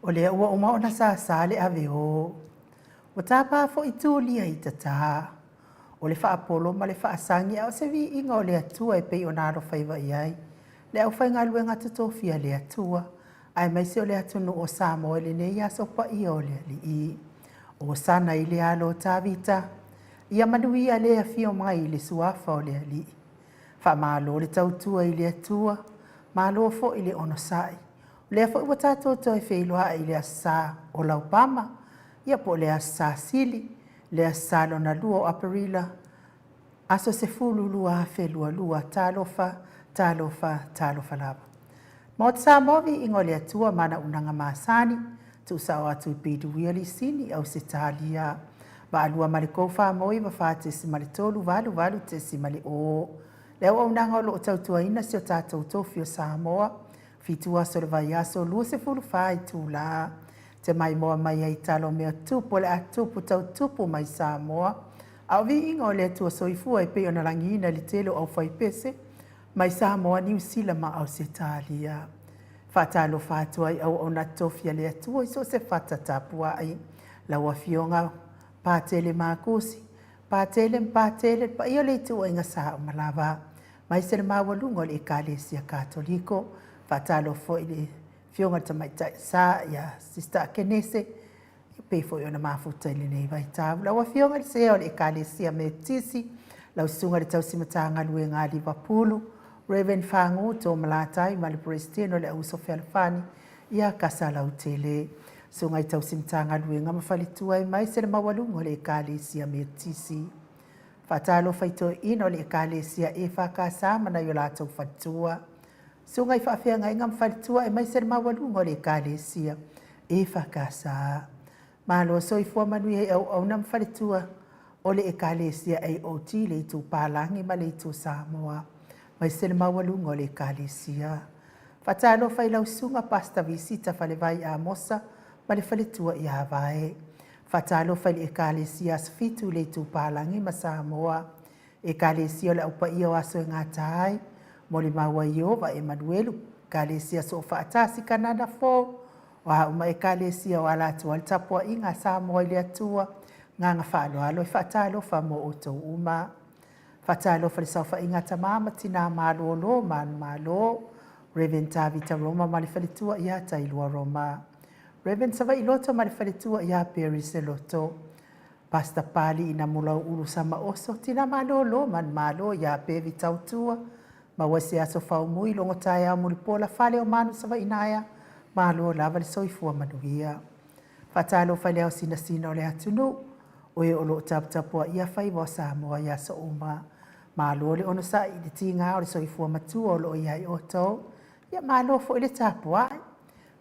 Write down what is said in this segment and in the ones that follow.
O lea ua uma ona sa le ave o. O tāpā fo i tūlia i tata. O le whaapolo ma le whaasangi au se vi inga o le atua e pei o naro whaiva i ai. Le au whainga lue ngata tōwhia le atua. Ai mai se o le atunu o Samoa le nei aso pa i o le li i. O sana i le alo tāvita. Ia manui a le a fio mai i le suafa o le li. Wha malo le tautua i le atua. Malo fo i le onosai. Le fo ua tātou to e whailoa i le asa o laupama. Ia po le asa sili. Le asa lona lua o aparila. Aso se fulu lua whelua lua tālofa lava. Ma o te Samovi ingo le atua mana unanga māsani. Tu sao atu i pidu wiali sini au se tālia. Ba alua male kouwha moi wa whāte si male tolu valu te si male o. Leo au nanga o lo o tautua ina si o tātou tofi o Samoa. Fitua so le vai aso lua se fulu whai tū la. Te mai moa mai ai talo mea tupu le a tupu tau tupu mai Samoa. Au vi ingo le atua soifua e pe ona langina li telo au whai pese. Mai Samoa New Zealand ma au se tālia. Whatalo whātua i au o na tofia le atua i so se whatatapua ai. Laua fionga pātele mākusi. Pātele pa ia le tua inga sa o malawa. Mai se le mawalungo le Ekalesia Katoliko. Whatalo fo i le fionga tamaita sa ia sista Kenese. Pe fo i ona mafuta i le nei vai tāu. Laua fionga le se o le Ekalesia Metisi. Lau sunga le tau simatanga lue ngā Liverpoolu. Reverend Fangu tō malatai ma le Prestino le auso Fialfani ia kasala utele. So ngai tau simtanga luenga mawhalitua i mai se le mawalungo le Ekalesia Metisi. Whatalo whaito ino le Ekalesia e whakasa mana i o lātou whatua. So ngai whawhia ngai ngam whalitua i mai se le mawalungo le Ekalesia e whakasa. Malo so i fua manui e au nam whalitua o le Ekalesia e o ti le tu pālangi ma le tu Samoa. Mai se le mawalungo le Ekalesia. Whatalo whailau sunga pasta visita whale vai a mosa ma le whaletua i Hawaii. Whatalo whaile Ekalesia asfitu le tu pālangi ma Samoa. Ekalesia le aupa ia o aso e ngā tāi. Mo le maua Iova Emanuelu. Ekalesia so whaatasi kanana fō. O hauma Ekalesia o alatua le tapua i ngā Samoa i le atua. Ngā whaaloalo i whatalo whamo o tau uma. Whatalo whare sauwha inga tamama tina malo lo malo. Reverend Tavita Roma ma le whaletua ia tailua Roma. Reverend Sava Iloto ma le whaletua ia Paris Eloto. Pastor Pali ina mulau uru sama oso tina malo lo malo ia pevi tautua. Ma wase aso whaumui longo tae au muripola whale o manu Sava inaya. Malo lava le soifua manuia. Whatalo whale au sina o le atunu. Oe o lo taputapua ia whaiwa Samoa ia sa uma. Malo le ono sa i le tinga o le soifua matua o lo ia i oto. Ia malo fo i le tapua.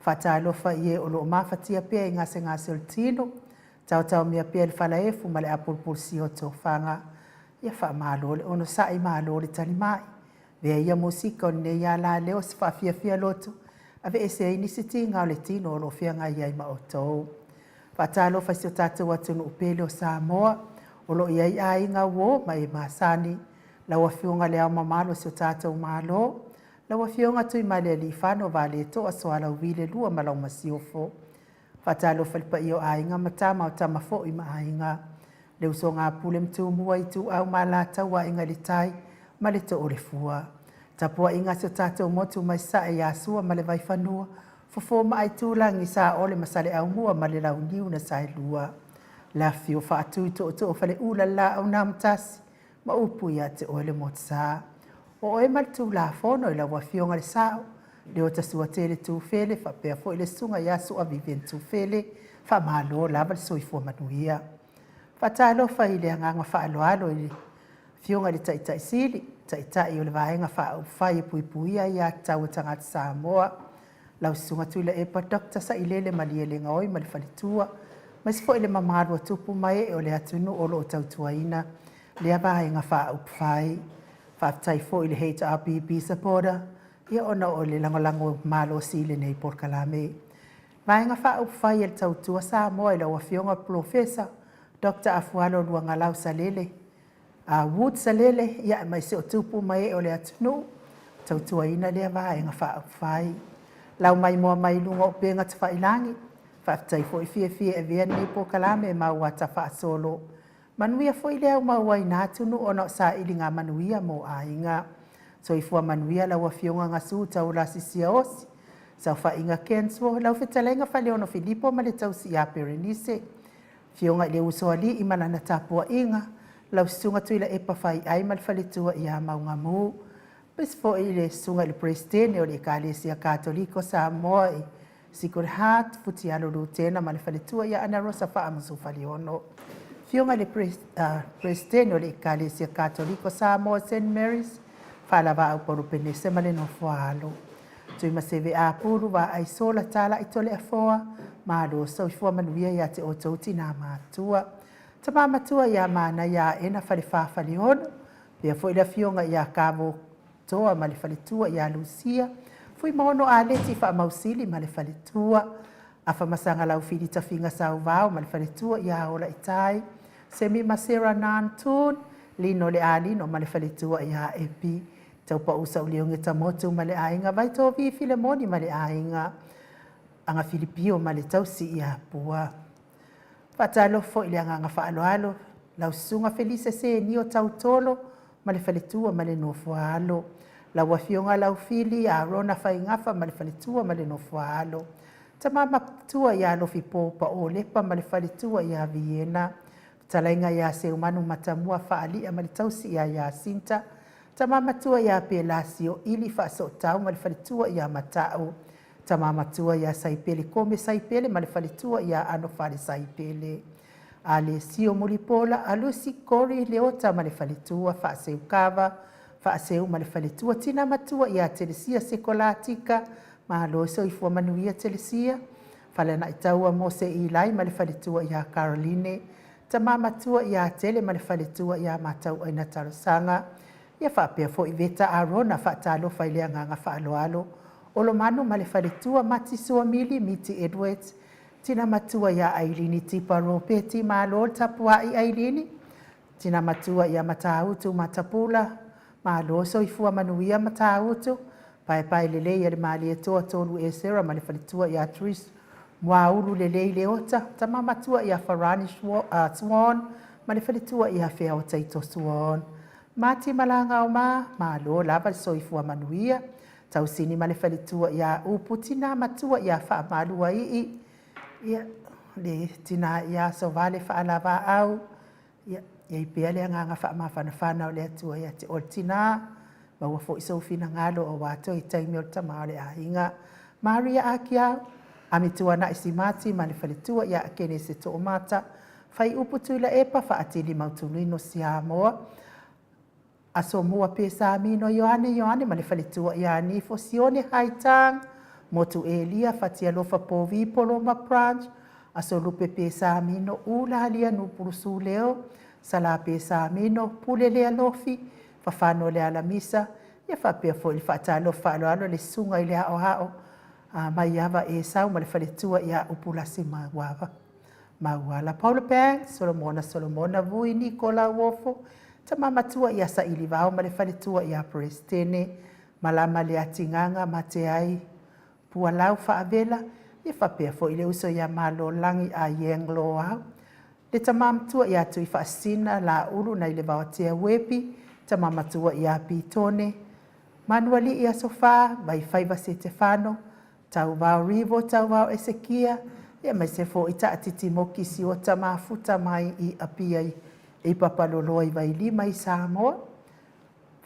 Whatalo wha ie o lo mawhatia pia i ngase o le tino. Tau mea pia le whalaefu ma le apulpulsi o tō whanga. Ia wha malo le ono sa i malo le talimai. Vea ia musika o ne ia la leo si whawhia loto. Ave ese i nisi tinga o le tino o lo whianga ia i ma oto. Whatalo wha si o tātou atunu upele o Samoa. O lo ia i a inga wo ma e masani. Laua whiunga le au mamalo si o tātou malo. Laua whiunga tui ma le li whano vale to a soala uwile lua malau masiofo. Whatalo whalipa i o a inga matama o tamafo i ma a inga. Leu so ngā pule mtu mua i tu au ma la taua inga li tai ma le to o le fua. Tapua inga si o tātou motu mai sa e asua ma le vai whanua. Fofo ma ai tūlangi sa ole masale au mua ma le lau niu na sa lua. La fio wha atu to o whale ula la au nā mtasi. Ma upu ia te oele mo te sā. O oe maritu la whono i la wafionga le sāo. Le o tasua te le tū whele, wha pēr fo i le sunga ia sua viven tū whele, wha malo lava le soifua manuia. Wha tālo wha i le anganga wha alo i le fionga le taitai sili, taitai o le vahenga wha au whai pui puia ia tau tangata Samoa. Lau sunga tuila e pa dokta sa ilele malie le ngaoi ma le whalitua. Mas fo i le mamarua tupu mai e o le atunu o lo o tautua ina. Le avahenga wha au whai. Whaftai fo i le HRBB supporter. Ia ona o le langolango malo sile nei Porkalame. Vahenga wha au whai e le tautua Samoa i la wafionga professor Dr. Afualo Luangalau Salele. Wood Salele ia mai se o tupu mai e o le atunu. Tautua ina le avahenga wha au whai. Lau mai moa mai lunga o penga te whailangi. Whaaftai fo i fia e vea ni po kalame maua ta wha solo. Manuia fo i leo maua i nātunu o no sa ili ngā manuia mo a inga. So i fua manuia la wa fionga ngā su tau la sisia osi. Sau wha inga Kenswo, lau whitalenga wha Leono Filipo ma le tau si a Perenise. Fionga i le uso ali i malana tapua inga. Lau sunga tuila e pawhai ai mal whalitua i a maunga mu. Pes fo i le sunga i le Prestene o le Ekalesia Katoliko sa moi. Sikore hat futi alo rutena ma le whalitua i a Ana Rosa wha amusu whaliono. Fionga le Prestene o le Ekalesia Katoliko sa moi St. Mary's. Whalawa au poru penese ma le no whaalo. Tui ma seve a puru wa ai sola tala i tole a foa. Mahalo so i fua manuia ia te otouti nā mātua. Ta mā matua ia mana ia ena whare whawhali ono. Pea fo ila fionga ia kāwo toa ma le whalitua ia Lucia. Fui maono a leti wha mausili ma le whalitua. A whamasanga lau whiri ta whinga sau vau ma le whalitua ia ola i tai. Semi masera nāntun. Lino le a lino ma le whalitua ia epi. Tau pa usa uli unge ta motu ma le ainga. Vai tō vi Filemoni ma le ainga. Anga Filipio ma le tausi ia pua. Whatalo fo ili anga whaaloalo. Lau sunga Felice se ni o tau tolo ma le whalitua ma le nofualo. Lau wafionga lau fili a rona whaingafa ma le whalitua ma le nofualo. Ta mama tua ia lofi pōpa o lepa ma le whalitua ia Viena. Talainga ia se umanu matamua whaalia ma le tausi ia Sinta. Ta mama tua ia Pelasio ili whaaso tau ma le whalitua ia Matau. Ta mama tua ia Saipele kome Saipele ma le whalitua ia ano whare Saipele. A le sio Mulipola a Lucy Kori leota ma le whalitua whaaseu kawa. Whaaseu ma le whalitua tina matua ia Teresia Sekolatika. Ma loso i fua manuia Teresia. Whalena i taua Mose i lai ma le whalitua ia Caroline. Ta mama tua ia Tele ma le whalitua ia Matau aina Tarasanga. Ia whaapea fo i veta a rona whaatalo whailea nganga whaaloalo. Olo manu ma le whalitua Mati Suamili Miti Edwards. Tina matua ia Ailini Tiparo Peti ma lol tapua i Ailini. Tina matua ia Matautu Matapula. Ma loso i fua manuia Matautu. Pai lele ia le maali e toa tonu e sera ma le whalitua ia Tris. Mwaulu lele leota. Tama matua ia Farani Swan. Ma le whalitua ia Whea Taito Swan. Mati malanga o ma lo lava so i fua manuia. Tau sini ma le whalitua ia uputina matua ia wha malua i. Ia le tina ia so vale wha alava au. Ia i pia le nganga wha mawhana whana o le atua ia te oltina. Ma ua fo iso fina ngalo o wato i taimi o tamao le ahinga. Maria Akiau. Amitua na isi mati ma le whalitua ia kene se to o mata. Whai uputu ila epa wha atili mautunino si Samoa. Aso mua pesa amino Yohane ma le whalitua ia ni fo sione haitang. Motu Elia fatia lofa povi Paloma Branch. Aso lupe pesa amino ula halia nupurusu leo. Sala pesa amino pule lea lofi. Fafano lea la misa. Ia whapea fo ili whaatalo whaaloalo le sunga ili hao hao. Mai ava e sau ma le whalitua ia upulasi mauava. Mauala Paula Banks, Solomona Vui, Nicola Wofo. Ta mamatua ia sa ili vao ma le whalitua ia Prestene. Malama le atinganga mateai. Pualau whaavela. Ia whapea fo ile uso ia malo langi a Yenglo au. Le ta mamatua ia tui whaasina la uru na ile vao tea wepi. Ta mamatua ia Pitone. Manuali ia sofa, mai whaiva se Tefano. Tau vao Rivo, tau vao Esekia. Ia mai se fo ita atiti moki si o ta mafuta mai i apia i papalolo i vai lima i Samoa.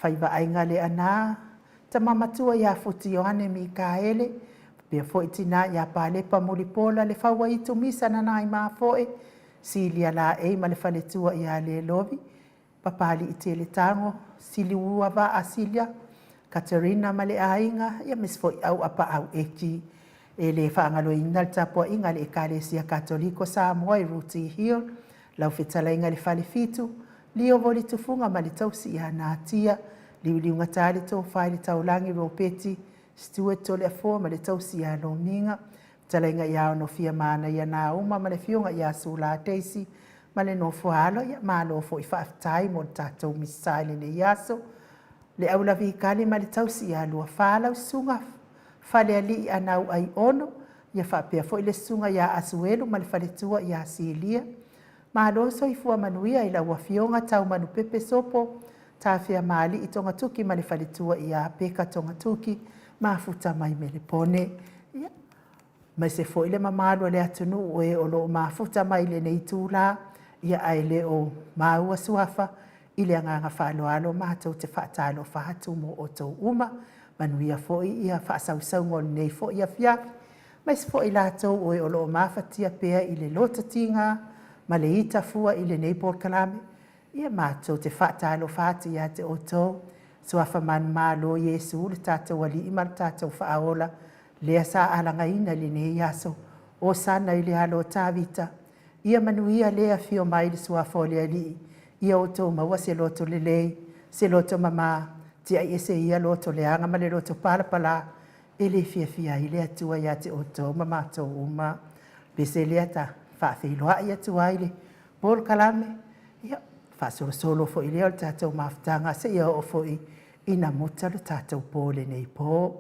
Whaiva ainga le ana. Ta mamatua ia futi Yohane Mikaele. Pia fo itina ia palepa Mulipola le whaua i tumisa na nai maa foe. Silia la e ma le whaletua ia le lovi. Papali i te le tango. Sili ua va a Silia. Katerina ma le ainga. Ia mis fo i au apa au eki. E le whaangalo inga le tapua inga le Ekalesia Katoliko Samoa i Ruti Hill. Lau whetala inga le whale fitu. Lio voli tufunga ma le tausi i hanatia. Liuliunga tale tō whai le taulangi ropeti. Stuart tole a fō ma le tausi i hanominga. Tala inga i ao no fia maana i ana uma ma le fionga i asu la teisi. Ma le no fualo i ma lo fo i whaftai mo le tātou misai le iaso. Le aula vi kali ma le tausi i alua whalau sunga. Whale ali i anau ai ono. Ia whaapea fo i le sunga ia asuelu ma le whaletua ia Silia. Mahaloso i fua manuia i la wafionga tau manu pepe sopo. Tawhia maali i tonga tuki ma le whaletua ia peka tonga tuki. Mafuta mai me le pone. Ia. Mai se fo i le mamalo le atunu o e olo mafuta mai le nei tūla. Ia ai le o maua suafa. I le anganga whaaloalo mātou te whaatalo whahatu mo o tau uma. Manuia fo i ia whaasau ngol nei fo ia fiafi. Mai se fo i lātou o e olo o mawhatia pea i le lota tinga. Ma le ita fua i le nei Port Kalame. Ia mātou te whaatalo whahatu ia te o tau. Suafa man malo Yesu le tātou ali ima le tātou whaaola. Lea sa alanga ina le nei yaso. O sana i le halo tāvita. Ia manuia lea fio mai le suafa o le ali. Ia o tau maua se loto le lei. Se loto mama. Tia i ese ia loto le anga ma le loto palapala. E le fia i le atua ia te o tau mama tau uma. Pese lea ta whaafeiloa ia tua i le Port Kalame. Ia whaasolo fo i lea o le tātou mawhtanga. Se ia o fo i ina muta le tātou pōle nei pō.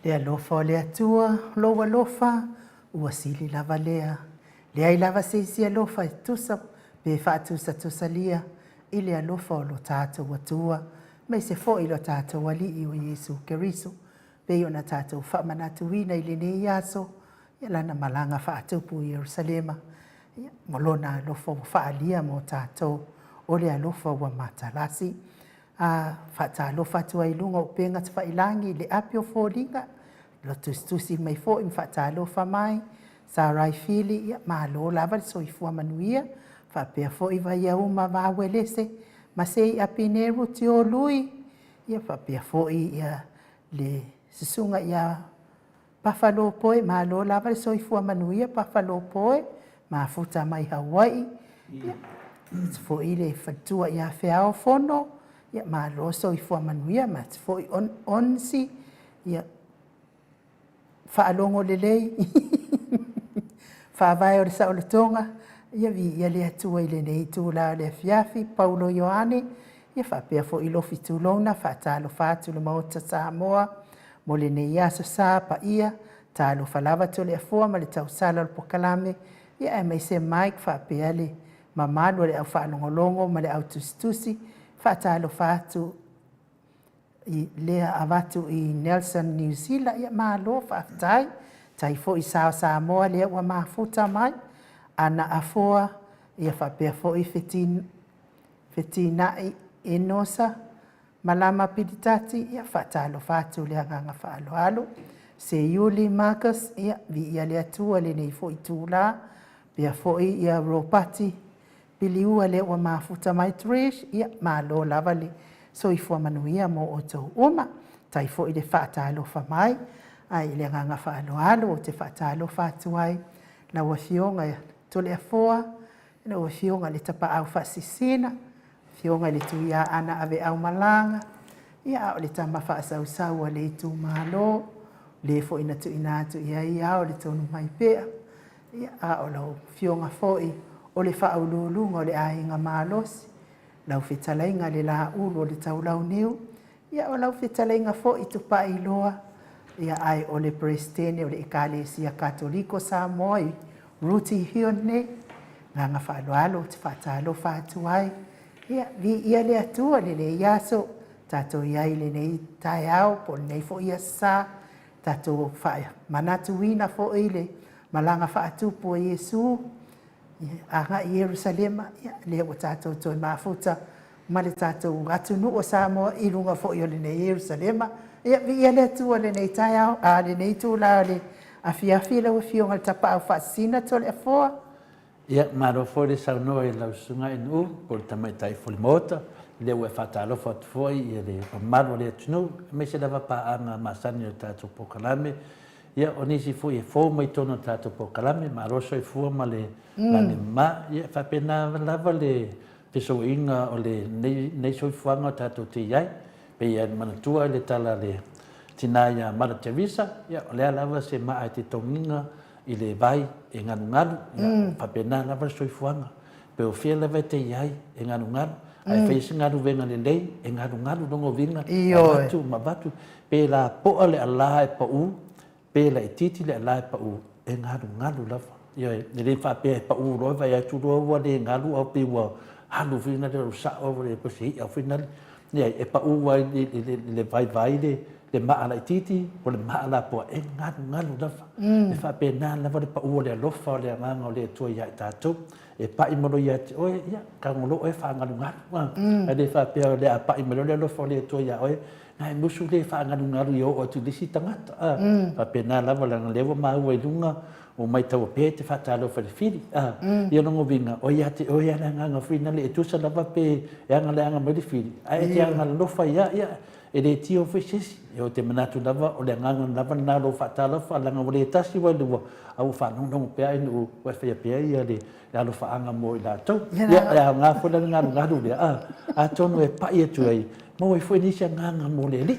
Le alofa o le atua, loa lofa, ua sili lava lea. Le ai lava seisi alofa e tusa, pe whaatusa tusa lia, i le alofa o lo tātou atua, mai se fo i lo tātou ali i o Yesu Keriso, pe i o na tātou whamanatu ina i le nei aso, ia lana malanga whaatupu i Jerusalema, molona alofa o whaalia mo tātou, o le alofa wa matalasi, whata alofa tua i lunga o penga te whailangi le apio fōringa, lo tustusi mai fo im whata alofa mai, sa rai fili ia malo lava so i fua manuia, whapea fo i vai au ma wawelese, ma se i apineru ti o lui, ia whapea fo i ia le sisunga ia pafalo poe, malo lava so i fua manuia pafalo poe, ma futa mai Hawaii, fo i le whatua ia whiao fono, ia malo so i fua manuia, ma fo i onsi, ia whaalongo lelei, whaavai o le sa o le tonga, ia vi ia le atua i le nei tūla le fiafi, Paulo Ioane, ia whapea fo i lofi tūlona, whaatalo whaatu le maota Samoa, mo le nei aso sa pa ia, talo whalava to le afua ma le tau sala o pokalame, ia e mai se Mike whapea le mamanu le au whaanongolongo ma le au tustusi, whaatalo whaatu i lea avatu i Nelson, New Zealand, ia malo whaatai, tai fo i sao Samoa lea ua mafuta mai, ana afoa, ia whapea fo i whetina i enosa, malama piditati, ia whaatalo whaatu lea nganga whaaloalo, se Yuli Marcus, ia vi ia lea tua le nei fo i tūla, pia fo i ia ropati, pili ua lea ua mafuta mai Trish, ia malo lava le, so i fua manuia mo o tau uma, tai fo i le whaatalo wha mai, ai le nganga whaaloalo o te whaatalo whaatuai, na ua fionga tole a foa, na ua fionga le tapa au whasisina, fionga le tuia ana ave au malanga, ia o le tama whaasau a le tu malo, le fo ina tu ina atu ia o le tonu mai pea, ia o lau fionga fo i o le whaululunga o le ainga malosi, lau whetalainga le la ulu o le taulau niu, ia o lau whetalainga fo i tupa i loa, ia ai o le Prestene o le Ekalesia Katoliko Samoa i Ruti Hione, nganga whaaloalo te whaatalo whaatuai, ia vi ia le atua le iaso, tato iai le nei tai au, po nei fo ia sa, tato whaia manatu ina fo i le malanga whaatupu o Yesu, anga i Jerusalema, le o tātou toi mafuta, ma le tātou atunu o Samoa i runga fo i o le nei Jerusalema, ia le atua le nei tai au, le nei tūla le a fiafila o fionga le tapa au whaasina to le afoa. Ia, maro fo le saunoa i lau sunga i nuu, po le tamaitai fo le mota, le ue whatalo fo atu foi, ia le maro le atunu, me se lava pa anga masani o tātou pokalame, ia o nisi fo i fo mai tono tātou pokalame, maro so i fua ma le lani ma, ia whapena lava le peso inga o le nei so i fuanga o tātou te iai, pe ia manatua le tala le tina ia Mara Teresa, ia o lea lava se maa te tonginga i le vai e nganu nganu, ia whapena lava so i fuanga, pe o fia lava te iai e nganu nganu, ai whaisi nganu venga le lei, e nganu nganu longo vinga, ma batu, pe la poa le ala e pa u, pe la titi le ala e pa u, e nganu nganu lava. Ia le le whapea e pa u roi vai atu roa le nganu au pe ua halu vinga le rosa o le pasi au vinga ia e pa u wai le vai le maa la titi, o le maa la poa e nganu lava. E whapea nā lava le pa u le alofa o le anganga o le tua ia i tātou, e pa i mono ia te oe, ia, ka ngolo oe wha nganu. E le whapea le a pa i mono le alofa o le tua ia oe, nai musu le wha nganu i o tu lisi tangata. Whapea nā lava langa lewa maa ua i lunga, o mai tau pe te whatalo whare whiri. Ia nongo vinga, o ia te oe ana nganga whina le e tusa lava pe e anga le anga mai whiri. Ai te anga lofa ia, e le tio whisisi. E o te manatu lava, o le anga lava nā lo whatalo whalanga o le tasi wai lua. Au whanongongo pea inu, wai whaia pea ia le alo whaanga mo i lātou. Ia ngā whula ngaru lea. A tono e pai atu ai, mo e whai nisi nganga mo le li.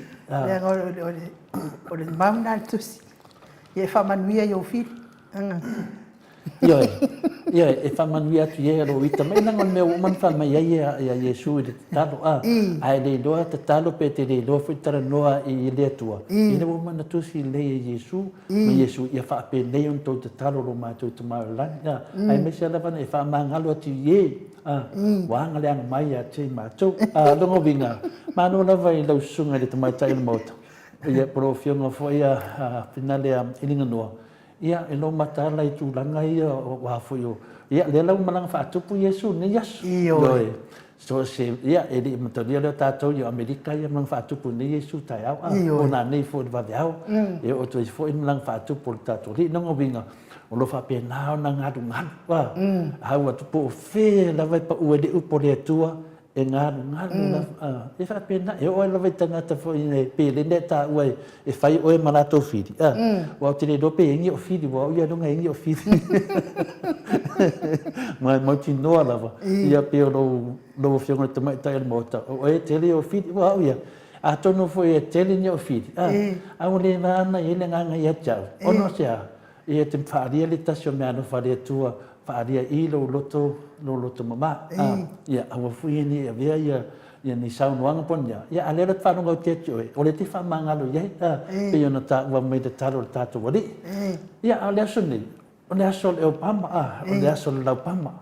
O le mauna tusi, e whamanuia i o whiri. Ioi. Ia, e whamanui atu ia ro ita. Mai nanga mea uman whamai ia Iesu i te talo. Ai le loa te talo pe te le loa whaitara noa i le atua. Ina uman atusi le Iesu. Ma Iesu ia whaape nei on tau te talo ro mātou te maulani. Ai me se alawana e whaamangalo atu ie. Wanga le anga mai a te mātou. Longo vinga. Mano lava i lau sunga le te maitai le mauta. Ia pro fionga fo ia finale a ilinga noa. Ia e lo matala i tūlanga ia o whawhoi o. Ia le lau malanga whaatupu Iesu ne yasu. Ioi. So se ia e li matonia leo tātou i Amerika ia malanga whaatupu ne Iesu tai au. O nā nei fo i wawe au. E o toi fo i malanga whaatupu o tātou. Ri nongo winga. O lo whape nao na ngāru ngāru. Hau atupu o whē lawai pa ue le upo le atua. E ngāru e whape na. E oe lawai tangata fo i nei pēle ne tā ue e whai oe malato whiri. Wau te le dope ingi o whiri. Wau ia runga ingi o whiri. Mai mauti noa lava. Ia peo lo whionga te mai tai mota. Oe tele o whiri. Wau ia. A tono fo e tele ni o whiri. Au le nana i le nganga i a tau. Ono sea. Ia te whaaria le tasio mea no whaaria tua. Whaaria i lo loto mama. Ia awa fui ni a vea ia ni saunoanga ponia. Ia alera te whanonga o te oe. O le te whamangalo iei. Pe ona ta ua mei te taro le tātou wari. Ia a le aso ni. O le aso le o pama. O le aso le lau pama.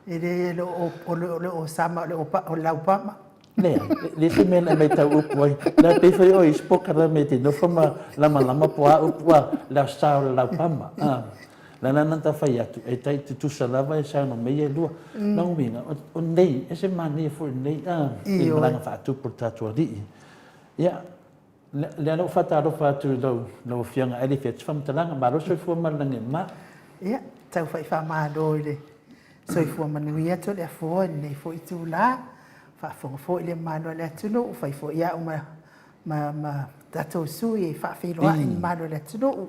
E le o sama o lau pama. Nea, le te mena mei tau upu ai. La te whai oi spokara me te nofama lama po a upu a la sao le lau pama. La nana ta whai atu. E tai te tusa lava e sao no mei e lua. Nau minga, o nei, e se mani e fo nei. I maranga whaatu por tātua rii. Ia, le anau whataro whaatu lau whianga ali whea tifamtalanga. Ma roso i fua marangi ma. Ia, tau whai whamado i le. So i fua manui atu le a fua nei fo i tū la. Whaafonga fo i le mano le atunu, whai fo ia o ma tatou sui e whaawhiroa i mano le atunu.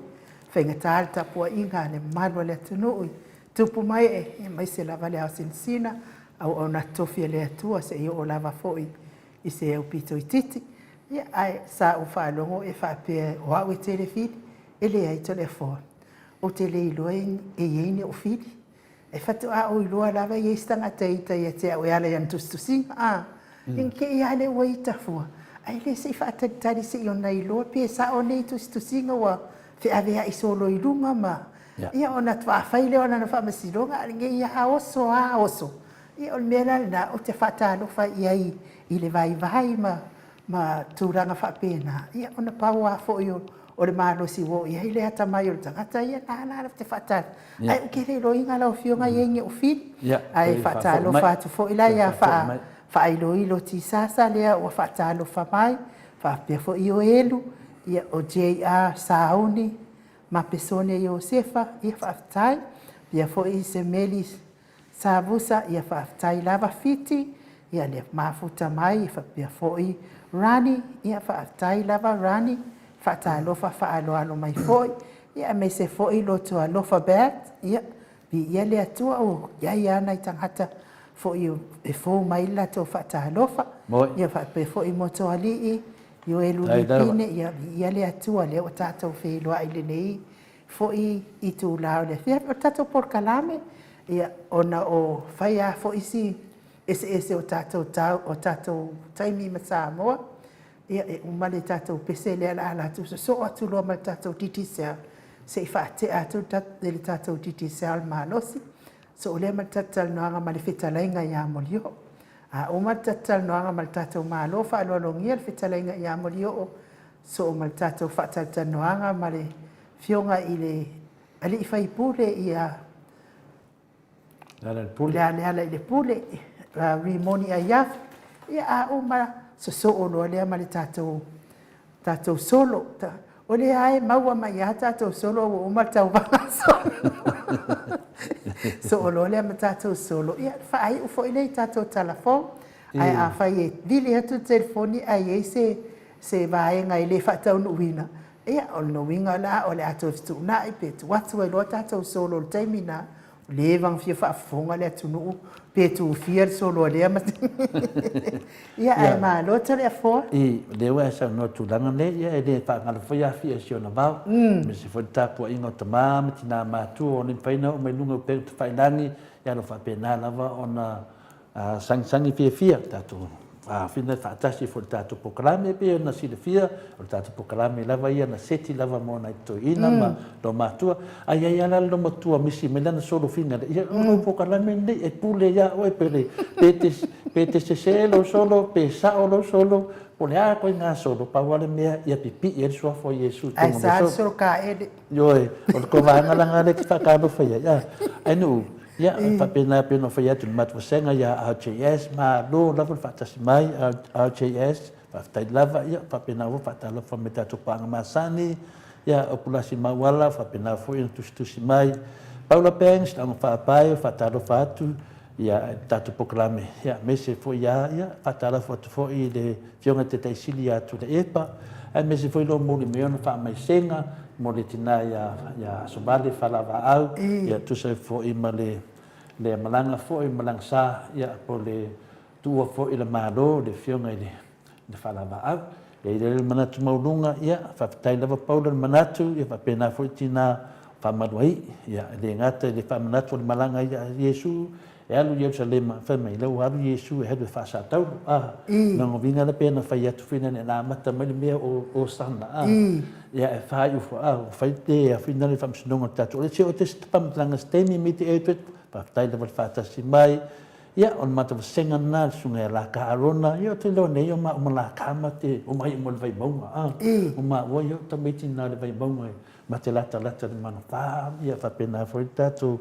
Whainga tāle tapua inga le mano le atunu. Tupu mai e mai se lava le au sinsina, au na tofi le atua se i o lava fo i se au pito i titi. Ia ai sa u whaalongo e whaapea o au i tele whiri, e le ai to le fo. O te le iloa e ieni o whiri. E whatu a o iloa lava i eistanga teita i te au e ala i antustusinga. Inke i ale ua i tafua. Ai le se i whaatari se i ona iloa pia sa o nei tustusinga wa fe avea i solo i runga ma. Ia ona tua whaile ona na whamasironga, nge i a oso a oso. Ia o mea na o te whaatalo whai i le vai ma tūranga whapena. Ia ona pau a fo i o le malo si wo ia ile ata mai o tangata ia na te fatalo ai o kere lo inga la o fionga yengi o fit ai fatalo fatu fo ila ia fa ilo ti sasa le o fatalo fa mai fa pe fo io elu ia o JR Sauni ma pesone Josefa ia fa tai ia fo i se melis savusa ia fa tai lava fiti ia le mafuta mai fa pe fo i rani ia fa tai lava rani fata lofa alo mai foi ia me se foi lo to lofa bet ia bi ia le atua o ia na tangata foi e fo mai la to fata lofa ia fa pe foi moto ali io e lu pine ia le atua le o tato fe lo ai le nei foi i tu la le fe o tato por calame ia ona o faia foi si ese o tato taimi masamo ia e umale tatou pese le ala tu so atu lo ma tatou titisa se fa te atu le tatou titisa malosi so le ma tatal no anga male fetalainga ya molio a o ma tatal no anga mal tatou malo fa lo longia fetalainga ya molio so ma tatou fa tatal no anga male fionga ile ali fai pule ia la le pule rimoni ayaf ia a o ma so o lo le ma le tatou solo o le ai maua mai a tatou solo o ma tau vanga so o lo le ma tatou solo ia fa ai o foi le tatou telefon ai a fa e vili atu telefoni ai se vai ngai le fa tau no wina ia o no winga la o le atou stu na i pe watu e lo tatou solo le taimina Le vang fia whaafonga le atunu pe tu fia solo le ama. Ia ai ma lo tale a fo. I le wa sa no tu langa le ia e le pa ngala fia fia sio na vau. Me se foi tapu ingo tama me tina ma tu o ni paina o me lunga pe tu failani ia lo fa pena lava ona sang fia tatu. Fina fatasi fo tatu poklame pe na si le fia o tatu poklame lava ia na seti lava mo na to ina ma lo matua ai ai ala lo matua misi melana solo fina ia o poklame ne e pule ia o e pele pete se lo solo pe sa lo solo pole a ko nga solo pa wale mea ia pipi ia so fo yesu ai sa solo ka e yo e o ko va nga la le fa ka do fa ia ai no ia pena fai atu matu senga ia RJS ma lo lava fatasi mai RJS fa lava ia pena o fatalo fa meta to panga masani ia opulasi mawala fa pena fo in tusi mai Paula Pengs tama fa pai fatalo fatu ia tatu poklame ia mese fo ia fatalo fo i de fionga te taisilia tu de epa ai mese fo lo mo le meona fa mai senga mo le tina ia sobale falava au ia tu se fo i male le malanga fo i malang sa ia po le tua fo i le malo le fionga i le falava au le manatu maulunga ia fa tai lava paulo le manatu ia fa pena fo tina fa maduai ia le ngata le fa manatu le malanga ia Yesu e alu Jerusalema fa mai lo alu Yesu e hadu fa sa tau no vinga le pena fa ia tu fina na mata mai me o sana ia e fa u fa te a fina le fa msnonga tatu le o te pam langa stemi miti e pa tai le fata si mai ia on mata senga na sunga la karona ia te lo nei o ma la kama te o mai mo vai bonga o ma o yo ta meti na le vai bonga ma te lata de mana pa ia fa pena foi tatu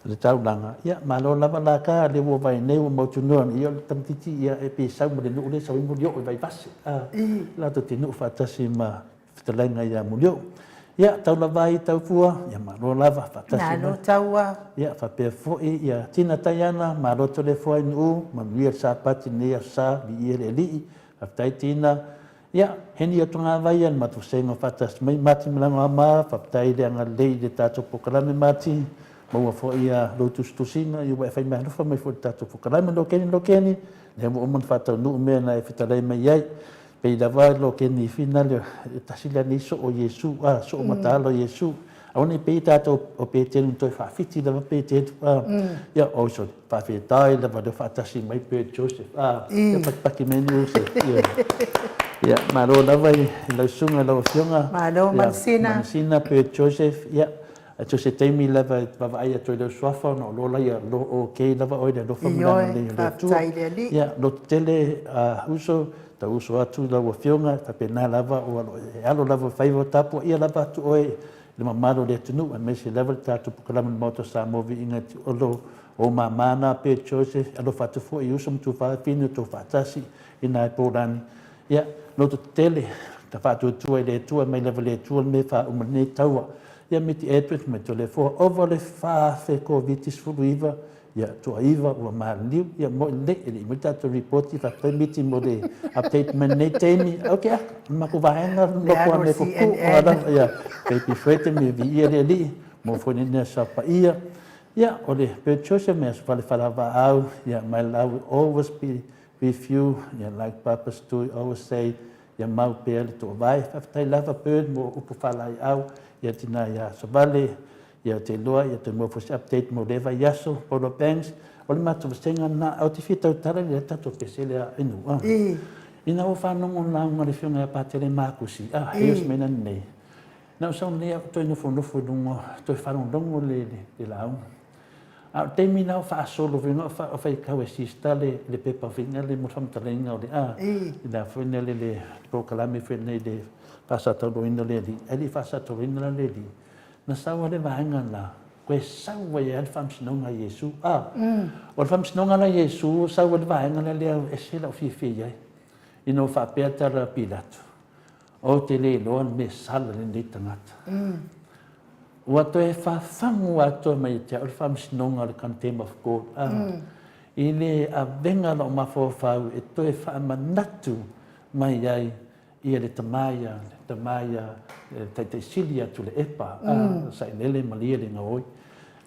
le tau langa ia ma lo lava la ka le wo vai nei o mo tu no ia tam titi ia e pe sa mo le no le sa mo yo vai pas la to tinu fata si ma ftelenga ia mo yo ia tau lavai tau fua ia malo lava fatasi na lo taua ia fa pe fo ia tina tayana malo to le fo inu manuia sa pati ne sa bi ele li aftai tina ia heni atunga vai an matu senga fatas mai mati mlanga ma fa tai le nga le de tato pokalame mati mo fo ia lo tusina ia wa fa mai no fa mai fo tato pokalame lo keni le mo mon fata no me na e fitale mai ai pe dava lo ke ni final tasila ni so o Yesu so matalo Yesu aoni pe tato o pe te to fa fiti dava pe te ia o so fa fitai dava do fa tasi mai pe Joseph ia pa ki menu se ia malo dava lo sunga lo fionga malo mansina pe Joseph ia to se temi lava va ia to lo swafa no lo la ia lo o ke lava o lo fa le tu ia lo tele uso ta uso atu la fionga ta pena lava o alo lava faivo tapu ia lava tu oi le mamalo le tunu a mesi level tatu pokalam moto sa movi inga olo o mamana pe chose alo fatu fo i uso tu fa finu tu fatasi ina polani ia lo tu tele ta fatu tu le tu mai level le tu me fa umne tawa ia miti etwet me to le fo over le fa fe covitis fluiva ia to aiva o maliu ia mo le ele mita to report fa miti mo le update men ne temi okay ma ko vaenga no ko me ko ala ia pe pi fete me vi ia li mo fo ne sa pa ia o le pe chose me fa le fala va au ia my love always be with you ia like purpose to always say ia mau pe to vai fa tai lava pe mo upu fala au ia tina ia so vale ia te loa ia te mo fo update mo leva yaso polo banks o le matu senga na au te fita tara le tato pesele inu ina o fa no na ngale fiona pa tele makusi heus mena nei na so ne to no fo dungo to fa no dungo le la te mina fa solo vino fa ka we sistale le pepa finga le mo fam talenga o le ina fo ne le proclame fo ne de passa to ino le ali passa to ino le na sawa le vaenga na ko sawa ia le fam sinonga Yesu o fam sinonga na Yesu sawa le vaenga le e sela fi ia ino fa peta ra Pilato o te le lo me sala le tangata o to e fa fangu ato mai te o fam sinonga le contempt of God ile a venga no mafo fa e to e fa manatu mai ai ia le tamaya te silia tu le epa sa lele malia le ngoi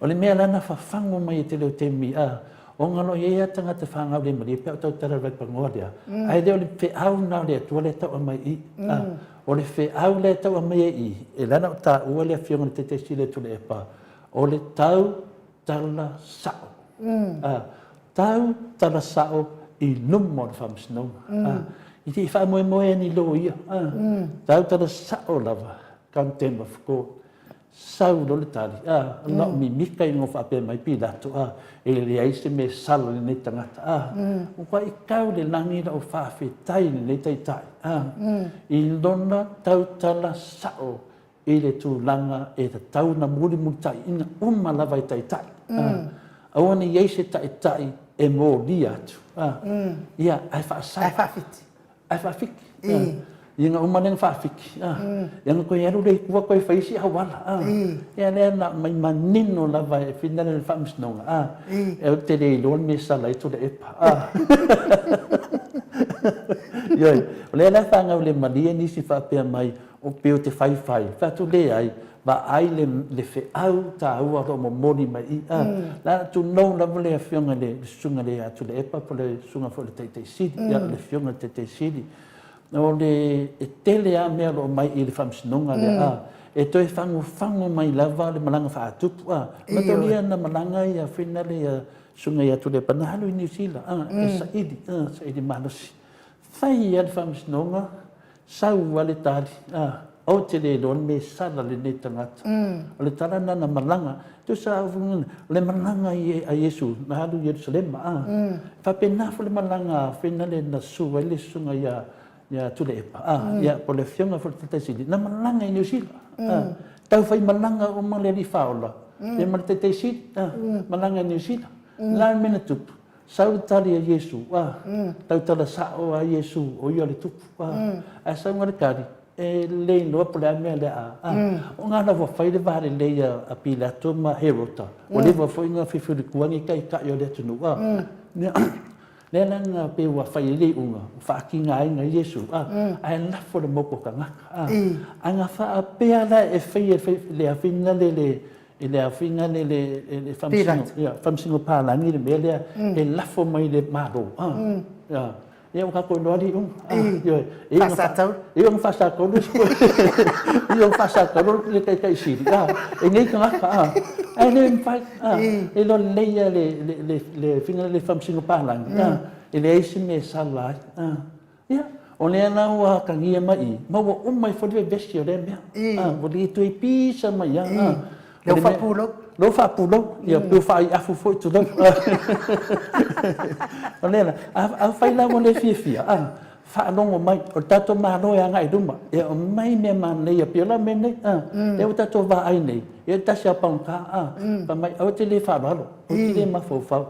O le mea lana whawhango mai te leo te mi a. O ngalo ia tangata whangau le mari, pia o tau tara rai pangoa lea. Ai leo le pe au nao lea tua le tau mai i. O le fe au le tau mai i. E lana o ta ua lea fionga le te sile tu le epa. O le tau tala sao. Tau tala sao i lumo le whamsinonga. I te wha moe moe ni lo ia. Tau tala sao lava. Kantema whako. Sau lo le tali. No mi mika i ngofa pe mai pi dato. E le aise me salo le nei tangata. O kwa i kau le langi la o whawhi tai le nei tai tai. I lona tau tala sao i le tūlanga e te tau na muri muri tai. Ina uma lava i tai tai. Awana i aise tai tai e mō li atu. Ia, ai whaasai. Ai whawhiti. Ai whawhiki. Ia ngā umaneng whawhiki. Ia ngā koe aru rei kua koe whaisi hawala. Ia lea na mai manino lava e whinare le whamsinonga. E o te rei loan me sala i tole epa. Ioi, o lea la whangau le malia nisi whapea mai o peo te whaiwhai. Whatu le ai. Ba ai le fe au ta ua ro mo moni mai i la tu no la vole fionga le sunga le atu le epa po le sunga fo le te sidi ya le fionga te sidi no le tele a me lo mai i le famsinonga le e toi fango mai lava le malanga fa atu ma to lia na malanga ia fina le sunga ia tu le panalo i New Zealand saidi manosi fai ia le famsinonga sau wale tali o te le don me sala le nei tangata. O le tarana na malanga. Tu sa le malanga a Yesu na halu Yerusalem. Whapena fo le malanga whina le na sua le sunga ia tule epa. Ia po le fionga fo le tatasili. Na malanga i New Zealand. Tau whai malanga o ma le li whaola. Le ma le tatasili. Malanga i New Zealand. La mena tupu. Sau tali a Yesu. Tau tala sao a Yesu o ia le tupu. A sau ngare kari. E lei noa po le mea le o ngā na whai le vare lei a Pilato ma Herota. O le whai ngā whiwhiri kuangi kai kai o le tunu. Le langa pe wa whai lei unga, whaaki ngā inga Yesu. Ai nafo le moko ka ngaka. A ngā wha pea la e whai le a whina le a whina le whamsingo pālangi le mea lea e lafo mai le maro. Ia o kako no ali Fasatau. Ia o fasatau. Ia o fasatau le kai siri. E nei ka ngaka. Ai le mfai. E lo leia le finga le famsingo palang. E le isi me salai. Ia o le ana o kangia mai. Ma o mai fo de vesti o le mea. O le tu e pisa mai. Lo fapulo. Lo fapulo. Ia pu fai afu foi tu lo. Olena, a fai la mo le fia. Fa longo mai o tato malo ya ngai duma. E o mai me man le pio la me nei. E o tato va ai nei. E ta sia panka. Pa mai o te le fa lalo. O te le ma fo fa.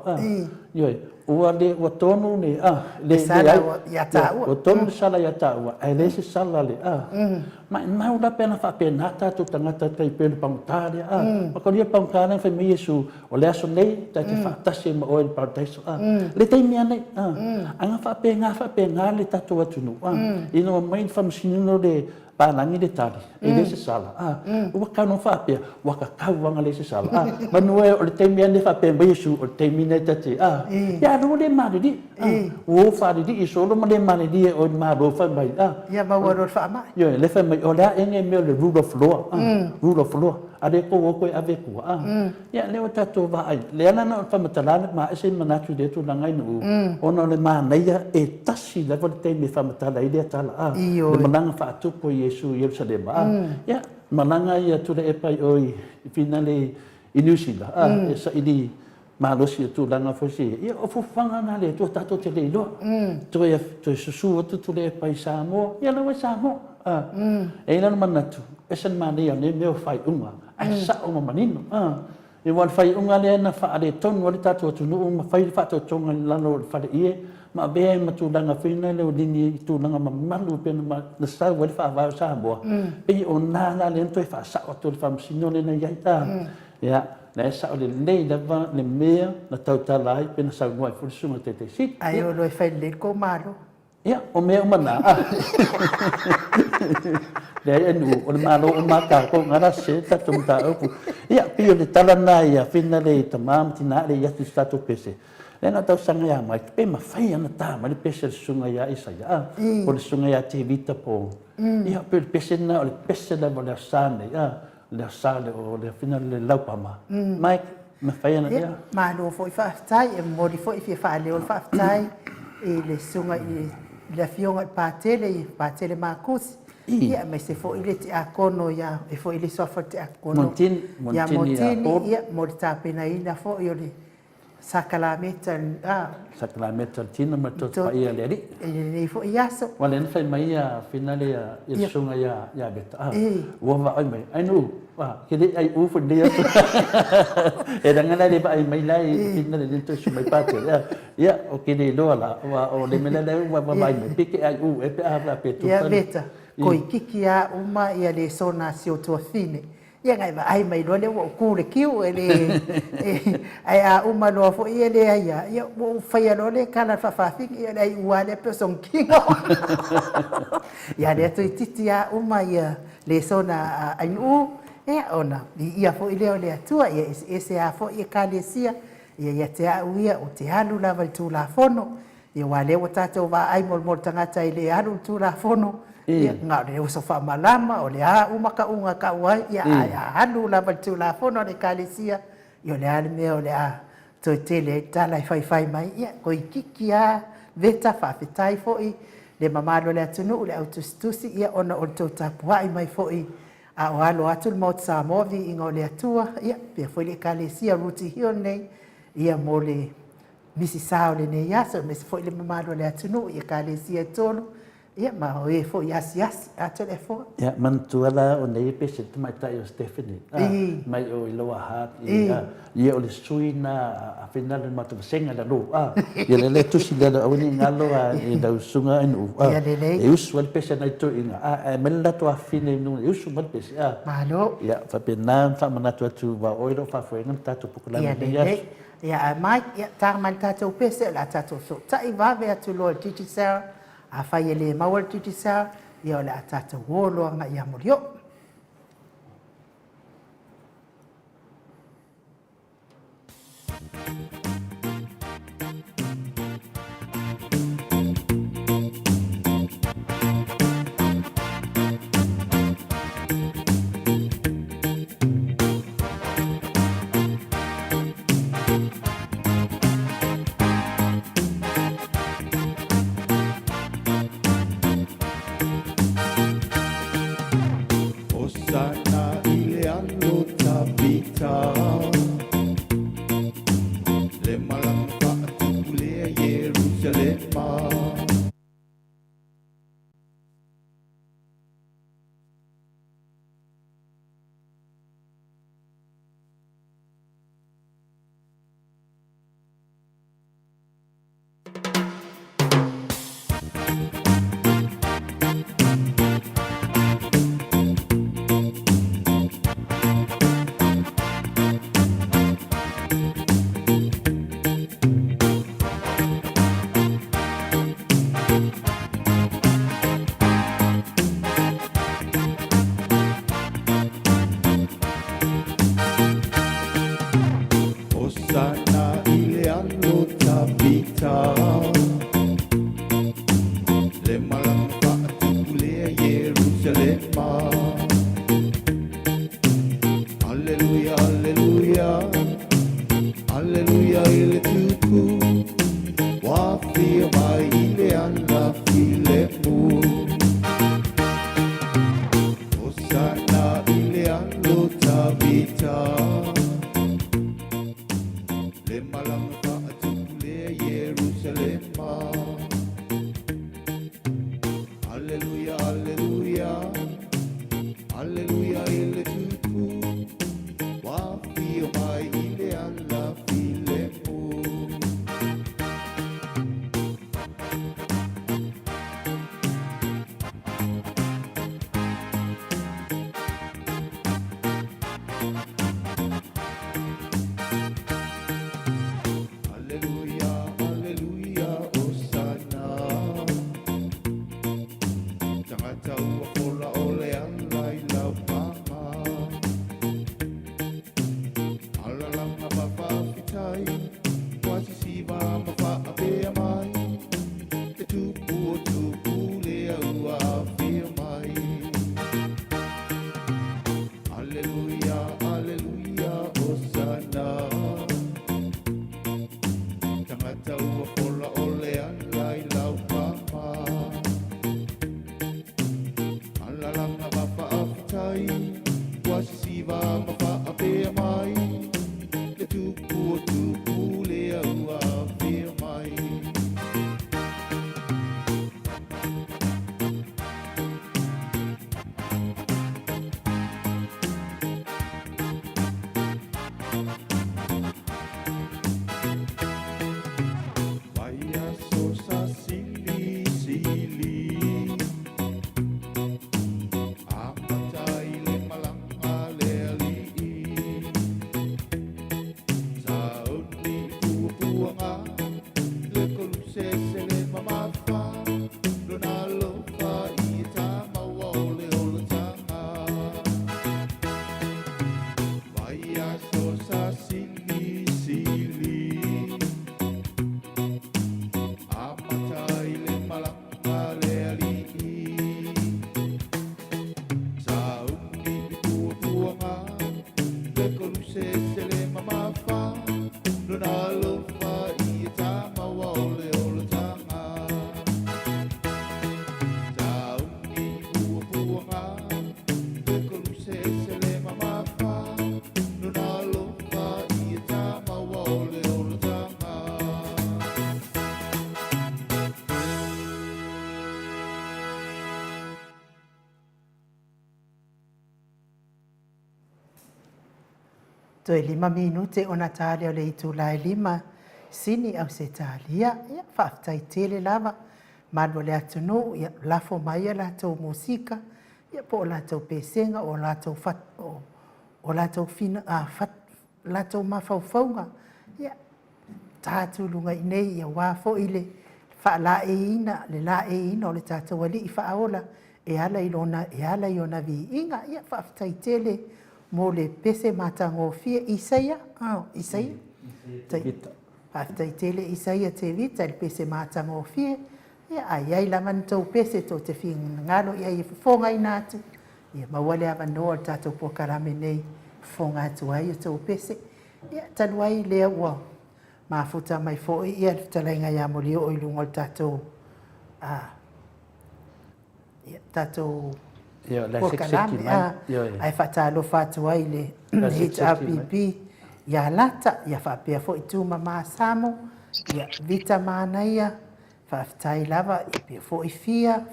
Yoi, o le o tonu ne le sala ya ta. O tonu sala ya ta. Ai le se sala le Ma mau la pena fa pena ta tu tangata tai pena pangtale pa ko dia pangtale fa me Yesu o le aso nei ta te fa ta se mo o pa ta so le tai mia nei anga fa pena le ta tu atu no ino mai fa msino le pa langi de tali e le se sala o ka no fa pe wa ka ka wanga le se sala ma no o le tai mia le fa pe me Yesu o tai mia ta te ya no le ma di o fa di so lo ma le ma di o ma ro fa mai ya ma wo ro fa mai yo le fa mai o la enge me le rule of law rule of law ade ko ko ave ko ya le o tato va ai le ana no fa matala ma ese manatu de tu langai no ono le ma nei e tasi le vol te me fa matala ide tala le mananga fa tu ko Yesu Yerusalem ya mananga ia tu le pai oi finale inusila esa idi malosi tu langa fosi ia o fanga na le tu tato te le lo tu susu tu le pai samo ia lo samo e la manatu esen mania ne me fai unga ai sa o manino e wan fai unga le na fa ale ton wali tato tu no ma fai fa to tonga la no fa ie ma be ma tu langa fina le dini tu langa ma malu pe ma na sa wali fa va sa bo pe o na la le to fa sa o to fa msino le na ia ya la sa o le lava le mea na tau talai pe na sa ngoi fu sunga te sit ai o lo fai le ko malo ia o mea mana le enu o le malo o maka ko ngara se ta tumta o ia pio le talana ia fina le tamam tina le ia tu statu pese le na tau sanga ia mai pe ma fai ana ta ma le pese sunga ia isa ia o le sunga ia te vita po ia pe pese na o le pese na le sane ia le sale o le fina le laupama mai ma fai ana ia ma no foi fa tai e mori foi fa le o fa tai e le sunga i le fionga patele makusi ia me se foi le te akono ia e foi le sofa te akono montini ia mori tapena ina foi o le sakalameta sakalameta tina ma tot pa ia le ri e foi iaso wala na fai mai ia finale ia sunga ia beta wa va ai mai ai nu ke le ai u fu dia e danga le ba ai mai lai finale le to su mai pate ia o ke le lo la wa o le mele le wa mai mai pike ai u e pe a pe tu ia beta ko ikiki a uma ia le sona si o to fine ia ngai va ai mai lo le o ku le kiu ele ai a uma lo fo ia le ia o fai lo le kana fa fa fi ia le ua le person kingo ia le to titi a uma ia le sona ai u ona ia fo ile o le atua ia ese a fo ia kalesia ia te a uia o te halu lava i tu la fono ia wale o tatou va ai mol tangata i le halu tu la fono ia nga le o sofa malama o le a umaka unga ka wai ia ia halu lava i tu la fono le kalesia ia le ale me o le a to tele tala fai mai ia ko ikiki a veta fa fitai fo i le mamalo le atunu le autostusi ia ona o to tapua mai fo i a o alo atu mo tsa mo vi ingo le atua ia pe foi le kalesia ruti hio nei ia mo le misi sao le nei aso me foi le mamalo le atunu ia kalesia tonu ia ma o e foi asi atu le fo ia mantuala o nei pe se mai tai o Stephanie mai o iloa hat ia o le suina a final le matu senga la lo ia le tusi le o ni ngalo e da sunga en e usual pe se nai to inga me la to afine no e usual pe se malo ia fa pena fa manatu atu va oiro fa foi ngam tatu pukula ia ia mai ia tarman tatu pe se la tatu so tai va ve atu lo titi sa a fai ele mawal titi sa ia la tatu wolo nga ia morio mai, wasi siva mawha apea mai, te tupu o tupu lea ua whia mai. Alleluia, alleluia, Hosanna. Tangata ua pola ole ala i lau pama. Alalanga mawha afitai, wasi siva mawha apea mai, te tupu o tupu lea ua whia mai. Vaya sosa sili sili, amatai le malanga le alii. Sauni pua puanga, le koluse se le mamafa, lona lofa i tamaua ole ole tanga. Vaya sosa sili sili, amatai le malanga le alii. Sauni pua puanga, le koluse se le mamafa, lona lofa i tamaua ole ole tanga. Sauni pua puanga, le koluse se le mamafa, lona lofa i tamaua ole ole tanga. Toi 5 minute ona tale o le itu lai 5 sini au se talia ia whaftai tele lava madwa le atunu ia lafo mai la tau musika ia po la tau pesenga o la tau fat o la tau fina fat la tau mafaufaunga ia tatu lunga inei ia wafo ile fa la eina le la eina o le tatu wali fa aola e ala i ona vi inga ia whaftai tele mo le pese matango fia Isaia, Isaia. Haftai tele Isaia te vita le pese matango fia. Ia ai laman tau pese to te fing ngalo ia i fonga inatu. Ia mawale avanoa tato po karame nei fonga atu ai tau pese. Ia tanuai lea ua mafuta mai foi ia talainga ia molio o ilungo tato tato Ia, la po sekseki karame mai. ai fatalo fatu ai le HRPP ia lata ia whapea fo i tūma māsamo ia vita mana ia whaftai lava i pia fo i fia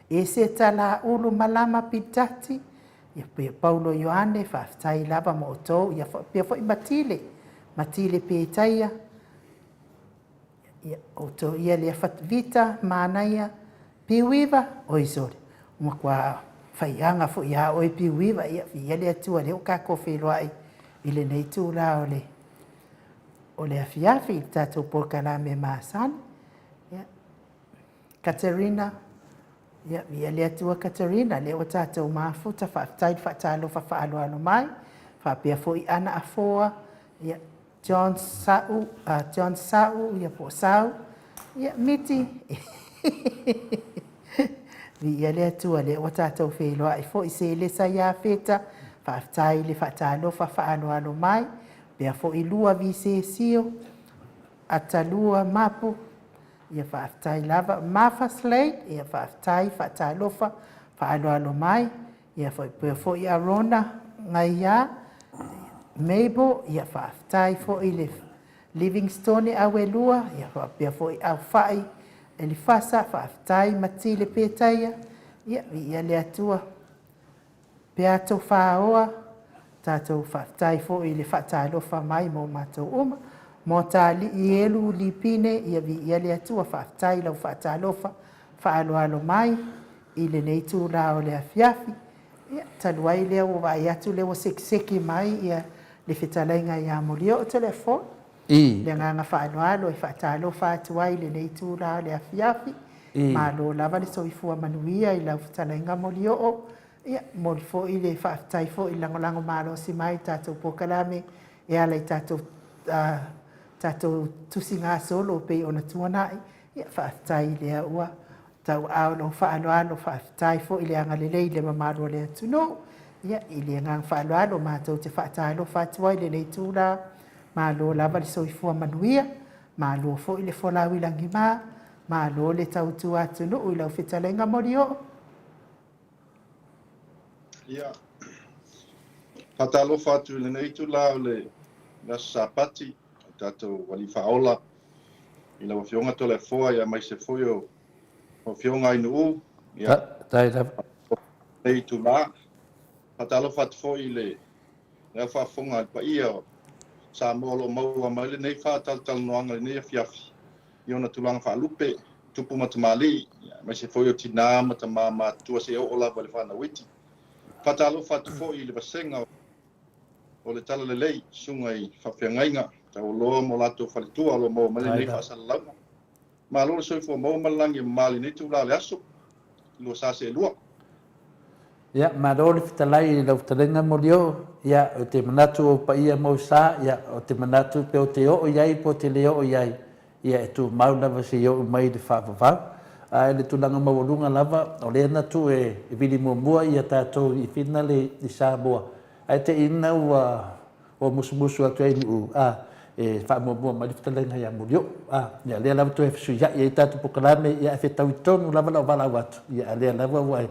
e se tala ulu malama pitati ia pia Paulo Ioane whaftai lava mo o tō ia pia fo i matile pētaia ia o tō ia lea vita mana ia piwiva o isore uma kwa whaianga fo ia o i piwiva ia ia lea tua leo kako wheloai i le nei tūla o le afiafi i tātou pōkala me māsani. Katerina, ia lea tua Katerina, leo tātou māfuta whaatai whaatalo whaalo mai, whapea fo i ana a foa, John Sau, ia po Sau, ia miti. Ia lea tua leo tātou wheloa i fo i se lesa ia feta, whaatai le whaatalo whaalo mai, pea fo i lua vi se sio, atalua mapu, ia whaatai lava mafa slate, ia whaatalo whaalo mai, ia pea fo i arona ngai ia, Mabel, ia whaatai fo i le Livingstone awe lua, ia pea fo i au whai, eli fasa whaatai mati le pētaia, ia le atua, pea tau whaoa, tātou whaatai fo i le whaatalofa mai mō mātou uma, mō tā li i elu li pine, ia le atua whaatai lau whaatalofa, whaaloalo mai, i le nei tūla o le afiafi, taluai lea o vai atu lea o sekseki mai, ia le whetalainga i amorio o telefon, le nganga whaaloalo i whaatalofa atu ai le nei tūla o le afiafi, mā lo lava le soifua manuia i lau whetalainga morio o, ia mori fo i le whaatai fo i langolango mālo si mai tātou pokalame e ala i tātou tātou tusi ngā solo pei o na tuanai, ia whaatai lea ua, tau au no whaaloalo whaatai fo i lea ngalelei le mamarua lea tuno, ia i lea ngang whaaloalo mātou te whaatalo whaatuai le nei tūra, mālo lava le soifua manuia, mālo fo i le wholauilangi mā, mālo le tautu atunu i lau whitalenga mori o. Ia. Patalo fatu le nei tu la le na sapati tato wali faola i la fionga to le foa ia mai se foio o fionga inu ia tai ta nei tu la patalo fatu foi le fa fonga pa ia sa molo mau mai le nei fa tal noanga le nei fiafi iona tulanga fa lupe tupu matamali mai se foio tina matama tua se o la vale fa na witi patalo fatu foi le basenga o le tala lelei sunga i whawhiangainga tau loa mo lato whalitua lo mo mali nei whaasalaunga ma lo soifua mo malangi mali nei tu la le aso lo sa se lua ia ma lo le fitalai lo talenga mo dio ia o te manatu o pa ia mo sa ia o te manatu pe o te o iai po te leo o iai ia e tu mauna va se o mai de fa ai le tulanga mawalunga lava o le na tu e vili mo mua ia tatou i finale i Samoa ai te ina o musu atu ai u e fa mo mai fitalenga ia mo dio ia le lava tu e fisu ia i tatu pokalame ia e tau tonu lava la vala watu ia le lava wai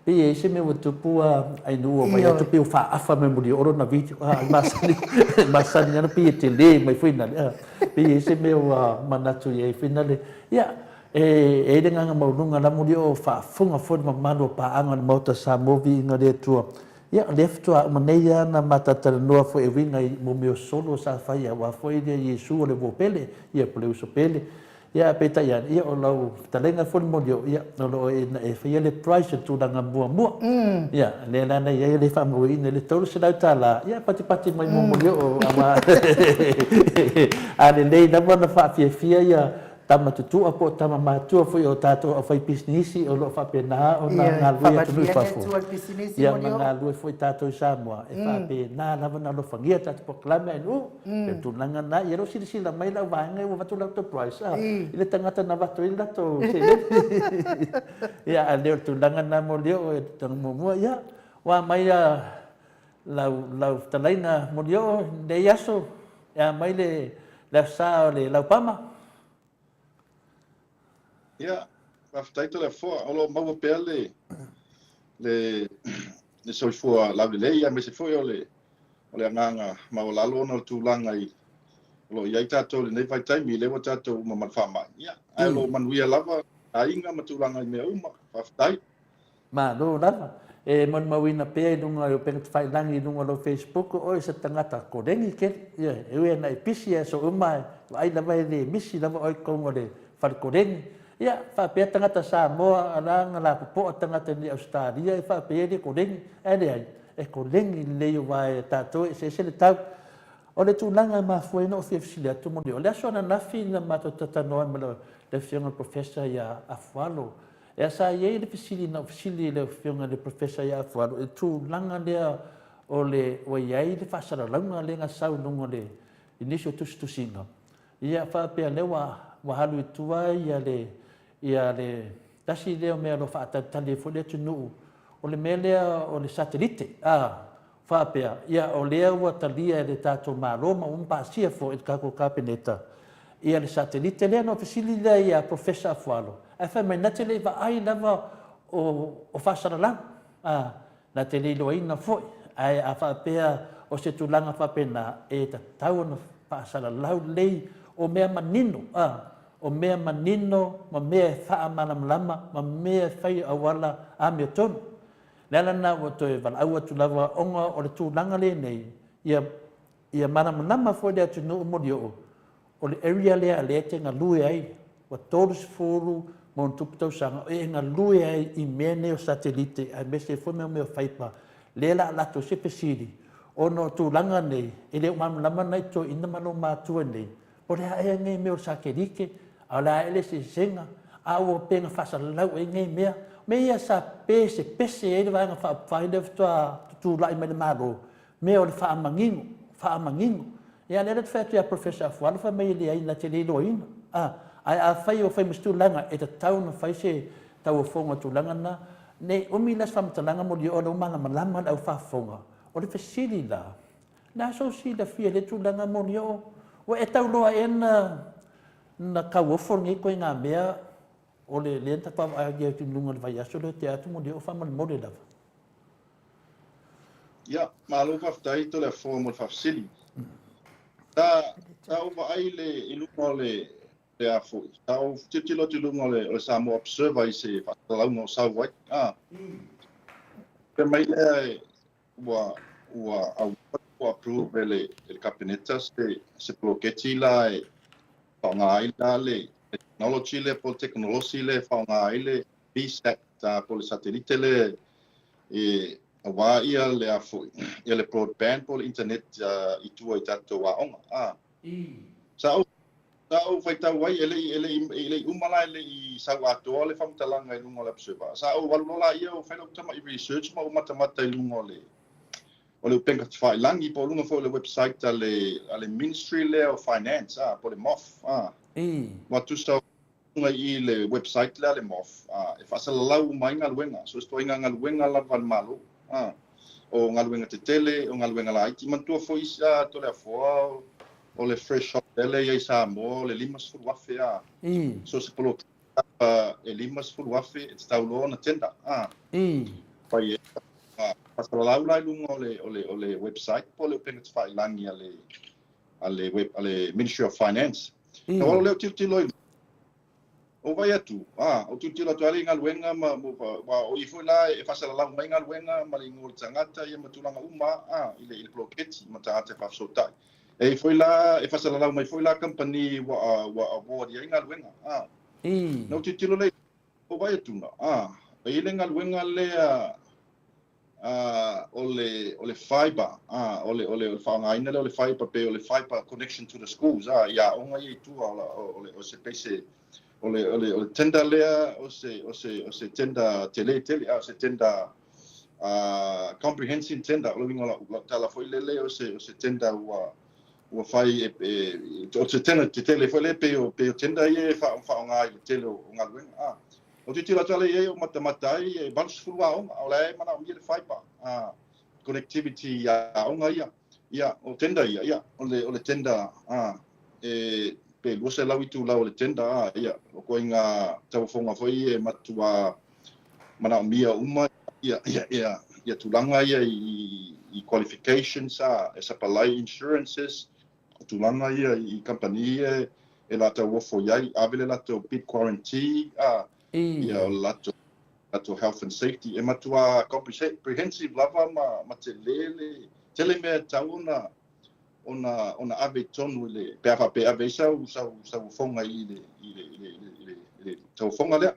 pe e se me tu pua ai no mai tu pe fa afa me mo dio na vídeo masani na pe te le mai fina pe e se me manatu ia finale ia e le nganga maununga la mo dio fa funga fo mamano pa anga mo ta sa movi nga le tua ia left a maneia na matata noa fo e winga i mo meu solo sa fai wa fo i Yesu le vopele ia pole uso pele ia peta ia o lau talenga fo mo dio ia no lo e fai le price tu danga mua ia le na ia le fa mo in le tolo se tala ia pati mai mo dio ama ale le na bona fa fia ia tama tutu apo tama matua foi o tato o fai pisnisi o lo fa pena o na lua tu fa fo ia na lua foi tato Samoa e fa pena na na lo fangia tato proclame no e tu nanga na ia ro sili la mai la vanga o vatu la to price ile tangata na vatu ile to ia ale tu nanga na mo leo e tang mo ia wa mai la talaina mo leo de yaso ia mai le la sa le la pama ia whaftaito le foa olo maua pea le soifua laulelei ia me se foi o le anganga maolalo ona o tulaga i lo iai tatou lenei faitaimi le ua tatou uma malfaamai ia ae lo manuia lava aiga ma tulaga i mea uma whaftai ma lo lava e mon mawina pea i lunga o penga whailangi i lunga lo Facebook o se tangata korengi ke ia e ue na e pisi e so uma ai lava e le misi lava oi kongo le whalkorengi ia whapea tangata Samoa alanga la popo tangata ni Australia e whapea le korengi e korengi leo vai tatou e se le tau o le tūlanga ma fuena o fiafisili atu mo leo le aso ana nafi na matatanoa ma le fionga professor ia Afualo e asa iei le fisili na ofisili le fionga le professor ia Afualo e tūlanga lea o le o iei le whasaralaunga le ngasau nunga le inisio tustusinga ia whapea lewa wahalu i tua ia le tasi leo mea lo whaatatali e fole atu nuu o le mea lea o le satelite whapea ia o lea ua talia e le tātou māroma umpaasia fo e kako kapeneta ia le satelite lea no fisili lea ia professor Afualo e whai mai nate lei wa ai lava o whasaralang na te leilo aina foi ai a whapea o se tūlanga whapena e ta tau na whasaralau lei o mea manino o mea manino ma mea whaamalamlama ma mea whai awala a mea tonu Nela na o toe walau atu lava onga o le tūlanga le nei ia manamanama foi le atu nuu mori o le area lea le te ngā lue ai wa tōrus fōru mo tuputau sanga e ngā lue ai i mea ne o satelite ai mese foi mea whaipa le la lato se pesiri o no tūlanga nei e le manamanama nei to ina malo mātua nei o le ae ngai mea o sakerike a la ele se senga a o penga whasalau e ngai mea me ia sa pese e le vanga whaapawhai le whatua tūlai mai le maro me o le whaamangingo Ia le te whātua Professor Afuana wha mai le ai na te riro ina. Ai a whai o whai mastulanga e te tau na whai se tau o whonga tūlanga na. Ne umi las whamatalanga mo li o na umanga malama au whafonga. O le whasiri la. Na so si la fia le tūlanga mo li o. O e tau loa e na kauofo ngi koe ngā mea o le lenta wha a ia tu lunga le vai aso le te atu mo li o whamal mo le lava. Ia, malo whaftai to le formal whafsili. Ta o ai le ilunga le a fo. Ta o titilo te lunga le Samoa Observer i se whakalau o Sauwai. Pe mai le ua approve le kabineta se proketi la e whaonga ai la le technology le po technology le whaonga ai le BSAT ta po le satellite le e awa ia le a fo. Ia le broadband po le internet i tua i tato wa onga. Sa o fai tau wai ele umala ele i sa atoa le whamtalanga i lunga le observer. Sa o walulola ia o whainau tama i research ma o matamata i lunga o le upenga te whailangi po lunga fo le website ale Ministry le o Finance po le MOF. Wa tusta lunga i le website le MOF. E whasalalau mai ngaluenga. So sto inga ngaluenga la valmalo. O ngaluenga te tele, o ngaluenga la iti mantua fo isa to le afoa o le fresh shop ele ia sa mo le limas fu wafe so se polo e limas fu wafe e tau lo na tenda pai pasala laula lunga o le website po le pengat fai langi ale Ministry of Finance no le tilo o vai atu o tilo to ali ngaluenga ma o i foi la e pasala lau mai ngaluenga ma le ngol tangata ia matulanga uma ile bloketi mata ate fa sotai e foi lá e fazela lá mas foi lá company wa award ia ngaluenga no titilo le o vai tuna e le ngaluenga le ole fiber ole fanga ina le fiber pe ole fiber connection to the schools ia onga i tu ole se pese ole tenda le o se tenda tele se tenda comprehensive tenda lo vinga la foi le o se tenda ua fai o te tele foi le pe o tenda ia fa nga i tele o ngaluenga o te tira tale ia o matamata i balus fulwa o le mana o le fiber connectivity ya onga ia o tenda ia o le tenda pe lo se lawi tu la o le tenda ia o ko inga tau fonga foi e matua mana mia uma ia tulanga ia i qualifications e sapalai insurances tulanga ia i company e la tau ofo iai avele la tau bid quarantine ia o la tau health and safety e matua comprehensive lava ma te tele mea tau ona ave tonu le peafa pe ave sau fonga i le tau fonga lea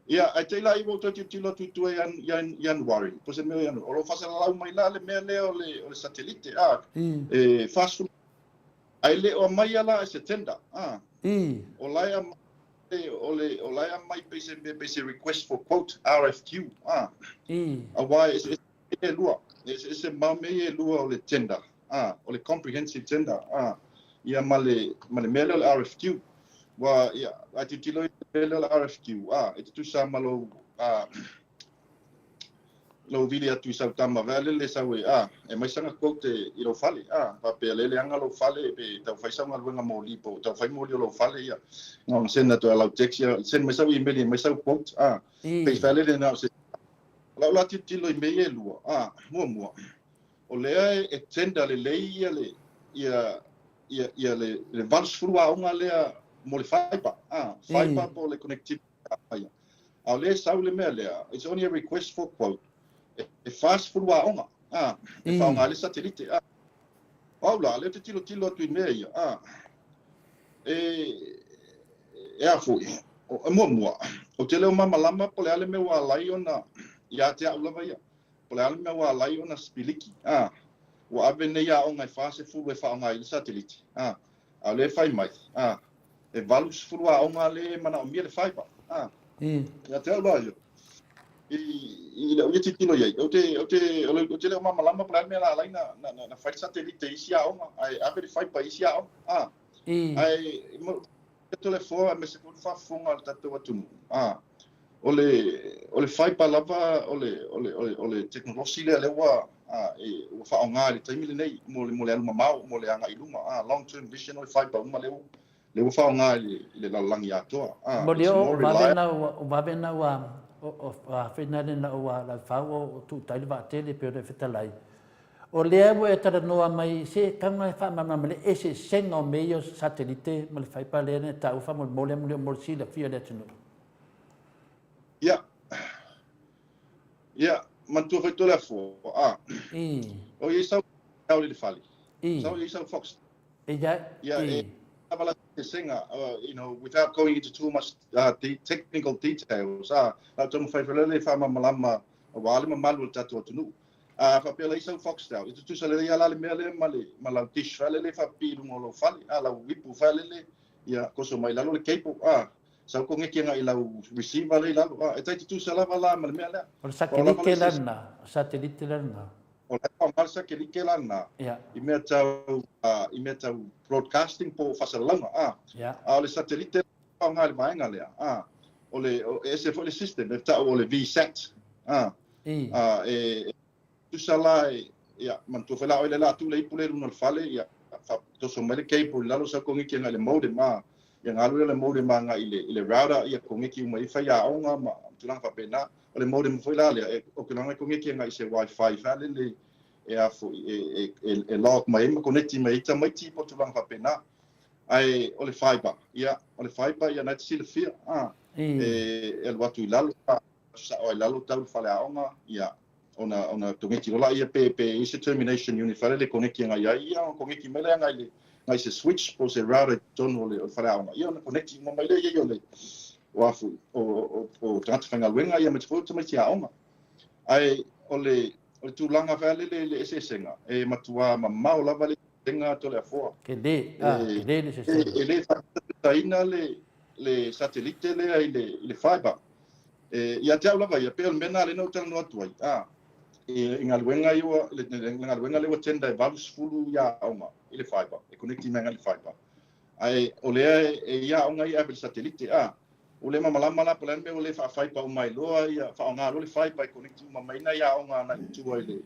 ia ai te la i mo te tilo tutu January po se me o lo fasala lau mai la le mea le o le satellite e fast ai le o mai ala se tenda o laia mai pese request for quote RFQ why is lua is mame lua o le tenda o le comprehensive tenda ia male mele o RFQ wa ia ati tilo mele o RFQ e tu sa malo lo vili atu sa tama vale le sa we e mai sanga quote i lo fale pa pe le anga lo fale pe tau fai sanga luenga mo lipo tau fai mo lo fale ia no senda to la texia sen mai sa i meli mai sa quote pe fale le na se la tilo i mele lua mo o le e tenda le ia le vals frua onga le mo le fiber po le connectivity au le sa le mele it's only a request for quote e fast frua onga e fa onga le satellite Paula le tilo tu meia e afu o mo o tele o mama lama po le ale me wa lai ona ia te aula vai po le ale me wa lai ona spiliki o ave nei a onga fase fu e fa onga le satellite a le fai mai e valus frua onga le mana o mia le fiber ia te aula i le uti tilo ye o te le mama lama plan me la na fai satellite isi a o ai a verify pa isi a o ai mo to le fo me se kun fa funga ta to watu ole fai pa lava ole technology le wa e o fa nga le taimi le nei mo le alma mau mo le anga iluma long term vision ole fai pa uma le fa nga le la langi ato mo le o va vena o finale na o la fa o tu tai va tele pe de fetalai o le avo e tara noa mai se kanga fa mama le ese sengo meio satellite mo le fai pa le ne ta u fa mo le si la fia le tunu ya mantu foi to la fo o ye sa le fali so ye sa fox Avala senga, without going into too much technical details, la tomo fai felele fa malama wale malu tatu tunu. Fa pela isa Foxtel. Itu tu sale ya la mele malau tish felele fa pilu ngolo fali ala wipu felele ya koso mai lalo le kepo sa ko ngeki nga ila receiver le lalo eta tu sala wala mele. O satellite lana. O la marsa ke likelana i mea tau broadcasting po fasalanga le satellite nga le vaenga lea o le ese foi le system e tau o le VSAT tu sala mantu fela o le la tu le ipule no fale fa to so mele cable lalo sa ko ngi nga le modem ya ngalu le modem nga ile router ia ko ngi mai fa ya onga ma tulang fa pena o le modem foi la le o ke langa ko ngi nga ise wifi fa le e log mai ma connecti mai ta mai tipo tulang fa pena ai o le fiber o le fiber ia na tsi le fia e watu lalo sa o lalo tau fa la onga ona tongeti ola ia pe ise termination unit fa le connecti nga ia ko ngi mele nga ile ngai se switch po se router tono le fa la onga ia na connecti mo mai le ia le wafu o transfer wenga ia me tfoto mai tia onga ai o tu langa vale le ese senga e matua mamau lava le tenga to le afo ke le se le taina le satellite le ai le fiber ia te lava ia pe mena le no tang no atu ingal wenga yo le ngal wenga le tenda valus fulu ya onga le fiber e connecti menga le fiber ai ole ia onga ia be satellite o le malama la plan me o le fa fai pa mai loa ia fa nga le fai pa connect ma mai na ia nga na tu ile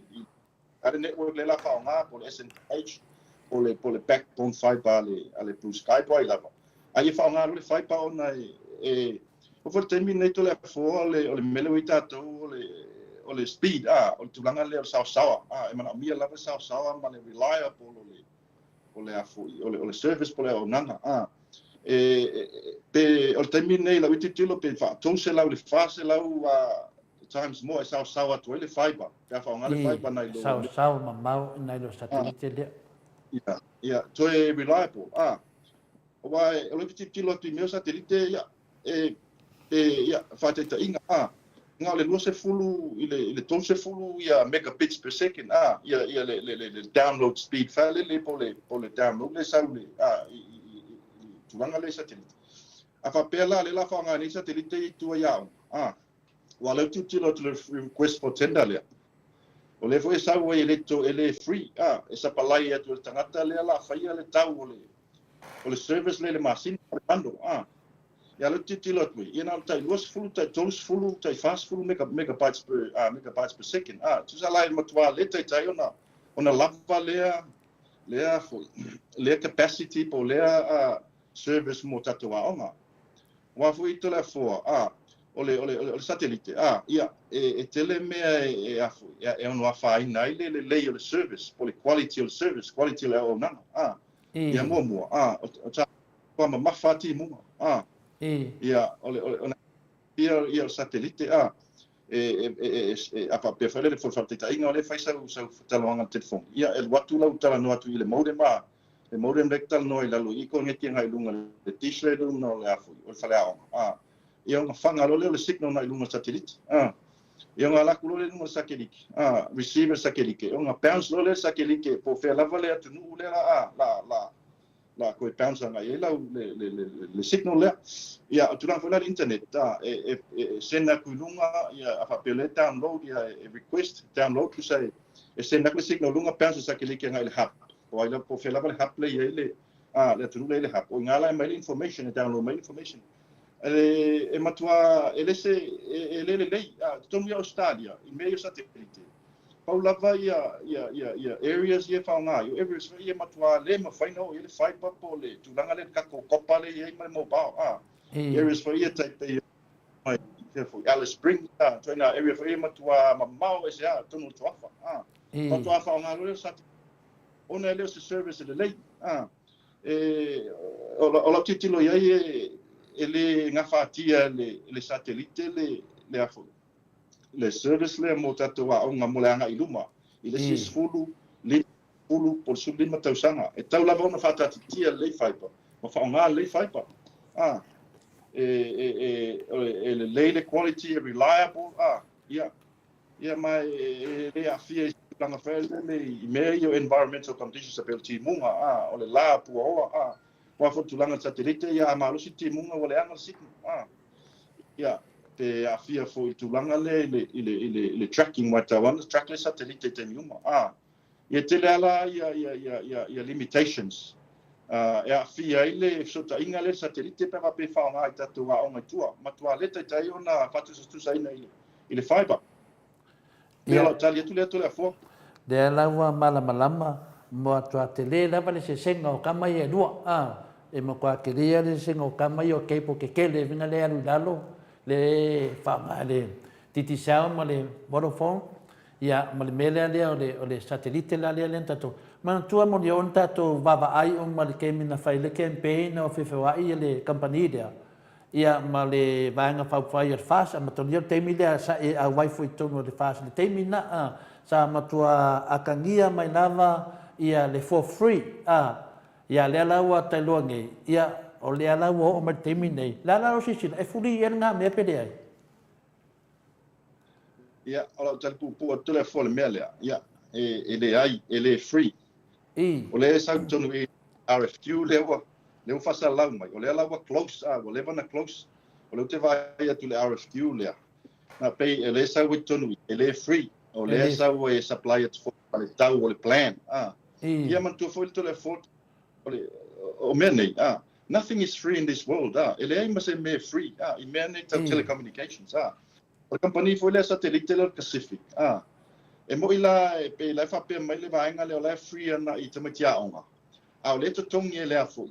ale network le la fa nga po SNH po le backbone fiber ale blue sky boy la ai fa nga le fai pa ona o for terminate le fo le mele wita to o le speed o tu langa le sa e mana mia la sa ma le reliable o le service po le onanga pe o termine la utitilo pe fa tonse la le fase la times more sa to le fiber ya fa ngale fiber na lo sa mamau na lo satellite le to e reliable o vai o utitilo tu meu satellite fa te inga nga le lo se fulu ile tonse fulu megabits per second ia le download speed fa le po le download le sa le tulanga le satellite fa pela le la fa nga ni satellite tu ya wala tu tilo to request for tender le o le foi sa wo ele to ele free esa palai ya tu tangata le la fa ia le tau o le service le machine ando ya le tilo tu ina tai los fulu tai tos fulu tai fast fulu megabytes per second tu sa la ma tu le tai ona lava le foi le capacity po le service mo tatoa onga wa fu ito la fo ole satellite ia tele me afu no fa ina le le service po le quality of service quality le ona ia mo o ta pa ma fati mo ia ole ia satellite apa pe fele le forfarte ta inga ole faisa so talonga telefon ia el watu la utala no atu ile modem le modem rectal no ila lo iko ngeti nga ilunga le tisle no le afu o fale ia nga fanga lo le signal na ilunga satellite ia nga la kulo le no satellite receiver satellite ia nga bounce lo le satellite po fe la vale atu no le la la ko bounce nga e lau le signal le ia tu lang fola internet ta senda kulunga ia fa pele download ia request download tu sai e senda le signal lunga bounce sa ke le nga le hap o ai la po fela le hap le ia le le tu le hap o ngala mai information download mai information e matua ele se ele le tonu ia Australia i meio satellite Paulava ia areas ia whaonga, ia areas ia matua le ma whaino, ia le whaipa po le tūlanga le kako kopa le ia mai mobile. Areas ia taipe mai Alice Springs, toina area ia matua mamau e se tonu tuafa. Matua whaonga leo sati. Ona leo se service le lei. O la titilo ia ele ngawhatia le satellite le afu. Le service le mo tatou aʻoga mo le agaʻi luma i le sisfulu lifulu polsulima tausaga e taulava ona faatatitia lelei faipa ma faaaogā lelei faipa e lelei le quality e reliable ia ma le aafia i tulaga faelele i mea i o environmental conditions apel timuga o le lā puaoa ua foʻatulaga satelite ia amalosi timuga ua le aga le signal ia te afia fo i tulaga le tracking wa tawana trackless satellite te miuma ia tele ala ia limitations e afia i le sotaʻiga le satellite pe pe faaaogā i tatou aʻoga itua matua le taitai ona fatusaitusaina i le fiber ia lo tali atu le atu le afua le laua malamalama mo atu a te lē lava le sesega o kama ia lua e makuakelia le sesega o kama ia o keipo kekele viga le alu i lalo le whaanga le titisao ma le Vodafone ia ma le mele alea o le satellite la alea le tatou manatua mo le on tatou vavaai o ma le kemina whai le campaign o whiwhawai le company lea ia ma le vaenga whauwhai al fasa ma toni o teimi lea sa e a waifu i tono le fasa le teimi na sa matua akangia mai lava ia le for free ia lea laua tailua ngei ia o le ala o ma temi nei la la o sisina e fuli e nga me pele ai ia o tal pu o tele fo le mele ia ele ai ele free o le sa tonu e RFQ le fa sa la mai o le ala wa close o le vana close o le te vai atu le RFQ le na pe ele sa with tonu ele free o le sa o e supply it for le tau o le plan ia man tu fo le telefone o mene nothing is free in this world. Ele ai mas me free. I mene telecommunications. O company foi le satellite le Pacific. E mo ila pe la fa pe mai le vainga le la free na i te matia onga. O le tongi le afu.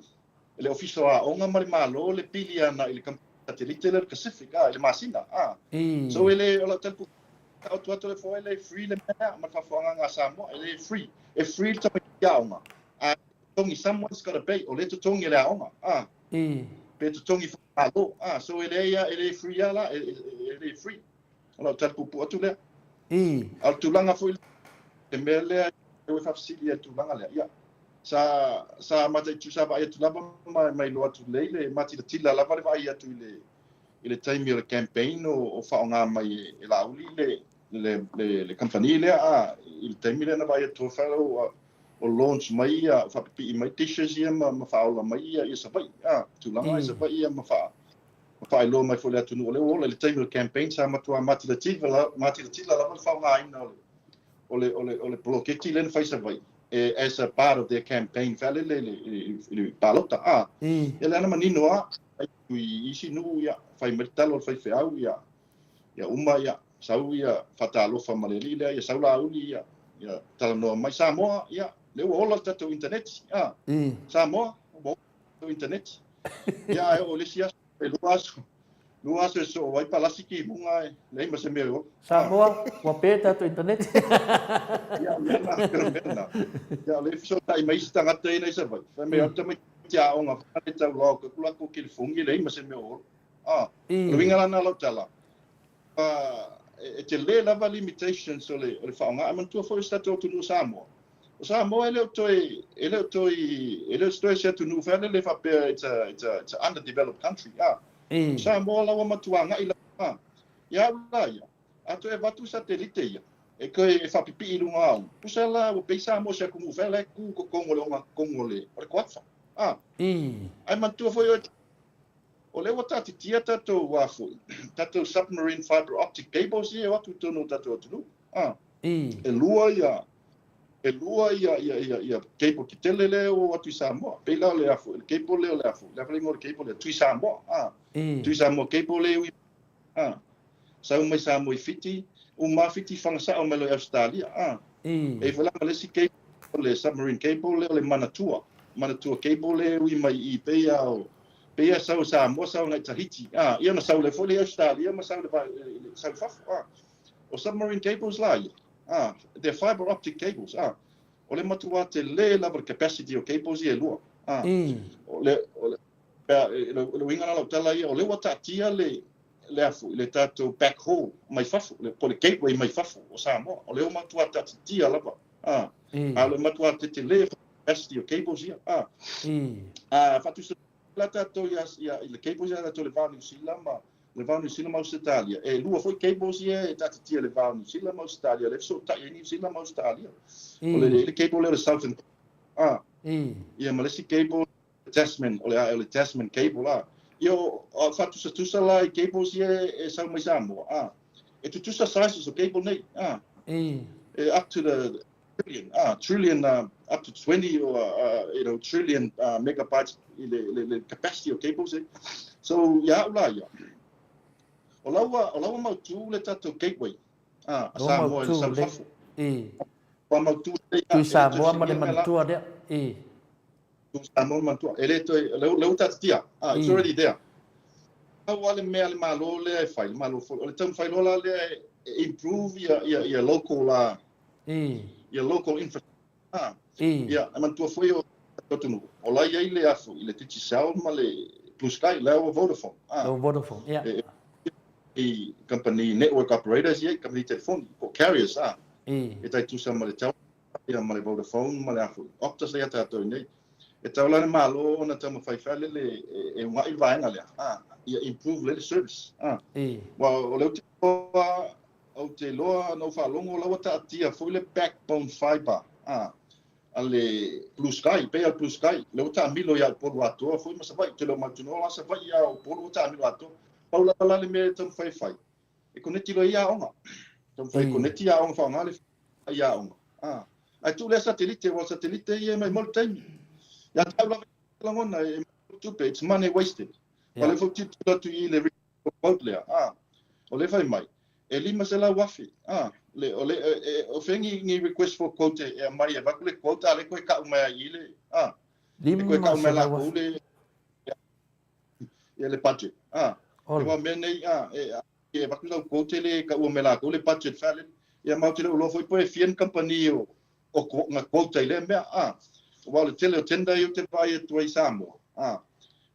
Le official onga mai malo le pilia na il satellite le Pacific. Le masina. So ele o la telpu o tu le foi le free le ma fa fanga nga samo ele free. E free te matia onga. Tongi someone's got to pay o le tongi le aonga pe tongi falo so ele free ala ele free ala tal pupu atu le al tulanga foi te mele e fa fasilia tulanga le ia sa mata tu sa ba tu lava mai lo atu le mati tila lava le vai atu ile time le campaign o fa nga mai la uli le company le il time le na vai tu fa o launch mai fa pipi mai tissues ia ma faula mai ia sa vai tulanga sa vai ia ma fa lo mai folia tunu le time campaign sa matua mati la tila la fa nga ina ole bloqueti len fa sa vai as a part of their campaign fa le palota ele ana manino i sinu ia fa mertalo fa au ia uma ia sau ia fatalo fa maleli ia saula uli ia talano mai sa mo ia le ola tato internet Samoa o internet ia o le sia e luas so vai palasi ki bunga le mas me Samoa o peta to internet ia le so tai mai sta ngata ina sa vai fa me ata mai tia onga fa le tau lo ko la ko ki fungi le mas me o lo vinga na lo tala e te le lava limitations so le fa nga man tu fo sta to no Samoa Samoa ele toi se tu nu fa le fa pe it's a underdeveloped country Samoa la wa tuanga ila ya ato e vatu satellite ia e ko e fa pipi lunga usala o pe Samoa se ku fa le ku ko ngole o ngole o kwatfa Ai mantua foi o le wata titia tatou wafu tatou submarine fiber optic cables ia watu tonu tatou tunu e lua ia cable ki tele le o watu Samoa pe la le afu le cable le afu le fling o le cable le tui Samoa tui Samoa cable le sa mai Samoa i fiti o ma fiti fanga sa o melo Australia e fala le si cable le submarine cable le manatua cable le ui mai i pe au Pea sau Samoa sau ngai Tahiti. Ia na sau le fole Australia, ma sau le sau fafu. O submarine cables la ia. They're fiber optic cables. O le matua te le level capacity o cables ia lua. O le winga na lau tala ia, o le wata tia le afu, le tato backhaul mai fafu, po le gateway mai fafu o Samoa. O le o matua tati tia lava. A le matua te le capacity o cables ia. Fatu la tato ia le cables ia tato le vau New Zealand ma le vau New Zealand ma Australia e lua foi cables ia e tati tia le vau New Zealand ma Australia le so ta New Zealand ma Australia o le cable le Southern ia ma le si cable Tasman o le Tasman cable io fatu sa tusa la i cables ia e sa mai Samoa e tu tusa sizes o cable nei up to the trillion up to 20 or trillion megabytes the capacity of cables. So ula ia. O lawa mau tu le tato gateway. Samoa le salfafu. Pa mau tu tu Samoa ma le mantua dia. Tu Samoa mantua. Ele to le tato tia. It's already there. Wale mea le malo le file malo le tam file la le improve your local your local infrastructure. Ia, mantua foi o tonu. O lai ai le afu, i le titi sao ma le Blue Sky, le o Vodafone. O Vodafone, ia. I company network operators, ia, company telefoni, o carriers, e tai tusa ma le tau, ia ma le Vodafone, ma le afu. Optus le ata ato nei. E tau lana malo na tama whaifale le e ngai vaenga lea. Ia improve le service. Wa o leo te loa, o te loa no whalongo lawa ta atia, foi le backbone fiber. Ale Blue Sky, pe al Blue Sky, le uta milo ya polo ato, foi mas vai te lo matuno la sa vai ya o polo uta milo ato. Paula la le me tam fai. E koneti lo ya onga. Tam fai koneti ya onga fa ngale ya onga. Ai tu le satellite ye mai molta. Ya tabla la ngona e tu pe it's money wasted. Wale fo tu tu le report le. O le fai mai. E lima se la wafi. O fengi ni request for quote e mai e vakule quote ale ko ka uma ile lima ka uma la kule le budget e wa mene e vakule quote le ka uma la kule budget fale e mau te lo foi po e fien company o nga quote le me wa le tele tenda yo te vai e tu Samoa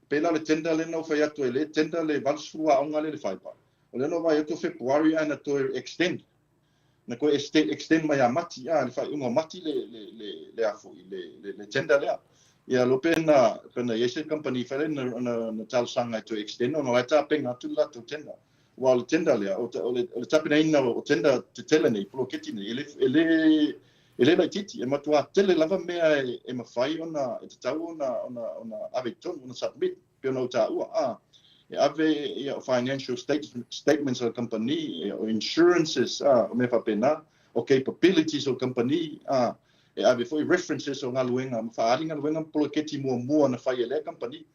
pela le tenda le no foi atu le tenda le valsua onga le fai pa o le no vai atu February ana to extend na ko extend mai amati le fai unga mati le afu le tenda le ia lo pena yese company fele na tal sanga to extend no la ta penga tu la to tenda wa le tenda le o le tapina ina o tenda te tele nei pro keti nei ele la titi e matua tele lava mea e mafai ona e tau ona aveton ona submit pe ona ta ua ave financial statements of the company or insurances me fa pena o capabilities of company ave foi references o ngaluenga faaringa luenga poloketi mo na fai ele company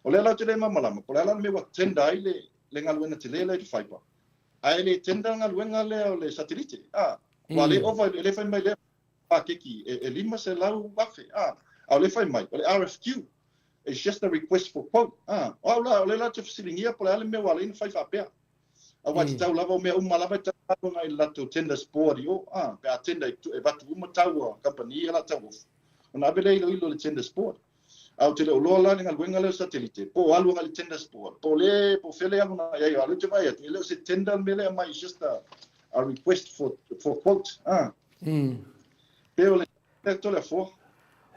o le la tele malama po la me wa tenda ile le ngaluenga tele le fai pa ai le tenda ngaluenga le satellite wale over le fai mai le keki e lima se lau wafe au le fai mai o le RFQ. It's just a request for quote. Le la te fasilingia po le ale me wale ina fai whapea. A wai te tau lava o mea umalava i tau ngai lato tenda sport o. Pe a tenda e watu umatau a company e la tau ofu. Ona abele ilo le tenda sport. Au te leo loa lani ngal wenga leo satellite. Po alu ngali tenda sport. Po fele alu na ia alu te vai atu. Leo se tenda mele mai it's just a request for quote. Pe o le tole fo.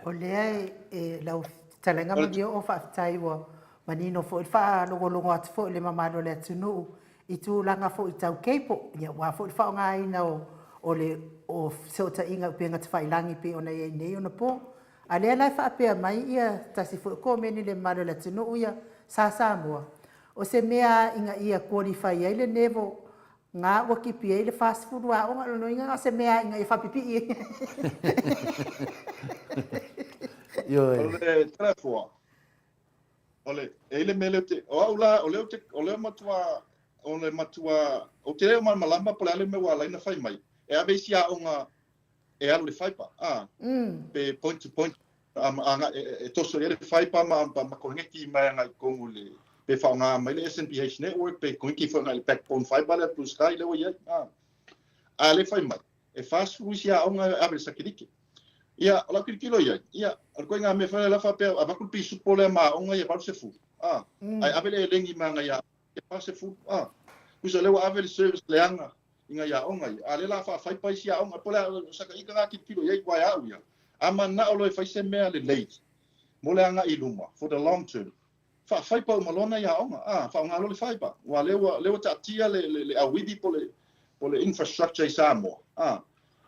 O lea e lau talenga mani o whaafitai wa manino fo i wha longo atu fo i le mamano le atunu i tu langa fo i tau keipo ia wa fo i wha o ngā ina o le o seota inga upenga te whailangi pe o nei nei ona po A lea lai whaapea mai ia tasi fu ko meni le maro le tunu ia sa mua. O se mea inga ia qualify ai le nevo ngā waki pia i le fast food wa o ngalo inga se mea inga i whapipi i. Ole trefua. Ole, ele mele te, o le matua, o te reo malamba pole ale me wa laina whai mai. E abe si a onga, e alu le whaipa. Pe point to point, e toso ele whaipa ma kongeti mai ngai kongu le, pe whao ngā mai le SNPH network, pe kongeki whao ngai le backbone whaipa le plus sky le o iai. A le whai mai. E fast food si a onga abe sakiriki. Ia, ala kilo ia. Ia, al koe ngā me whare la whapea, a wakul pisu pole ma onga ia paru se fu. Ai avele lengi ma nga ia, ia paru se fu. Kusa lewa avele service leanga, inga ia onga ia. A le la whaipai si a onga, pole saka ika ngā kilo ia, kwa ia au ia. Ama na olo e whaise mea le late. Mole anga i luma, for the long term. Whaipa umalona ia onga, wha ngā lole whaipa. Wa lewa ta tia le awidi pole infrastructure i Samoa.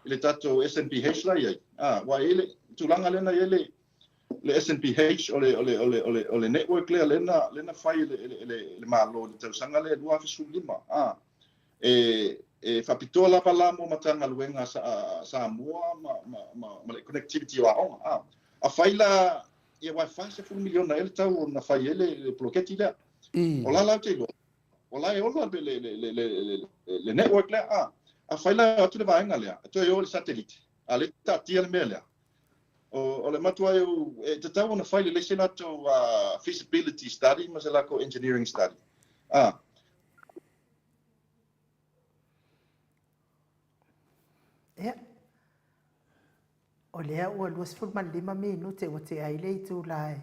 Le tato SNPH la ia. Wa ele tulanga lena ele le SNPH ole network le lena fai le malo le tausanga le lua fisu lima. E fapitoa la pala mo matanga luenga sa mua ma le connectivity wa onga. A fai la ia wifi se fu miliona ele tau na fai ele le bloketi le. Ola la te lo. Ola e ola le network le a fai la atu le vaenga lea, atu e o le satellite, a le tatia le mea lea. O le matua e te tau na fai le lese nato feasibility study, ma se lako engineering study. Ia. O lea ua luas fulman 5 minute o te ai lei tu lai.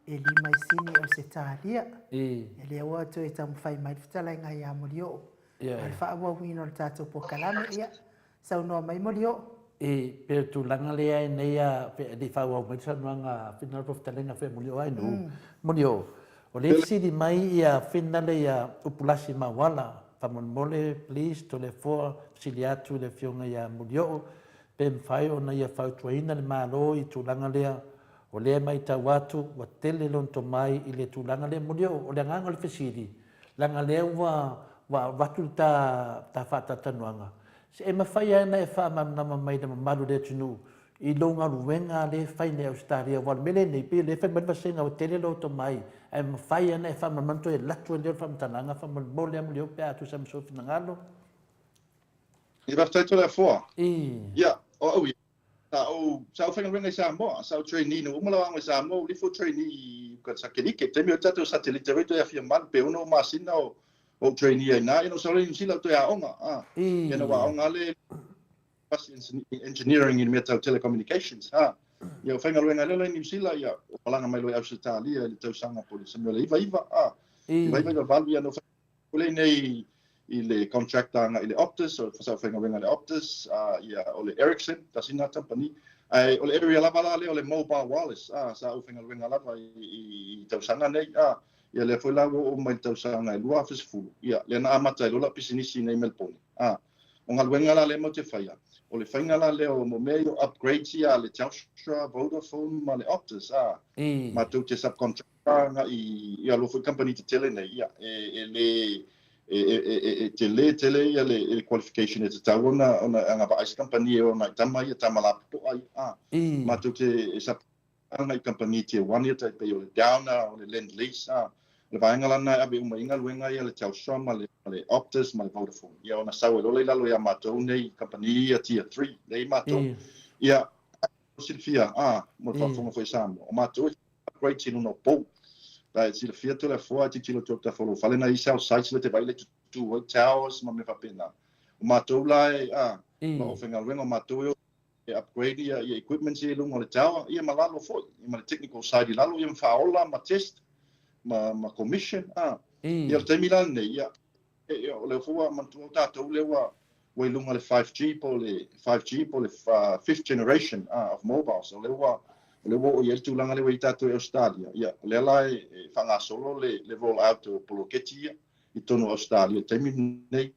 E lima i sini o se tālia. E lea ua tu e tamu fai mai fitalai ngai a mori o. Al whaua wino le tātou po kalame ia. Sau noa mai mori o. Pero tu langa lea e neia di whaua mai sa nuanga whina rof talenga whea mori o ai nu. Mori o. O le siri mai ia whina le ia upulasi mawala. Whamon mole please to le fua sili atu le fionga ia mori o. Pe mwhai o na ia whautuaina le malo i tu langa lea. O lea mai tau atu wa tele lonto mai i le tu langa lea mori o. O le nganga le whesiri. Langa lea wa watu ta whatatanuanga. Se e mawhai ana e wha nama mai na maru le tunu. I longa ruenga le whai ne Australia. Wal mele nei pe le whai manwa senga o tele lo to mai. E mawhai ana e wha mamanto e latu e leo whamtananga. Wha mole amu leo pe atu sa msofi na ngalo. I waftai to le fua? Ia, o au ia. Sa whainga ruenga i Samoa. Sa trainee no umalawanga i Samoa. Lifo trainee ka sakelike. Temi o tato satellite reto e afia man. Pe uno masina o trainee ai nā, ino saure sila to ya onga. Ino wa onga le engineering in metal telecommunications. Ia whainga luenga lele New Zealand, ia palanga mai loe Australia, le tausanga po le samiola iwa. Iwa valu ia no whainga nei i le contractor nga i le Optus, o whasau whainga luenga le Optus, ia o le Ericsson, tasina company. O le area lava la le o le mobile wireless, sa o whainga luenga lava i tausanga nei, ia le foi lago o mai tausanga e lua fesfulu. Ia, le na amata e lola pisinisi nei Melbourne. O ngā luenga la le mo te whaia. O le whainga la le o mo mea o upgrade ia le Telstra, Vodafone, ma le Optus. Ma tau te subcontractor nga i alofu company te tele nei. Ia, tele ia le qualification e te tau ona anga ba ice company e ona i tama ia tama la puto ai. Ma tau te subcontractor nga i company te one ia tai pe o le Downer, o le Lend-Lease. Le vaenga lana abe uma inga luenga ia le Telstra ma le Optus ma le Vodafone. Ia ona sau e lole lalo ia mātou nei company ia tier 3. Nei mātou. Ia, silfia, mo whafonga foi Samoa. O mātou e upgrade tino no pou. Da e silfia to le fua ti tilo tok ta folo. Fale na isa o sites le te vai le tu towers ma me whapena. O mātou la ma o whenga luenga o mātou e upgrade ia equipment ia lungo le tower. Ia ma lalo foi. Ia ma le technical side i lalo. Ia mwhaola ma test. Ma commission ia te milan nei ia o le fua mantu tātou le wa lunga le 5G po le 5th generation of mobile so le wa o ia tūlanga le wa i tātou e Australia ia le la e whanga solo le roll out o poloketi ia i tono Australia te min nei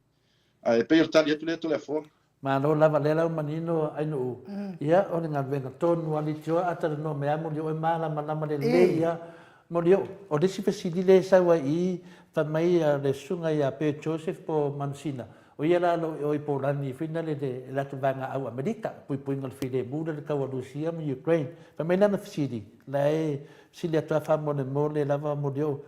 e pe Australia tu le fua Malo lava lela manino ai no. Ia o nga venga tonu ali tio ata no me amo dio mala malama le leia. Mo dio o desi fesidi le sa wa I fa mai le sunga ia pe Joseph po Mansina. O ia la o I Polani fina le la tu vanga au Amerika pui pui ngal fide buda le kawa Rusia mo Ukraine. Fa mai na fesidi. La e silia tu fa mo le lava mo dio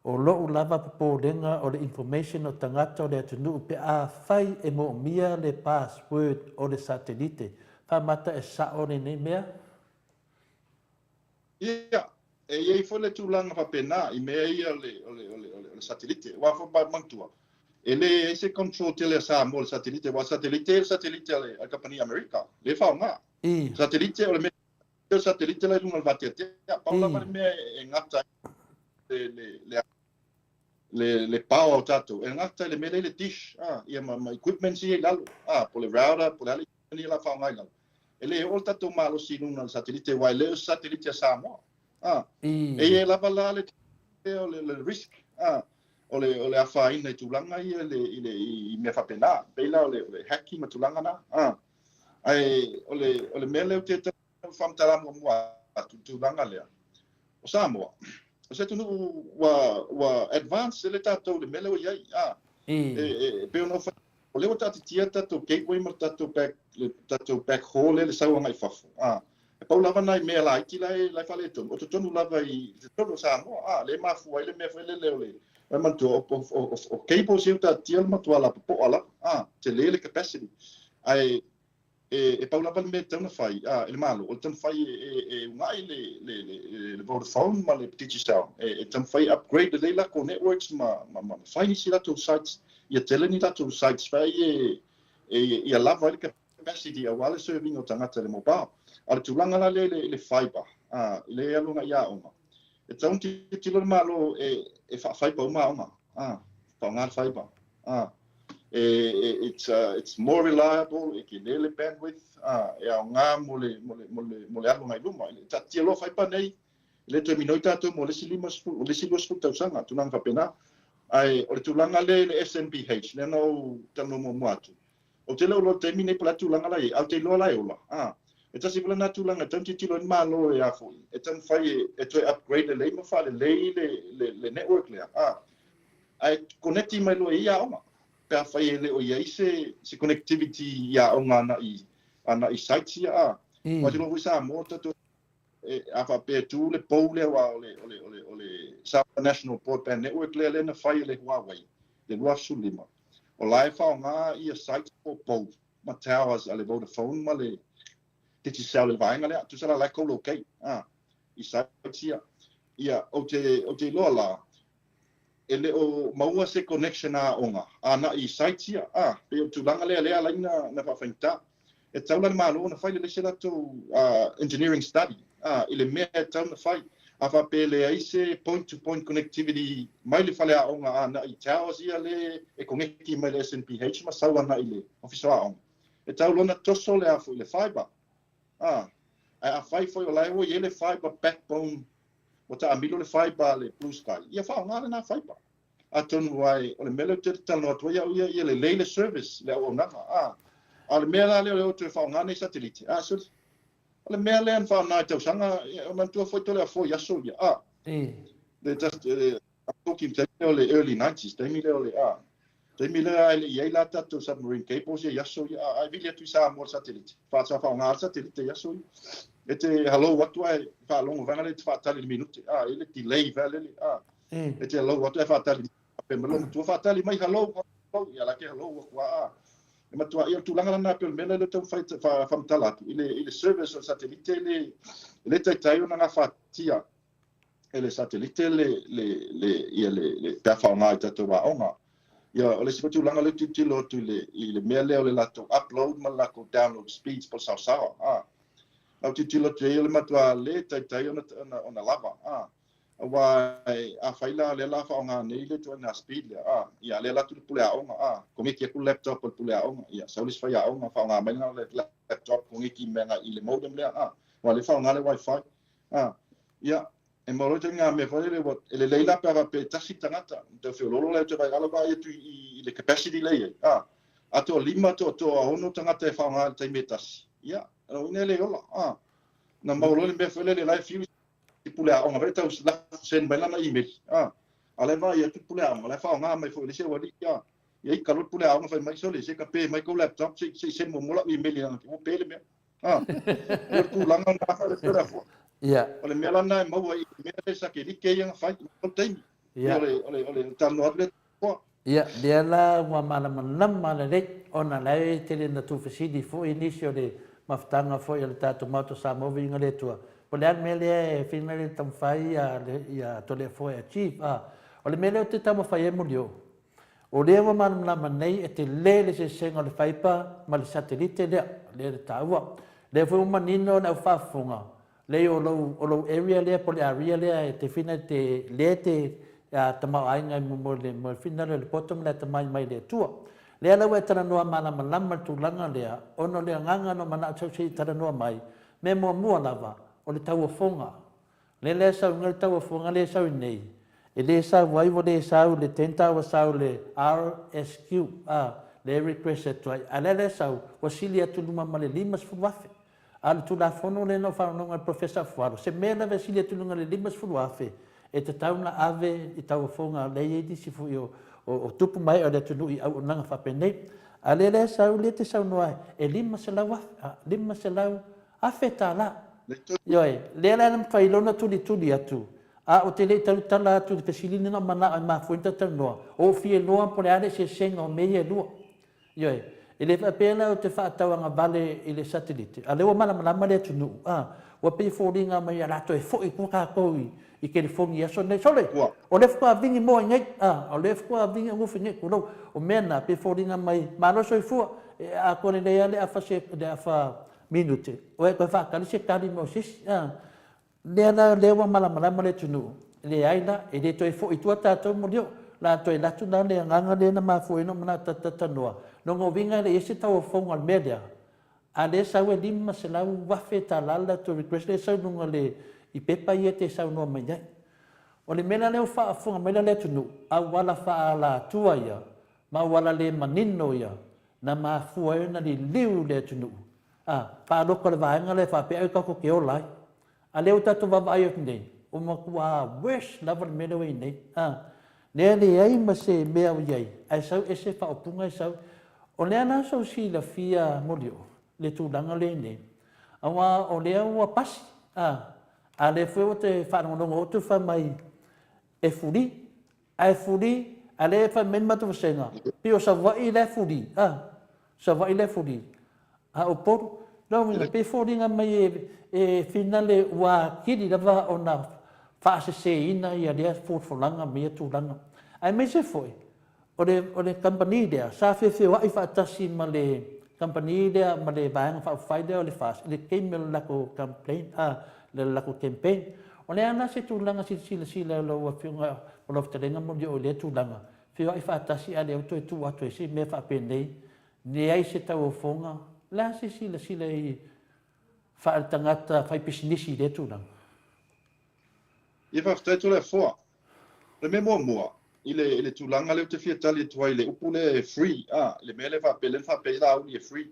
o lo lava po denga o le information o tangata o le atunu pe a fai e mo mia le password o le satellite fa mata e sa o nei mea ia e ia foi le tulanga fa pena I mea ia le satellite wa fo ba mantua ele se control tele sa mo le satellite ale a company America le fa nga satellite o le satellite le lunga vate paula me e ngata le power o tato e ngata le mele le dish ia ma equipment si lalo po le router po le ni la fa ngai lalo ele o tato malo si nunga satellite wireless satellite sa mo e la bala le risk o le afa ina tulanga ia le me fa pena pela le hacking ma tulanga na ai o le mele o te fam tala mo tulanga le o sa mo o se tunu wa advance le tato le mele o ia pe no fa o le tato tia tato gateway ma tato back hole le sa ngai fafu e pa lava nai me la ki lai fa le ton o tonu lava I tonu sa mo le mafu ai le me fa le man to o cable se ta tia ma to ala po ala te le capacity ai e pa lava me tonu fai ele malo o tonu fai ngai le Vodafone ma le Digicel e tonu fai upgrade le la ko networks ma fai ni sila to sites ia tele ni la to sites fai ia lava le capacity a wale serving o tangata le mobile ale tulanga la le fiber le alunga ia ona e tau tilo malo e fa fiber uma fa ngal fiber it's more reliable e ke le bandwidth e a nga mo le alunga luma le tilo fiber nei le terminoi tato mo le silima tau sanga tunanga pena ai o le tulanga le SNPH le no tano mo muatu o te lo termine pala tulanga la au te lo la ola e tasi pala na tulanga tanti tilo malo e afu e tan fai e to upgrade le ma fa le network le ai connecti mai lo ia oma pe fai le o ia se connectivity ia ona na I site ia wa te lo sa mo to a fa pe tu le pole wa ole South National Broadband Network le na fai le Huawei le wa sulima o live fa nga ia site po ma towers ale Vodafone ma le Digicel le vainga le tu sala la co-locate I site ia o te lola ele o maua se connection onga na I site ia pe tu langa le ala na fa fainta e taula malo na fai le sela to engineering study ile me tau na fai afa pele ai se point to point connectivity mai le fale onga na I towers ia le e connecti mai le SNPH ma sawa na ile official on e tau lona toso le afu le fiber a fai foi o lai o ele fiber backbone o ta amilo le fiber le blue sky ia fa ngala na fiber atonu wai o le mele te talo atu ia le service le o na ale mele le o te fa ngana satellite so ale mele an fa na tau sanga o man tu foi tole foi yaso ia le just talking to the early 90s they mile ole they mile ai ia la tatu submarine cables ia yaso ia ai vilia tu sa mo satellite fa sa fa ngana satellite yaso ete hello what do I fa longo vanga le fa tali minuti ele delay vale ete hello what do I fa tali pe melong tu fa tali mai hello ia la ke hello wa ma tu ia tu langa na pe mele le tu fa mtala ile service o satellite le tai ona fa tia ele satellite le pa fa nga tatu wa onga ia ole se tu langa le tu lo tu le mele ole la tu upload ma la ko download speeds por sa au te tilo te ele matua le tai ona lava wa a faila le la fa nga nei le tu na speed le ia le la tu pule a ko me ki ku laptop pule a ia saulis fa ya fa nga mai na le laptop ko ki menga i le modem le wa le fa nga le wifi ia e mo te nga me fa le leila pa pe tasi tangata te fe lolo le te vai ala ba tu i le capacity le ato lima to ono tangata e whaonga te metasi. Ia, ina le ola. Na mauro le mefele le life use i pule a onga vei tau sen mai lana email. Ale va ia tu pule a le whaonga mai fo le se wadi. Ia i kalot pule a onga whai mai so le se ka pe mai ko laptop se sen mo mola email i ki mo pele mea. Ia tu langa na ka le pera fo. Ia. Ole mea lana e maua i mea sa ke rike ianga whai mo teimi. Ia. Ole tano atu le po. Ia, dia la wa mana le rek ona lai te le na tu fasidi fo inisio le maftanga fo ia le tatu mato sa mo vinga le tua. Pole an mele e fina le tam fai ia to le fo e chief o le mele o te tamo fai e mulio. O le wa mana nei e te le se senga le faipa ma le satellite le taua. Le fo manino na fafunga. Le o lo area le pole area le e te fina te le te ya tama ainga mo le fina le potom le tama mai le tua. Le ala we tara noa mana malama tu langa lea, ono le nganga no mana atau sei tara noa mai, me mua lava, o le taua fonga. Le sau ngal taua fonga le sau nei. E le sau waivo le sau le tentawa sau le RSQ, le request e tuai. A le sau, wasili atu luma ma le limas fuwafe. Ala tu la fono le no whanonga professor fuaro. Se mena wasili atu lunga le limas fuwafe. E te tauna ave i taua fonga le e si fu o tupu mai o le tunu i au nanga whapenei. A le sau le te sau noa e lima se lau awhi tā la. Ioi, le nam whailona tuli atu. A o te le tala atu te pesilini na mana ai mafuinta tau noa. O fie noa po le ale se senga o mei e lua. Ioi, e le whapena o te whaatauanga vale i le satellite. A le o malama le tunu. Wa pe fōringa mai a rato e fōi kua koui. I ke le fongi aso nei sole. O le fua vingi mo ngai, o le fua vingi ngufi ngai kulo. O mena pe fōringa mai manoso i fua. A kone le ale a fase le a fa minute. O e koe whakari se kari mo sisi. Le ana lewa malama le tunu. Le aina e le toi fōi tua tātou mo lio. La toi latu na le nganga le na mafoi no mana tatanoa. No ngō vinga le ese tau fonga al media. A le sau e lima se lau wafe ta lala to request le sau nunga le I pepa ia te sau noa mai ai. O le mena leo whaafunga mai le tunu, a wala wha la tua ia, ma wala le manino ia, na ma fua na li liu le tunu. Whaaloka le vaenga le whapea kako ke olai. A leo tatu wawa ai o nei, o ma kua wish lava le mena wei nei. Lea le ai ma se mea iai, ai sau ese whaapunga ai sau, o lea na sau si la fia molio, le tūlanga le nei. Awa o lea ua pasi, a le foi o te whanonga o te wha mai e furi, a le wha menma tu wasenga, pio sa wai le furi, sa wai le furi, a o poru, no mina pe fōringa mai e finale ua kiri rawa o na whaase se ina i a lea fōrfolanga mea tūranga. Ai me se foi, o le company lea, sa whewhi wai whaatasi ma le company lea, ma le vaenga whaafai lea o le whaase, le keimelo lako complain, le lako campaign. O le ana se tūlanga sila lo ua whiunga o lo wtarenga mo o le tūlanga. Whiua i whaatasi a le auto e tū atu e si me whaapenei. Ne ai se tau o whonga. La se sila i whaatangata whaipisinisi le tūlanga. I whaftai le fua. Le me mua. I le tūlanga leo te whiatali tuai le upu le free. Le me le whaapelen whaapela au ni e free.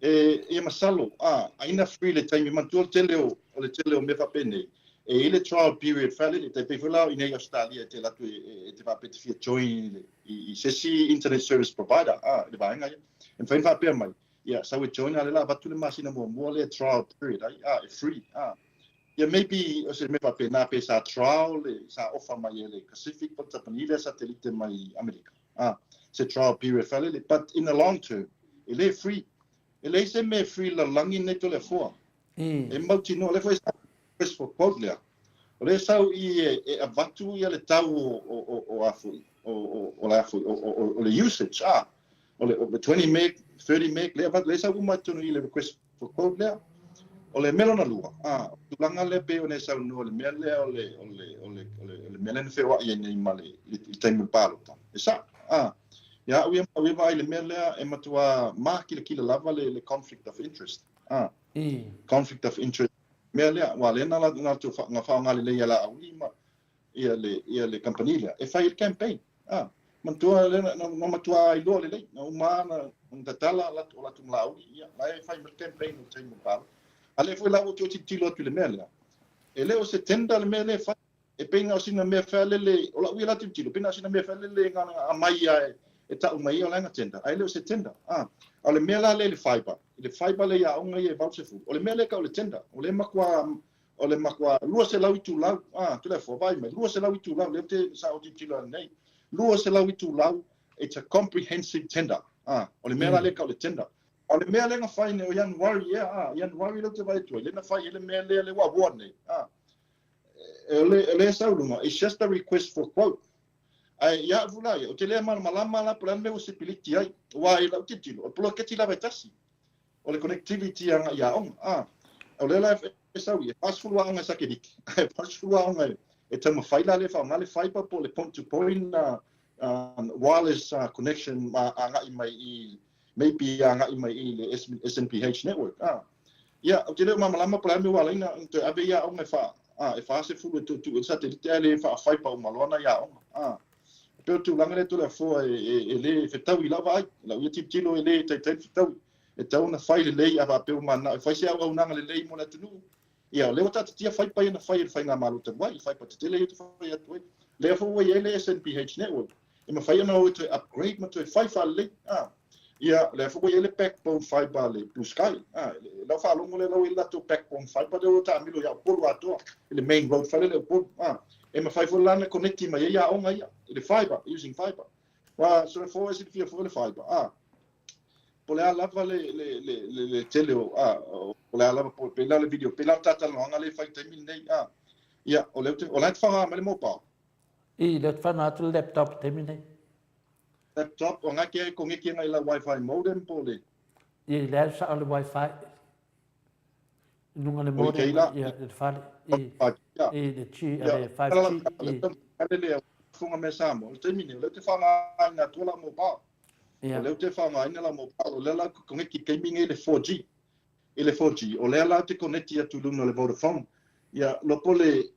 E masalo, aina free le taimi mantua o le tele o me whapene. E ile trial period whale, te pewhilau i nei Australia te latu e te whapete fia join i sesi internet service provider, le vaenga ia. E whain whapea mai, ia, sa we join ale la watu le masina mua le trial period, e free. Ia maybe, o se me whape nā pe sa trial, sa offer mai le Pacific, but tapanile satellite mai Amerika. Se trial period whale, but in the long term, ele free. E le se me free la langi nei to le fua. E mauti no, le fua e for quote lea. O le sau i e avatu i le tau o afui, o le usage, o le 20 meg, 30 meg, le sau umatunu i le request for quote lea. O le melo na lua, tulanga le pe o ne sau no, le mea lea o le mele ne whewa i nei ma le taimu pālota. E sa, ia ui mai le mea lea e matua kila lava le conflict of interest. Conflict of interest. Mea lea, wa le na tu nga whaonga le ia la au ima ia le company lea. E whai il campaign. mantua le na matua I lo le na uma na tatala la o la tumlau ia lai fai mo campaign o tei mo pa ale foi la o ti lo tu le mela e le o se tenda le mele fa e penga o sina me fa le o la wi la ti lo penga sina me fa le nga a mai ai e ta o mai o la nga tenda ai le o se tenda o le mela le fiber le ya o nga ye voucher fu o le mele ka o le tenda o le makwa lua se lau tu lau tu le fo vai me lua se lau tu lau le te sa o ti lo nei lua se lau tu lau it's a comprehensive tender o le mela le ka o le tender o le mea le nga fai ne o January January le te vai tu le na fai le mea le wa wone le saulunga it's just a request for quote ai ya vulai o te le malama la plan me o se piliti ai wa I la titilo o polo keti la vetasi o le connectivity anga ya on o le la sau ia pasfulu anga sakedik pasfulu anga e tama faila le fa ngale fiber po le point to point wireless connection anga I mai maybe anga I mai le SNPH network ya o te le malama plan me wala ina te ave ya on fa e fa se fulu tu satellite le fa fiber o malona ya on pero tu langa le tu la fo e le fetau I lava ai la ia tiptilo e le tai fetau e tau na fai le lei ava pe mana e fai se au nanga le lei mo na tunu ia le wata tia fai pai na fai nga malu te wai fai pa te le tu fai atu le fo we ele SNPH network e ma fai na o to upgrade ma to fai fa le ia le fo we ele backbone fiber le blue sky la fa longo le lo ila to backbone fiber de ta milo ya polo ato le main road fa le polo e ma fai fo lana connecti ma ia o nga ia le fiber using fiber wa so fo is it for le fiber po le lava le tele o le lava po pe le video pe la tata longa le fai te min nei ia o le fa ma le mo pa I le fa na tu laptop te min nei laptop o nga ke ko ngi nga la wifi modem po le I le sa le wifi nunga le modem ia le fa I le chi le 5G le funga me samo te min le te fa na tu la mo pa o le te fa mai la mo pa o le la ko ngi ke min le 4G ele 4G o le la te connecti atu luna le Vodafone ia lo pole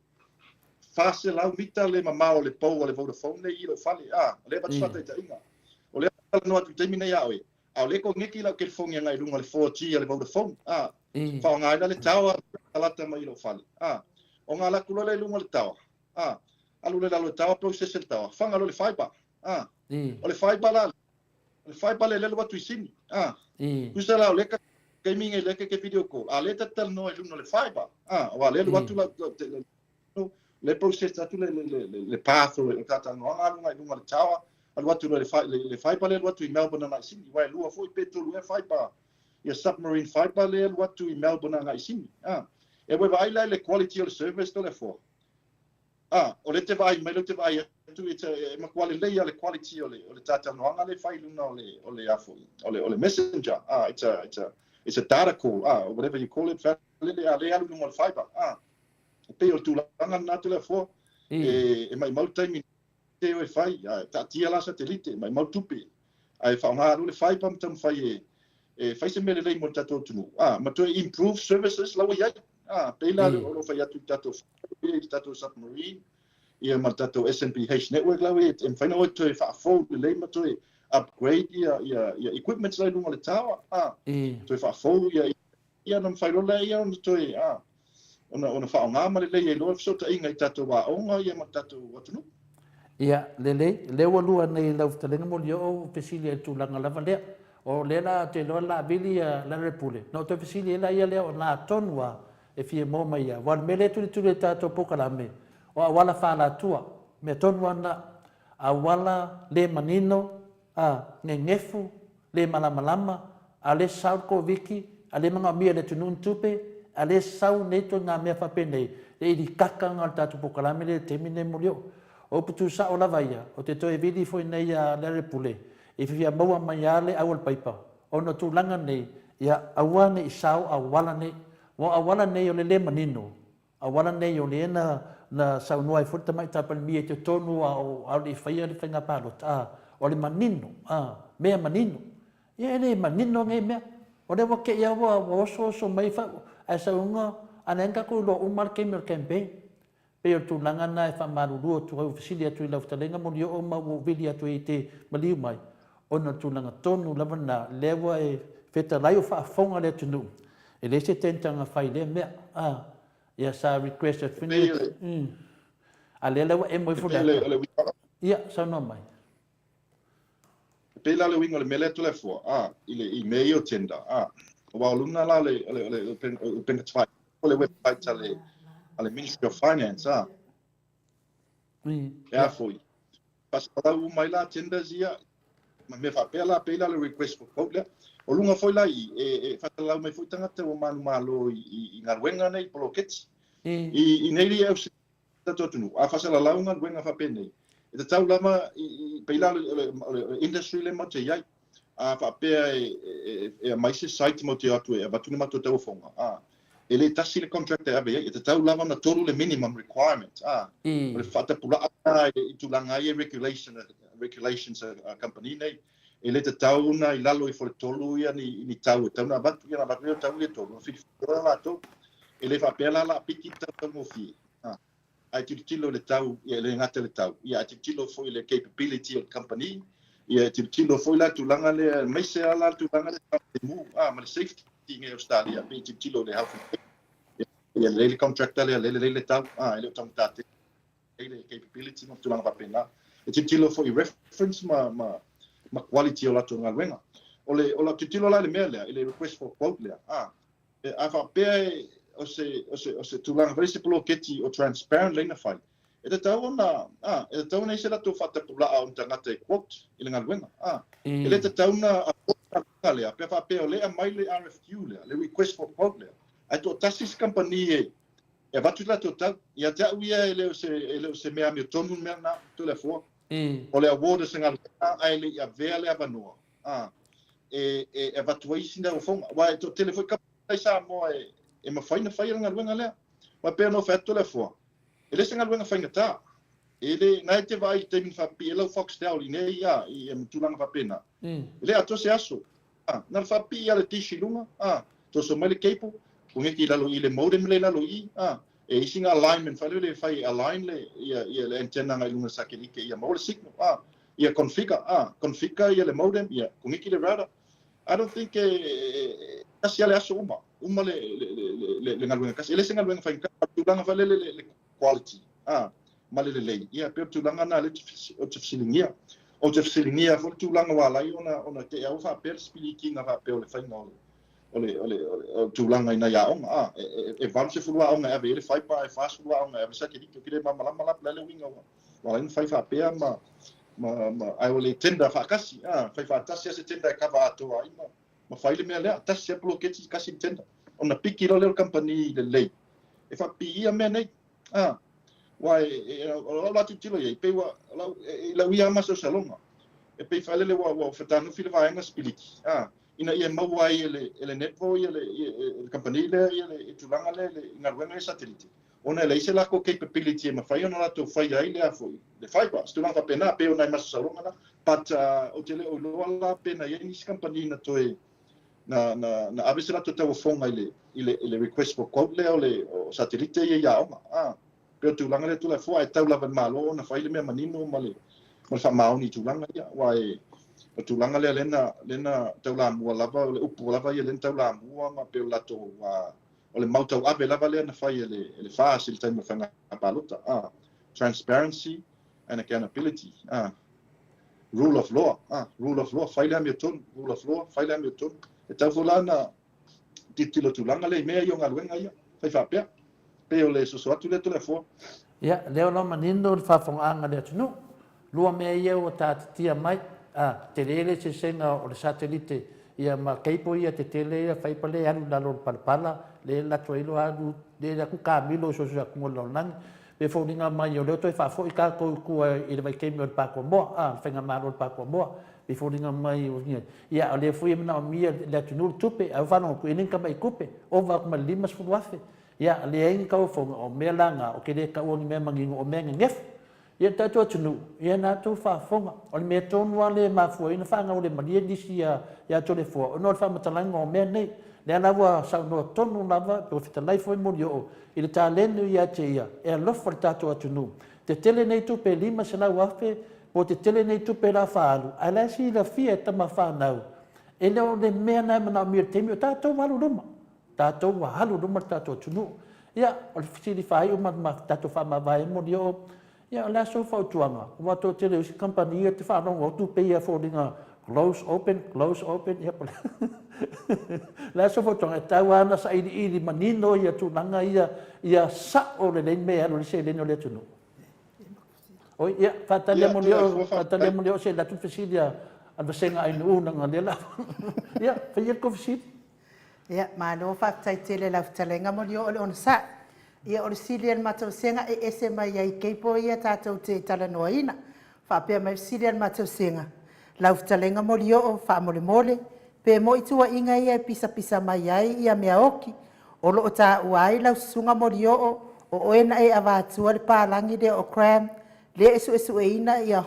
fase la vita le mama o le po le Vodafone le I lo fale le ba tsata te inga o le no atu te mina ya o le ko ngi la ke fonga ngai luna le 4G le Vodafone fa ngai le tawa ala te mai lo fale o nga la kulo le luna le tawa alu le la tawa process le tawa fa ngalo le fiber o le fiber le lo atu sini kusa la le ke minge le ke video call ale tatal no e le fiber wa le watu la le process atu le path le tatal no nga lunga le tawa al watu le fiber le watu I Melbourne na sini wa lua foi petrol le fiber ia submarine fiber le watu I Melbourne na sini e we vai le quality of service to le fo o le te vai me le te vai tu e ma quale lei le quality o le tatal no nga le fai luna o le afo o le messenger it's a data call or whatever you call it le alu no fiber pe o tu langa na tu le fo e mai mau time te o fai ta tia la satellite mai mau tupi ai fa nga le fiber tam fai fai se me le mo tato tu ma to improve services la ya pe la o fai tu tato submarine ia ma tato SNPH network la e fai no to fa fo le ma to upgrade ia equipment lai lunga le tawa to fa fo ia no fai lo le ia no to ona fa nga ma le lo so ta inga tato wa onga ia ma tato watu no ia le walua nei lau talenga mo yo pesili tu langa lava le o le la te lo la bili la repule no to pesili la ia le o na tonwa e fie mo mai ia wan mele tu le tato pokala me o wala fa la tua me tonwa na a wala le manino ngefu le malama ale sau ko viki ale manga mia le tunun tupe ale sau neto nga mea fa pene e di kaka ngal tatu pokalame le temine mulio o putu sa o lavaia o te toe vidi foi nei ya le repule e fia maua mai ale awal paipa o no tu langa nei ya awane isau awala nei wa awala nei o le manino awala nei o le na sau noai futa mai tapal mia te tonu au le faia le fenga palot o le manino mea manino ia le manino nge mea o le wake ia wa so mai fa a sa unga anenga ko lo umar kemer campaign pe o tulaga na e whamarurua tu au fasili atu I lau talenga mo li o mau vili atu I te maliu mai. Ona tulaga tonu lava na lewa e whetalai o whaafonga le tunu. E le se tentanga whai le mea. Ia sa request at whini. A le lewa e moi fuda. Ia, sa no mai. Pe la le winga le mele tu le fo. I mei o tenda. Wa luna la le pen tfai. Le website ale Ministry of Finance. Ja foi. Pas la u mai la tenda zia. Ma me fa pe la le request for quote. O lunga foi la e fatala mai foi tanga te o manu malo I ngarwenga nei polokets. I nei li au se totunu. A fasala la unga wenga fa penei. E te tau lama pe la le industry le mo te iai. A fa pe e mai se site mo te atu e batuna ma to tau fonga. E le tasi le contract e ave e te tau lama na toru le minimum requirement. O le fata pula I tulanga I regulations a company nei. E le te tau na I lalo I fole tolu ia ni tau. Tau na batu ia na batu ia tau ia tolu. Whiwhira la tau. E le whapela la piki tau mo fi. Ai tilo le tau, ia le ngata le tau. Ia tilo foi le capability of company. Ia tilo foi la tulanga le meise ala tulanga le mu. Ma le safety nge Australia. Pe tilo le health. Ia le contractor le tau. Le tau tate. Le capability mo tulanga papena. E tilo foi reference ma quality o la tunga wenga. O la tilo la le mea lea, le request for quote lea. A fa pe o se tulanga vale se poloketi o transparent leina fai. E te tau na I se la tu fata pula a un tangata quote I le ngalwenga. E le te tau na a lea, pe fa pe o lea mai le RFQ lea, le request for quote lea. Ai to tasis company e vatu la to tau, ia te uia e le se mea mi tonu mea na tu le fua. O le award se ngalwenga ai le ia vea le avanua. E vatu ai sina o fonga. Wa to telefoi kapita sa mo e mawhaina whai nga luenga lea. Wa pēr no whatu le fua. E le senga luenga whainga tā. E le ngai te vai te min whapi e lau Foxtel I nei ia I e mtulanga whapena. E le ato se aso. Nal whapi ia le tisi lunga. To so mai le keipo. Kungeki lalo I le modem le lalo I. E isinga alignment whale le whai align le ia le antenna ngai lunga sakelike ia mau le signal. Ia configure. Configure ia le modem. Ia kungeki le router. I don't think kasi ale aso uma le ngalwenga kasi ele senga ngalwenga fainga tulanga vale le quality ma le ia pe tulanga na le o tfsilingia fo tulanga wala ona te au fa per speaking nga fa pe le fainga o tulanga ina ya onga e vanse fulwa onga ave le fai pa e fast fulwa onga ave sa ke dikto kile mala le winga wala in fai fa pe ma ai ole tenda fa kasi fai fa tasi se tenda ka va to ai ma fai le mea lea tasi se poloketi kasi tenda ona piki lo le company le lei e fa pi ia mea nei wai o la tilo ye pe wa la wi ama so salonga e pe fa le wa fatanu fil va nga spiliki ina ia mau ai ele netvo ia le company le ia le tulanga le ngarwenga satellite ona le se la ko capability ma fai ona la to fai ai le afoi le fai pa tulanga pena pe ona mas salonga na but o tele o lo la pena ia ni company na to na abisela to tau fonga ile request for quote le o satellite ia oma pe tulanga le tula fo ai tau lava malo na fai le me manino male fa mauni tulanga ia wai o tulanga le lena tau la mua lava le upu lava ia len tau la mua ma pe la to o le mautau ave lava le na fai le fácil time fa na palota transparency and accountability rule of law fai le amitun rule of law fai le amitun e tau fulana titilo tulanga le mea yo ngalwenga ia fai fa pe o le so atu le tole fo ia leo no manino le fafonga le tunu lua mea ia o tia mai te lele se senga o le satellite ia ma keipo ia te tele ia fai pale anu lalo palpala le la toilo anu le la ku kamilo so so ku lo nan pe fo ninga mai yo le to fa fo ka ko ku i le vai kemi o pa ko mo fenga ma o pa ko mo pe fo ninga mai o ni ia le fo ia na mi le tunu tupe a fa no ku ninga mai kupe o va ma limas fu wafe ia le en ka fo o melanga o ke le ka o ni me mangingo o menga ngef ia tato tunu ia na to fa fonga o le me tonu ale ma fu ina fa nga o le malia disi ia to le fo no fa matalanga o me nei le lava sa no tonu lava pe fita lai foi mo yo i le talenu ia te ia e alofa le tatou atunu te tele nei tu pe lima se lau afe po te tele nei tu pe la faalu a la si la fia tama whanau e leo le mea nai mana mir temi o tatou walu ruma tatou wa halu ruma tatou atunu ia o le fisili whai o ma tatou whamawai mo yo ia la so fa tuanga wa to tele usi kampania te whanau o tu pe ia fōringa close open ia pole la so fo tonga tawana sa ili manino ia tunanga ia sa o le mea lo se le no le tunu o ia fatale mo leo se la tu fesilia al senga ai no nga le la ia fa ia ko fesit ia ma no fa tai tele la talenga mo leo on sa ia o silian mato senga e ese mai ai ke po ia tatou te tala noina fa pe mai silian mato senga lau talenga mo leo fa mole pe mo itua inga ia pisa mai ai ia mea oki o lo ta uai lau sunga mo leo o ena e avatua le palangi de o cram le esu e ina ia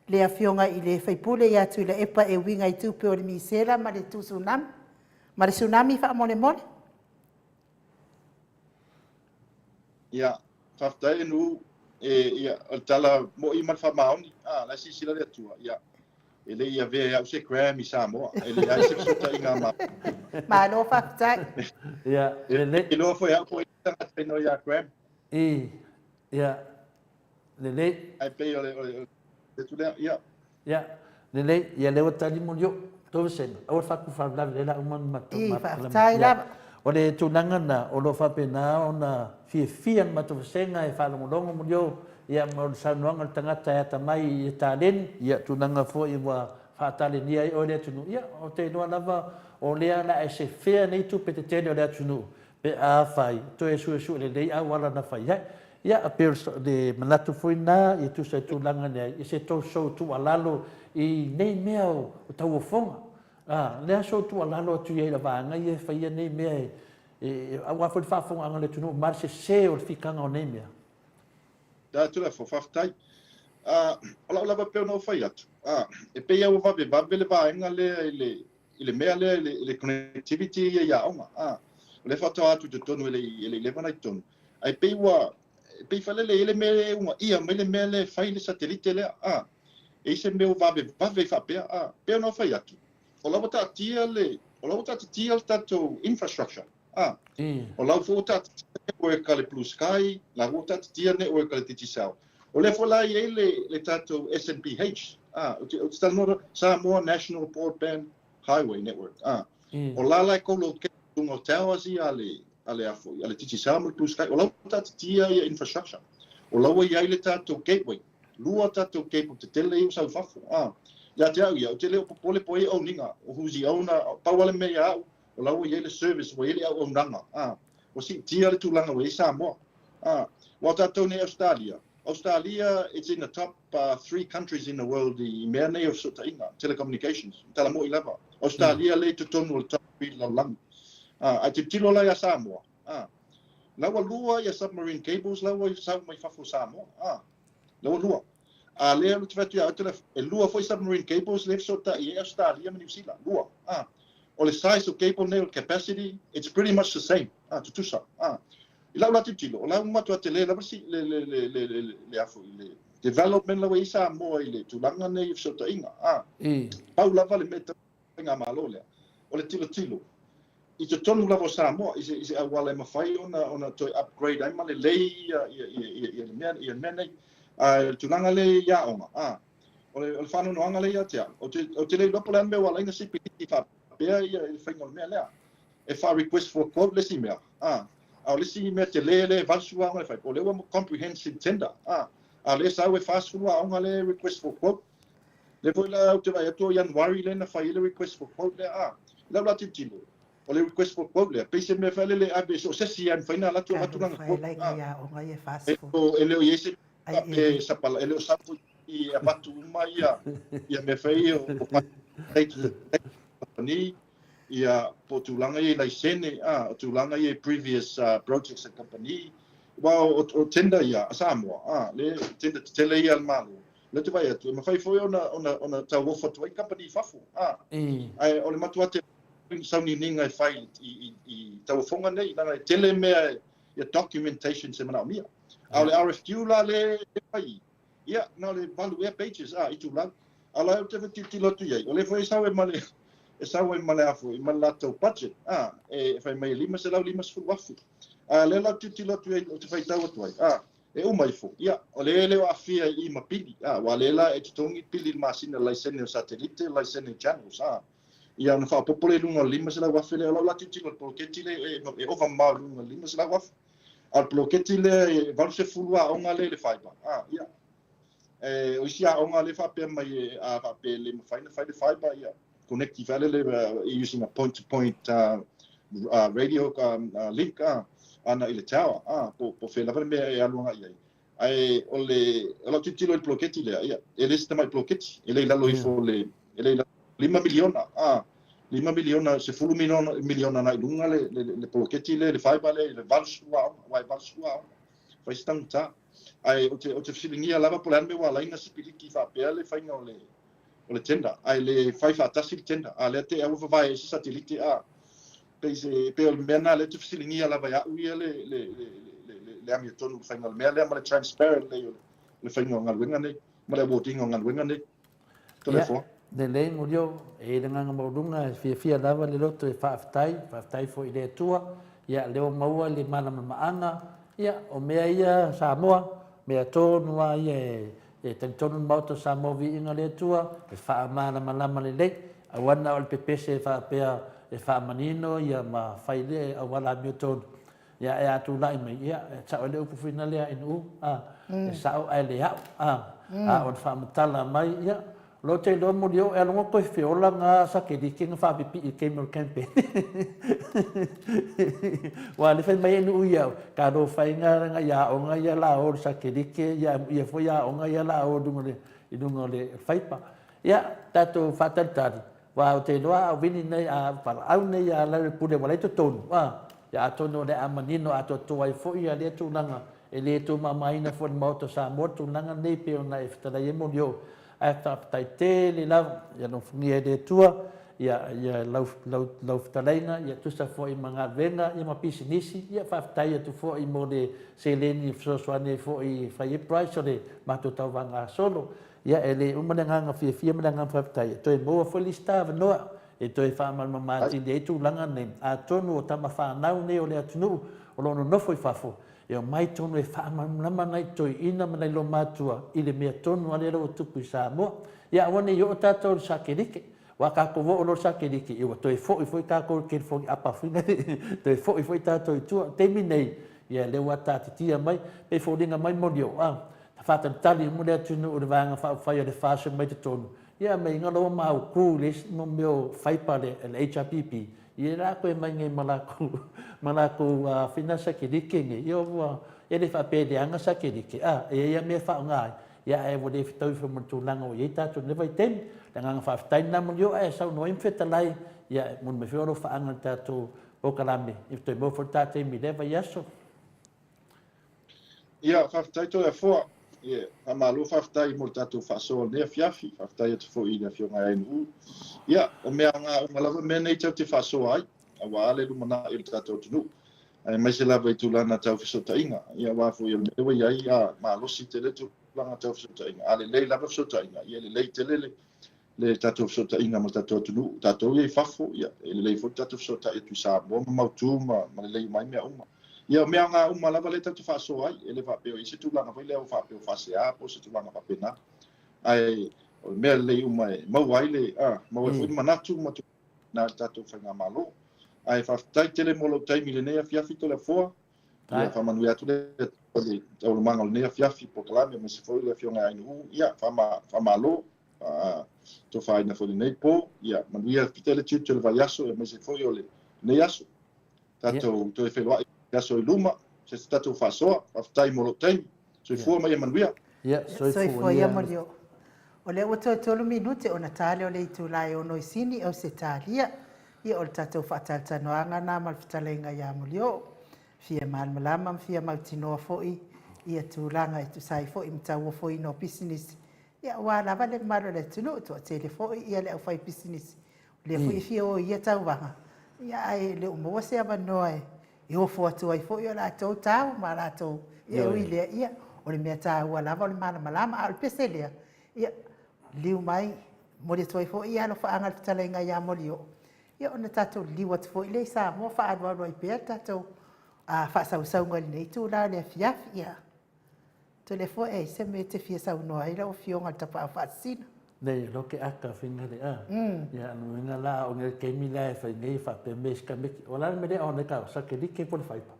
le afionga i le faipule ia tu le epa e winga i tu pe o le misera ma le tu tsunami ma le tsunami fa mole ia faftai nu ia tala mo i man fa maoni la sila le tua ia ele ia ve au se Grammy Samoa ele ia se sota inga ma no faftai ia ele no foi a foi tanga no ia Grammy ia le ai pe ole tu ia le ia le tali mo yo to sen o fa ku fa la le uma matu faftai la o le tunanga na o lo fa pena ona fian matu senga e fa lo mo yo ia mo sa noanga tangata e tamai e talen ia tunanga fo i wa fa talen ia o le tunu ia o te no lava o le ala e se fea nei tu pe te tele o le tunu pe a fai to e su le dei a wala na fai ia a per de manatu foi na i tu se tunanga nei i se to so tu alalo i nei mea o tau fonga le so tu alalo tu ia la vanga i fai nei mea e a wa fa fonga le tunu mar se o fikanga o nei mea da tu la fo faftai ola pe no fai atu e pe ia va le va inga le mea le connectivity ia onga le fa to atu te tonu le vana tonu ai pe fa le me uma ia me le fai le satellite le e se me va fa pe no fai atu ola ta tia tato infrastructure ola fo ta network le blue sky la ruta tia network le titisau o le fola ye le tato SNPH o sta no Samoa National Broadband Highway Network o la ko lo ke un towers ale afo ale titisau le blue sky o la ta tia infrastructure o la ye le tato gateway lua tato gateway te tele u sa fafo ya te au te le popole poi o ninga o huzi ona pawale me ya o la ye le service o ye au nanga o si tia le tulanga we Samoa wa tato ne Australia it's in the top 3 countries in the world the mene of sotainga telecommunications tala mo ilava Australia le to tonu top la lang a te tilo la ya Samoa lawa lua ya submarine cables lawa sa mai fafo Samoa lawa lua le te fatu ya tele lua foi submarine cables le sota i Australia me New Zealand lua o le size of cable nail capacity it's pretty much the same to tusa ila la tilo la uma to tele la si le afu le development la isa mo ile tulanga nei sota inga pau la vale meta nga malole o le tilo i te tonu la sa mo is a wala ma fai ona to upgrade ai male le ia mene tulanga le ya onga o le fanu no anga le ya tia o te le lopo le me wala inga sipi fa pe ia fai ngol me le e fa request for quote le si me le si me te le valsua ngai fai o le wa comprehensive tender le sa we fast food wa nga le request for quote le foi la te vai to January le na fai le request for quote le la tilo o le request for quote le pe se me fa le abe so se si an fai na la tu nga quote o nga ye fast food o ele o yese e sa pala ele o sa i abatu mai ia me fai o ni ia po tulanga i laisene tulanga i previous projects and company o tender ia Samoa le tender tele ia malu le te vai atu ma fai foi ona tau ofo tu company fafu ai o le matuate sauni ninga e fai i taufonga nei nanga tele mea ia documentation se mana mia au le RFQ la le fai ia no le valu e pages i tu la ala te ti lotu ia o le foi sa e male e sa e male afu i mala tau budget e fai mai lima se lau lima se wafu le la ti lotu ia o te fai tau atu ai e o mai fo ia o le o afia i mapili wa le la e tongi pili masina license o satellite license channels ia na fa popole lunga lima se la wafu le la ti lo polketi le e over ma lunga lima se la wafu al polketi le valu se fulwa o ngale le fiber ia o isia o ngale fa pe mai fa pe le find fiber ia connect le using a point to point radio link ana ile tower po fe la me e alunga ia ai o titilo il polketi le ia ele sta mai polketi ele la lo ifo le ele 5 miliona 5 miliona se fulu miliona na ilunga le polketi le fiber le valsua vai valsua fai stanta ai o te filingia lava polan me wala ina spiliki fa pele fai no le tenda ai le fai fa tasil tenda le te au vai se satellite pe o mena le te filingia lava ya uia le ami tonu fai no me le ma transparent le fai no ngalwenga ne ma le voting ngalwenga ne telefon de le ngulio e le nganga maulunga fia lava le loto e whaafitai fo i le tua ia leo maua le mana maanga ia o mea ia Samoa mea tōnua ia e tangtonu mauta Samoa vi inga le tua e wha mana malama le le awana o le pepese e whaapea e wha manino ia ma whaile awala mio tonu ia e atu lai mai ia e tau le upu whina lea inu e sao ai le au o le wha matala mai ia lo te lo mo dio e longo ko fiola nga sa ke di king fa pipi i kemel campaign wa le fai mai no ia ka do fai nga ya o nga ya la o sa ke di ke ya fo ya o nga ya la o dungole fai pa ya tato fatal tari wa te lo a vini nei a par au nei ya la pu de wala to ton ya to no de amanino ato to ai fo ya le tu nanga e le tu mama ina fo moto sa moto nanga nei pe ona e fta ye mo dio after tai le la ya no fungia de tua ya lau talaina ya tu sa fo i manga venga ya ma pisinisi ya fa tai tu fo i mo de seleni so swane fo i fai price le ma to tau vanga solo ya ele umana nga fia mana nga fa tai to e mo fo lista no e to e fa ma ti de tu langa ne a tonu o tama fa nau ne o le atunu o lo no fo i fa fo e mai tonu e wha nama nai toi ina manai lo mātua i le mea tonu ale rau tupu i Samoa. Ia wane i o tātou le sakerike. Wa kako wo o lo sakerike. Iwa toi fo i foi kako ke fo i apa whina. Toi fo i foi tātou i tua. Temi nei. Ia le wa tātitia mai. Pe fo ringa mai morio. Ta whatan tali mo le atunu o le vanga whai o le whāsa mai te tonu. Ia mei ngalo mau kū le mo meo whaipare le HRPP. Ia rā koe mai ngai malako whina sakerike nge. Ia ua ele whapede anga sakerike. E ia mea whao ngai. Ia e wale whitau whi mantulanga o iei tātou nevai temi. Le nganga whawhitai namo lio e sau no imwheta lai. Ia mun me whioro whaanga tātou pokalame. I toi mo whore tātou mi lewa iaso. Ia whawhitai toi a fua. Ia amalu whawhitai mo tātou whaasoa nea fiafi. Whawhitai atu fo i na whio ngai ainu. Ia, o mea ngā umalawa mea nei tau te whaasoa ai. A wāle lumana i tātou tunu. Mai se lawa i tūlana tau whisota inga. Ia wāfu i mewa iai ma losi te le tūlana tau whisota inga. A le lei lawa whisota inga. Ia le lei te le tātou whisota inga ma tātou tunu. Tātou i whafo. Ia, le lei fo tātou whisota i tu Samoa ma mautu ma le lei mai mea uma. Ia mea ngā umalawa le tau te whaasoa ai. Ele whapeo i se tūlana whai leo whapeo whasea po se tūlana whapena. Ai o mea lei uma e mau ai le mau e fui manatu ma tu na tātou whainga malo. Ai whaftai tele molo taimi le nea fiafi to le foa. Ia whamanui atu le tau manga le nea fiafi po kalame me se foi le fionga ainu. Ia whamalo to whaina fo le nei po. Ia manui a pitele tiu le vai aso e me se foi o le nei aso. Tātou to e whelua i aso i luma. Se tātou whasoa whaftai molo taimi. So i fua mai e manuia. Ia, so i fua ia mario. O le ua tolu minute o na tale o le itu lai o noi sini o se talia. Ia o le tātou whaataltanoanga nā malwhitalenga ia mulio. Fia malmalama, fia mautinoa fo'i. Ia tūlanga i tu sai fo'i mtaua fo'i no business. Ia wā lawa le maro le tunu, tua tele fo'i ia le au fai business. Le fu i o ia tau wanga. Ia ai le umoa se avanoa e ofo atu ai fo i o lātou tau ma lātou. Ia ui lea ia o le mea tāua lava o le malama a o le pese lea. Ia liu mai mo le toi fo i alo whaanga le fitalenga ia mo li o. Ia ona tātou liu atu fo i le sa mo wha aduaru ai pēr tātou a whaasausaunga li nei tū la le fiafi ia. Te le fo e se me te fia sau noa ila o fionga tapa a whaasina. Nei loke aka finga le a. Ya no ina la o nge ke mi la fa ngai fa pe mes ka me. Ola me de ona ka sa ke di ke por fai pa.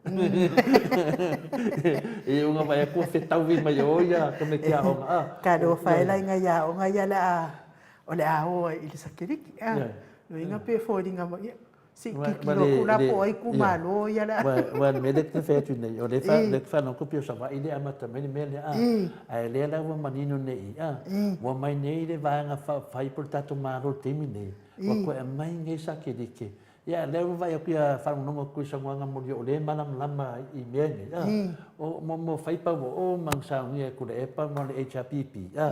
E unga vai ko fe tau vi mai o ya ka me kia ona. Ka do fai la nga ya o nga ya la o le a o i le sa ke di. No inga pe fo dinga mo. Si ki lo kula po ai ku malo ya la. Wa me de te fe tu nei. O le fa no ko pio sa va ile amata me me le a. Ai le la wa manino nei a. Wa mai nei le va nga fai por tato maro temi nei. Wa ko e mai ngai sa ke dike. Ya le va ya pia fa no ko sa nga mo o le malam lama i me nei a. O mo fai pa o mang sa ni ku le pa mo le HPP a.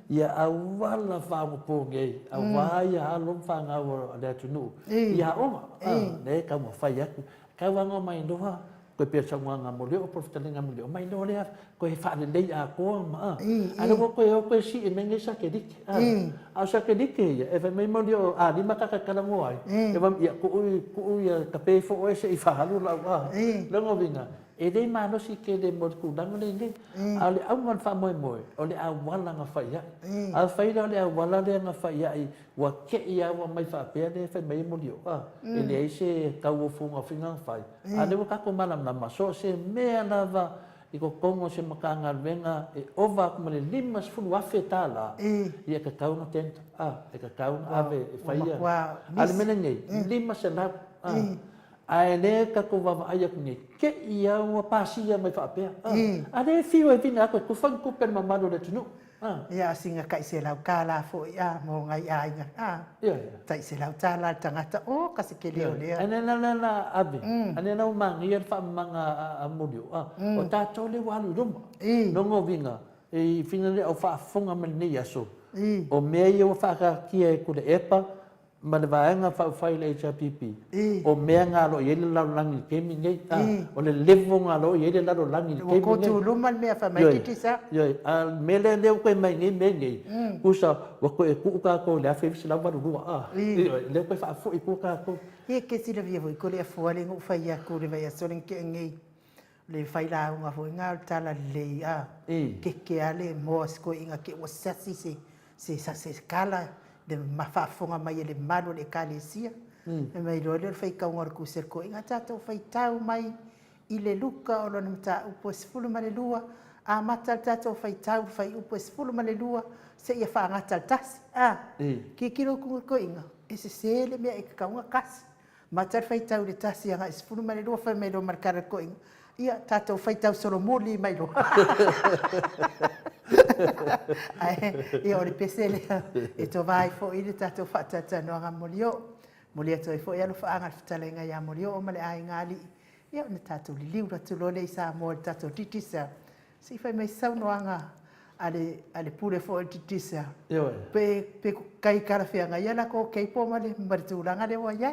Ya a wala fa mo po ngai. A wa ya lo fa nga o le tunu. Ya o le ka mo fai ya ka wanga mai doha ko pe sa nga mo le o profitalinga mo le mai no le ko e fa le dei a ko ma ana ko si e mengi sa ke dik a sa ke dik ya e mai mo le a di maka ka la mo ai e va ya ko ya ka pe fo o se i fa halu la wa le ngo vinga e dei ma no si ke de mo ku dang le ni ale au man fa mo o le a wala nga fa ya a fa ida le a wala le nga fa ya i wa ke ia wa mai fa pe de fa mai mo dio e le se ka wo fu nga finga fa a le ka ko malam na maso se me na va i ko kongo se makanga venga e ova ko le limas fu wa fetala ia ka ka no tent e ka ka ave e fa ia ale menengai limas se na ai le ka ko va ai ku ni ke ia wa pasia mai fa pe ale fi wa vinga ko ku fan ku per mamado le tunu ia singa kai se lau kala fo ia mo ngai ai nga ia tai se lau tala tangata o ka se ke leo lea ane na abi ane na mang ia fa manga amudio o ta tole wa lu no ngo vinga e finale o fa fonga man ni aso o me ia fa ka ki ku le epa mana vaenga fa file HPP o me nga lo yele la langi kemi ngai o le levo nga lo yele la lo langi kemi ko tu lu man me fa mai tisa yo a me le ko mai ngai me ngai kusa wa ko e ku ka ko le fa sila wa lu le ko fa fo i ku ka ko e ke si le vivo ko le fo le ngo fa ya ku le va ya so len ke ngai le fa la nga fo nga tala le ke ale mos ko inga ke o sasi se kala de mafafonga mai le malo le kalesia e mai le fai ka ngor ku ser ko inga tato fai tau mai i le luka o lona mta upo sfulu ma le lua a mata tato fai tau fai upo sfulu ma le lua se ia fa ngata tas ki kilo ku ko inga ese sele me e ka nga kas mata fai tau le tas ia sfulu ma le lua fai me lo marcar ko inga ia tato fai tau solo moli mai lo e o le pesele e to vai fo i le tato fatata no nga molio to fo ia lo fa anga fitalenga ia molio o male ai ngali ia na tato li liu tu lo le sa mo tato titisa si fai mai sau no anga ale pure fo titisa pe kai kara fia nga ia la ko kai po male martu langa le wa ia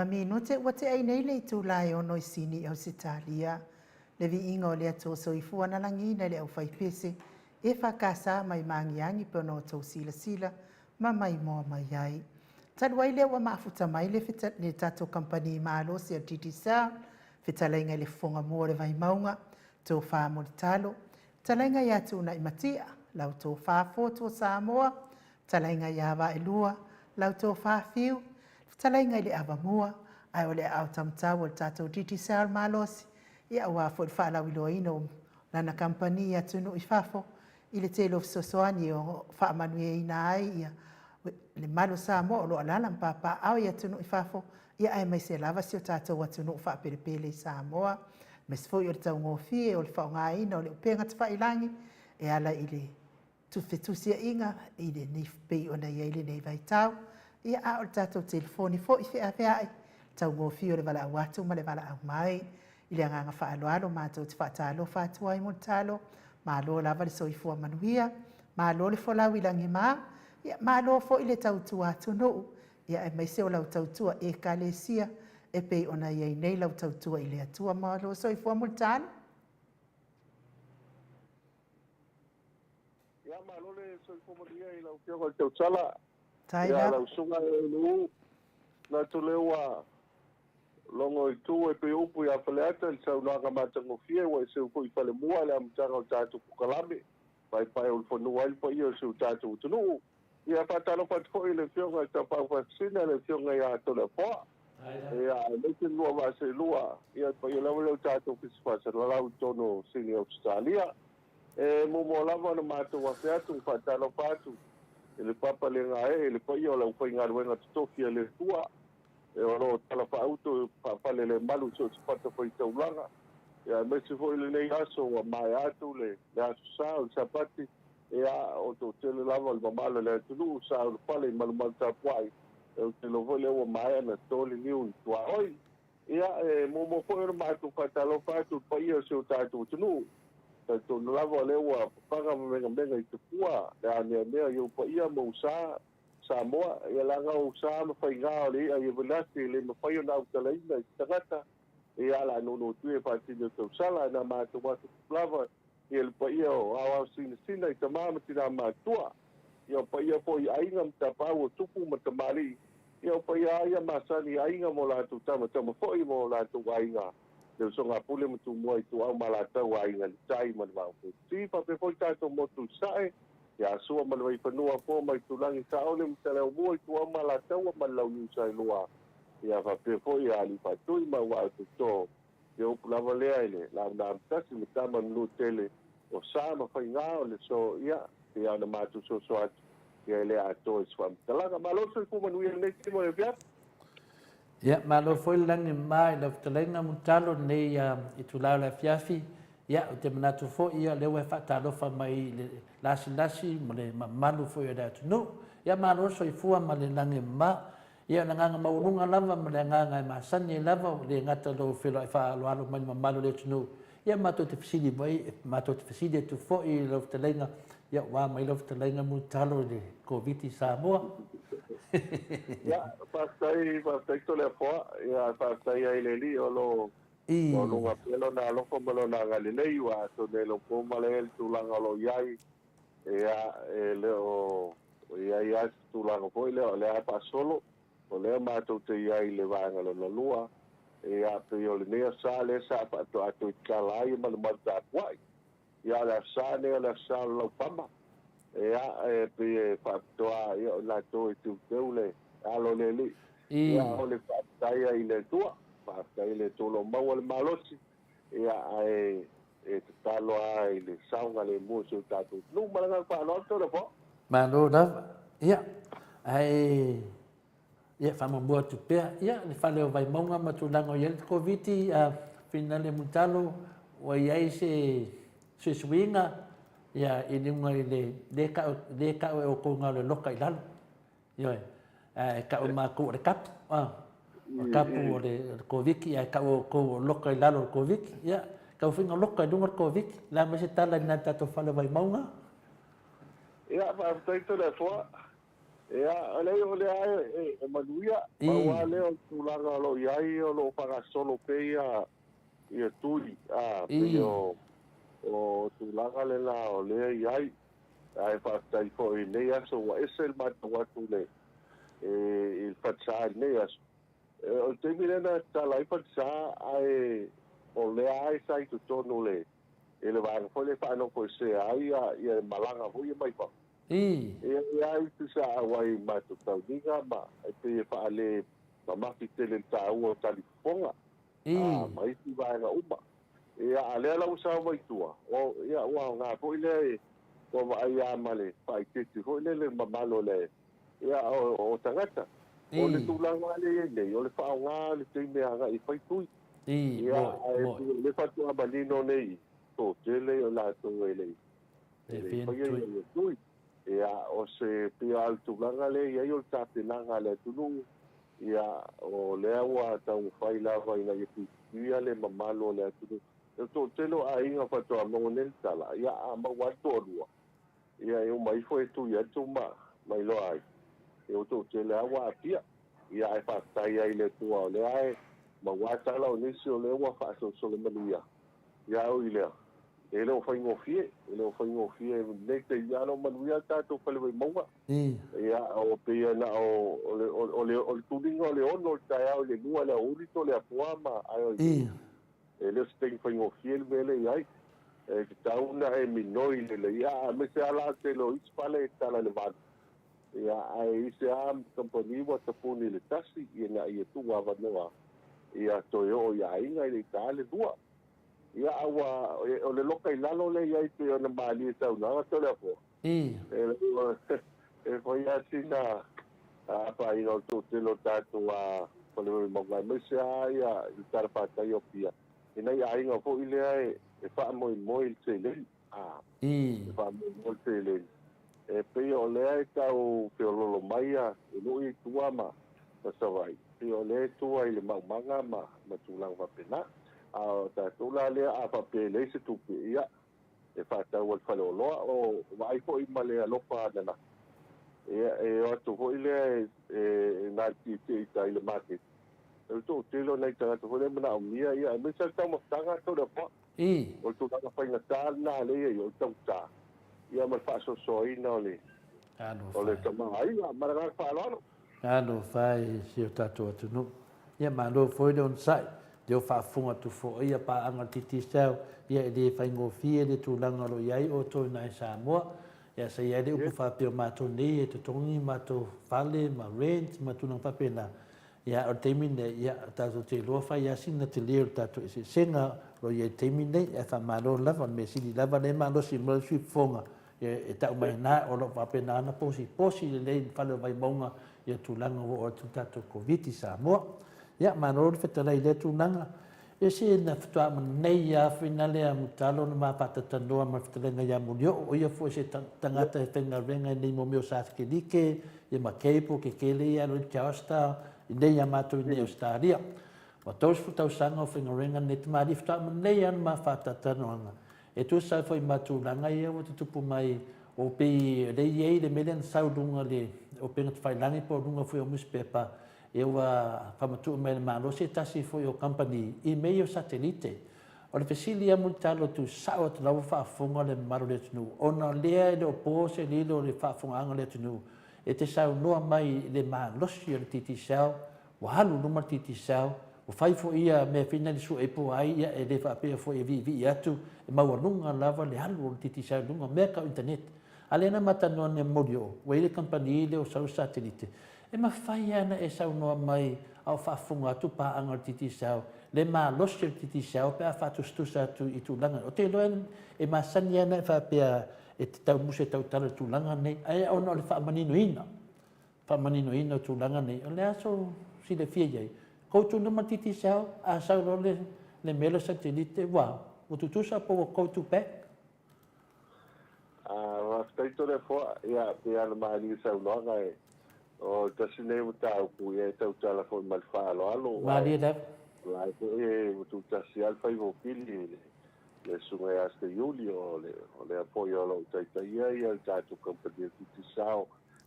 mamino te ua te ai nei le tūlai ono i sini au Sitalia. Le vi inga o le ato so i fua na langi na le au fai pese. E whakasa mai mangiangi pe ono tau sila sila ma mai moa mai ai. Taluai le ua maafuta mai le tato kampani maalo si a TTSA. Whitalainga le fonga mua le vai maunga. Tō wha mo le talo. Talainga ia tu na imatia. Lau tō wha fōtua Samoa. Talainga ia wa e lua. Lau tō wha fiu. Talainga le ava mua. Ai o le au tamtau o le tato TTSA malosi. Ia ua fo le wha lau ilo ino. Lana kampani ia tunu i fafo. I le telo fisosoani o wha manue ina ai ia. Le malo Samoa o lo alala mpapa au ia tunu i fafo. Ia ai mai se lava si o tato wa tunu wha pelepele i Samoa. Mes foi o le tau ngofie o le whaonga ina o le upenga te whailangi. E ala i le tufetusia inga i le nif pei o na ia i le nei vai tau. Ia a o le tatou telefoni fo i whea whea ai. Tau ngofie o le wala au atu ma le wala au mai. I le anganga whaaloalo mātou te whaatalo whaatua i mo talo. Mālo lava le soifua manuia. Mālo le folau i langi mā. Ia mālo fo i le tautua atu nuu. Ia e mai se o lau tautua e ka le sia. E pei ona iei nei lau tautua i le atua mālo soifua mo talo. Ia mālo le soifua manuia i lau pionga le tautala. Tai Ia la. lau sunga e nuu. Nā tu lewa longo i tū e pe upu i a whaleata i sau nāga mātango fia wa i seu ko i whale mua le amtanga o tātou kukalame. Pai pai o le whanua ilpa i o seu tātou utunu. Ia whatalo patko i le fionga i tapau whaksina le fionga i a tole poa. Ia leke lua vase lua. Ia pai o lawa leo tātou kisipasa lalau tono sini Australia. E mumo lava na mātou wafiatu whatalo patu. Ele papa le ngae, ele pai o lau pai ngaruenga tutofia le tua. E oro tala pa auto pa le malu so pata pa taulanga ya me se foi le nei aso wa mai atu le aso sa o sapati e a o to tele lava o mamalo le tu sa o pale malu malta puai e te lo vole o mai na tole niu tua oi ia e mo foi ma tu patalo pa tu pa io se o tatu tu to no lava le wa paga menga i tu pua ya ne io pa ia mo sa Samoa, ia langa o sa ma fai ngā le a ia velasi le ma fai o nā utalaina i tangata e ala nono tue whaatino tau sala na mātua watu plava i le pa ia o awa sina i tamama tina mātua ia pa ia po i ainga mta pau o tupu ma tamari ia pa ia masani ainga mo lātu tama foi mo lātu ainga le so ngā pule ma tu mua i tu au ma lātau ainga li tai ma le mau si pa pe foi tātou mo tu sae ya sua malai panua po mai tulangi saole mtale mo tu amala tawa malau ni sai loa ya va pe fo ya ali pa tu ma wa tu to yo plava le ile la na tasi mtama no tele o sama fa nga o le so ya na matu so at ya le ato swam talaga malo so ku manu ya ne mo ya ya malo foi langi mai la talenga mutalo nei itulala la fiafi ya o te manatu fo ia le we fatalo fa mai lasi mo le malu fo ia tu no ya malo so i fua ma le langi ma ia na nga maunga lava ma le nga ma sani lava le ngata do filo fa lo alo mai malu le tu no ia ma to te fisili mai ma to te fisili tu fo i lo te lenga ia wa mai lo te lenga mu talo le covid Samoa ya pastai to le fo ya pastai ai le li o lo o lunga pelo na loko malo na galilei wa to de lo po male tu langa lo yai e le o yai tu langa po le pa solo o le ma to te yai le va ngalo lo lua e a pe yo le ne sa le sa pa to a to kala i mal mal ta kwai ya la sa ne la sa lo pamba e pe pa to a yo la to tu le alo le li ya o le pa tai ai le tua pa ile tolo mau le malosi ia ai e talo ai le saunga le muso tatu nu malanga pa no to po malo da ia ai ia fa mo tu pe ia le fa le vai monga ma tu lango ia covid finale mutalo o ia se swinga ia ini ngai le ka o ko ngalo loka ilal ia ka o ma ku re kap kapu le covid ya ka ko loka i lalo covid ya ka finga loka dunga covid la me se tala na tato fala vai maunga ya pa tai to le fo o le ai e manuia wa le o tulaga lo iai o lo fagasolo peia ia tui pe o tulaga le la o le iai ai fatai foi nei aso wa esel matua tu le il faccia nei aso o te mirena talai faccia ai o le ai sai tu tonu le ele va foi le fa no ko se ai ia malanga foi mai pa ai tu sa wai matu tau diga ma pe fa le ma ki tele tau o talifonga mai tu vai ga uma ale la usa mai tua o ia wa nga foi le o ai amale pai te foi le mamalo le ia o tangata o le tulanga le o le fa nga le te me nga I pai tu ia le fa tu abalino nei to tele o la to ele tu ia o se pia al tulanga le ia o tapelanga le tulu ia o le wa tau fai la vai na ia le mamalo le tulu to telo ai nga fa to mo nel tala ia ma wa to lua ia eu mai foi tu ia tu mai lo ai eu to tele wa pia ia ai fa tai ai le tu le ai ma wa tala o nisi o le wa fa so le manuia ia o ile ele o fai ngofie nei te ia no manuia ta to pele mo ia o pe na o tulingo le ono ta ia o le lua le uri to le apua ma ai ele steng fai ngofie le vele ai que tauna e minoi le ia me se ala te lo ispale tala le van ia ai se am company wa tapuni le tasi ia ia tu wa no ia to yo ia inga le tale dua ia awa o le loka I lalo le ia te ona mali tau na to le po ko ia sina pa I no to te lo tatu a ko le mo ga me se ia I tar pa ta yo pia ina ia inga ko ile ai e fa mo il tele fa mo tele e pe o le ta o pe lo maia e no I tua ma sa vai pe o le tua I le manga ma tulang va pena ta tula le a pa pe le se tu ia e fa ta o fa lo o vai ko I male a lo pa na e o to ko ile na ti ta ile market e to te lo nei ta to le na mia ia me sa ta mo tanga to le po o tu ka fa ina ta na le o ta ta ia ma fa so ina le o le tama ai ma ra fa lo ano fai si o tato atu no ia ma lo foi don sai deu fa funga tu fo ia pa anga titi sau ia de fai ngofie de tu langa lo iai o to na sa mo ia se ia de u fa pe ma to ni te tongi ma to fale ma rent ma tu na pa pena ia o temine ia tato te lo fa ia sina te leo tato se senga lo ia temine e fa ma lo lava me si lava le ma lo si mo si fonga e ta mai na o lo pa pena na posi le fa lo vai monga ia tu langa o tu tato covid sa mo ia manor fetalai le tunanga e se na ftua nei ia finale a mutalo na mapata tanoa ma fetalanga ia mulio o ia fo se tangata e tenga renga nei mo meu sa ke dike e ma keipo ke kele ia no chasta nei ia mato nei ostaria ma tos futa sanga o finga renga net ma di ftua nei an ma fata tanoa e tu sa foi matulanga ia o tupu mai o pe le ia le melen saudunga le o pe ngat fai langi po dunga foi o muspepa eu famatu me malo se tasi foi o company e meio satellite o le fesilia multalo tu sao te lava fa fonga le maro le tunu ona le o pose le le fa fonga anga le tunu e te sao no mai le malo si le titi sao o halu no titi sao o fai fo ia me fina le su e po ai ia e le fa pe fo e vi atu e mawanunga lava le halu le titi sao lunga me ka internet alena matano ne modio o le company le o sao satellite e ma fai ana e sau noa mai au whaafunga tu pa angar titi sau le ma losir titi sau pe a whatustusa tu I tūlanga o te loen e ma sani ana e whapea e te tau muse tau tala tūlanga nei ai au no le whaamanino ina tūlanga nei o le aso si le fia iai koutu nama titi sau a sau lo le melo satellite wow o tutusa po o koutu pe Taito le fo ia pe ana mali sau loanga e o tasine uta ku e tau tala fo mal fa alo mali da la e tu tasi al fai vo pili le sunga ya ste julio le apoio lo tai ia ia ta tu compagnia ti sao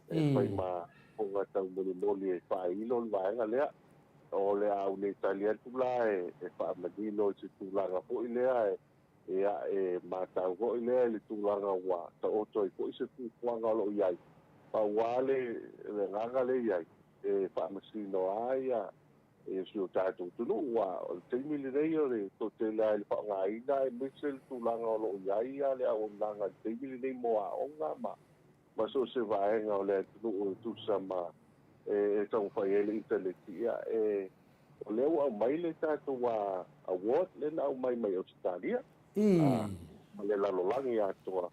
fai ma o nga tau moli e whailo le vaenga lea o le au le talia tula e whaamanino i tūlanga po i lea e mātau po i lea le tūlanga wa ta oto i po i se tūkuanga lo iai pa wale le nganga le iai e whaamasino aia e sio tātou tunu wa o te mili rei o le to te lea le whaangaina e misel tūlanga o lo iai a le au nganga te mili rei moa o ngā ma so se vaenga o le tunu o tusa ma e tau whai ele intelekti ia o leo au mai le tātou wa award le na au mai Australia ma le lalolangi atoa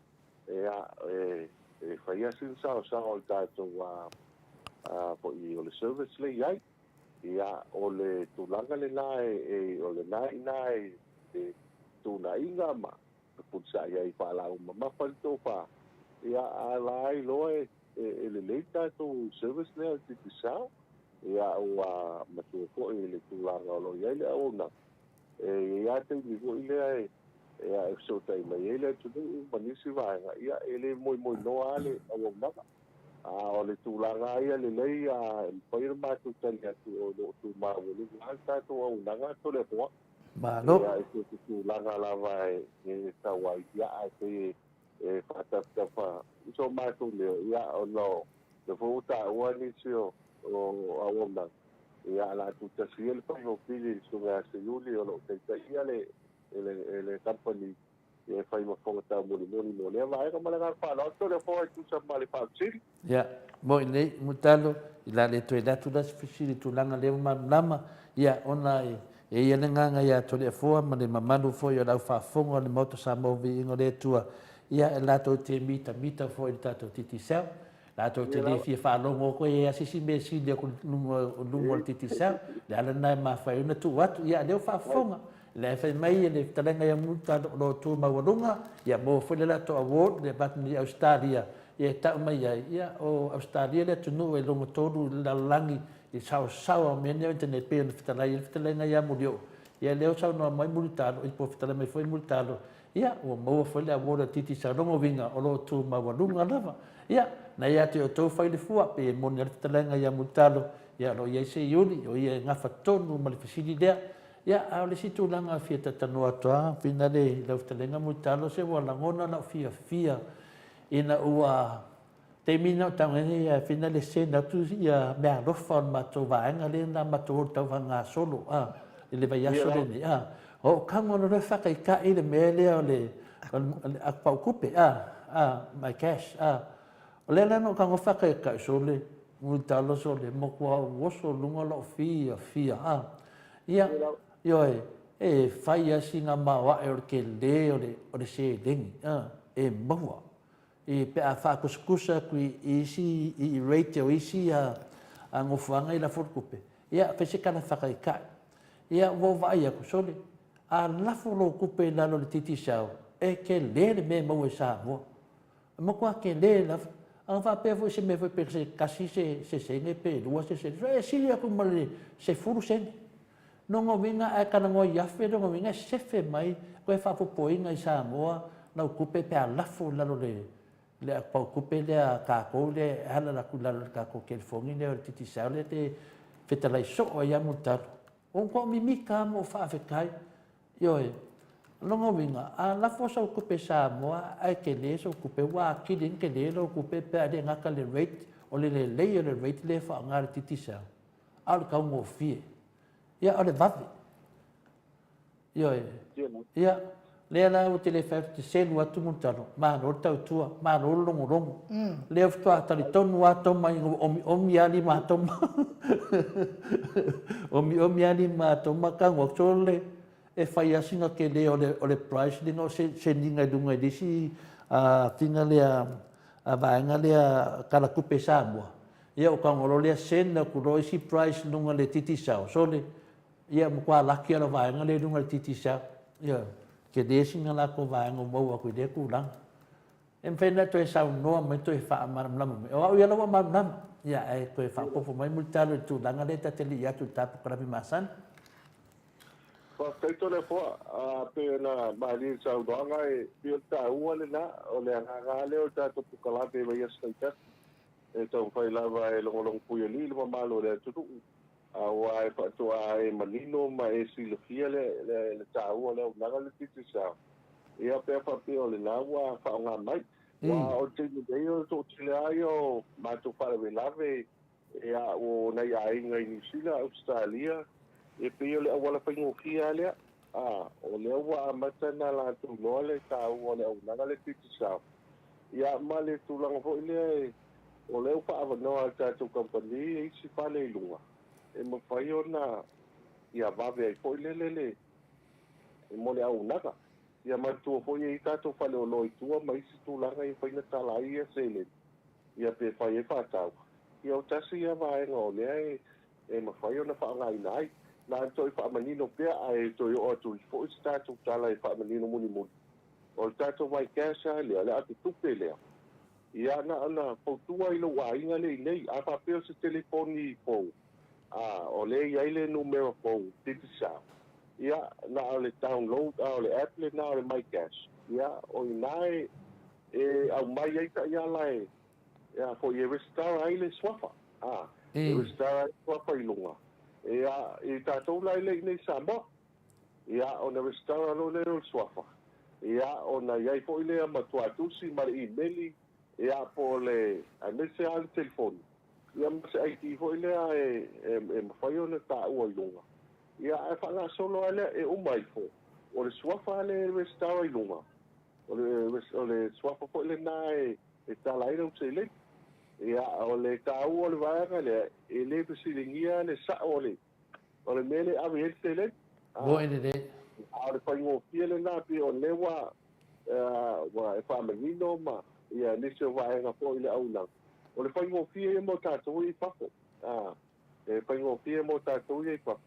e whai asin sao o le tātou wa po i o le service le iai ia o le tūlanga le nā o le nā e tūna inga ma putsa iai whalau ma mawhalito wha ia a lai loe le leita to service le te pisao ia o matu ko le tūlanga o lo ia le ona ia te ni ko ile ia so tai mai ele tu manisi vaenga ia ele moi no ale o naka o le tūlanga ia le lei a pai ma tu tali atu o tu ma o le alta to o nanga to le po ma no ia tu tūlanga la vai e tawai ia te e whatafa so mātou leo ia o no le fōta ua nisi o awona ia la tu tasi ele pai o pili so ngā se yuli o lo teita ia le company e whai ma whongata moni mo lea vaenga malenga whanau to le fōi tu sa mali whautiri ia mo i nei mutalo i la le toe datu la sifisiri tūlanga leo mamlama ia ona e ia le nganga ia tole fōa ma le mamanu fōi o lau whafonga le moto sa mauvi ingo le tua ia e lato te mita fo i tato titi sau lato te le fia whalongo ko e asisi me si le ko lungo titi sau le ala nai ma whai una tu watu ia leo whafonga le whai mai e le talenga ia muta lo tu mawarunga ia mo while lato award le batni Australia ia tau mai ia o Australia le tunu e longo toru lalangi i sao o mene internet pe le whitalenga ia mulio ia leo sao no mai mulitalo i po whitale mai foi mulitalo ia o mo foi le award titi sa longo vinga o lo tu mawarunga lava ia na ia te o tau whai le fua pe mo le whitalenga ia mulitalo ia lo ia se iuni o ia ngafa tonu ma le fasili lea ia au le situ langa fia tatano atoa fina le lau whitalenga mulitalo se wa langona na fia ina ua te mina tanga ia fina le sena tu ia mea rofa on mato vaenga le na mato tau vanga solo le vai aso le ni o kango no whaka i ka i le mele o le akpau kupe my cash o le lano kango whaka i ka so le mulitalo so le mokua woso lunga lo fia ia ioi e whai asi ngā mawa e o ke le o le se lengi e maua e pe a whakuskusa kui isi i rate o isi a ngofuanga i la furukupe ia whese kana whaka i kai ia wo vai aku sole a lafo lo kupe lalo le titi sao e ke le me mau e sa mo mo kwa ke le la an va pe vo se me vo per se kasi se ne pe lua se sili aku male se furu sen no ngo vinga e kana ngo yafe no vinga se fe mai ko e fa po inga i sa mo na kupe pe a lafo lalo le pau kupe le ka ko le hala la kula ka ko ke fongi le titi sao le te fetalai so o ya mutato on ko mimika mo fa fekai yoi longo vinga a la fosa o kupe sa mo ai ke le so kupe wa kidin ke le lo kupe pe de ngaka le rate o le rate le fa ngar titi sa al ka mo fie ya ole vavi yoi ya le la o telefone te selu atu mutalo ma no tau tua ma no longo le fto atali tonu ato mai omi ali ma to omi ali ma to ma ka ngo chole e fai asinga ke le ole price le no se ninga dunga disi a tinga le a vaenga le kala kupe sa mo ia o ka ngolo le sena ku ro isi price dunga le titi sao sole ia mo kwa laki ala vaenga le dunga le titi sao ia ke desi nga la ko vaenga mo ku de ku lang em fena to e sao no me to e fa maram o ia lo maram ia e ko e fa ko mai multalo tu langa le tateli ia tu tap para mi masan fa feito le fo a pena mali sao doanga e piota ua le na o le nga le o ta to kala pe vai esta e tau whai lava e longolong puia li le mamalo le tutu. A wa e whaatua e manino ma e silafia le tāua le unaga le titi sao. Ia pēr whapio le lawa whaonga mai. Wa o te mideo to tile ai o mātou wharawe lave e a o nei a inga i New Zealand, Australia. E pēo le awala whaingofia lea. O lea wa amatana la tu noa le tāua le unaga le titi sao. Ia ma le tūlanga fo ile o leo whaavanoa tātou kampani e isi whale ilunga. E mawhai ona ia vave ai fo ile lele. E mole au naga. Ia matua fo ia i tātou whale o loi tua ma isi tūlanga i whaina tala ia sele. Ia pe whai e whātau. Ia o tasi ia vaenga o lea e mawhai ona whaangai nai. Nā toi whaamanino pia a e toi o atu i fo isi tātou tala i whaamanino muni muni. O tātou vai kēsa lea lea atu tupe lea. Ia na ana poutua i lo wainga le nei. A whapeo se telefoni i pou. O le iai le numero pou. Titi sao. Ia na o le download, o le app le na o le MyCash. Ia o i nae e au mai ai ka ia lai. Ia fo i e restara ai le swafa. E restara ai swafa i lunga. Ia i tātou lai le nei Samoa. Ia o na restara lo le swafa. Ia o na iai fo i le matua tusi ma le emaili. Ia po le anese al telefoni. Ia mase ai ti fo i le e mawhai o na tā ua i lunga. Ia e whanga solo ale e umai fo. O le swafa ale restara i lunga. O le swafa fo i le na e talaira u se le. Ia o le tāu o le vaianga le e le pesilingia le sa o le. O le mele awi e te le. Bo ene le. A le whaingo fia le nā pi o le wa e whamanino ma ia nisi o vaianga fo i le au nang. O le whaingo fia e mo tātou i pako. E whaingo fia e mo tātou i pako.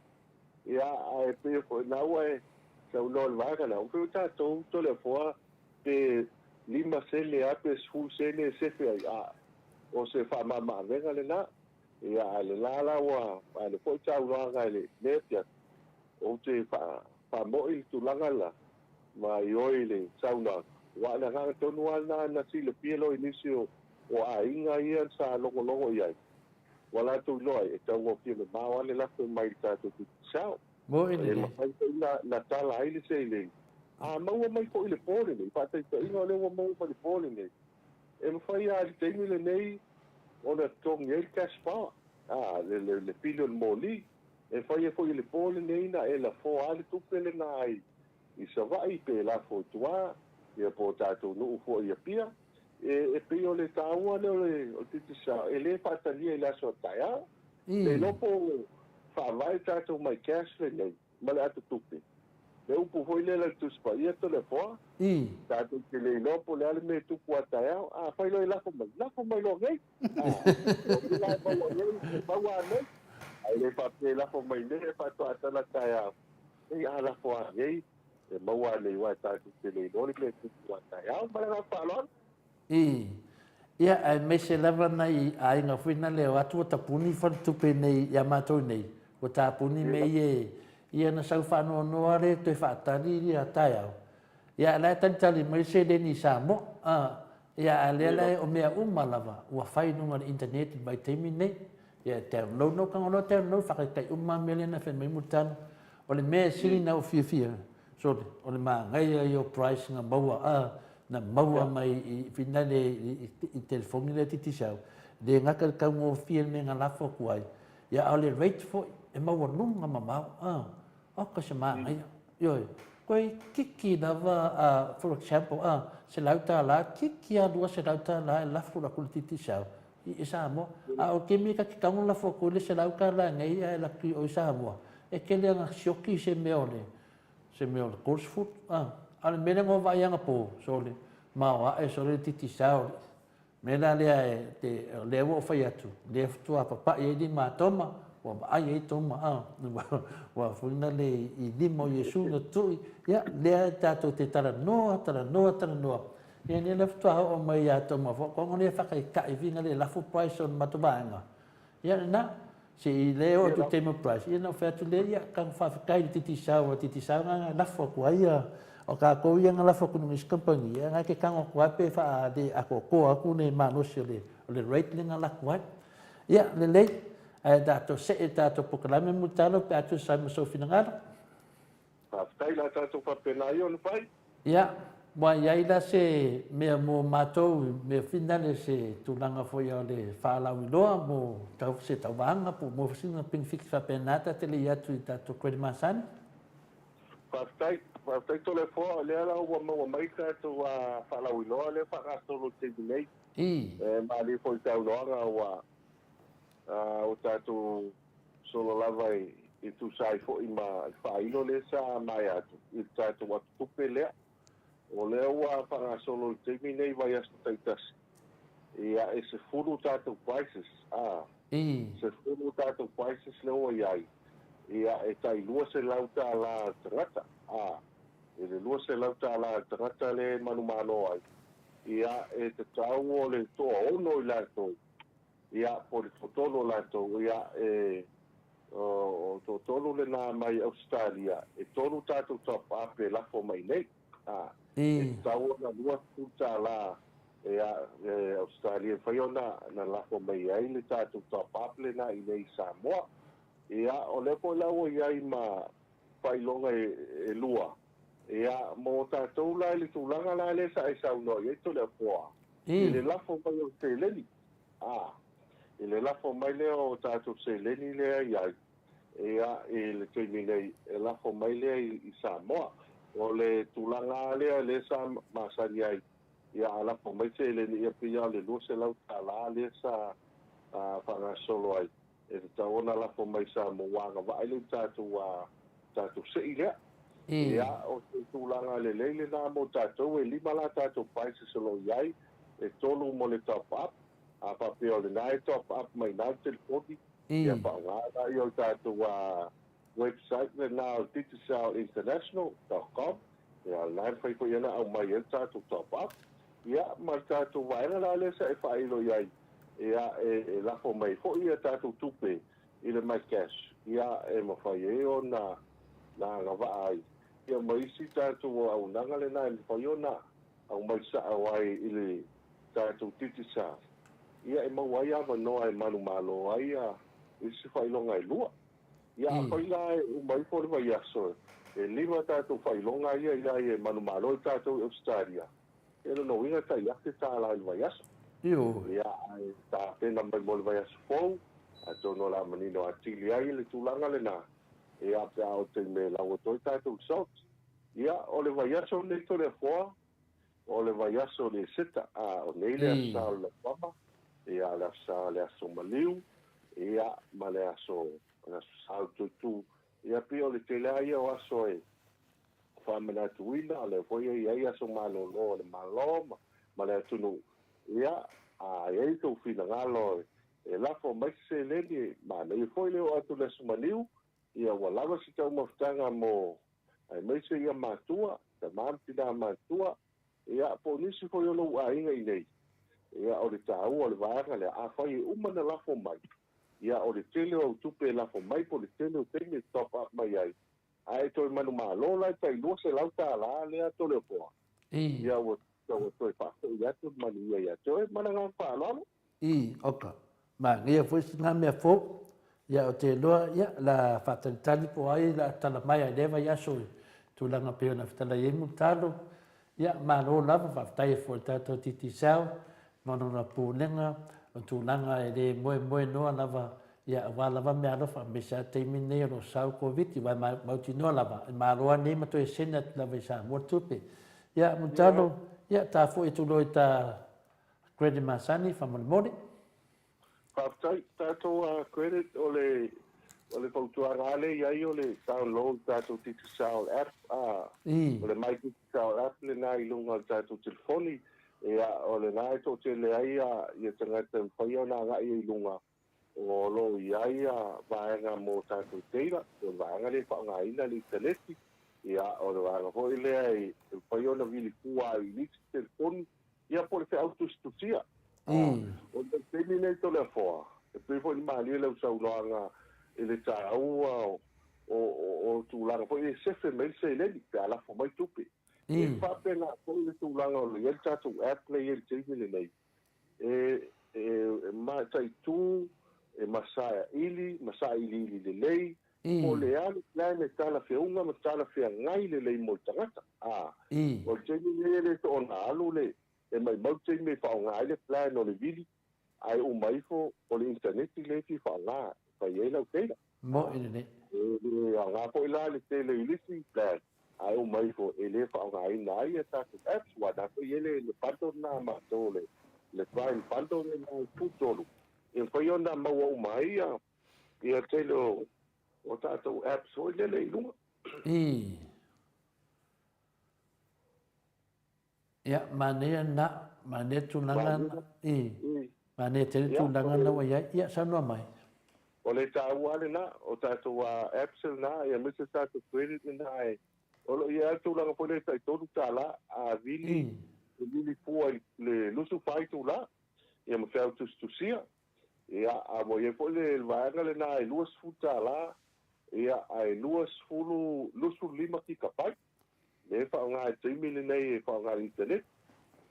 Ia e peo fo i naua e sa uno le vaianga na. O peo tātou to le foa te 5 sele ape sfu sele sefe ai o se whamama venga le nā. Ia le lala wa le fo i tāu ranga le nepia. O te whamoi tu langa la. Ma i oi le sauna. Wa na nganga tonu ana na si le pielo nisi o a inga ia sa longo iai. Wala tu loi e tau o pielo mawa le lafo mai tātou tu sao. Bo ene le. Na tala ai le sei le. Maua mai ko i le pole le. Pata i ta inga le wa maua mai le pole le. E mawhai a le teimi le nei o na tongi e cash power. Le pilo le moli. E whai e fo i le pole nei na e la fo ale tupe le na ai. I sa vai pe la fo tua. Ia po tātou nuu fo ia pia. E pio le tāua le o titi sa. E le patalia i laso taia. Le lopo whawai tātou mai cash le nei. Male atu tupe. Le upu hoi le la tuspa ia to le foa. Tātou ke le lopo le ale me tupu a taia. Whai lo i lafo mai. Lafo mai lo ngei. Ia maua ngei. Maua ngei. Ai le pape lafo mai ne. E pato atala taia. Ia lafo a ngei. E maua nei wa tātou ke le lori me tupu a taia. Male nga whalon. Ia ai me se lava nei a inga whina leo atu o tapuni whantupe nei ia mātou nei. O tapuni me ia na sau whanua noa re te whaatari ria tai au. Ia lai tantali mai se deni Samoa. Ia a lea lai o mea umalava. Ua whai nunga internet mai teimi nei. Ia download no kangono download whakatai mele na whenmai mutano. O le mea siri na o fia. So o le maa ngai ai o price nga maua na maua mai i whina le i telefoni le titi sau. Le ngaka kaungo fia me ngā lafo kuai. Ia au le rate fo e maua nunga mamau. O ka se maa ngai. Ioi, koe kiki nawa, for example, se lauta la, kiki a lua se lauta la e lafo la kule titi sau. I Samoa. O ke mika ki kaungo lafo kule se lauta la ngai e la ki o Samoa. E ke lea ngā sioki se meole. Se meole course food. Ale mele ngo vai anga po sole ma e sole titi sao mela lea e te lewo fai atu le tua papa e di ma toma wa ai e toma wa funa le i limo Yesu no tu ya le tato te tara no e ne le tua o mai ya toma ko ngone fa kai kai vinga le la fu price on matubanga ya na se leo tu tema price ya no fa tu le ya kan fa kai titi sao nga la fo ko ia o ka ko ia ngala fo kunu is company nga ke kango ko ape fa de ako ko aku ne mano sele o le rate le ngalaku ai. Ia, le lei, ai tātou se e tātou pokalame mo talo pe atu sa mo sofi ngala. Whaftai la tātou whapena i onu pai. Ia, mua iai la se mea mo mātou, mea finale se tūlanga foi o le whālau i loa mo tau se tau wanga po mo singa pingfiki whapenata te le atu i tātou Credit Masani. Whaftai tole fōa, lea la ua maua mai tātou whalau i loa, le whakastolo te dinei. Māli foi tau noanga o tātou solo lava i tu sai fo i ma whaino le sa mai atu. I tātou atu tupe lea. O lea ua whanga solo te minei vai astu taitasi. Ia e se furu tātou prices. Se furu tātou prices le ua iai. Ia e tai lua se lauta la tangata. E le lua se lauta la tangata le manumano ai. Ia e te tau o le toa ono i lato. Ia po le totolo lato. Ia o totolo le nā mai Australia. E tonu tātou top up e lafo mai nei. E tau na lua puta la Australia. Whai ona na lafo mai ai le tātou top up le na i nei Samoa. Ia o le po lau iai ma whailonga e lua. Ia mo tātou la le tūlanga la le sa e sauno i eto le poa. I le lafo mai o te leni. I le lafo mai le o tātou se leni le iai. Ia e le teimi nei e lafo mai le i Samoa. O le tūlanga le sa masani ai. Ia a lafo mai se leni ia pia le lua se lau tala le sa whangasolo ai. E te taona lafo mai sa mo wanga wa ele tātou se i lea. Ia o te tūlanga le leile nā mo tātou e lima la tātou paise se lo iai e tolu mo le top up. A papeo le nai top up mai nā telefoni. Ia paungana i o tātou website le nā o digisalinternational.com. Ia nai whaiko iana au mai e tātou top up. Ia mai tātou waena la le sa e whailo iai. Ia e lafo mai fo ia tātou tupe i le mai cash. Ia e mawhai e o nā ngava ai. Ia mai si tātou au nanga le nai mawhai o nā au mai sa au ai i le tātou titisa. Ia e mawai awa noa e manu malo ai i si whailonga e lua. Ia a whaila e umai po le vai aso. E lima tātou whailonga ia e manu malo i tātou Australia. E no inga tai ake tāla i vai aso. Ia ai tā pena mai mo le vai aso fōu. A tono la manino a tili ai le tūlanga le nā. E a pia o te me lau o toi tātou salt. Ia o le vai aso nei to le fōa. O le vai aso le seta. O nei le asa le pama. Ia le asa le aso maliu. Ia ma le aso sao tutu. Ia pia o le tele ai o aso e. Whamena tuina. Le foia i aso malo no le malo. Ma le atunu. Ia a ei tau fina ngalo e lafo mai se leni ma nei foi leo atu le sumaliu ia walawa si tau maftanga mo ai mai se ia matua ta mampina matua ia po nisi foi ono a inga i nei ia o le tau o le vanga le a fai umana lafo mai ia o le tele o tupe lafo mai po le tele o tele top up mai ai ai toi manu malo lai tai lua se lauta la le ato le poa ia o so toi fa ia tu manu ia toi mananga fa lo oka ma ngia foi singa me fo ia o te loa ia la fatalitali po ai la tala mai ai leva ia so tu langa pe na fatala ye mutalo ia ma no lava fa tai fo tato titi sao mano na pulenga o tu langa e le moe no lava ia wa lava me alo fa me sa te mine no sao covid i wa ma ti no lava ma roa ne ma to e sena lava sa mo tupe ia mutalo ia ta fo e tu lo ta Credit Masani fa mo mori Whaftai, tātou credit o le pautuara ale iai o le download tātou Titi Sao app. O le mai Titi Sao app le nā ilunga o tātou telefoni. O le nā e tō te le ai i tangata whai o nā ngai ilunga. O lo iai vaenga mō tātou teira. O vaenga le whaonga ina li teleti. O le vaenga hoi le ai whai o na vili kua i liti telefoni. Ia po le te autostutia. O le temi nei to le foa. E pui fo ni mali le usau loanga e le tāua o tūlanga. Po e sefe mai se leni, pe ala fo mai tupi. E whapena po le tūlanga o le el tātou app le el temi le nei. E ma tai tu e masaya ili lelei o le ale plane tala feunga ma tala fea ngai lelei mo tangata o teni le to ona alu le e mai mau teni me fa ngai le plane o le vili ai o mai fo o le internet le fi fa nga fa yela okay mo ine e nga po ila le tele ilisi plan ai o mai fo ele fa ngai nai ta apps wa da ko yele le pato na ma to le prime pato le na tutolu e fa yo na ma o mai ia tele o tātou apps o lele i lunga. Ia, manea na, manea tūlanga, manea tere tūlanga na wa ia sanua mai. O le tāua ale na, o tātou apps na, ia mese tātou credit na e, o lo ia tūlanga po le tai tonu tāla, a vili pua le lusu whai tūla, ia ma whiau tusia, ia a mo ia po le vaanga le na e luas futala, ia ai luas fulu lusu lima ki kapai le fa nga timi le nei fa nga internet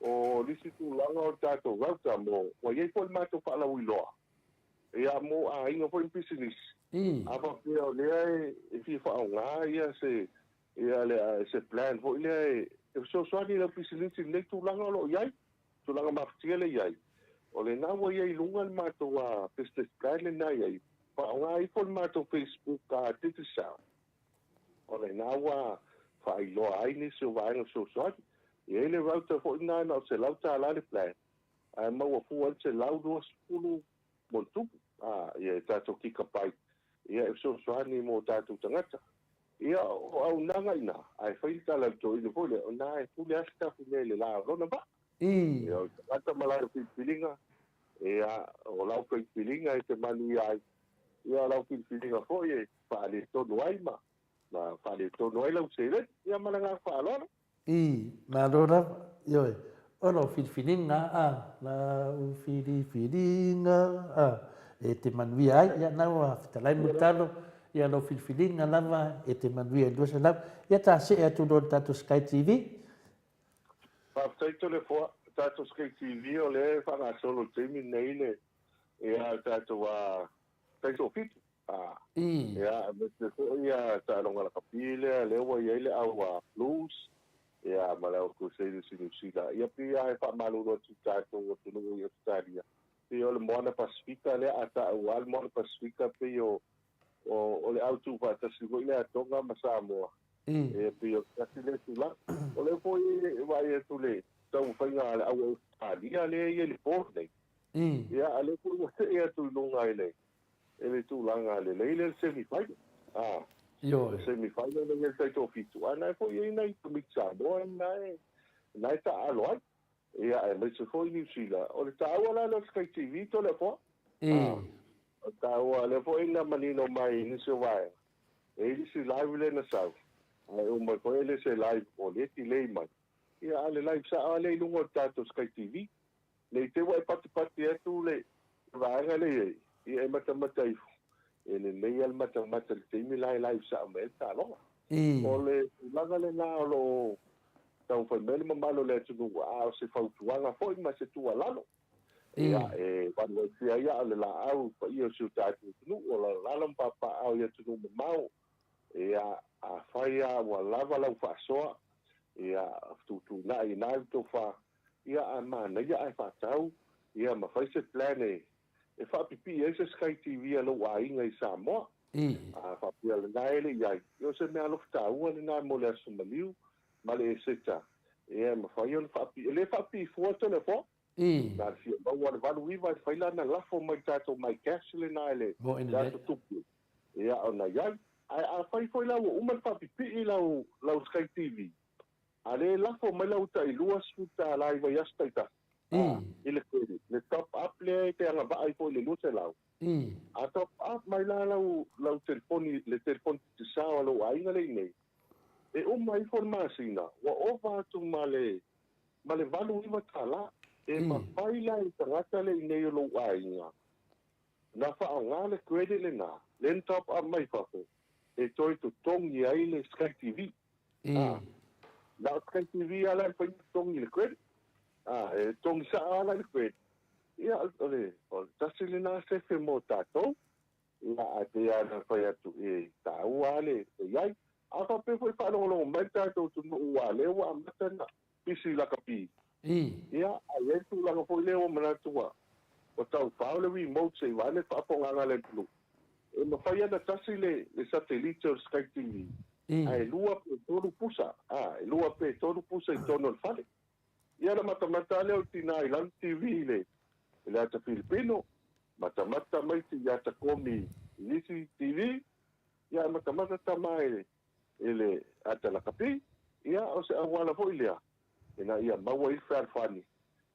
o lisi tu langa o tato rauta mo o ye po ma to fa la wiloa ia mo a inga po business ava pe o le e fi fa nga ia se plan fo le e so ni la business le tu langa lo yai tu langa ma tiele yai o le na wo ye lunga ma to wa business plan le na yai pa nga I formato Facebook ka titisa o le nawa fa I lo ai ni so va no so e le rauta fo ina no se lauta la le plan a ma wo fu se laudo skulu montu e tato ki kapai e so ni mo tato tangata ia o nanga ina ai fa ita la to i fo le na e fu le asta fu le la rona ba o tata mala fi pilinga e o lau fi pilinga e te mani ai ia lau filinga foi e whaale tonu ai ma whaale tonu ai lau sere ia malanga whaalora ma rora ioi o lau filinga la u filinga e te manui ai ia nau a fitalai mutalo ia lau filinga lava e te manui e luasa lau ia ta se e tu don tato Sky TV whaftaito le fua tato Sky TV o le whanga solo temi nei le ia tato taito fitu ia mete ia talonga la kapile le wa ile au blues ia mala ko se sinu sila ia pia e fa malu no tato o tunu ia taria pia le mona pasifika le ata wal mona pasifika pia o le auto pa ta sigo ile atonga masamo e pia kasi le sila o le foi vai tu le tau fainga au taria le ile porte ia ale ko ia tu lunga ile ele tu langa le le semifinal yo semifinal le sai to fitu ana fo ye nai to mixa bo nai ta alo ia e me se foi ni sila o le ta wala lo Sky TV to le fo ta wala fo ina manino mai ni se vai e si live le na sa ai o mai ko ele se live o le ti le mai ia ale live sa ale lungo tato Sky TV le te wai pati e tu le va le e mata ifu e le lei al mata le teimi lai sa me ta lo o le langa le na lo tau fa mele mamalo le tu a se fa tuanga foi ma se tu alalo ia e quando sia ia le la au pa io su ta tu no o la la pa au ia tu no mau ia a faia wa lava la fa so ia tu na to fa ia a mana ia ai fa tau ia ma fa se plane e fa pipi e se Sky TV alo wa inga I Samoa fa pia le nai le ia yo se me alo fta ua le nai mo le asumaliu ma le seta e ma fa yo fa pi le fa pi fo le fo na si ba wa le valu viva fa ila na la fo mai tato mai cash le nai le tato tupu ia ona ia a fa fo ila o uma fa pipi ila la Sky TV ale la fo mai la uta I lua suta la I yasta ita ile le top up le te anga ba ai po le luce lau a top up mai la lau telefoni le telefoni te sao lo ai ngale nei e mai informasi na wa ova tu male valu I tala e ma pai la I tangata le nei lo ai nga na fa nga le credit le na le top up mai fa e toi tu tongi ai le Sky TV na Sky TV ala pa tongi le credit e tong sa ala le credit ia o tasi le na sefe mo tātou, ia a te ana whai atu e tā ua le e iai, a ka pe foi whanongo mai tātou tunu ua le ua matana pisi laka pi. Ia a iei tu langa foi leo manatua, o tau whao le remote se wane whaponganga le tunu. E mawhai ana tasi le satellite o Sky TV, a e lua pe toru pusa, e lua pe toru pusa i tono le whale. Ia na matamata leo tina i lan TV le ata Filipino, matamata mai ti ata komi Lisi TV, ia matamata tamai ele ata lakapi, ia o se awala fo ilea, ina ia maua i whani,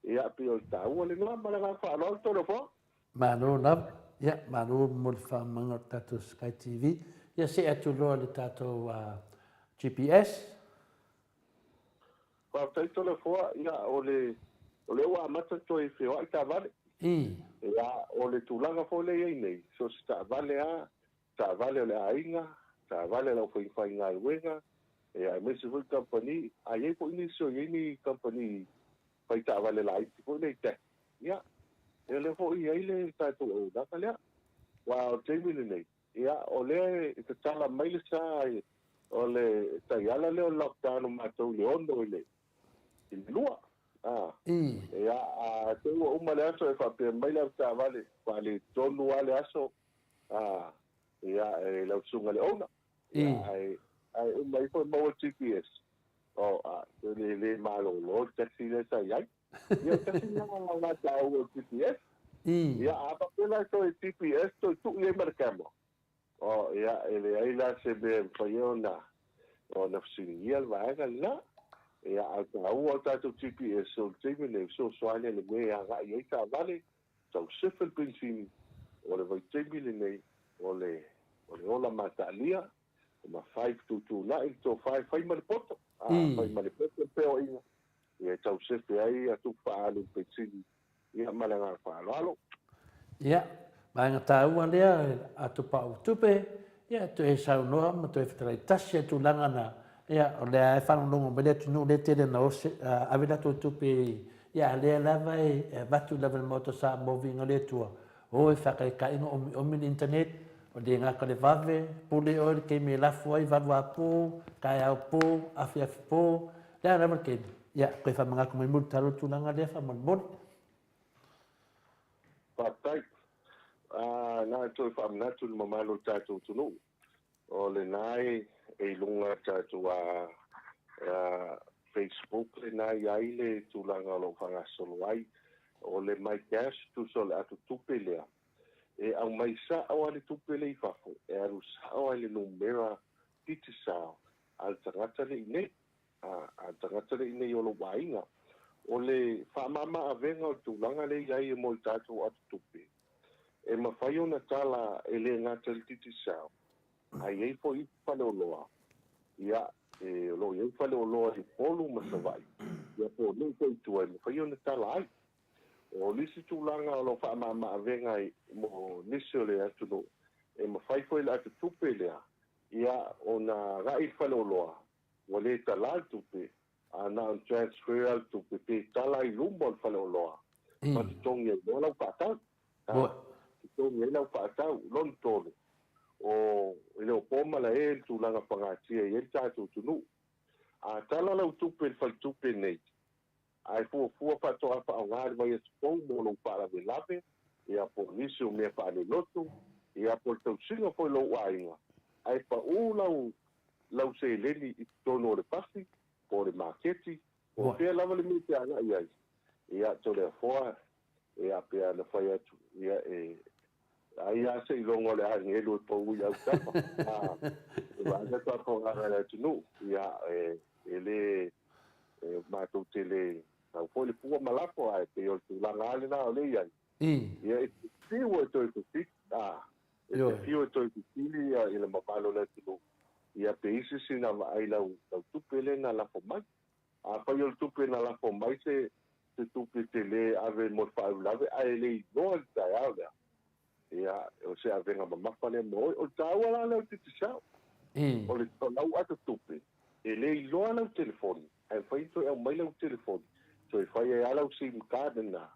ia pi o tāua le ngā maranga whanau tōna fo. Mano lava, ia, mano mo le whamanga tātou Sky TV, ia se atu loa le tātou GPS. Whātai tōna fo, ia o le ua amata toi whio ai tā vale. Ia o le tūlanga fo le ei nei, so se tā vale o le ainga, tā vale lau whai ngā ruenga, ia e mesi fui company, a iei po ini so iei ni company whai tā vale la iti po nei te. Ia, e le fo iei le tātou o daka lea, wa o teimini nei. Ia, o le te tala maile sa o le taiala leo lockdown o mātou le ono i le lua. Ia, a te ua umale aso e whapea maile au tā vale, wale tonu ale aso, ia e lau sunga le ona. Ia, ai umai foi maua GPS. Le malo lo, taxi le sa iai. Ia, taxi nga tau o GPS. Ia, apa pela so e GPS, to tu ie marcamo. Ia, ele ai la se be whaio na fsini ia le vaenga la. Ia, au tau o tātou GPS, so teime le so soane le me a ngai ei tā vale, tau sefel pensini, o le vai teime le nei, o le ola matalia, ma 522 na i to 5 ma le poto. Fai ma le poto peo inga. Ia tau sefe ai atu whaalu pensini, ia malanga whaalo. Ia, maenga tāua lea atu pau tupe, ia tu e saunoa, ma tu e whatarai tasi atu langa na, ia, o lea e whanonongo me lea tunu le tere na ose, awela tu tupe, ia, lea lava e watu lava le moto sa movinga le tua, o e whakai ka inga o mini internet, o le ngaka le vave, pule o ke me lafu ai valua po, kai au po, afi po, lea lava ke, ia, koe whamangako mai mulu taro tūlanga lea whamangmoni. Patai, nā toi whamanatu le mamalo tātou tunu, o le nai e lunga tātou Facebook le nai ai le tūlanga lo whangasolo ai, o le mai cash tu sole atu tupe lea. E au mai sa au ale tupe le i whafo, e aru sa au ale numera titi sao, al tangata le inei, al tangata le inei o lo wainga, o le whamama a venga o tūlanga le iai e moi tātou atu tupe. E mawhai o na tala e le ngata le titi sao, ai ei po i whale o loa, ia, e lo i whale o loa i polu masawai, ia po nei ko i tua, e mawhai o na tala ai. O lisi tūlanga o lo whamama a venga i mo nisi o le atu no, e mawhai po i le atu tupe lea, ia o na rai whale o loa, o le tala tupe, ana on transfer al tupe, pe tala i lumbo al whale o loa, ma ti tongi e loa lau whaatau, ti tongi e lau whaatau, lon tonu, o ele o pōmala e tūlanga pangatia i e tātou tunu, a tala lau tupe il whal tupe nei, ai fua patoa pa o ngāri mai atu pou mo no para de lave, ia po nisi o mea pa ane lotu, ia po tau singa foi lo wainga, ai pa lau se leni i tono le pasi, po le maketi, po pia lava le mite anga iai, ia to le foa, ia pia le whai atu, ia ai ase i longo le hangi elu e pou i au tapa, ia ane tako ngāra atu nu, ia ele mātou te le au foi le pua malapo ai pe o tūlanga ale nā o le iai. Ia e te whiu e toi kutik, e te whiu e toi kutili i le mapalo le tunu. Ia pe isi sina ai lau tupe le na lafo mai. A pai o tupe na lafo mai se tupe te le ave mo whau lave, a e le i noa i tai au lea. Ia o se avenga mamapa le moi, o tāua la lau titi sao. O le lau ata tupe, e le i loa lau telefoni, ai whai toi au mai lau telefoni. So e whai e alau sim card na,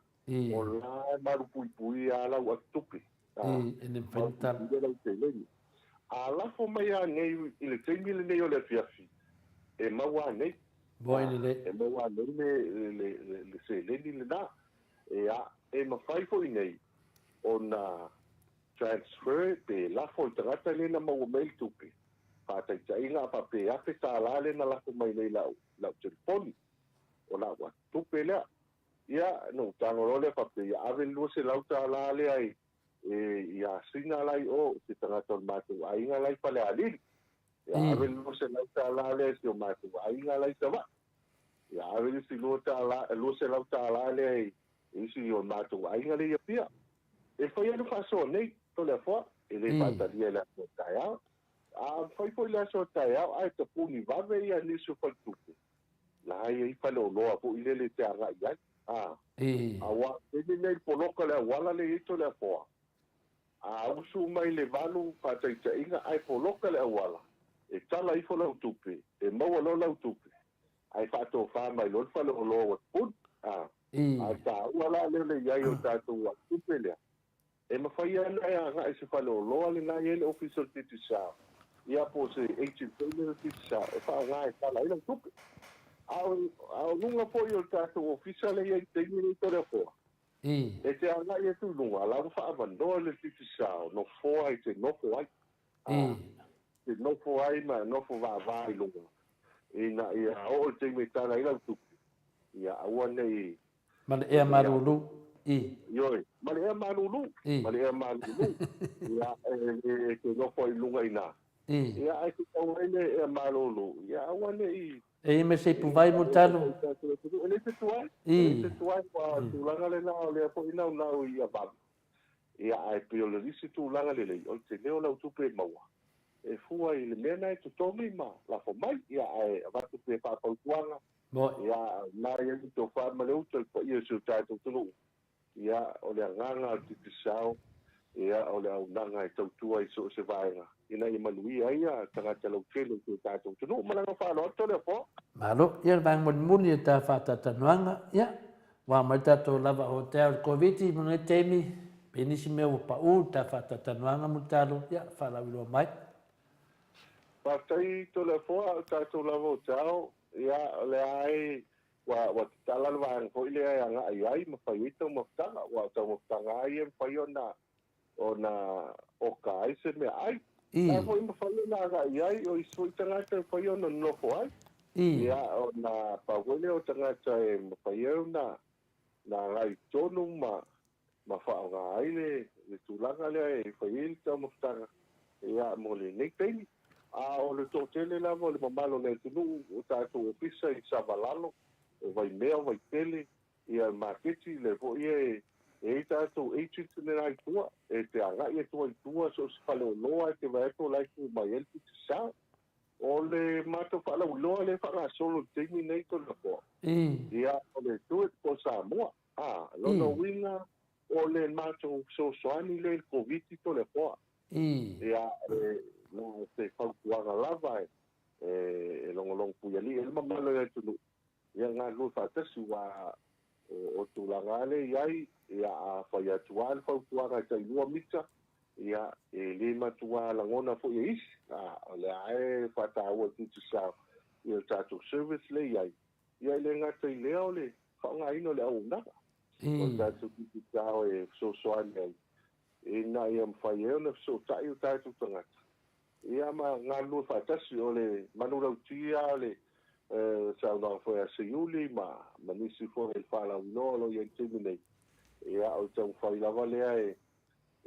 o la marupui alau atupi ene whainutala. lau teleni a lafo mai a nei i le teimi le nei o le afiafi e maua nei Boine le. e maua nei le seleni le nā e mawhai fo i nei o na transfer pe lafo i tangata lena maua mail tupi whātaitainga a pape afe tā la lena lafo mai nei lau telefoni o la wa tupe lea ia no tangorole pape ia ave lua se lau tā la lea ia sina lai o te tangata o mātou ainga lai pale alili ia ave lua se lau tā la lea si o mātou ainga lai tawa ia ave si lua se lau tā la lea isi o mātou ainga lai pia e whai anu whaso nei to le fua e le whataria le aso tai au a whai fo le aso tai au ai te puni vave ia nisu whatupe la ai pale o loa po ile le te ara ia awa tene nei poloka le wala le ito le fua a usu mai le valu whataitainga ai poloka le wala e tala ifo lau tupe e maua lo lau tupe ai whato wha mai lo whale o loa pun a ta wala le iai o tātou wa tupe lea e mawhai ana e anga e se whale o loa le nai ele official titi sa ia po se 18 pēne titi sa e wha ngā e tala ila tupe au nunga po i o tātou official e i tengi ni tore poa e te anga i e tu nunga lau wha avanoa le titi sa no foa i te nofo ai te nofo ai ma nofo vā vā i lunga ina ia o te me tala ila tupe ia aua nei Mane ea marulu. Yoi, male ea malulu. Ia te nofo i lunga ina. Ia ai te tau ene ea malulu. Ia awane i. E me se puvai mo talo. Ele te tuai. Ele te tuai pa tūlanga le nao lea po inau nau i a vabi. Ia ai pio le risi tūlanga le lei. O te neo lau tupe maua. E fua i le mena e tutomi ma la fo mai. Ia ai avatu pe pāpautuanga. Ia nā ia ki tō whāma leo pa ia siu tātou tunu. Ia o le nganga o titi sao, ia o le au nanga e tautua i so se vaenga. Ina i manui ai a tangata lau tēlo ki tātou tunu. Malanga whālo ato lea po. Malo, ia vang mon muni e tā whātatanuanga, ia. Wā mai tātou lava hotel COVID-19 muna teimi, penisi mea o pa u tā whātatanuanga mu tālo, ia, whālawilo mai. Pātai to le fōa tātou lava hotel, ia le ai wa tala wa ko ile anga ai ma fa ito mo tanga wa to mo tanga ai fa ona o kai se me ai na foi mo fa na ga ai o iso tanga te fa ona no fo ai ia ona pa wele o tanga te mo fa na ai tonu ma fa ga ai le tulanga le fa ito mo tanga ia mo le nei o le tōtele lava o le mamalo le tunu o tātou opisa i Savalalo o vai mea vai tele ia maketi le po ia e tātou agent ne nai tua e te anga ia tua i tua so se whale o loa e te vaeto lai ku mai elpi te sa o le mato whala u loa le whanga solo teimi nei to le po ia o le tuet po Samoa lono winga o le mato so soani le COVID to le po ia no te whautuanga lava e longolong puyali e mamalo e tunu ia ngā lui whātasi wā o tūlanga ale iai ia a whai atua le whautuanga e tainua mita ia e le matua langona fo i isi le ae whātāua titu sao ia tātou service le iai ia le ngata i lea o le whaunga ino le au naka o tātou titu sao e sosoani ai e nā ia mwhai eo na so tai o tātou tangata ia ma ngā lui whātasi o le manurautia o le sauna foi a Siuli ma nisi foi il fala no lo ia timi nei ia o tau fai lava lea e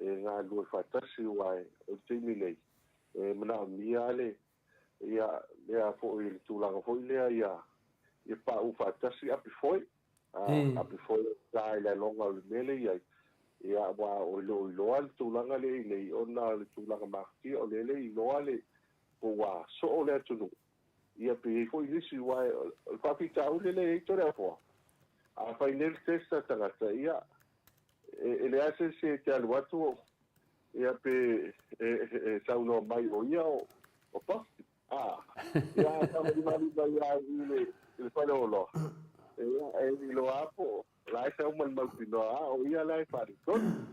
ngā lua whatasi wai o timi nei e mana mia le ia lea foi il tūlanga foi lea ia pa u whatasi api foi le longa o mele ia wa o loa le tūlanga le nei ona le tūlanga makti o le i loa le o wa so o le tunu ia pe foi nisi wai papita ule le tore fo a final test tangata ia ele ase se te alwatu ia pe sauno mai o ia o pa ia tama di mali ia ile fale o lo ia e lo apo lai sa uman magpino o ia lai pariton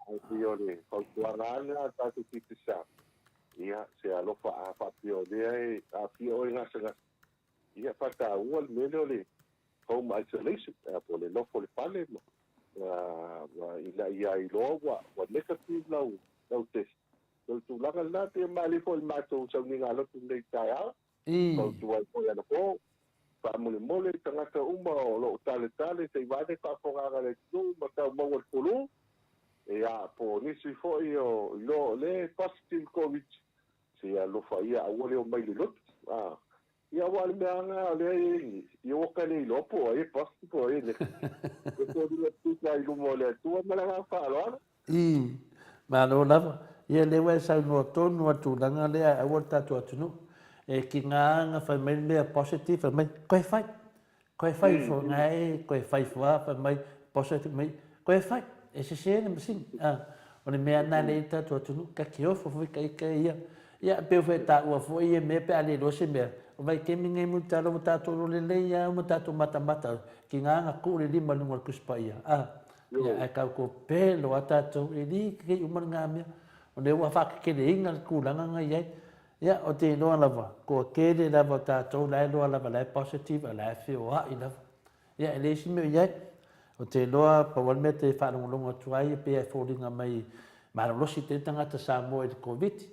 ai piore ko tuaranga ta tu kitisa ia se alofa a piore a piore ngasa ia fata ual melole home isolation po le lofo le pale wa ila ia i lo wa negative lau test so tu langa la te mali fo il mato sa ni ngalo tu le taia ko tu ai ko ya no pa mole tangata uma o lo tale te vade ka fonga le tu ma ka mo o pulu e a po ni si fo io lo le positive covid si a lo fa ia o le o mai le lot ia wale me anga le io ka le lo po e positive po e le ko di tu ka i lo mole tu ma la fa lo ma lo lava ia le wa sa no tonu atu langa le a wa tatu atu e ki nga fa mai me positive mai koe fai fo ngai koe fai fo fa mai positive mai koe fai e se na msin o le mea na le tatu atu ka ki o fo kai ia pe fe ta wa fo ia me pe ale lo se me o vai ke mingai mu talo tatu le ia mu tatu mata ki nga ku le lima ngol kuspa ia ia ka ko pe lo tatu e di ke umar ngamia o le wa fa ke le inga ku langa ngai ia o te loa lava ko ke le lava tatu la loa lava la positive la fe o i lava ia le si me ia o te loa pa wal me te fa longa tuai pe fo linga mai ma lo si te tanga ta sa mo e covid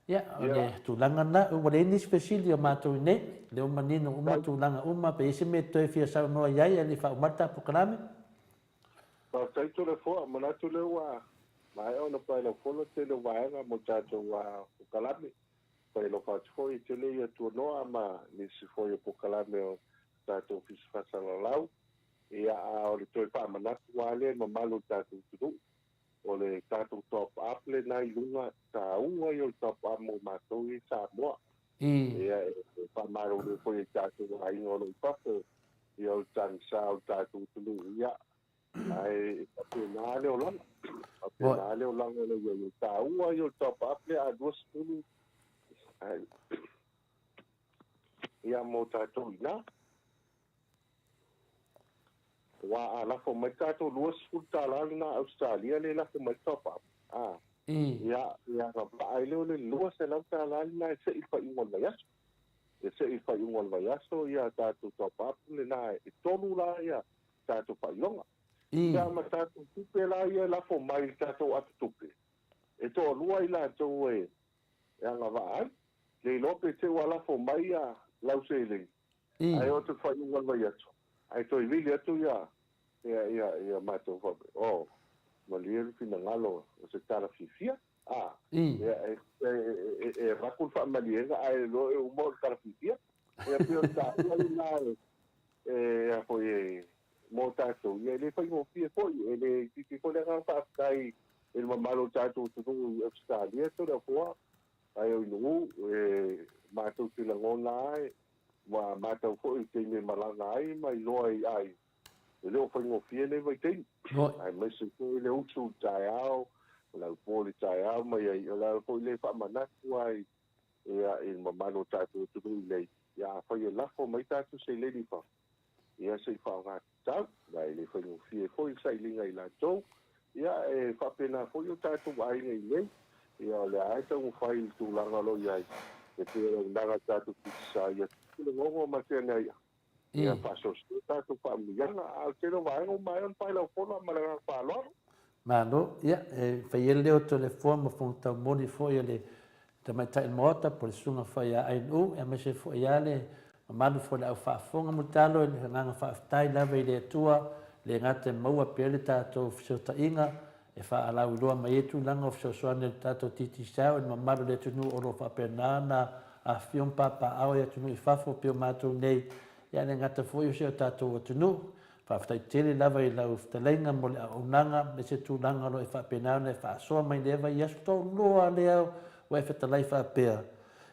ia o le tu langa na o le ni speciali o ma tu ne le o manino o ma tu langa o ma pe se me to fia sa no ia le fa mata proclame pa sai tu le fo ma na tu le wa mai ona pa le fo te le wa nga mo tato wa proclame pa lo fa foi te le ia tu no ama ni si foi proclame o tato fis fa sa lau ia o le toi pa ma na wale ma malu tato tu o le tato top up le nai lunga ta ua i o top up mo matou i sa moa ia pa maru le foi tato ai no lo papo i o tan sa o tato tu ia ai pa na le o langa pa le o langa le ia ta ua i o top up le a dos tu ai ia mo tato ina wa ala fo mai tato luas futa la na Australia le la fo mai top up ia ga ai le luas la ta la na se i fa i ngol ya se i fa i ngol ya so ia tato top up le na i tonu la ia tato fa longa ia ma tato tupe la ia la fo mai tato atu tupe e to lua i la to e ia ga va ai le lope te wala fo mai ia lau se le ai o te fa i ngol ya ai to i vile atu ia mato fa malir fina ngalo o se tala fifia ia rakul fa malir ai lo e umo tala fifia ia pio ta ia foi mo tato ia le fa mo fie foi ele ki ko le fa kai el mamalo tato tu Australia to da fo ai o nu mato tila ngona ma mato foi te me malanga ai mai loi ai le o fa ngo fie le vai te ai mai se le utu taiao la poli taiao mai ai la foi le fa mana ai ia il mamalo tato tu le ia fa ia la fo mai tato se le di fa ia se fa va ta dai le fa ngo fie foi sai linga i la to ia fa pena foi o tato ai nei le ia le ai tau fai tu langa lo ia e te langa tato ki sa ia le ngo ma te nei ia paso tato fa mi yana al te no vai no mai on pai la fono ma la fa lo ma no ia fai ele o telefone mo fon ta moni fo ele te mai tai mota por sunga fai ai no e me se fo ia le ma no fo la fa fonga mo talo le nga fa tai la ve le tua le ngate maua pele tato fsota inga e fa ala uloa mai tu langa of so ne tato titi sa o ma le tu no o fa penana a fion papa au ya tu no fa fo pe mato nei ya le ngata fo yo se tato tu no fa ftai tele lava i la ufta lenga mo le onanga me se tu langa lo e fa penana e fa so mai leva ya sto lo ale o e fa lai fa pe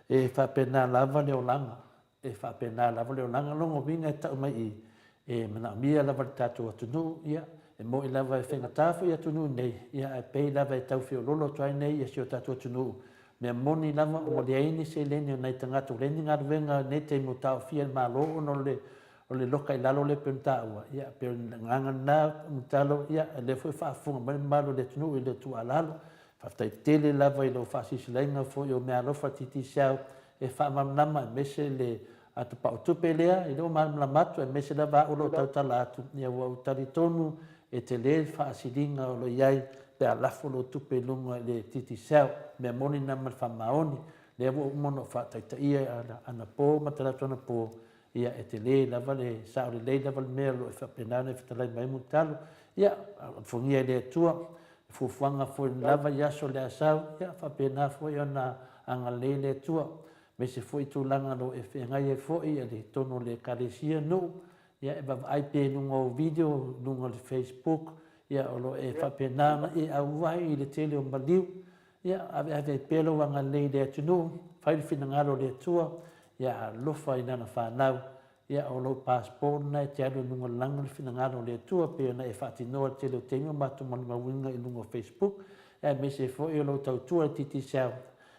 e fa penana lava le onanga e fa penana lava le onanga lo ngo vinga ta mai e mana mia lava tato tu no ya e mo i lava e whenga tāwhi atu nu nei, ia e pei lava e tau whio lolo tuai nei, e si o tātou atu nu. Mea moni lava o le aini se leni o nei tangata o leni ngā ruenga nei te mo tāo whia mā loo no o le loka i lalo le pentaua ia pe nganga na mutalo ia le foi faafuga ma le malo le tunuu i le tualalo faafetaitele lava i lou faasisilaiga foi o mea alofa titisiao e faamamanama e mese le atapautupe lea i loo malamalama e mese lava a'u loo tautala atu ia ua u talitonu e te lē faasiliga o lo iai pe alafo lo tupe luga le titisiao mea moni na ma le faamaoni lea ua umono faataitaia ana pō ma talatu ana pō ia e te lē lava le sa'o lelei lava le mea lo e faapena na fetalai mai mu talo ia fogia i le atua fuafuaga foi lava i aso le asau ia faapena foi ona agalei le atua me se foi tulaga lo e feagai e fo'i e le tono le ekalesia nuu ia e vavaai pe luga o video luga le Facebook ia o lo e faapena e auai i le tele o maliu ia ave pe lo agalei le atunuu fai le finagalo le atua ia alofa i nana fanau ia o lou passport na e te alu luga langa le finagalo le atua pe ona e faatinoa le tele o teiga matou malimauiga i luga o Facebook e me se fo'i o lou tautua le titisiao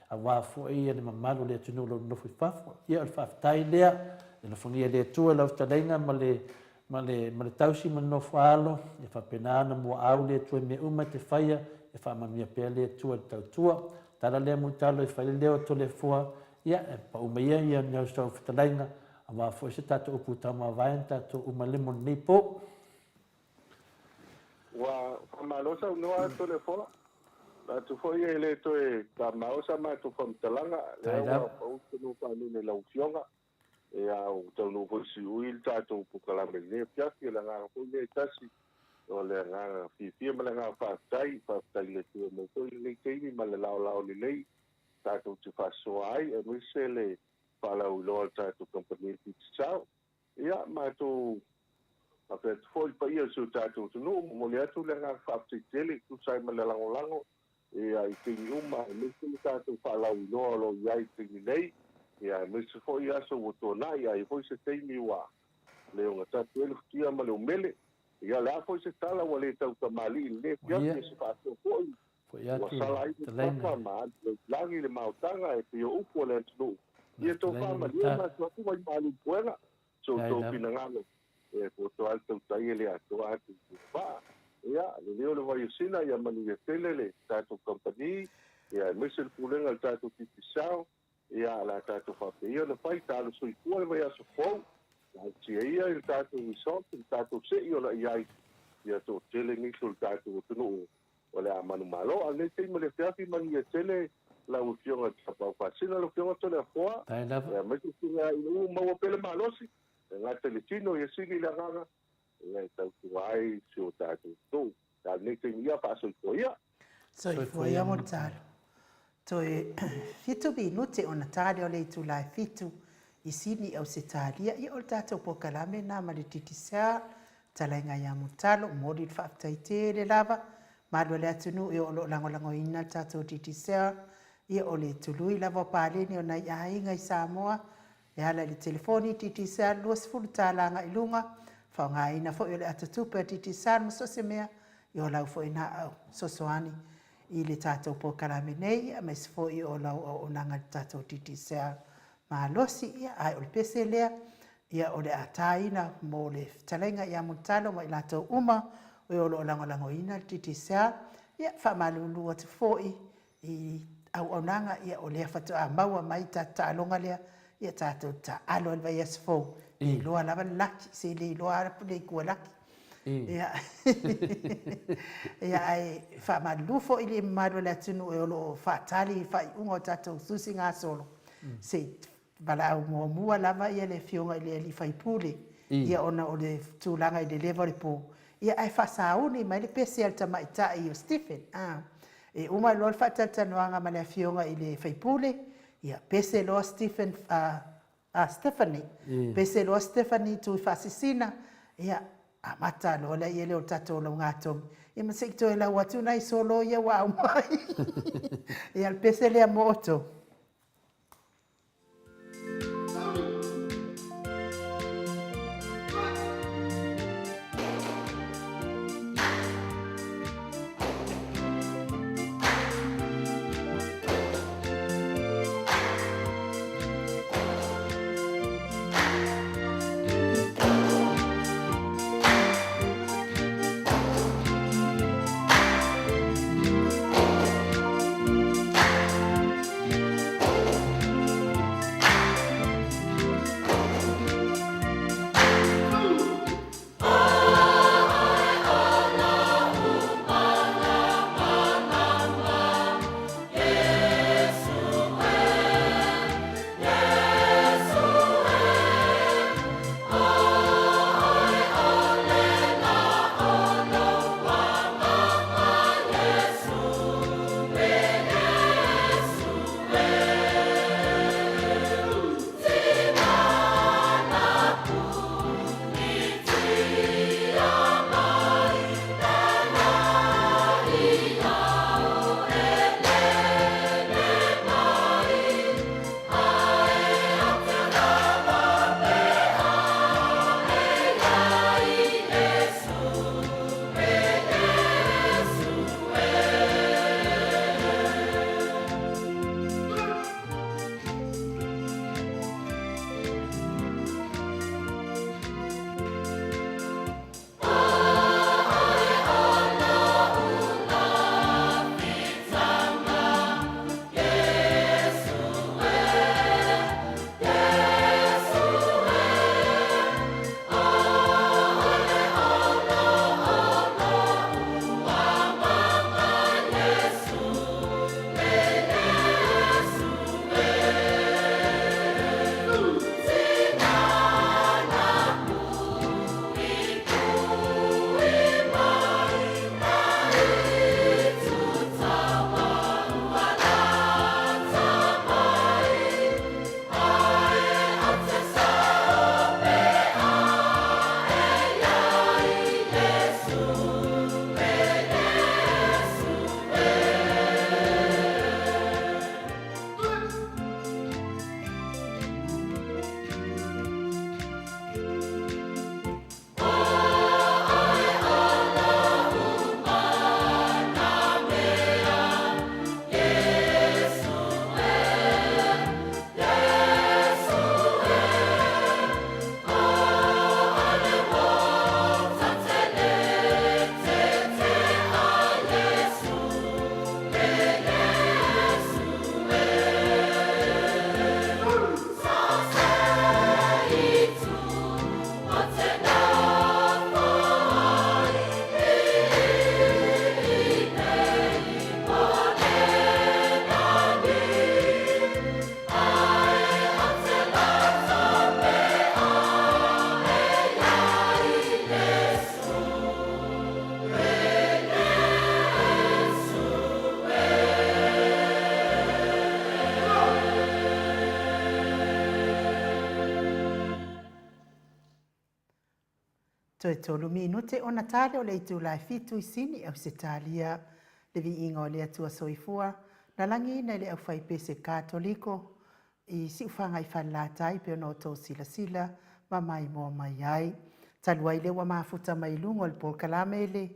auā fo'i ia le mamalu le atunuu lou nofo i fafa ia o le faafetai lea e lofagia le atua lau talaiga ma le tausi ma le nofo alo e faapena ana mua au le atua mea uma te faia e faamamia pea le atua le tautua tala lea mutalo e failelea o tolefua ia e pauma ia ni au sau fetalaiga auā fo'i se tatou upu taumavae na tatou uma lemo lenei po ua faamalosa unoa tolefona na tu foi ele to e ka mausa ma tu fam talanga le wa o tu pa ni le laufionga e a o tu no foi si uil ta tu pu kala me le pia ki la nga ko le tasi o le nga fi ma nga fa tai le tu mo to le ke ma le la le le ta tu fa so ai e mi se le pa la u lo ta tu company ti ciao ia ma tu a pe foi pa ia su ta tu no mo le tu le nga fa tele tu sai ma le lango e ai te uma me se tatou fa'alauiloa lo iai tegi nei ia me se fo'i aso ua tonai ai foi se teimi ua le oga tatu ele futia ma le umele ia le a foi se tala ua lē tautamali'i le fiafi e se fa'atua fo'i ua sala ai le papa ma lagi le maotaga e pio upu o le atunuu ia tou fa'amalia matuatua i malipuega soutou pinagalo e fotoa le tautai e le atoa atu fa'a ia le leo le vaiosina ia manu ia tele le tatou company ia mese le pulega le tatou titisao ia la tatou fa'apeia le fai talo soifua le vai aso fou latia ia i le tatou resort le tatou se'i o la'i ai ia to'atele ngiso le tatou atunuu o le a manu malo a le teima le feafi manu ia tele lau fionga tapaupasina lau fionga tole afoa ia mese singa inu maua pele malosi ngā teletino ia sigi le agaga ia e tautuai si o tātou tō. Tā nei te ia whaasoifua ia. Soifua ia mo tālo. Toi fitu minute o na tāle o le itu lai fitu i sini au se tālia i o tātou pokalame nā ma le titisa talainga ia mo tālo mori whaaftai le lava malu le atunu i o lo langolango ina tātou titisa i o le tului lava pāleni o nai ainga i Samoa e ala le telefoni titisa luas fulu tālanga i lunga whaongaina fo i le atatupa titisa ma so se mea i o lau fo ina au sosoani i le tātou pokalame nei a mes fo i o lau o nanga tātou titisa ma losi ia ai o le pese lea ia o le ataina mo le talenga ia mutalo mo i lātou uma o i o lo lango ina titisa ia whamalulu atu fo i au nanga ia o lea fatu a maua mai ta alonga lea ia tātou ta alo alwa ia sfo i loa lava laki se le loa arapu le kua laki ia ia ai whamalufo i le maru le atunu e o lo whaatali whai unga o tātou susi ngā solo se bala au mua lava ia le fionga i le li whai pule ia ona o le tūlanga i le lewa le pō ia ai whasauni mai le pese al tamaita i o Stephen e uma loa le whaatatanuanga ma le fionga i le whai pule ia pese loa Stephen Stephanie pese loa Stephanie tu fasisina ia amata loa le ia leo tato lo ngatom ia masekto ela watu nai solo ia wa mai ia pese le moto Toe tolu minute ona tale o le itu lai fitu I sini au se talia le vi inga o le atua soifua na langi ina le au fai pese katoliko I si ufanga I whanlatai pe ono tō sila sila ma mai mo mai ai. Talua I le wa mafuta mai lungo le Paul Kalame le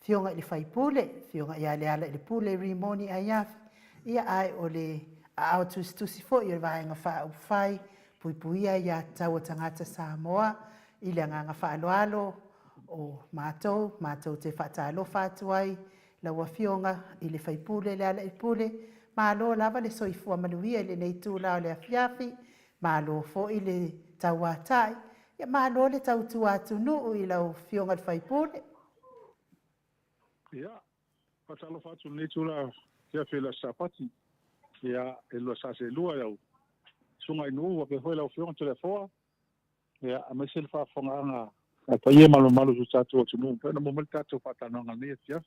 fionga I le fai pule, fionga I ale ala I le pule rimoni ai afi. Ia ai o le a au tusi fo I le vaenga wha au fai pui pui ai ia tau tangata Samoa. I le nganga whaaloalo o mātou te whaatalo whaatuai, la wafionga I le whaipule le ala I pule, mālo lava le soifua manuia le nei tūlao le afiafi, mālo fo I le tauatai, ia mālo le tautu atu nuu I lau fionga le whaipule. Ia, whaatalo whaatu nei tūlao kia whila sapati, ia e lua sase lua iau. Sunga inu, wape hoi lau fionga tole foa, ia a mesel fa fonga a paie malo su tatu o tunu pe na mo tatu fa tano nga ne tia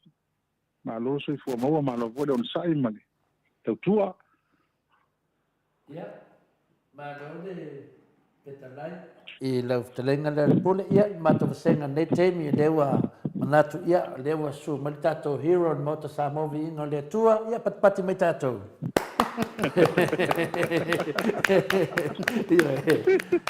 malo so fu mo malo vole on sai mali te tua ia malo de petalai I lau telenga le pule ia mato senga ne temi lewa manatu ia lewa su maltato hero moto sa movi no le tua ia pati mai tato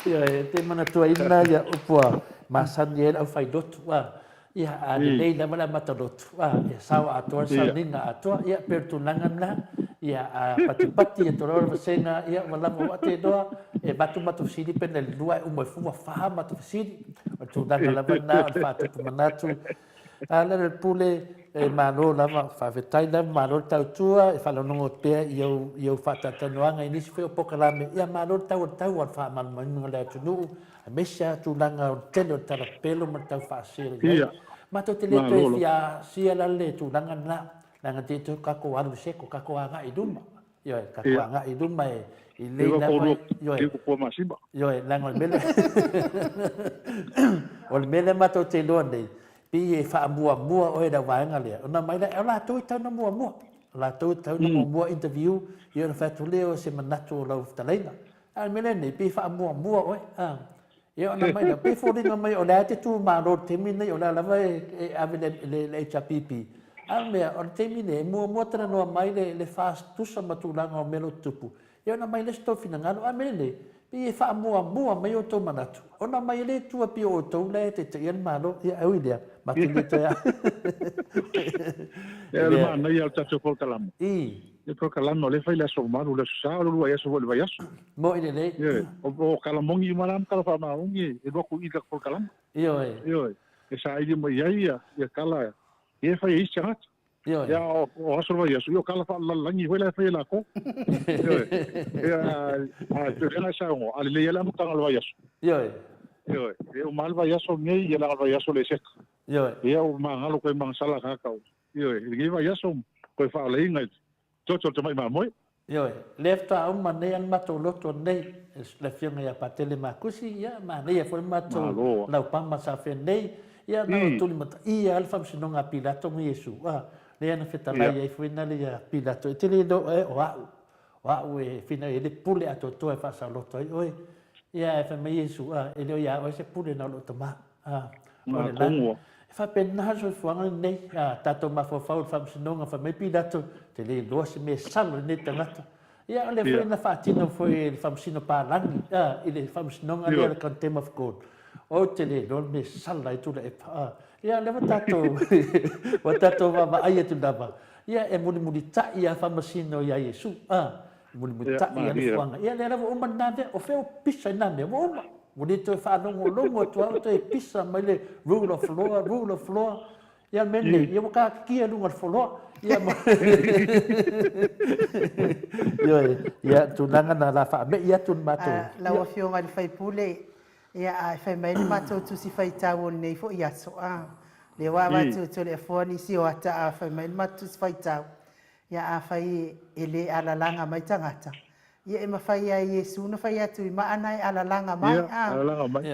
ia te mana tua ina ia upua masani au fai dotu wa ia ale nei na mala mata dotu wa ia sawa atua saninga atua ia pertunanga na ia pati e toro senga ia wala mo ate doa e batu sidi pena lua umo fuma fa batu sidi o tu danga la bana o fa tu manatu ala le pule e malo lava fa vetai la malo tau tua e fa lo no te eu fa tanoanga ini se o Kalame ia malo tau al fa mal manu le tunu a mesha tu langa o tele o tala pelo ma tau fa sir ma to tele pe fia sia la le tu langa na te tu kako alu seko kako anga iduma yo kako anga iduma I le na yo langa mele o mele ma to te lo nei pi e fa mua o da vanga le ona mai la tu ta na mua la tu ta na mua interview yo na fa tu leo se manatu lo talaina al mele nei pi fa mua o yo na mai la pi fo dinga mai o la te tu ma ro te mine o la va e ave le HPP al me o te mine mua tra no mai le fast tu sa matulanga o melo tupu yo na mai le sto fina ngalo a mele pi fa mua mai o to manatu ona mai le tu pi o to le te yan malo ia au idea ma tu te ya ia ma ia tatu Paul Kalame e Paul Kalame le fai la so malu le sa lu ia so vai aso mo ine le o Kalamongi malam kala fa ma ungi e do ku ida Paul Kalame yo e sa idi mo ia kala e fai ischat yo ya o aso vai aso yo kala fa la langi hola fai la ko a te kana sa o ale le la mo tanga vai aso yo e o mal vai aso ngai ia la vai aso le sek yo o mangalo ko mangsala ka ka yo e vai aso ko fa le ngai toto te mai moi yo left a un manean mato loto nei le fianga ya patele makusi ya mane fo mato la pama sa fe nei ya no tu mata ia alfa sinonga pilato mi yesu le ana feta la ia fina le pilato te le do wa we fina ele pule ato to fa sa loto oi ia fa mi yesu ele ya o se pule na loto ma ma como fa penna so fuanga nei tato ma fo fa sinonga fa me pilato te le lo se me salo ne tangata ia le fina fa tino foi fa sino pa langi ile fa sinonga le contempt of god o te le lo me sala tu le ia le tato va ai tu dava ia e muli ta ia fa sino ia yesu muli ta ia le fuanga ia le o manave o fe o pisa na me o muli to fa longo tu auto e pisa mai le rule of law ia mene ia ka kia lunga folo ia ia tu nanga na la fa me ia tu mato la o fionga le fai pule ia ai fai mai mato tu si fai tau nei fo ia so le wa tu le foni si o ata fai mai mato si fai tau ia a fai ele ala langa mai tangata ia e mafai ai Yesu na fai atu ma anai ala langa mai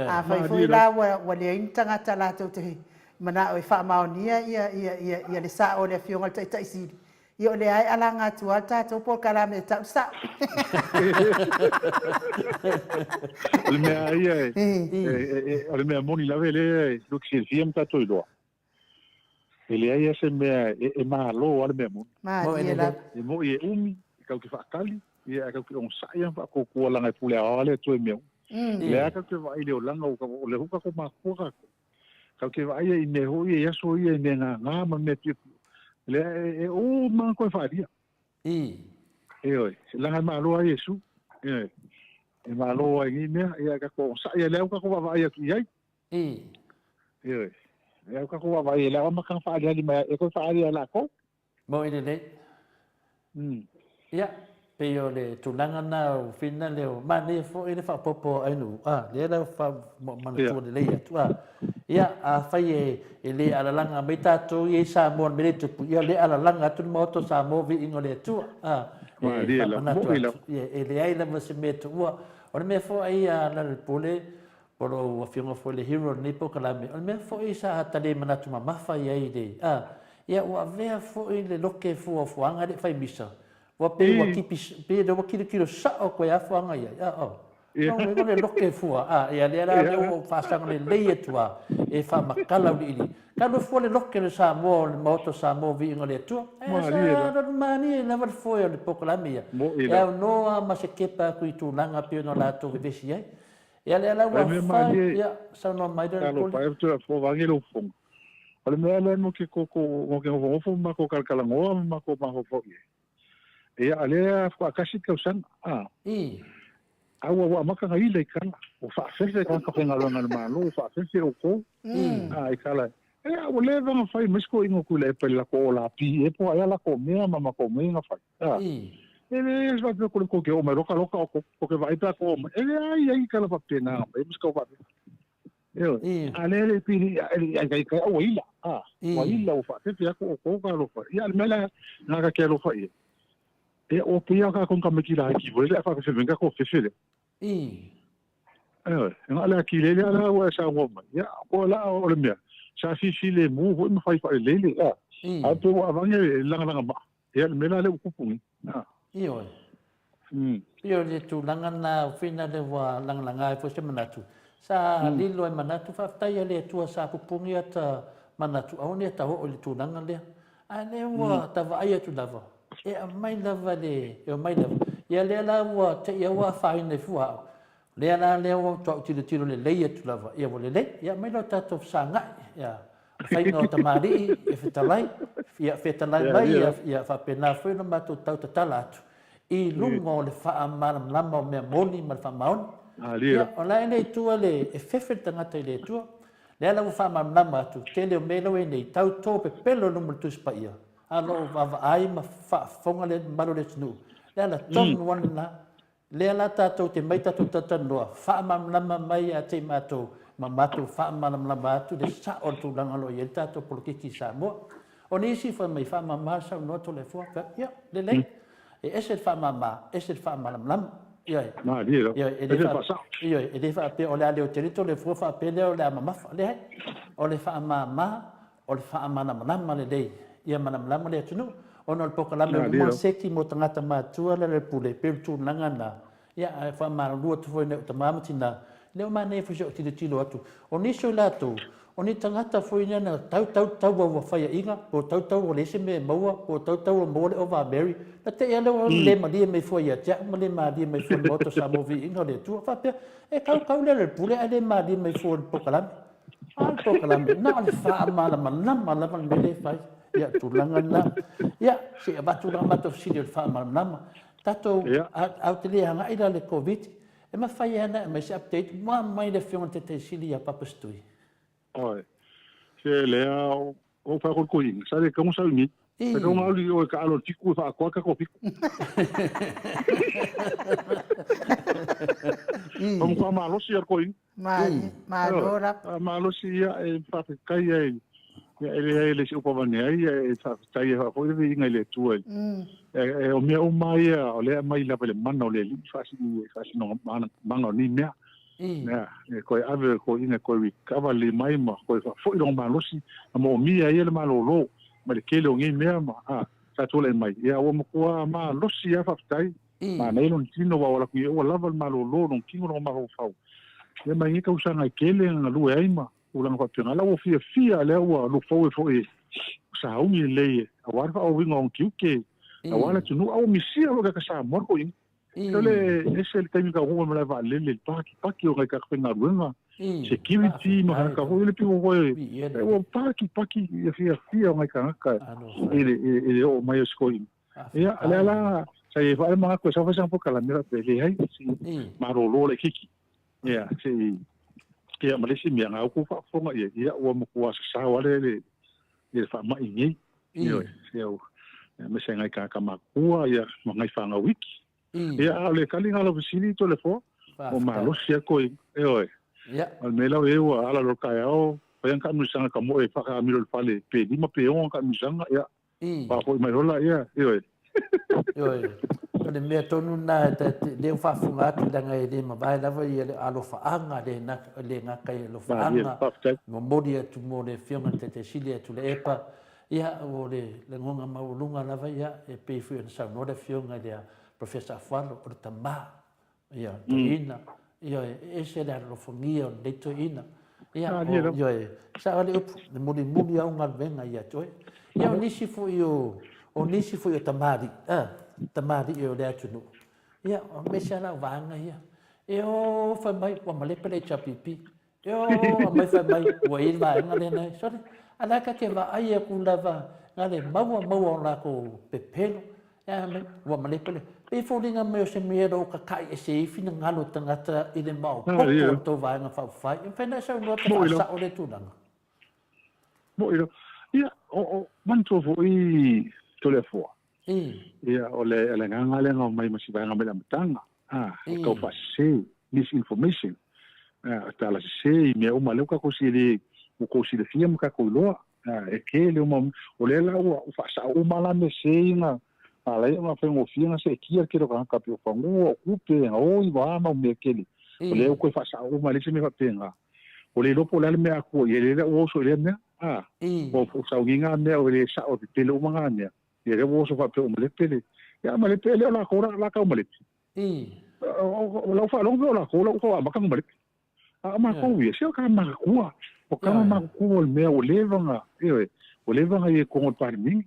a fai fo la wa le intangata la tu te mana o fa maonia ia le sa o le fionga tai si I o le ai ala ngā tua tātou po kalame tau sa. Le mea ia o le mea moni lave le luki si fiam tātou i loa. E le ai se mea e mālo ale mea moni. Maari e la. E mo i e umi, i kau ki whaakali, i e kau ki on saia whaakokua langa i pule aale tu e mea. Le a kau ki vai leo langa o le huka ko mākua kako. Kau ke vai i me hoi e aso i e me ngā ma me pipu. Le e o mga koe whaaria. E oi, langa mālo ai e su. E mālo ai ngi mea, e a kako on saia leo kako wawai a ki ai. E oi. E au kako wawai e leo makang whaaria li mai, e koe whaaria la ko. Mo i le. Ia, pe o le tūlanga nā o whina leo, ma ne fo e le whapopo ainu, le lau mana tū le leia tu, ia, a whai e le alalanga mai tātou i e Samoa me le tupu, ia le alalanga atu moto Samoa vi ingo le tu, e le ai lama se me tu ua, o le mea fo ai a la le pole, poro ua whionga fo le hero nipo kalame, o le mea fo i sa atale manatu ma mawha i ai le, ia ua vea fo i le loke fua fuanga le whai misa, wa pe wa kipi pe do wa kilo sa o ko ya fa nga ya no le loke fua ya le la le o fa sa le le tua e fa makala ni ka do fo le loke le sa mo le moto sa mo vi ngole tua do mani na va fo le pokola mia ya no ma se kepa ku tu nanga pe no la to ve si ya le la wa fa ya sa no mai de ko pa tu fo va ngelo fo ale me le mo ke ko fo ma ko kalkala ngo ma ko ma fo e ale fa kasi ka usan awa maka ngai le kana o fa fese ka ka nga lona ma no fa fese o ko e kala e o le va fa misko ingo ku le pe la ko la pi e po ala la ko me ma ko me nga fa e le va ko ke o me roka o ko ke vai ta ko e ai kala pa pena e misko pa e ale le pi ai ka o ila o ila o fa fese ko ka lo fa ya me la na ka ke lo fa e o pia ka kon ka me kila ki vole fa ka se venga ko fefele ala ki le ala wa sa wo ya ko la o le me sa fi le mu ho me fa le a to avanye langa ba ya me la le ku pu io le tu langa na fina de wa langa fo se manatu sa lilo e manatu fa tai le tu sa pupungi ata manatu au ne ta o le tu langa le ane wa ta va ai tu lava e mai lava le e mai lava ia le la wa te ia wa fai nei fua le la le o to tiro le le tu lava ia vo le ia mai lo tato sanga ia fai no ta mari e fetalai mai ia fa pena foi no mato tau talatu i lungo le fa malam lama me moni mal fa maon ia ola nei tu le e fefe tanga te le tu le la fa malam lama tu te le melo nei tau to pe pelo no tu spa ia alo va ai ma fa fonga le malo le tnu le la ton wana le la tato te mai tato tatanoa fa mam lama mai a te mato ma mato fa mam lama tu de sa o tu langa lo ye tato por que ki sa mo oni si fa mai fa mama sa no to le fo ya le e ese fa mama lam ya ma dire e de fa pe o le o terito le fo fa pe le o le mama le o le fa mama o le fa mama le dei ia manam le tunu ono le poka lama mo seki mo tangata matua le pule pe tu nangana ia fa ma lu tu foi ne tamama tina le ma ne fo jo tilo atu oni so lato oni tangata foi na tau wa fa ia inga po tau le se me maua po tau mo le over berry na te ia le ma di me foi ia ja ma le ma di me foi moto sa mo vi inga le tu fa pe e kau le pule ale ma di me foi poka lama na le fa ma la me le fai ya tulanga na ya si abatu la mato si le fa nama tato au te le hanga ida le covid e ma fai ana me se update ma mai le fion te sili ya papastui oi se le o fa ko ing sa le como sa ni pe ko ma li o ka lo tiku fa ko ka ko piku como ko ma lo si ko ing ma lo si ya e fa kai ai ele se upa vane ai e tai ha ko le inga le tu e o me o mai o le mai la pele mana o le li fasi no manga ni mea e ko ave ko ina ko wi kavali mai ma ko fo i lo malo si mo mi ai le malo lo ma le kele o ngi mea ma tole mai ia o mo kua ma losi a fatai ma nei lon tino wa la ku o lava ma lo no kingo no ma ho fau ia mai ni ka usanga kele nga lu ai ma ulang pa pina la o fia le o lu fo e sa u mi le a wa fa o winga on kiuke a wala tunu au mi sia o ka sa mor ko in tole ese el taimi ka ho mo la va le paki o ka penga ruenga security ma ka ho le piwo o paki ia fia mai ka ele o mai skoin ia ala sai fa ma ko sa fa sa po kala mira pe le ai ma ro le kiki ia si ke ma le si mi nga ko fa fo ma ia o mo ko sa wa le fa ma ingi ia me se ngai ka ma ko ia ma ngai fa nga wiki ia le kali nga lo visili to le fo o ma lo sia ko ya al mela eu ala lo ka o pa yang ka mi sanga ka mo e fa ka mi lo pale pe di ma pe on ka mi sanga ia pa ko mai rola ia le mea tonu na le fa funga tu danga e le ma vai lava ia alo fa anga le nga kai lo fa anga mo modi tu mo le fiona te sili tu le epa ia o le ngonga maulunga lava ia e pe fu na sa no le fiona le professor Falo o tama ia ina ia ese le lo fongia le to ina ia ia sa le le modi au ngal venga ia toi ia nisi fu io tamari tamari io le atunu ia me sa la vanga ia io fa mai wa male pele chapipi io mai fa mai wa il va ngale nei sorry ala ka ke va ai ku lava ngale maua la ko pepelo ia me wa male pele pe folinga me se me ro ka kai se fina ngalo tangata ile mau ko to va nga fa fa in pena sa no ta sa o le tunanga mo ia o manto foi telefone ia o le nganga le mai ma si va ngame la matanga ko fa se misinformation ta la se me o malo ka ko si le ko si le fia ka ko lo e ke le o le la o fa sa o mala me se nga ala ia ma fe mo fia se kia ke ro ka pe fa ngo ku pe o i va ma me ke le o le ko fa sa o mala se me fa penga o le lo po la me ko ye le o so le me o sa nginga me o le sa o te lo manga me ia re wo so fa pe o mele pele ia mele pele la ko la ka o mele o la fa lo la ko la ko ma ka mele ma ko wi se ka ma ko o ka ma ko o me o le vanga o le vanga e ko pa mi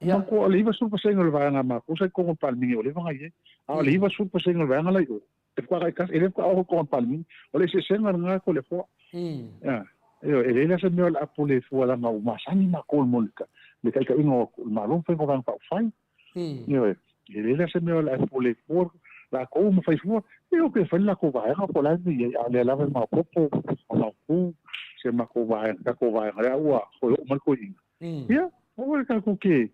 ia ko le va su pa se ngol vanga ma ko se ko pa mi o le vanga ye a le va su pa se ngol vanga la yo te ko ka ele ko ko pa mi o le se senga nga ko le fo ele la se me la po le fo la ma sani ma ko molka le kai ingo malon fe ko van fa fai ele la se me la po le fo la ko mo fai fo o ke fa la ko va ko la ni le la ma ko po ma ku se ma ko va ra wa ko mo ko ia o ka ko ke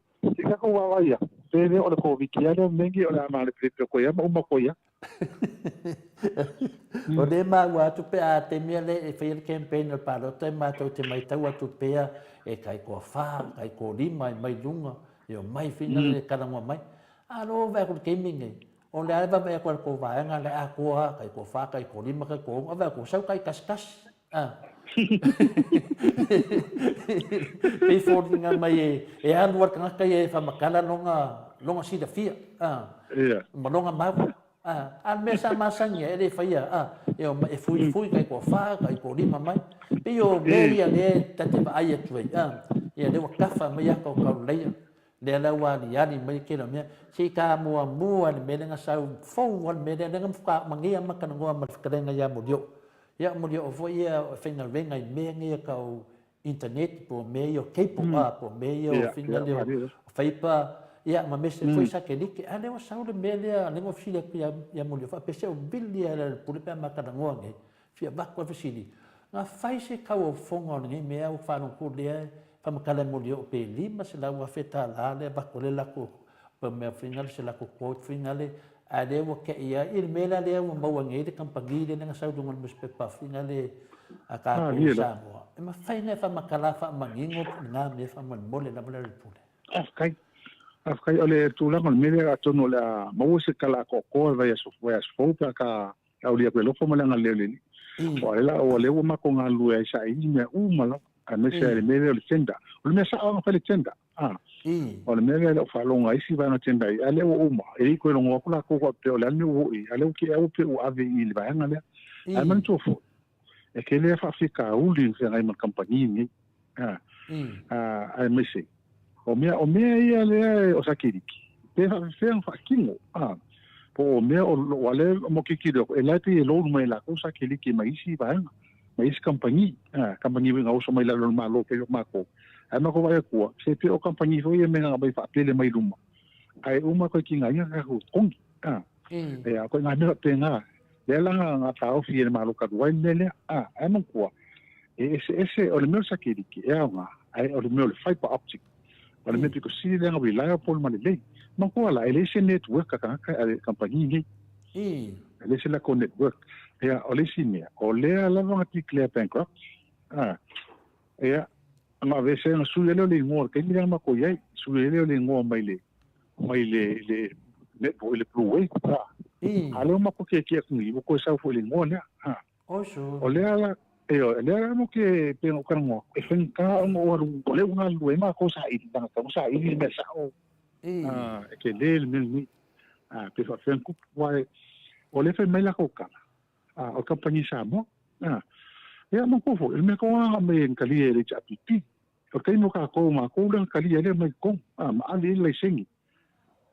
ka ko va ia pero o ko vi kia le mengi o la ma le pre ko ia ma ko ia o le ma wa tu pe a te mia le e fai campaign o palo te ma te mai tau tu pe e kai ko fa kai ko lima mai lunga yo mai fina le kana mai alo va ko gaming o le ava va ko va nga le a ko kai ko fa kai ko lima kai ko va ko sau kai kaskas pe folinga mai e anu ka kai e fa makala longa si da fia malonga ma al mesa masanya ele faia eu e fui kai ko fa kai ko lima mai pe yo meia le tate va ai tu ia le kafa mai ko ka leia le la wa ni ani mai ke la me si ka mua le me nga sau fo wan me le nga fa mangia makana ngo ma fkrenga ya mo dio foi ia finga venga me ngia ka internet po me yo kepo po me yo finga le faipa ia ma mese foi sa ke like ale o saule mele ale ngo fili ya mo le fa pese o bilia le pule pe makana ngo nge fia ba ko fili nga fai se ka o fonga nge me o fa no ko le fa makala mo le o pe lima se la wa feta la le ba ko le la ko pa me finga se la ko ko finga le ale o ke ia il mela le o mo nge de kampagi le nga sa do ngon muspe pa finga le aka ko sa mo ma fai ne fa makala fa mangingo nga me fa mo le la mo le pule afkai ole tula mal mele atono la mo se kala ko vai so pa ka aulia pelo fo malanga lele la o le ma ko ngalu e sa i me mala a me se le mele le tenda o me sa o fa le tenda o le mea le whalonga isi vana tendai, a leo uma, e i koe longo akula koko pe o le anu ui, a leo ki au pe u ave i le vaenga lea, a mani tofo, e ke lea whawhika uli se ngai ma kampani ni, a mese, o mea ia lea o sakiriki, pe whawhewhang whakingo, po o mea o wale mo kikiro, e laipi e lonu mai la ko sakiriki ma isi vaenga, ma isi kampani, kampani winga oso mai lalo ma lo pe o mako, ai mako vai kua se pe o kampani foi e menga bai fa pele mai luma ai uma ko kinga ia ka ko kongi e a ko nga me pe nga le la nga ta o fi e malo ka wai nele ai mo kua ese o le meu sakiriki e nga ai o le meu fiber optic o le me ko si le nga wi la po ma le mo kua la ele se network ka kampani ni ele se la ko network e o le sinia o le la nga ti clear bankrupt e ma vese na suele le ngor ke ni ma ko yai suele le ngor mai le ne po le pluwe alo ma ko ke ku ni ko sa fo le ngor ya o le ala le ala mo ke pe o kan ngo e fen ka mo o le una lu ma ko sa i na ka sa i me sa o ke le ni pe fa fen ku wa o le fe mai la ko ka o compagnie sa mo ya mo ko fo me ko nga me kali e le chapipi o kai mo ka ko ma ko le kali e le mai ko ma ali le sengi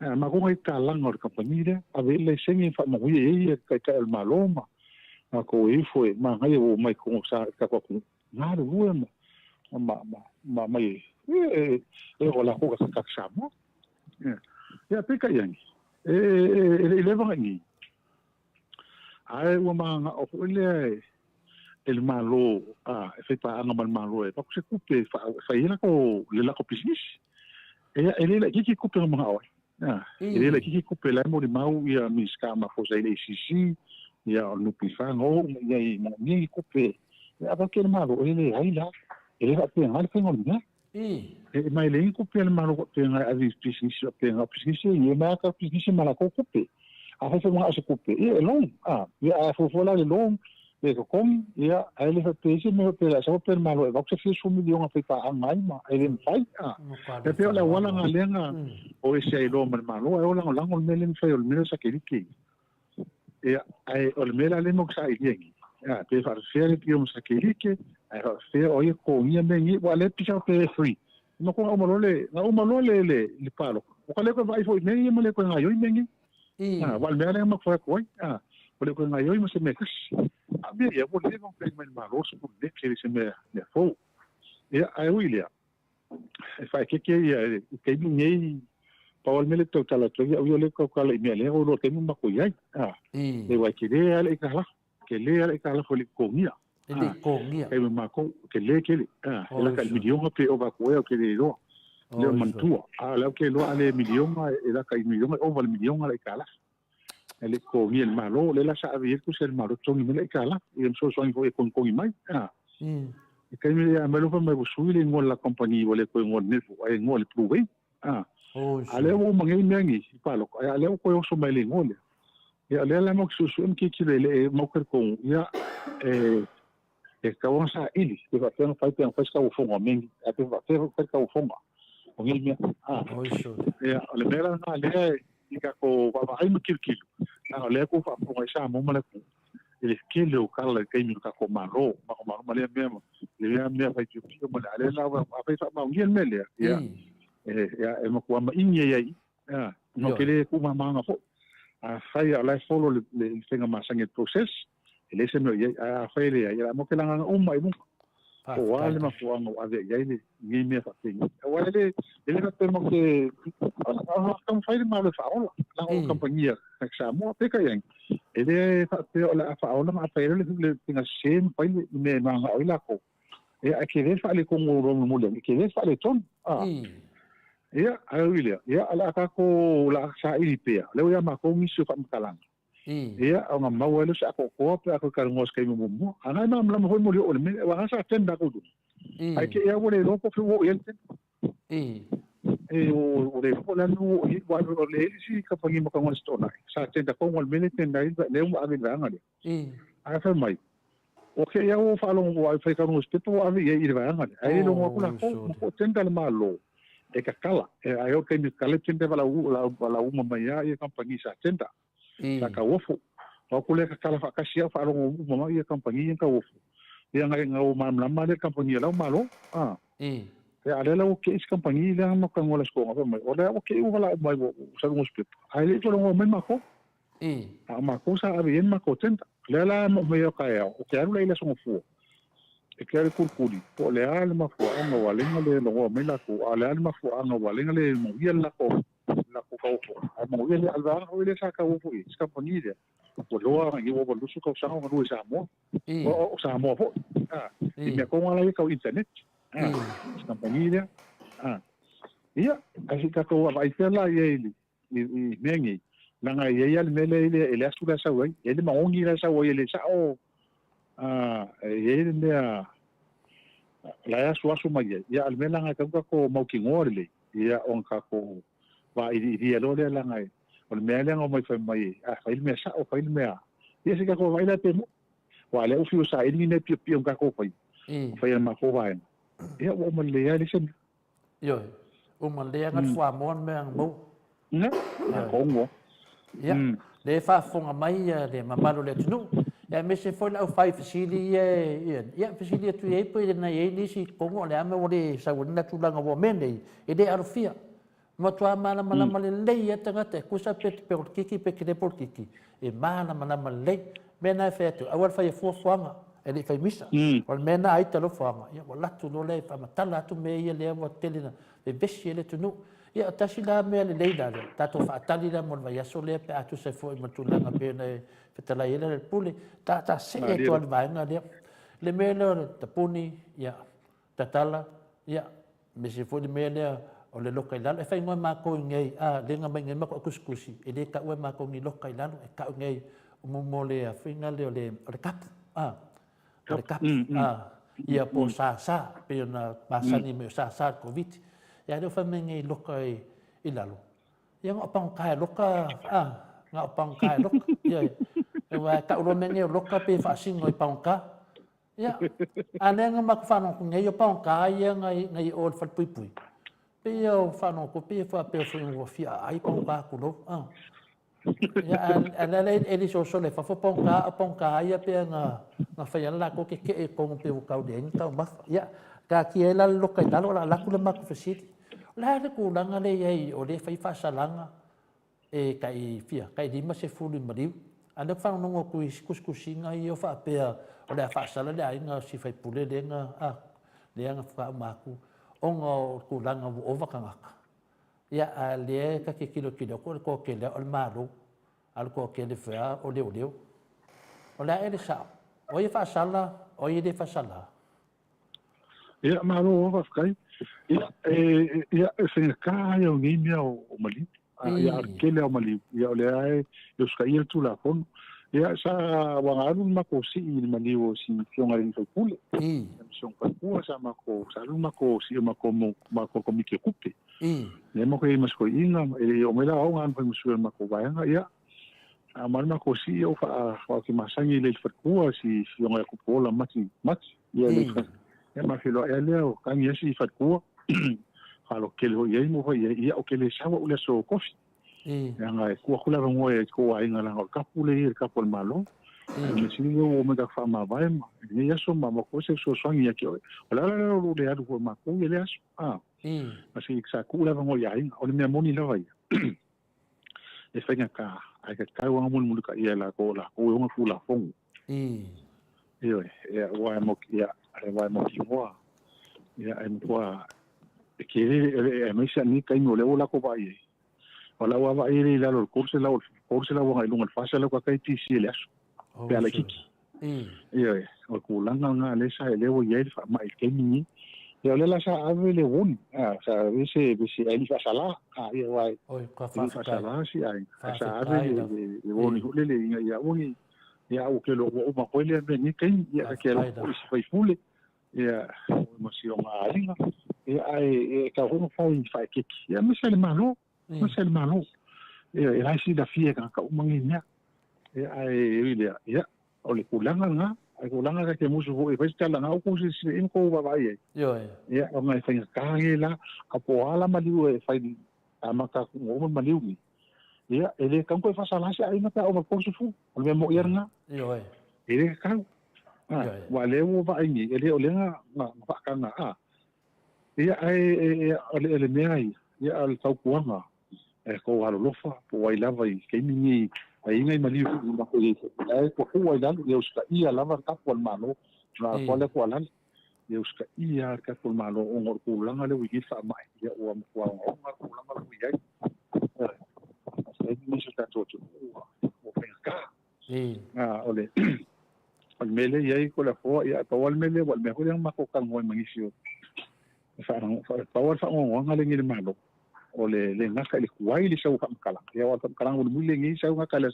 ma ko ngai ka lang or compagnie le ave le sengi fa mo ye ka ka el maloma ma ko e fo ma ngai o mai ko sa ka ko na lu ma mai o la ko ka sa mo ya pe ka yang le va ni ai o ma o le el malo e fa anga mal malo e pa se kupe fa ina ko le la ko business ele la kiki kupe ma o ele la kiki kupe la mo di mau ia miska ma fo sai le sisi ia no pifa no ia ni kupe a pa ke malo ele ai la ele va pe ngal fengo ni e mai le kupe el malo ko pe ngal a business pe ngal business e ma ka business mala ko kupe a fa mo a se kupe e long ia fo la le long e ko kom ia ele fa pese me pe la so per malo e va se fisu milion a fa angai ma ele fai e pe la wala nga lenga o ese lo malo e ola nga melen fa o melen sa kiriki e ai o melen le mo sa ili pe fa fere pi o sa kiriki ai fa fe o ko mia me ni wala pisa pe free no ko o malo le palo o kale ko vai foi me le ko nga yo me ni wal me le mo fa ko o le ko nga yo mo se me bia ia mo le mo pe mai malo so le que se me fo e ai William e fa que ia que ni pa o me le to kala to ia o le ko kala me le o lo que mo ko ia e wa que le ale kala fo le comia e me mako que le la ka milion pe o va ko e que le do le mantua la que lo ale milion e la ka milion o va milion ale kala ele ko ni el malo le la sa vir ku ser malo tongi me le kala e so so ngi ko ko mai e kai me a melo fa me busui le ngol la compagnie vole ko ngol ne fu ai ngol pruve ale o mangi mengi palo ale ko so mai le ngol e ale la mo so so ki le mo ko ya ka won sa ili ke va ter fa pe fa ska o fonga mengi a pe va ter ka o fonga o ngi me ale mera na le ka ko va ai mo kirkilo na le ko fa po sa mo mala ko ele kele o kala ke mi ka ko malo ma le me fa ju pi mo ale la va fa fa ma ngi me le ya e mo ko ma inye ya no kele ku ma nga fo a sai ala solo le tenga ma sangue process ele se me ya fa ele ya mo ke la nga mai mo o wale ma fo ngo ave ya ile ngi me fa te wale ele ka te mo ke kam fa ile ma le fa ola la compañía sa mo pe ka yang ele fa te ola fa ola ma fa ile le tinga sem fa ile me ma nga oila ko e a ke ve fa le ko ngo ro mo le ke ve fa le ton ya a ile ya ala ka ko la sa ile pe le ya ma ko mi su fa mkalang ia o nga mau ele sa ko pe ko ka ngos kai mo mo ana na mla mo mo o le wa sa tenda ko ai ke ia wole no ko fu o ele o le ko la no i wa o le si ka pa ni mo ka ngos to na sa tenda ko ngol mele tenda le mo ave nga ngale ai fa mai o ke ia o fa lo wa fa ka ngos pe to ave ia i va ngale ai lo mo ko la ko tenda le malo e ka kala ai o ke ni kala tende wala uma mai ia company sa tenda sa ka ofo o kule ka kala fa ka sia fa ro uma ia company ka ofo ia ngai ngau ma le company la malo e ale la o ke is company la ma ka ngola sko mai o le o ke u wala mai sa mo spip ai le to lo mai ma ko ma ko sa ave en ma ko tenda le la mo me o ka o ke aru le so fu e ke kurkuri po le ale ma fu anga wale ngale lo me la ko ale ma fu anga wale ngale mo ia la ko ka ofo ai mo ia le alva o le sa ka ofo is company de po lo nga i o lo su ka sa nga lu sa mo o sa mo fo i me ko ngala ka internet company de ia ai ka ko vai fela ia ni mengi nanga ia le mele ele asu la sa wai ele ma ongi la sa wai ele sa o ele me la asu mai ia al mela nga ka ko mau ki ngorle ia on ka ko va i lo le la ngai o le mele nga mai fa mai fa il me sa o fa il me ia se ka ko vai la te mo wa le o fiu sa ele ne pi ka ko fa fa ma ko vai ia o mo le ia le sen yo o mo le nga fa mo me ang mo na ko mo ia le fa fonga mai le mamalo le tunu ya me se foi au fai fasili ia fasili tu e po na e ni si kongo le ame ore sa wona tu langa wo mene e de arfia ma tu mala le ia tanga te kusa pet pe kiki pe ke por kiki e mala le mena fe tu awal fai fuanga e le fai misa o mena ai talo fuanga ia wala tu no le fa matala tu me ia le wa telina e besi le tunu ia tasi la me le leida tato fa tali la mo vai aso le pe atu se foi mo tu langa pe na fetala ia le pule ta se e to al vai na le me le tapuni ia tatala ia me se foi me le o le lokai lalo e fai ngoi ma ko ngei le nga mai ngei ma ko kuskusi e le ka ue ma ko ngi lokai lalo e ka ngei o mo le a finga le o le kap o le kap ia po sa pe na pasani me sa covid ya do fa mengi loka i lalo ya nga pang kai loka nga pang kai loka ya e wa ka ro mengi loka pe fa singo i pang ka ya ane nga mak fa no nge yo pang ka ya ngai ol fa pui pe yo fa no ko pe fa pe fo ngo fia ai pang ka ku lo ya ala ele so le fa fo pang ka ya pe nga fa ya la ko ke ko pe ka de ka ma ya ka ki ela loka i lalo la ku le mak fa sit la le ku langa le ai o le fai fa salanga e kai fia kai di ma se fulu mariu anda fa no ku kuskusinga i o fa pe o le fa sala le ai nga si fai pule le nga le nga fa ma ku ongo ku langa o va kanga ya le ka ke kilo ko ke le o maru al ko ke le fa o le o la ele sa o i fa sala o i de fa sala ia maru o va kai ia se ka yo ngi mi o mali ia ke le o mali ia le ai yo ska ia tu la kon ia sa wa alu ma ko si ni mali o si fionga rin ko pule so ko ku sa ma ko sa lu ma ko si ma ko ko mi ke kupe le mo ko i mas ko inga e o me la o ngan pa musu ma ko va ia a mal ma ko si o fa ki masangi le fa ku si fionga ko pola mati ia le e ma filo e leo kan yesi fa ku halo ke lo ye mo ia o ke le sa o le so kofi ya nga ku khula ngo e ko ai nga la ka pule ir ka pol malo me si o me ka fa ma vai ma ni ya so ma ko se so swangi ya ke la lo le adu ma ko le as ma si sa ku la ngo ya o le me moni la vai e fa nga ka ai ka wa mo mo ka ia la ko o nga fu la fong e wa mo ya ale vai mo ki hoa ia ai mo ke e me sa ni kai no le ola ko vai ola wa vai le la lo kurse la wa ngai fa sa la ka kai ti si le aso pe ala ki ia o ku langa nga le sa le wo ye fa mai ke ni ia le la sa ave le won sa vese ai fa sala ia vai ka fa sala si ai sa ave le won le ia woni ia o ke lo o ma ko le ni kai ia ke lo si fa fule ia mo si o ma linga ia ai ka ho fa kiki ia me sele malo ia si da fie ka mangi nya ia ai ia o le kulanga nga ai ko langa ka ke musu ho e vai tala nga ko si in ko ba vai Yo. ia o ngai fai ka ngi la a po ala maliu e fai amaka mo maliu ni ia ele kan ko fa sala sa ai mata o ma ko su fu o me mo yerna Yo. ele ka wa le wo va ai ele o lenga ma fa ka na a ia ai ele me ai ia al tau kuanga e ko halo lofa po ai lava i ke ni ai ngai maliu ma ko i ai ko ai la le uska ia lava ka ko malo na ko le ko lan le uska ia ka ko malo o ngor ku langa le wi fa mai ia o ma ko o ma ko langa le wi ai sai ni se ta to o pe ka ole al mele ia ko la fo ia to al mele wal me ko yang ma ko kan mo mangisio fa fa o ngale ngi malo o le ngaka le kuai le sau kala ia wa kala o mule ngi sau ngaka le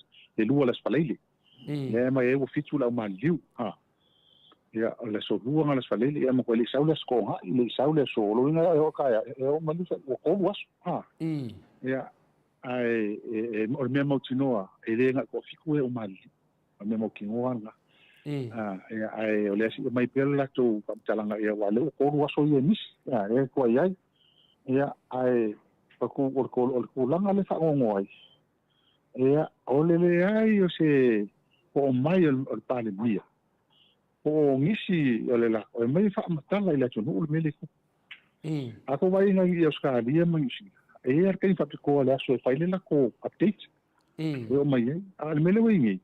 lua las palaile le mai e o fitu la maliu ia le so lua ngala palaile ia mo ko le sau le sko ha le sau le so lo nga o ka e o malu o ko was ia ai o me mo tinoa e le nga ko fiku e o mali o me mo kingoa nga ia ai o le si mai pela to talanga ia wa le ko was o ye mis ia ko ai ia ai ko langa le fa ngoi ia ole le ai o se o mai o pale mia o ngisi ole la o mai fa matala ila tonu o mele ko ako vai nga i oska dia mangisi e ar kai fa ko le aso fa le la ko update o mai al mele wingi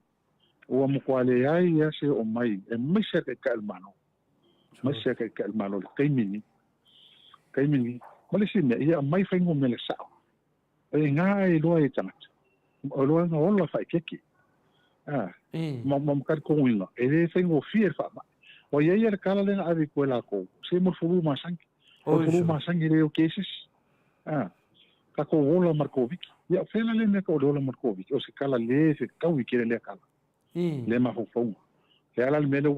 o mo kwale ai ia se o mai e mai se ka almano mai se ka almano kai mini male sine ia mai fai ngo mele sa e ngai lo e tana o lo nga ola fai keki mam kar ko winga e fai ngo fier fa o ia ia kala le ari ko la ko se mo fulu masangi o fulu masangi le o cases ka ko ola markovic ia fela le me ko ola markovic o se kala le se ka wi kire le kala le ma fo le ala le mele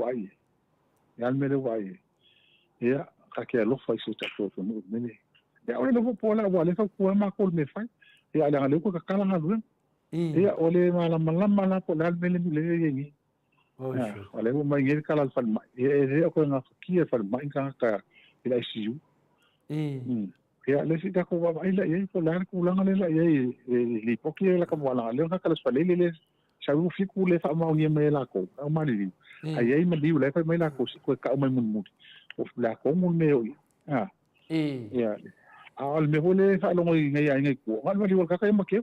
wai ia ka ke lo fai se ta to no mele ia ole no po la wale fa ko ma ko me fai ia la le ko ka kala nga lu ia ole malama la ko la mele le yengi ole mo mai ngel kala fa mai e ko nga ki fa mai ka ila siu ia le si ta ko ba ila ia ko la ko la le la ia li po ki la ka wala le ka kala fa le sa u fi ku le fa ma ngi me la ko ma li ai ma di le fa mai la ko si ko ka mai mun o la ko mun me o ia al me hole fa lo ngai ko al wali wal ka ka ma ke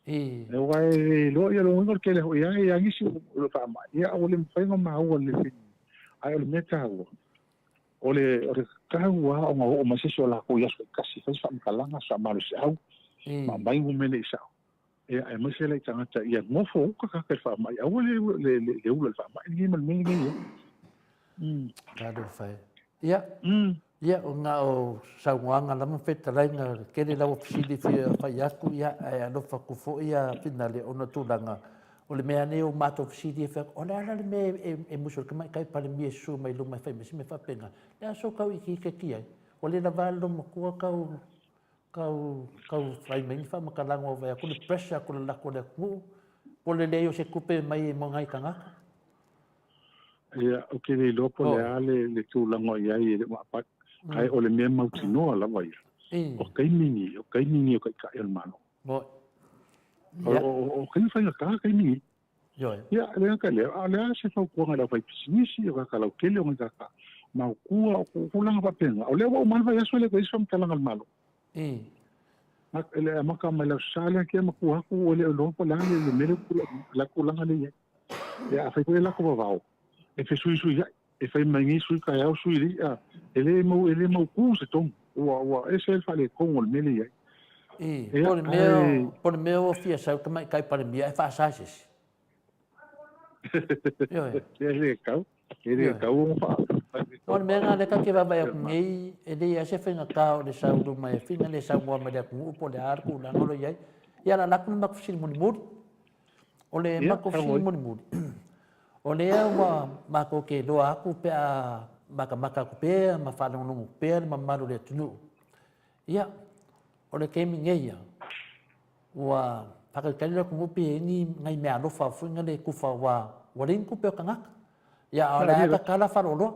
e wai lo ia lo ngor ke le ia ngi si lo fa ma ia o le fa ma o le fi ai le meta o le ka wa o ma se so la ko ia so ka si fa ma kalanga sa ma le sa ma mai mo me le sa ia e ma se le tanga ia mo fo ka fa ma ia o le o fa ma ngi ma ngi Gado fai. Ia o ngā o sauanga lama whetalai ngā kere lau fisili whai aku ia e alofa kufo ia finale o na tūranga. O le mea ne o mātou fisili e whai, o le ala le mea e musor ka mai kai pale mie su mai lunga whai mesi me whapenga. Le aso kau iki ke kia. O le na valo makua kau whai mai wha makalango o vai. Ako le pressure, ako le lako le kungu. O le leo se kupe mai mo ngai kangaka. ia o ke le lopo le ale le tūlanga ia i le mapat ai o le mea mautinoa la vai o kai mingi o kai kai almano o kai whainga ka kai mingi ia le ka le ale se fau kuanga la vai pisinisi o ka lau kele o ngai ka mau kua o kulanga papenga o le wa umana vai aso le kai som talanga almano le maka mai la sala ke makua ku o le lopo la le mele la kulanga le ia fai ko la ko vao e fe sui e fai mangi sui ka au sui ri ele mau ku se tom wa ese fa le con o mele ia por meu o fia sa mai kai para mia e fa sases ele kau fa por mea le ka ke va vai ngai ele ia se fenga ka o le sa do mai fina le sa mo mai ku po le arku na no ia ia na nak mak fil mun o le mak fil mun o lea ua mako ke loa aku pe a maka ku pe ma whanongongo pe ma maru le tunu. Ia, o le kemi ngeia, ua whakakalila ku ngupi e ni ngai mea lofa fuinga le kufa wa ring ku pe o kangaka. ia o le ka kala farolo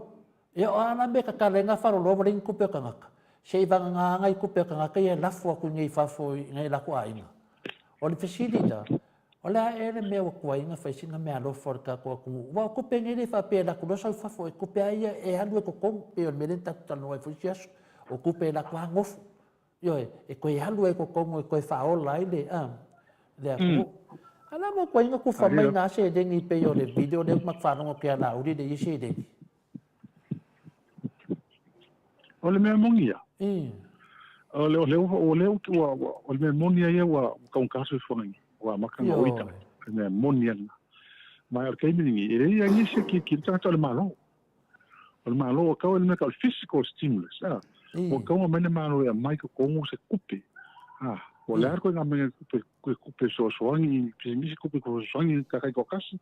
ia o ana me ka kala nga farolo ring kupe ka ngaka sei vanga nga ngai kupe ka ngaka ia lafu ku ngai fafo ngai la ku ainga o le facilita o le ere me o ku ainga fa singa me alo for ka ku wa kupe ngai le fa pe la ku lo sa fafo kupe ia e halu ko kom pe o melen ta tano e fusias o kupe la ku ngof yo e ko halu e ko kom e ko fa o lai le le aku ala mo ko inga ku fa mai na se de ni pe yo le video de mak fa no ke ala uri de yese de o le mea mongia o le o le mea monia ia wa kaun kasu fongi wa makanga oita le mea monia ma al kaimini e ia yese ki tata le malo o le malo o kau le mea ka physical stimulus o kau ma le malo ia mai ko kongo se kupe o le arko nga me kupe so soangi misi kupe ko soangi ka kai ko kasi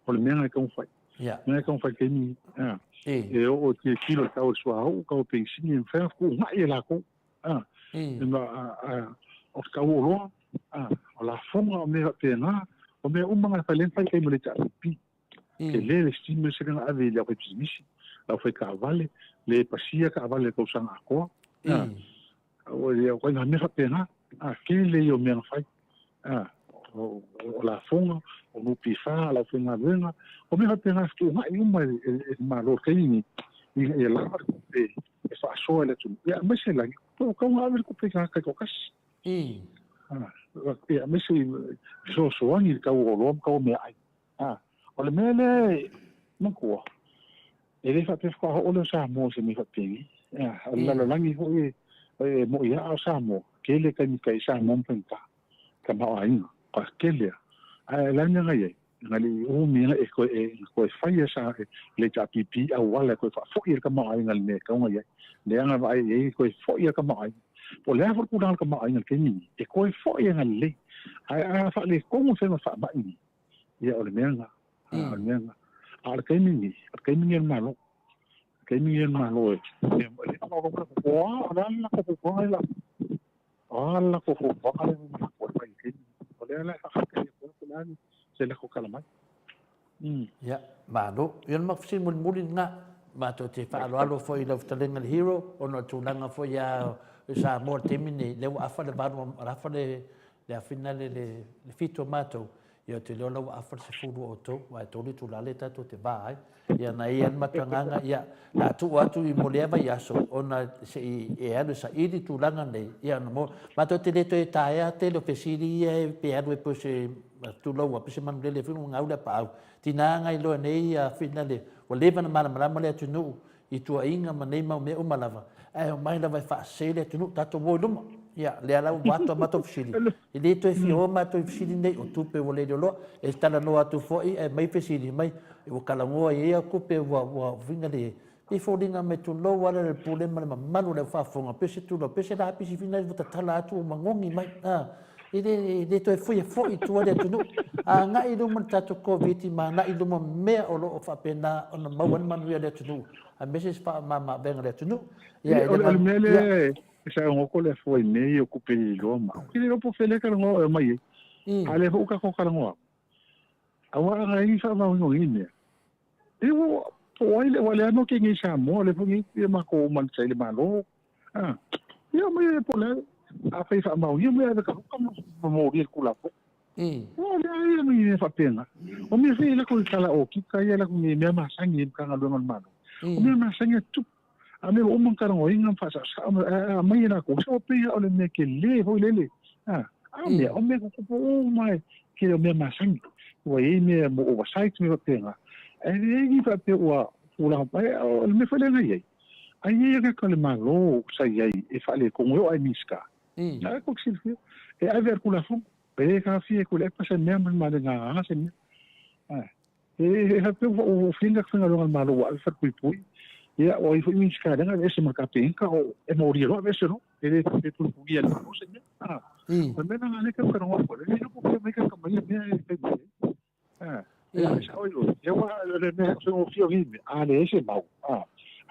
o le mea ka un fai mea ka un fai kaimini e o te kilo tau soa au ka o pensini en fer ku ngai la ko o ka o lo o la fonga o me pena o me umanga fa len fai kai mo le ta pi ke le stime se kana ave le ko misi la foi ka vale le pasia ka vale ko sanga ko o le ko nga me fa pena ke le yo me fai o la fonga o no pifa la fonga venga o me pena stu mai uma ma lo ke ni e la e fa so ele tu ya me se la ko ko ha ver ko peka ka ko kas ya me se so ani ka o lo ka o me ai o le mele mo ko e le fa pe ko o lo sa mo se mi fa pe la langi ho e mo ya sa mo ke le ka ni ka sa mo penta ka ma ai ka ke le la nga ngai ngali o mi e ko fai sa le ta pipi a wala ko fa fo ka ma ai ngal me ka ngai le nga vai e ko fo ka ma ai po le fa ku dal ka ma ai ngal ke ni e ko fo ngal le ai fa le ko mo se ma fa ba ni ya o le menga al ke ni malo ke ni malo e no ko ko ala ko ala ala ko ala ko pa ke o le ala fa ka ko la se le ko kala mai ya malo yon mak sin mun mulin nga ma to te fa alo fo i love telling the hero o no tu langa fo ya sa mo temini le wa fa le ba ra fa le finale le fito mato ia te leo lau awhar se furu o tau, wai tōri tu lale tato te bāi, ia na ian matanganga, ia na tu atu i moleava i aso, o na se e anu sa iri tu langa nei, ia na mo, mato te leto e tae a te lo pesiri ia e pe anu e po se tu lau a pese manu lele whinu ngaule pa au, tina ngai loa nei a finale, o lewa na mana marama le atu nuu, i tua inga ma nei mau me o malava, e o mai lava e wha se le atu nuu, tato woi luma, ia le ala wato mato fisili i le to fi o mato fisili nei o tupe o le lo e tala no atu foi e mai fisili mai e o kala ngoa ia ku pe wa vinga le e folinga me tu lo wala le problema le manu le fa fonga pese tu lo pese la pisi fina i vuta tala atu o mangongi mai e le to foi tu le tu no nga i lo man tatu covid ma na i lo me o lo fa pena o na mawan manu le tu no a meses pa mama venga le tu no ia le mele sa ngoko le foi nei o kupe loma ki le po fele ka ngo mai ale ho ka ko ka ngo awa ngai sa ma ngo ine e wo po ai le wale no ke ngi sa mo le po ngi ma ko man sai le malo ia mai po le a fa fa ma ngi me ka ko mo ri ku la po le ai mi fa pena o mi fe le ko kala o ki ka ia la ko mi me ma sangi ka nga lo malo o mi ma sangi tu a me o man karango inga fa sa mai na ko so pe o le me ke le ho le me o me ko o mai ke o me masang o e me mo o site me penga e ni fa pe o la pa o me fa le ngai ai e ka le malo sa ai e fa le ko o ai miska ko sil e a ver ku la fo pe ka fi ko le pa se me ma le nga se me e ha pe o finga finga lo malo wa fa pui ia o i fui min skadanga ese makapenka o e mori ro ese no ele te tu pugia no se me me na ngale ka no ko le no ko me ka mai me ia sa o yo wa le me so o fio ni ale ese mau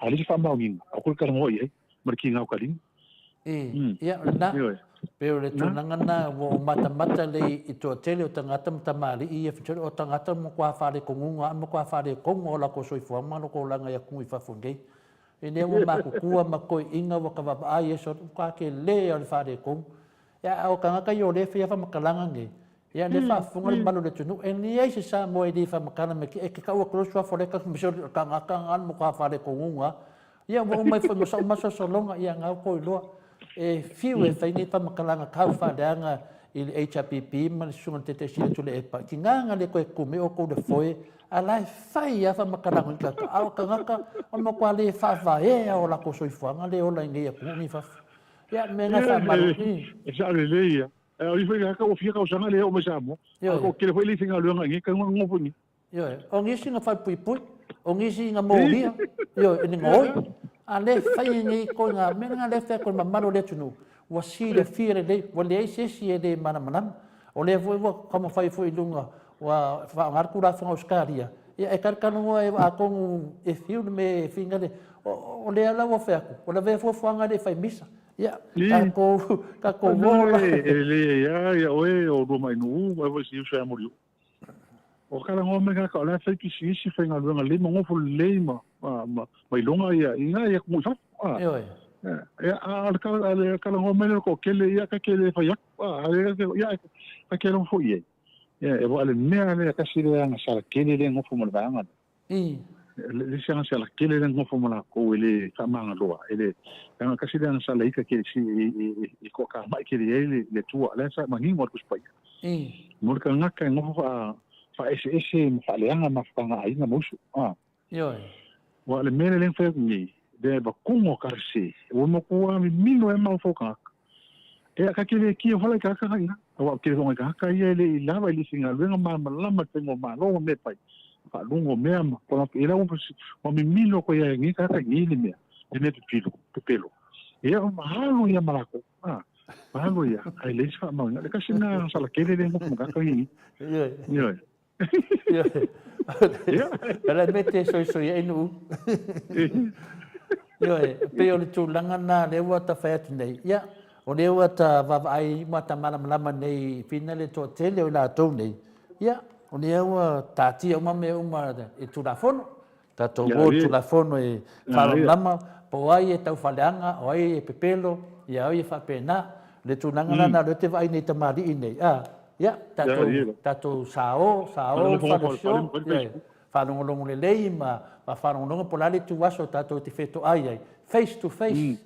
ale fa mau ni o ko ka no ye marki ngau ka ling ia na Pero le tūnanga nā, o mata le I tō tele o tangata matamari I e whitore o tangata mo kua whare kongunga, mo kua whare konga o lako soifua, mano ko langa ia kungi whawhungei. E nea mo makukua ma koe inga waka wapaai e so, kua ke le o le whare konga. Ia o kangaka I o le whia whamakalanga nge. Ia le whawhunga le malu le tunu, e ni eisi sa mo e li whamakana me ki, e ke kaua krosua whoreka, miso kangaka ngan mo kua whare kongunga. Ia o mai whai mosa o maso solonga ia ngau koe loa. E fiu e whaini whamakalanga kau whareanga I le HRPP, ma le sunga te sila tule epa. Ki nganga le koe kume o kou le foe, a lai whai a whamakalanga I kaka. Ao kangaka, o mo kua le whawhae o lako soifuanga, le ola ingia kumi whafu. Ia, me ngā whamalu. E sa le le ia. E o iwhai haka o fia kausanga le o me sa mo. Ako kele whai le tinga luanga ngi, ka ngopo ni. Yo, o ngisi ngā whai pui pui, o ngisi ngā mōhia, yo, e ni ngoi. A le whai ngi koe ngā, me ngā le whai koe mamaro le tunu. Wa si le fia le, wa le eise si e le manamanam. O le voi wa kama whai fui lunga, wa whaangarku rā whanga o skaria. Ia e karkanu e a kongu e fiu me e finga le, o le ala wa whaku, o le vea fuanga le whai misa. Ia, ka ko wola. E le ia oe o roma inu, e voi si usa amoriu. O kala ngome ka ka la fai ki si fai nga luanga le ngofo le ma ilonga ia inga ia ku fa. Ya al kala ngome ko kele ia ka kele fai ya. Ya ka kele ngofo ia. Ya e wale mea le ka si le nga sala kele le ngofo mo banga. Le sanga sala kele le ngofo mo la ko ele ka manga loa. Ele ka si le nga sala ika kele si I ko ka mai kele le tua le sa mangi mo ku spai. Mo ka ngaka ngofo fa ese fa leanga ma fa nga ainga musu wa le mele le fa ni de ba kungo karse o mo ko mi mino e ma foka e ka kile ki ho le ka ka nga wa kile ho nga ka ia le lava le singa le ma lama tengo ma lo me pai fa lungo me ma ko na era o mi mino ko ia ngi ka ngi le me e me pelo e o ma halo ia marako halo ia ai le fa ma le ka sina sala kile le mo ka ngi Ala mete soi ai nu. Yo pe o le tūlanga nā le ua ta whai atu nei. Ia, o le ua ta wawai ma ta malama nei whina le tō tele o la tau nei. Ia, o le ua tātia uma me uma e tūlafono. Ta tō o tūlafono e whalama, po ai e tau whaleanga, o ai e pepelo, ia ai e whapena. Le tūlanga nā le te vai nei ta mari i nei. Ia, tatou sao, whanasio, whanongolongo le lei, ma whanongolongo po lale tu waso tatou te wheto ai, face to face,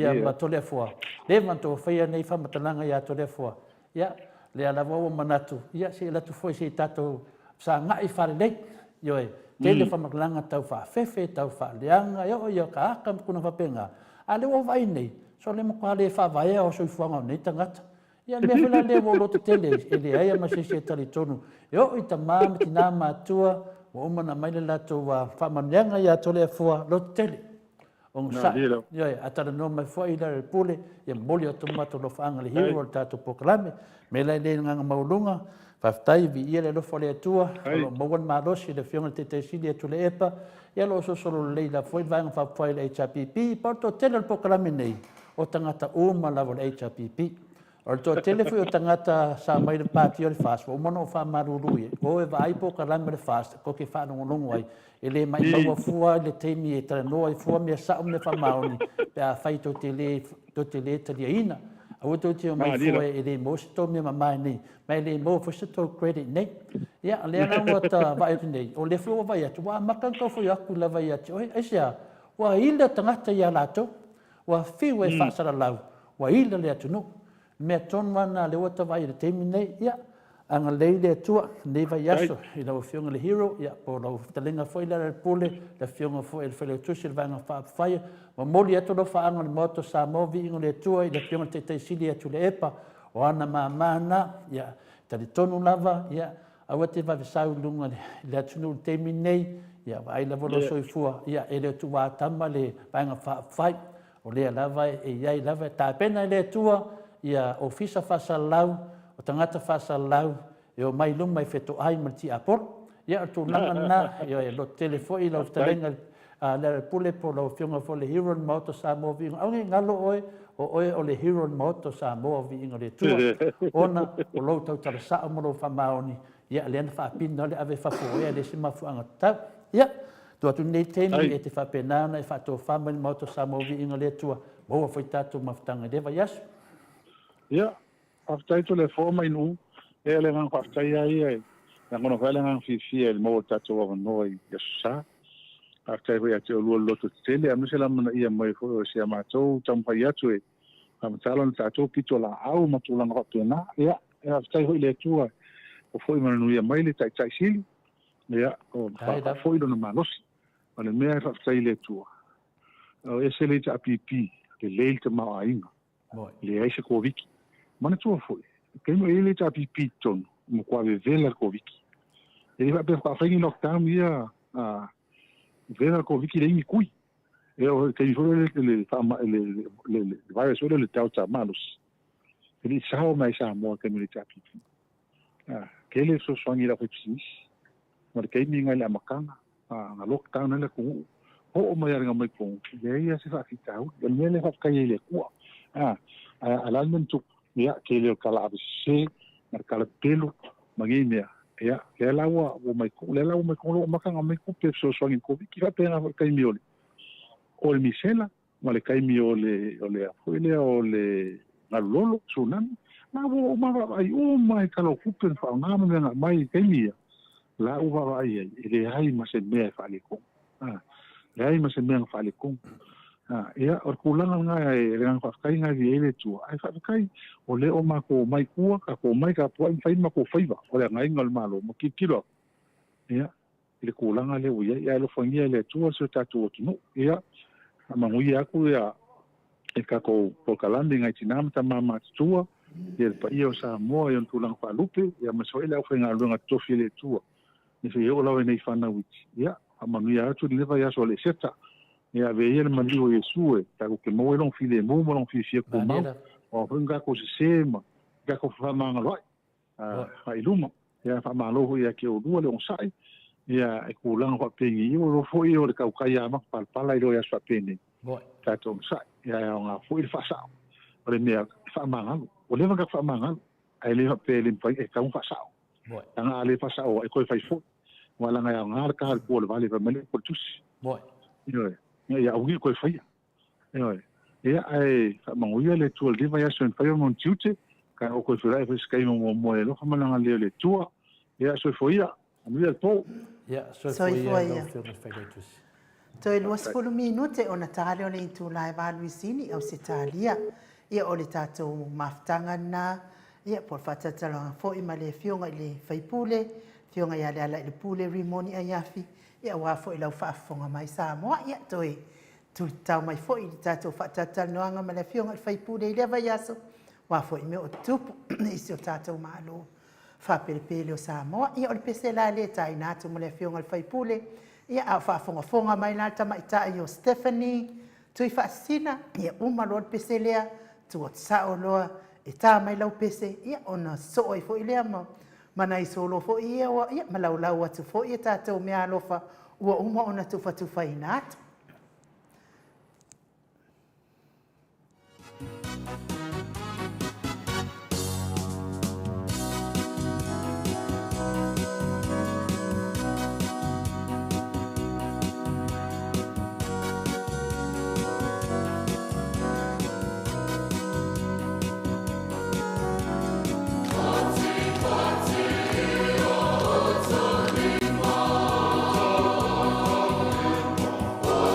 ia ma tole a fua. Le manto whaia nei whamatananga ia tole a fua. Ia, le alawa o manatu, ia se latu foi se tatou sa ngai whare nei, ioe, tele whamakalanga tau whawhewe, tau whaleanga, ia ka aka kuna whapenga. A le o vai nei, so le mo kwa le whawaya o soifuanga o nei tangata. Ia me whela le wo loto tele, e le aia ma se tali tonu. Eo i ta māma ti nā mātua, wa umana maile lato wa whamaneanga ia tole a fua loto tele. Ong sa, ia atara no mai fua ila re pule, ia moli o tomato lo whaanga le hiro o tātou pokalame, me lai le nganga maulunga, whaftai vi ia le lofo le atua, alo mawan mārosi le whionga te te sili atu le epa, ia lo so solo le la fwoi vanga whapwai le HRPP, porto tele o pokalame nei, o tangata uma lawa le HRPP. O tō telefoi o tangata sa mai le pāti o le whāswa, o mono o whamarurui, o e vai po ka rame le whāswa, ko ke whanongonongo ai, e le mai maua fua, le teimi e tara noa, e fua mea sa me whamaoni, pe a whai tō te le talia ina. A wato te o mai fua e le mo se tō mea mamai nei, mai le mo fo se tō credit nei. Ia, le ana ua ta vai atu nei, o le fua vai atu, wa makanka fo i aku la vai atu, e sea, wa ila tangata ia lato, wa fiu e whaasara lau, wa ila le atu no. Mea tonu ana le wata vai le teimi nei, ia, anga lei le atua, nei vai aso, i lau whionga le hero, ia, po lau talenga fwoi la le pule, le whionga fwoi le whele utusi le vanga whaapawhaia, ma moli atu lo whaanga le moto sa movi ingo le atua, i le whionga te teisili atu le epa, o ana mamana, ia, tali tonu lava, ia, awa te vavesau lunga le atunu le teimi nei, ia, vai la volo soifua, ia, e le atu wātama le vanga whaapawhai, o lea lava e iai lava, tā pena le atua, ia ofisa whasalau, o tangata whasalau, e o mai lunga mai wheto ai marti apor, ia o tūlanga nā, ia e lo telefoi lau talenga le pule po lo fiunga fo le hero moto Samoa vi au nge ngalo o le hero moto Samoa vi inga le tua ona o lo tau tala sa mo lo fa maoni ia le na fa pin le ave fa fo ia le sima fu anga ta ia to tu nei temi e te fa pena na fa to fa moto Samoa vi inga le tua mo foi tatu maftanga de va yas ia aftai to le forma inu e le ngang aftai ai na ngono vale ngang fi el mo tatu wa noi ya sa aftai we ate lo lo to tele amsela mana ia mai fo sia ma to tampa ya tu am talon tatu pito la au matulang ho pena ia aftai ho le tua o foi mana ia mai le tai tai sili ia o fa foi do na manos ale mea aftai le tua o ese le ta pipi le leil te mau ainga le aise ko viki mana tua foi ke mo ele ta pipi ton mo kwa vela ko viki ele va per fa fini lockdown ia vela ko viki le mi kui e o ke fo le fama le vai solo le tauta malos ele sao mai sa mo ke mi ta pipi ke le so songi la pipsis mo ke mi ngai la makanga na lockdown le ku o mai nga mai ko le ia se fa fitau le mele fa kai le ku alalmen tu ia ke le kala se na kala pelo magina ia ke lawa o mai ko le lawa mai ko lo makanga mai ku pe so songi ko ki fa pena kai mi ole o le misela ma le kai mi ole afuele o le ngalolo sunan na o ma ai o mai kala ku pe fa na ma mai kai mi la o va ai le ai ma se me fa le ko le ai ma se me fa le ko ia o kulanga nga e ran fa kai nga vi ele tu ai fa kai o le o ma ko mai ku ka ko mai ka po fa ma ko fa o le ngai ngal malo mo ki kilo ia le kulanga le uia ia lo fangia le tu so ta tu no ia ma ngui aku ia e ka ko po kalandi ngai tinam ta mama tu ia pa io sa mo ia tu lang fa lupe ia ma so ele o fa nga lunga to file tu ni se yo lo nei fa na wit ia ma ngui aku le va ia so le seta ia ve ia ma liu Yesu ta ko mo long file mo long file ko ma o funga ko se ma ga ko fa ma ngalo ai luma ia fa ma lo ia ke o dua le on sai ia e ko lang ko pe ni o lo fo i o le ka ya ma pa pa la i lo ya sa pe ni ta to sai ia nga fo i fa sa o le mea fa ma ngalo o le ga fa ma ngalo ai le pe le pa e ka un fa sa nga le fa sa o e ko fa fo wala nga nga ka ko le vale va mele ko tusi ia au ko fa ia ai fa manguia le tu le vai aso en fa mon tute ka o ko fa fa skai mo lo fa mala le tua ia so fo ia ami el po ia so fo ia to e luas pulu minute ona tale o le tu lai ba Luisini au Sitalia ia o le tatou maftanga na ia por fata tala fo i male fionga le faipule fionga ia le ala le pule rimoni ayafi ia wa fo i lau whaafonga mai Samoa ia toi tu tau mai fo i tatou whaatatal noanga ma le fionga i whaipule i lewa yaso wa fo i me o tupu isi o tatou maalo whapelepele o Samoa ia o le pese la le tai natu ma le fionga i whaipule ia a whaafonga mai la tama i tai o Stephanie tui whaasina ia umaro le pese lea tu o tsao loa e tā mai lau pese ia ona so i fo i lea mana i solo fo ia wa ia malau atu fo ia tātou mea alofa ua uma ona tufa ina atu. Oh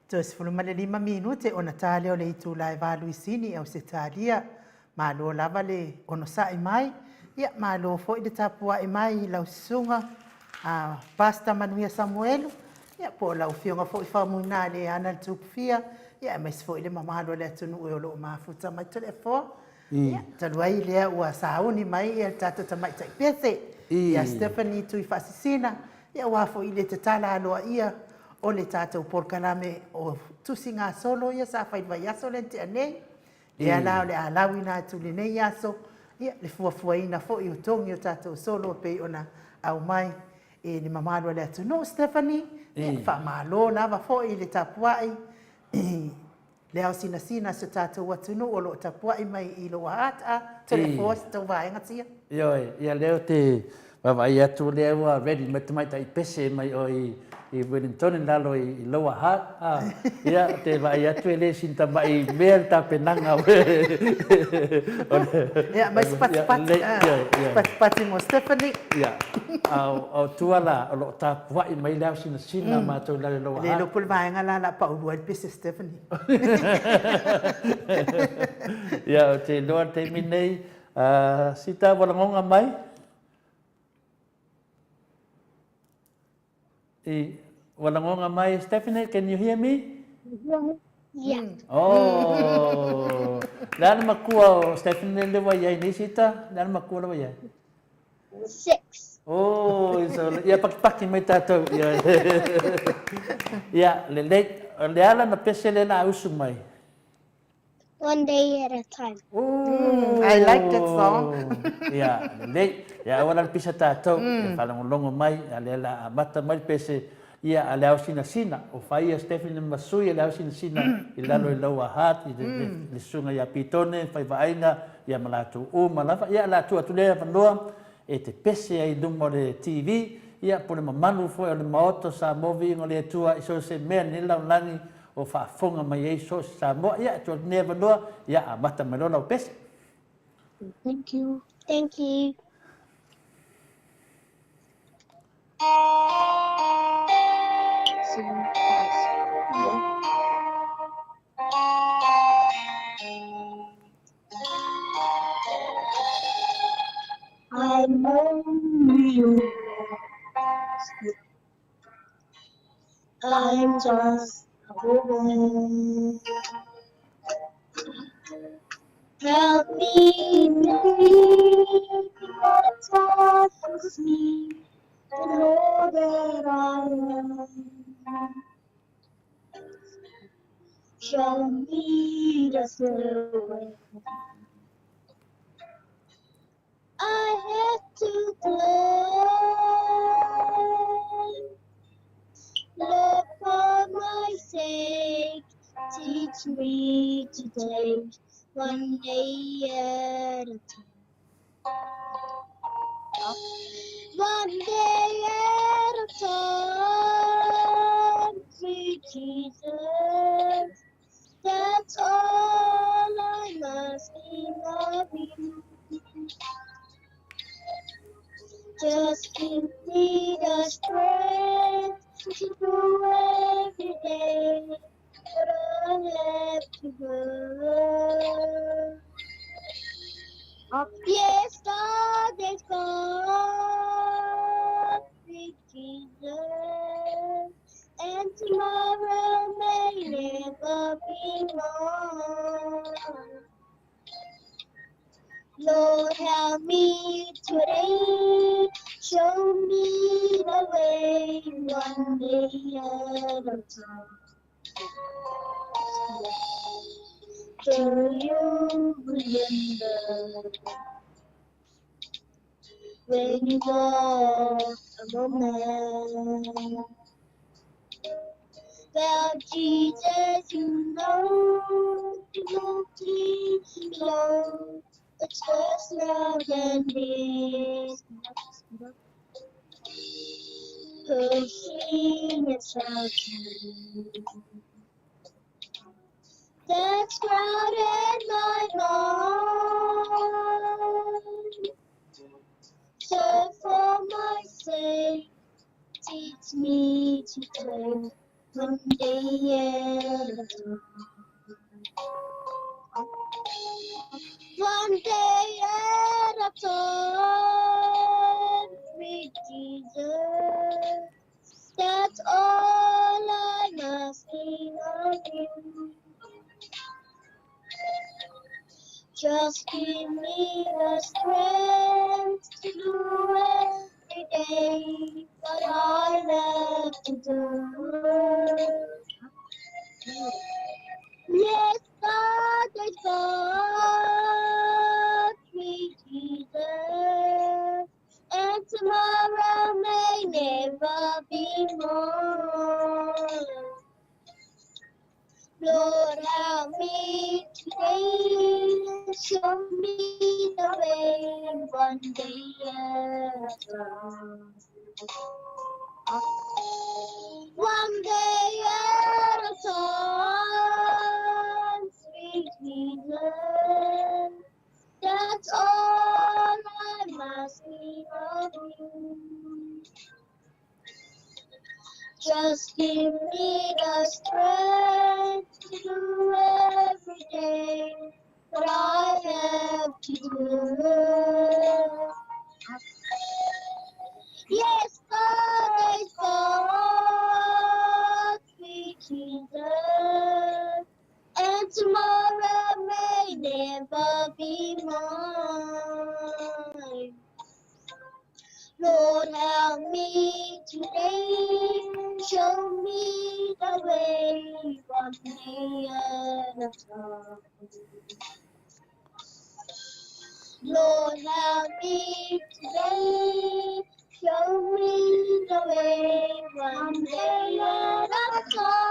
Tos fulu male 5 minute ona tale o le itu lai valu isini au se talia. Malo lava le ono sai mai. Ia malo fo i le tapua i mai i lau sunga. Pasta Manuia Samuelu. Ia po lau fionga fo i whamuina le ana le tupufia. Ia mais fo i le mamalo le atunu e o loo mafuta mai tole fo. Ia taluai lea ua sauni mai ia tato tamai tai pese. Ia Stephanie tui fasisina. Ia wafo i le tatala aloa ia. O le tātou porkalame o tusi ngā solo ia sa whaiwa iaso le te anei. Le alao le alawi nā tu le nei iaso. Ia le fuafuaina fo i o tongi o tātou solo pe ona au mai. E le mamalo le atu no Stephanie. Ia wha malo lava fo i le tapuai. Le au sina sina so tātou atu no o lo tapuai mai i lo hata. Tele fos tau vaenga tia. Ia leo te wawai atu leo ready mai tai pese mai o i Wellington lalo i Lower Hutt. Ia te vai atu ele sinta mai mea ta penanga. Ia mai spati mo Stephanie. Ia au tuala o lo ta puai mai lao sina ma to la Lower Hutt. Le lo pul vaenga la pa ulu el pese Stephanie. Ia te loa te minei sita walangonga mai. Walangonga mai, Stephanie, can you hear me? Yeah. Oh, lana makua Stephanie lewa yai ni sita, lana makua lewa yai. 6. Oh, so ia paki mai tatou. Ia le ala na pese le na usu mai. One day at a time. I like that song. Ia wana pisa tatou, whalangolongo mai, ale la amata mai pese, ia ale au sina, o whaia Stephanie Masui, ale au sina, i lalo i Lower Hutt, i le sunga ia pitone, whai waainga, ia malatu malawa, ia latu atu lea wanoa, e te pese ai dungo le TV, ia pone mamanu foi o le maoto sa movi ingo le atua, iso se mea nila langi, o whaafonga mai ei so sa moa, ia atu nea wanoa, ia amata mai lona o pese. Thank you. Thank you. I'm only yours. I'm just a woman. Help me believe what touches me to know that I am. Show me the way. I have to climb. Love for my sake, teach me to take one day at a time. One day at a time, sweet Jesus. That's all I'm asking of you. Just give me the strength to do every day what I have to go. Yesterday's gone, sweet Jesus, and tomorrow may never be more. Lord, help me today, show me the way, one day at a time. Do you remember when you were a woman? Well, Jesus, you know, it's just now and this. Pushing itself that's crowded my mind. So for my sake, teach me to take one day at a time. One day at a time, sweet Jesus. That's all I'm asking of you. Just give me the strength to do every day what I love to do. Yes, God, yes, God, sweet Jesus, and tomorrow may never be more. Lord, help me today, show me the way, one day at a time. One day at a time, sweet Jesus, that's all I'm asking of you. Just give me the strength to do every day what I have to do. Yes, God, yes, God, sweet Jesus, and tomorrow may never be mine. Lord, help me today, show me the way, one day at a time. Lord, help me today, show me the way, one day at a time.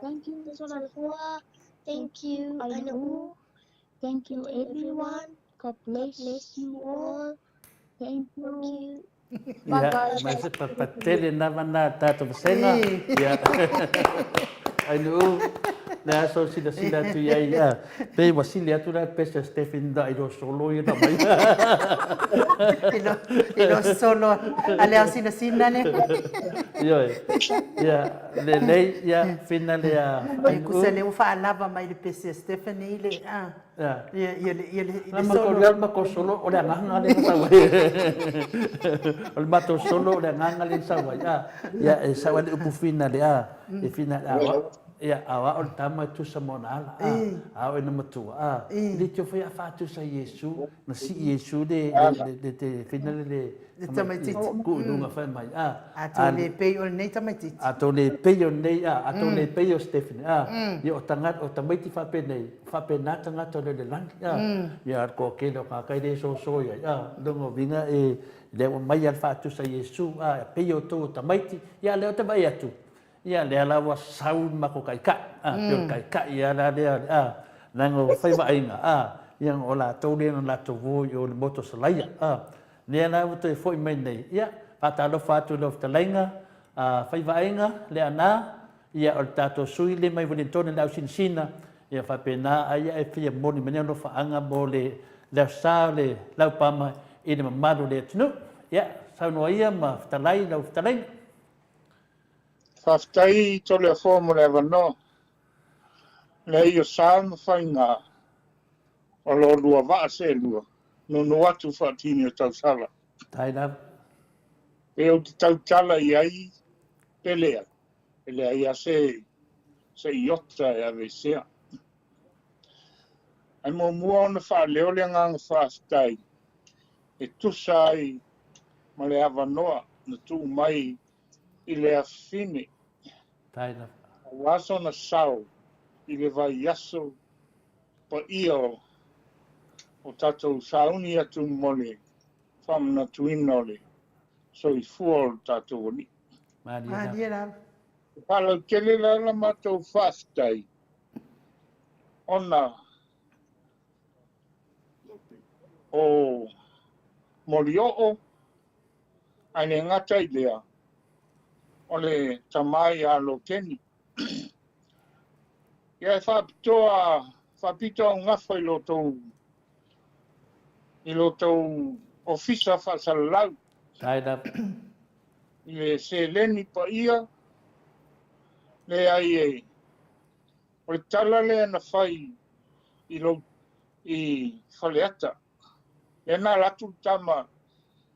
Thank you, Solanua. Thank you, Anu. Thank you, everyone. God bless you all. Thank you. Ya, mas papatele na mana tato senga. Ya. Anu na so sila tu ya. Pe wasili atu na pesa Stephen da ilo solo ya tamai. Ilo solo. Ale au sina ne. Yo. Ya, le ya final ya. Ai kusele ufa alava mai le pese Stephanie le ah. Ya. Ele Lama ko solo oleh nganga le sa wai. Ol mato solo oleh nganga le sa wai. Ya sa wai upu final ya. E final ya awa ol tama tu sa monala. Awa ina matua. Li tu fa fa tu sa Yesu, na si Yesu de final le tamaiti ku dunga fa mai. Ato le pei ol nei tamaiti. Ato le pei on nei ato le pei o Stephen. Ya o tangat o tamaiti fa pe nei. Fa pe na tanga to le lang. Ya ko ke lo ka kai de so ya. Dongo vinga e le mai al fa tu sa Yesu pei o to tamaiti. Ya le o te vai atu. Ya le ala wa saun mako kai ka. Pio kai ka ya la de nango fai va inga. Yang ola to le na to vo yo le moto salaya. Le na o te foi mai nei. Ya pata lo fa tu lo te lenga. Fai va inga le ana ya o tato sui le mai volentone la sinsina. Ya fa pena aya e fia moni mena no fa anga bole le sa le la pama ina mamado le tnu. Ya sa no ia ma talai la talai. Whaftai tole a formula wano. Le i o sāma whainga o lo lua waa se lua. No no atu whaatini o tau sala. Tai la. E o te tau tala i ai pelea. Pelea i a se iota e a vesea. Ai mo mua ona wha leo le nganga whaftai. E tusa ai ma le awanoa na tu mai i le afine. Tai la. Waso na sau i le vai aso pa ia o tatou sauni atu mole whamna tuina le so i fua o tatou ni. Madia la. Pala kele la matou whaftai ona o Morioo aine ngata i lea o le tamai a lo teni. Ia e whapitoa ngafa i lo tou ofisa whaasalalau. Taida. I le se leni pa ia, le ai e. O le tala le ana whai i lo i whaleata. E nā ratu tama,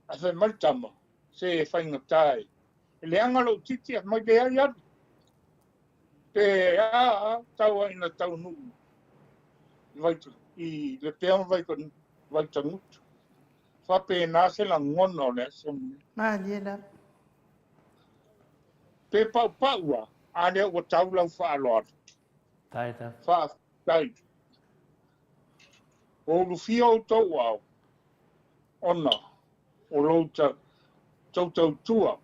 a whai mai tama, se e whai ngatai. E le angalo titi a mai le ai atu. Pe a taua ina tau nuu. I le pea vai kon vai tangutu. Whape nā se la ngono le son. Ma liela. Pe pau paua, ane o tau lau whaaloa. Taida. Wha tai. O lufia o tau au. Ona, o louta tau tua.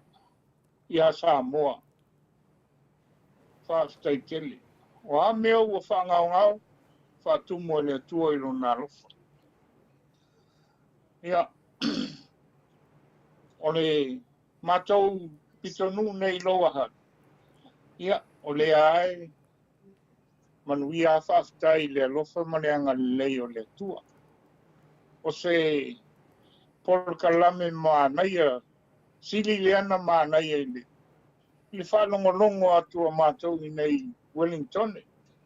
Ia Samoa. Wha stai kele. O a mea ua whangau wha tumo le tua i lona lofa. Ia, o le mātou pitonu nei loa hat. Ia, o le ai, manuia whaftai le alofa maneanga lei o le tua. O se polkalame mānaia, sili leana mānaia i le. I whanongolongo atua mātou i nei Wellington.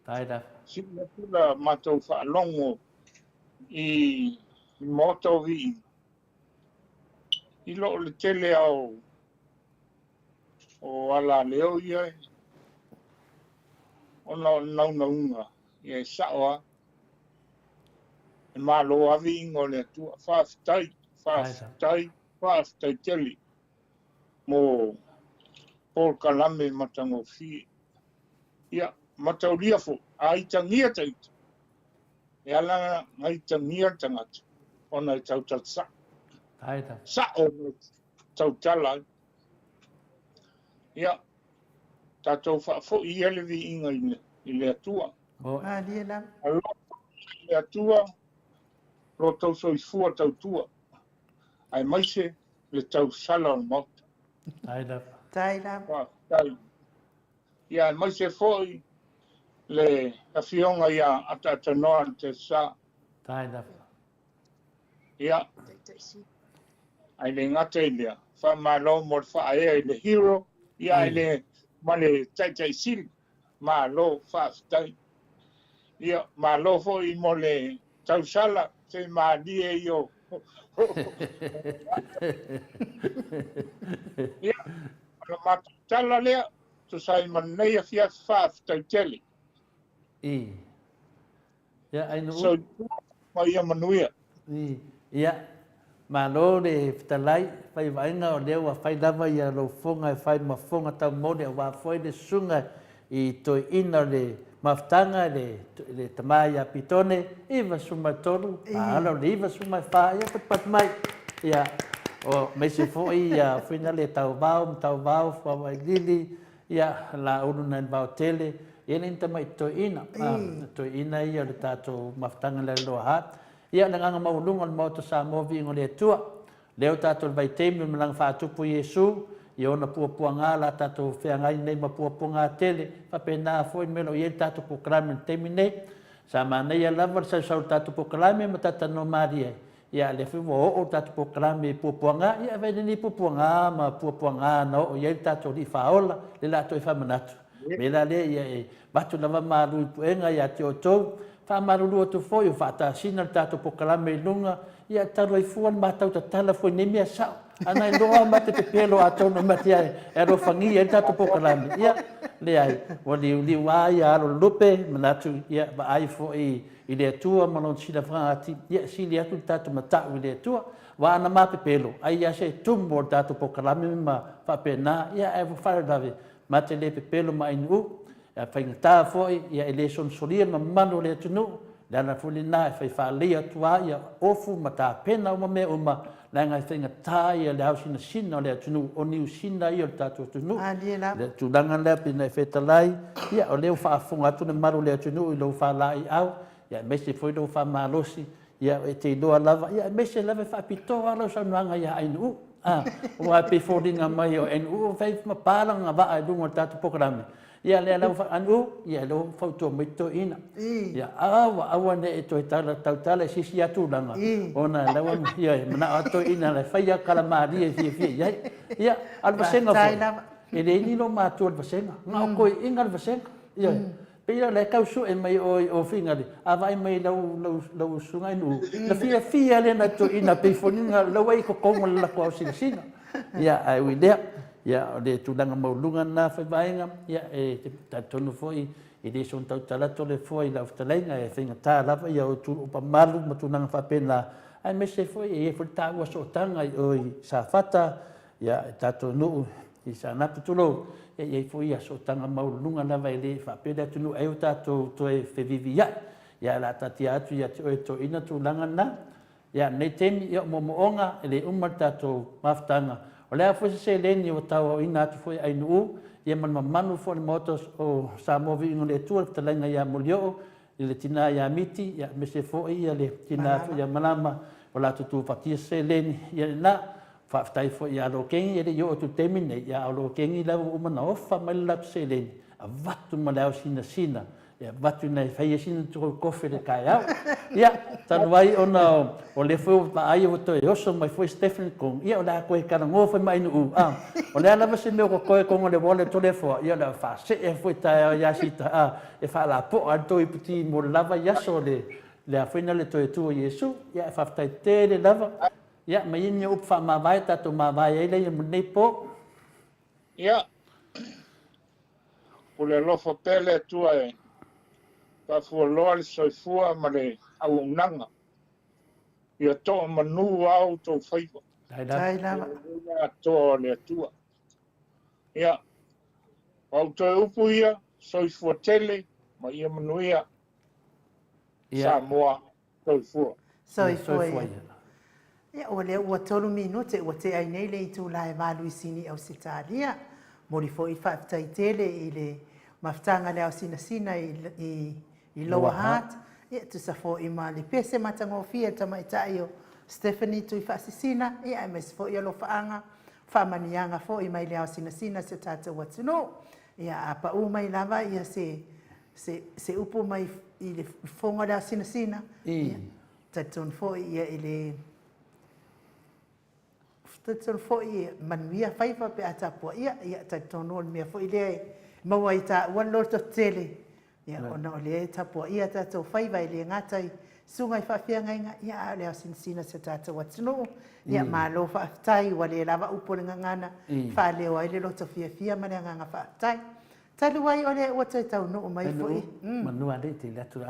Taida. Sili atula mātou whanongo i moto vi. I lo le tele au o ala leo ia. O na unga. Ia saoa. E malo avi ingo le tua. Whaftai tele. Mo Paul Kalame matango fi. Ia, matauria fo. A itangia taita. E ala ngai tangia tangata. Ona i tau tatsa. Taida. Sa o tau tala. Ia, tātou whaafo i ele vi inga i le atua. Ma liela. Alo, le atua, lo tau soifua tau tua. Ai maise le tau sala o mauta. Taida. Taida. Tai. Ia, ai maise foi le awhionga ia ata noa te sa. Taida. Ia, ai le ngata i lea. Whamalo mo whaea i le hero. Ia, ai le male tai sili. Malo whaaftai. Ia, malo foi mo le tausala. Se maalie i o. Ia, ala matala lea. Tu sai manei a fia whaaftai tele. I. Ia, ai nuu. So, mai ia manuia. Ia, ma lo le fitalai, whai wainga o leo a whai lava ia lo fonga e whai mafonga tau mone a wā whai le sunga i toi ina le maftanga le tamai a pitone, iwa sumai tolu, a alo le iwa sumai wha, ia pat mai, ia, o meisi fōi ia whina le tau vau, whawai lili, ia la uruna in vau tele, ia ni tamai toi ina ia le tātou maftanga le loa hat, ia na nganga maulunga mo to Samoa vi ngole tua leo tato vai temi mlang fa tupu Yesu ia ona puapuanga la tato feangai nei ma puapuanga tele fa pena foi melo ia tato proclame temine sa mana ia lava sa tato proclame ma tata no Maria ia le fu o tato proclame puapuanga ia vai ni puapuanga ma puapuanga no ia tato di faola le la to fa manatu me la le ia batu lava maru puenga ia to fa marulu to foi fa ta sina tato pokalame lunga ia taroi fuan matau ta tala foi ne mea sa ana loa mate te pelo ato no mate ai ero fangi ia tato pokalame ia le ai wali wa ia lo lupe manatu ia ba ai foi i le tua malon sila frati ia sili atu tato mata i le tua wa ana mape pelo ai ia se tumbo tato pokalame ma fa pena ia e fa dave mate le pelo ma inu ya whaingata foi ia ele son solia ma manu le tunu lana fulina e whaiwhalea tua ia ofu ma tā pena uma me uma langa whaingata ia le hau sina le tunu o niu sina ia le tātua tunu le tūlanga lea pina e whetalai ia o leo whaafunga atu na maru le tunu i lo whalai au ia mese foi lo whamalosi ia e te iloa lava ia mese lava whaapitoa lau saunuanga ia ainu o a pe fōringa mai o NU o whai mapāranga wa ai lunga tātu pokarame ia le lau anu ia lo foto mito ina ia awa ne to tala tala sisi atu langa ona lau ia mana ato ina le faia kalamari e fi ia alvasenga fo ele ni lo mato alvasenga nga ko inga alvasenga ia pila le kausu e mai o finga avai mai lau sunga inu la fia le na to ina pe foninga lau ai ko kongo la ko singa ia ai widea ia le tulanga maulunga na whaivaenga ia e ta tonu foi i le son tau talato le foi la ftalainga e whinga tā lava ia o tu upa malu ma tunanga whapena ai me se foi e foi tāua so tanga i oi sa fata ia tato nuu i sa natu tulo e foi a so tanga maulunga lava i le whapena tunu e o tato to e whevivi ia la tati atu ia te oe to ina tulanga na ia nei temi ia momoonga e le umar tato maftanga o lea foi se leni o tau ina atu foi ai nuu ia man manu foi motos o sa movi ingo le tua talenga ia molio i le tina ia miti ia me se foi ia le tina atu ia malama o la tutu fatia se leni ia na fa tai foi ia lo kengi ia yo tu temine ia lo kengi la umana ofa mai la se leni a vatu malao sina ia vatu nei fai sina tu kofe le kai au ia tanwai ona o le foi ai o to yo so mai foi Stephen Kong ia la ko ka ngo foi mai nu o le ala se me ko ko le vole to le fo ia la fa se e foi ta ia sita e fa la po alto i puti mo lava ia so le foi na le to tu Yesu ia fa ta te le lava ia mai ni up fa ma vai ta to ma vai ele ia nei po ia o le lofo pele tua e pa fu loa le soifua ma le au nanga ia to manu au to faiva tai lava ia to le tua ia au to upu ia soifua tele ma ia manu ia sa moa soifua soifua ia o le ua tolu minute ua te ai nei le i tu lai valu i sini au sitalia mori fo i whaafitai tele i le maftanga le au sina i Lower Hutt ia tu sa fo i ma le pese matangofia tamaitai o Stephanie tu i whaasisina ia e mes fo i alo whaanga whamanianga fo i mai le au sina se tata watuno ia a pa u mai lava ia se upu mai i le fonga le au sina ia tatun fo ia i le tatun fo i manuia whaiva pe atapua ia tatun o mea fo i le mawai ta waloto tele ia ona o le tapua ia tatou whaiva i le ngatai sungai whawhiangainga ia leo sinsina se tatou atunu ia malo whaafitai wa le lava upo le ngangana whaleo ai le loto fia ma le nganga whaafitai talu ai o le watai tau nuu mai fui manua le te latu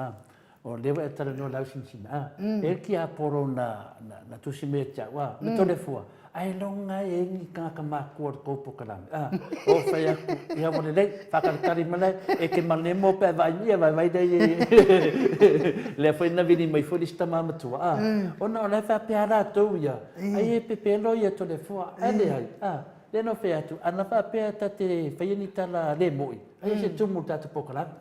o lewa e tala no lau sinsina e ki a poro na tusi me tia wa me tole fua ai longa e ngi ka makua ko pokalami o fai aku ia mo le whakaratari mana e ke manemo pe vai dei le foi na vini mai foi sta mama tua ona ona fa peara to ia ai e pepelo ia to le fua ale ai le no fe atu ana fa pe ta te fai ni tala le moi ai se tumu ta te pokalami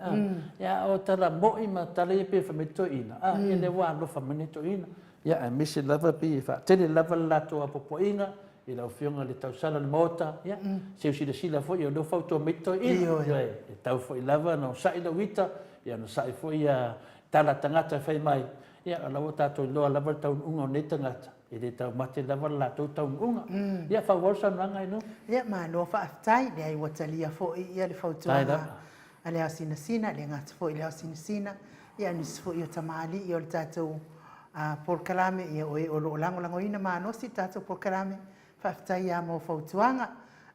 ia o tala moi ma tala e pe fa me to ina e le wa lo fa me to ina ia a misi lava pi fa tele lava lato a popoinga i la fionga le tau sala le mota ia se usi de sila foi o do foto mito ia e tau foi lava no sai la wita ia no sai foi a tala tangata fai mai ia la wota to lo lava tau unga ne tangata e le tau mate lava lato tau unga ia fa worsa nanga no ia ma no fa tai le ai watalia foi ia le foto ale asina le ngat foi le asina ia ni foi o tamali i o tatou por kalame ia o lo lango ina mano si tato por kalame whaftai ia mo fautuanga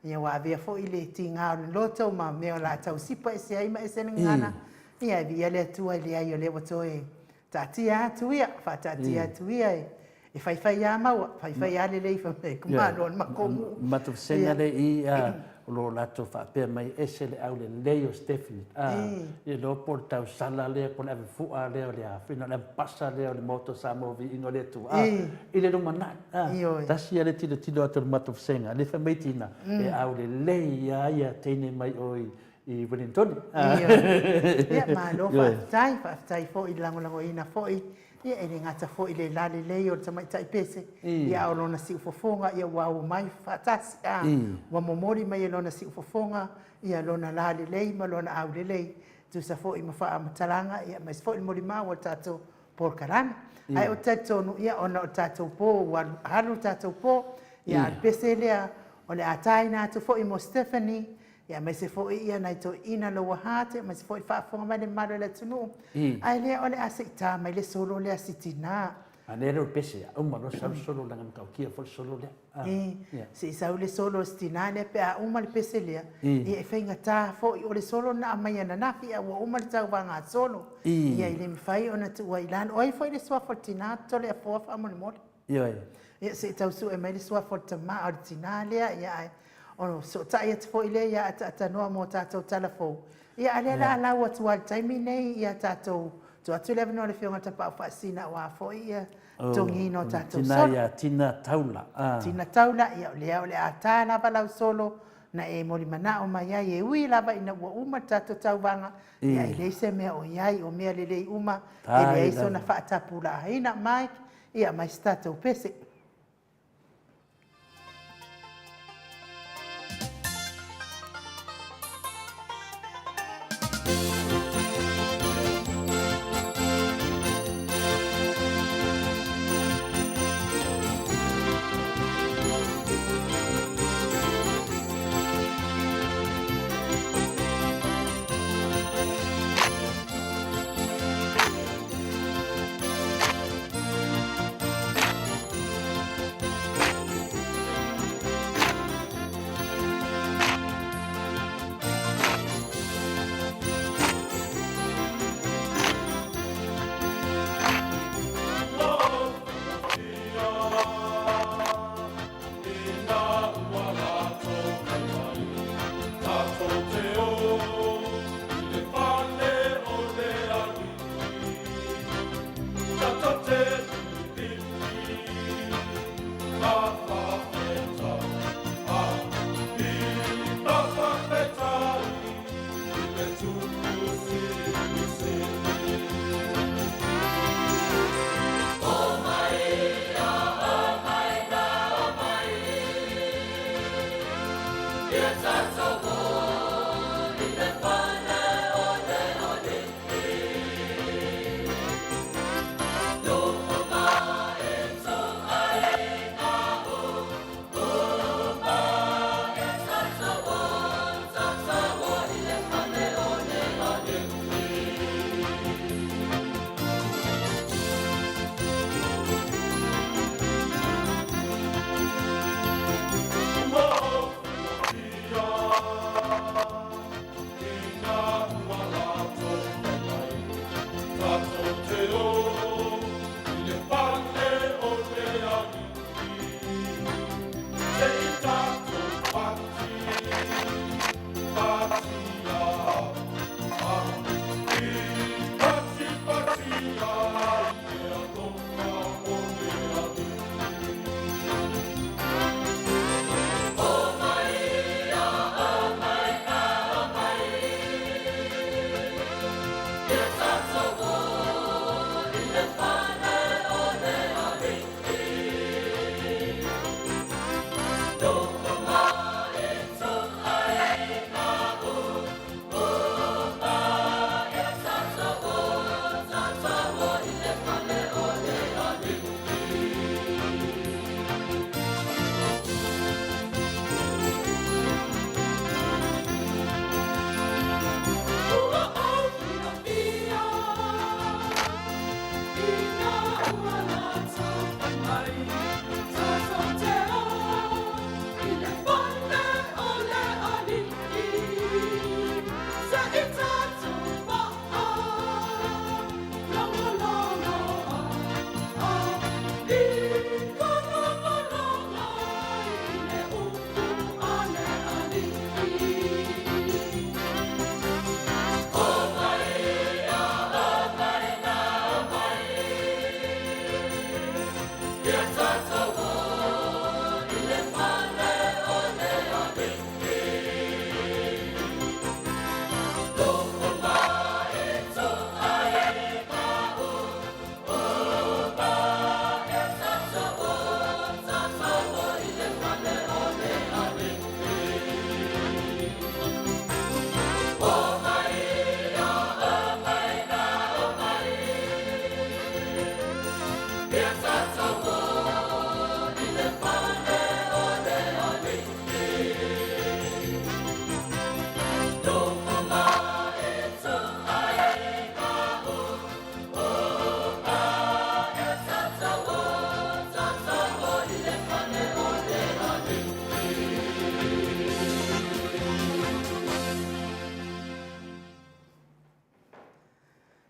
ia wa avea fo i le tinga o loto ma meo la tau sipa ese aima ese ngana ia via le tua i le ai o le wato e tatia atu ia whatatia atu ia e whaiwhai ia maua whaiwhai ia le leifa me kumano on makomu matu senga le i lo lato whapea mai ese le au le leo Stephanie i lo por tau sala lea kon ave fua leo le whina le pasa leo le moto sa movi ingo le tu i le rumana tasi ale tilo atu matu senga le whameitina e au le leia ia teine mai oi i Wellington ia ma lo whaftai fo i lango ina fo i Ia e le ngata fo i le lale lei o le tamaitai pese. I. Ia o lona si ufofonga, ia wau mai whaatasi a. Wa momori mai e lona si ufofonga, ia lona lale lei ma lona au le lei. Tu sa fo i mawha a matalanga, ia mais fo i mori maa o tato por karana. Ai o tatonu ia ona o tato po, halu tato po, ia al pese lea, o le atai na tu fo i mo Stephanie, ia mai se fo i ia nai to ina lo wahate, mai se fo i whaafonga mai le maro le tunu. Ai lea o le ase i tā mai le solo le asitina. A le reo pese, a umaro sau solo langa mkau kia fo solo lea. Se sau le solo asitina lea pe a uma le pese lea. Ia e whainga tā fo i o le solo na amai ana nafi a ua uma le tau wanga solo. Ia i le mwhai o na tu wa ilan. Oi fo i le sua fortina tole a foa wha amoni mori. Ia se tau su e mai le sua fortama o le tina lea ia ai. Ono so ta ia tfo ile ia ata noa mo tatou telefon. Ia ale la la wa tu al taimi nei ia tatou to atu le no le fionga ta pa fa sina wa fo ia tongi no tatou tina ia tina taula. Tina taula ia le ata na bala solo na e moli mana o mai ai e ui lava ina wa uma tatou tauwanga ia ile se me o iai o mea le uma ele ai so na fa tapula ina mai ia mai tatou pese.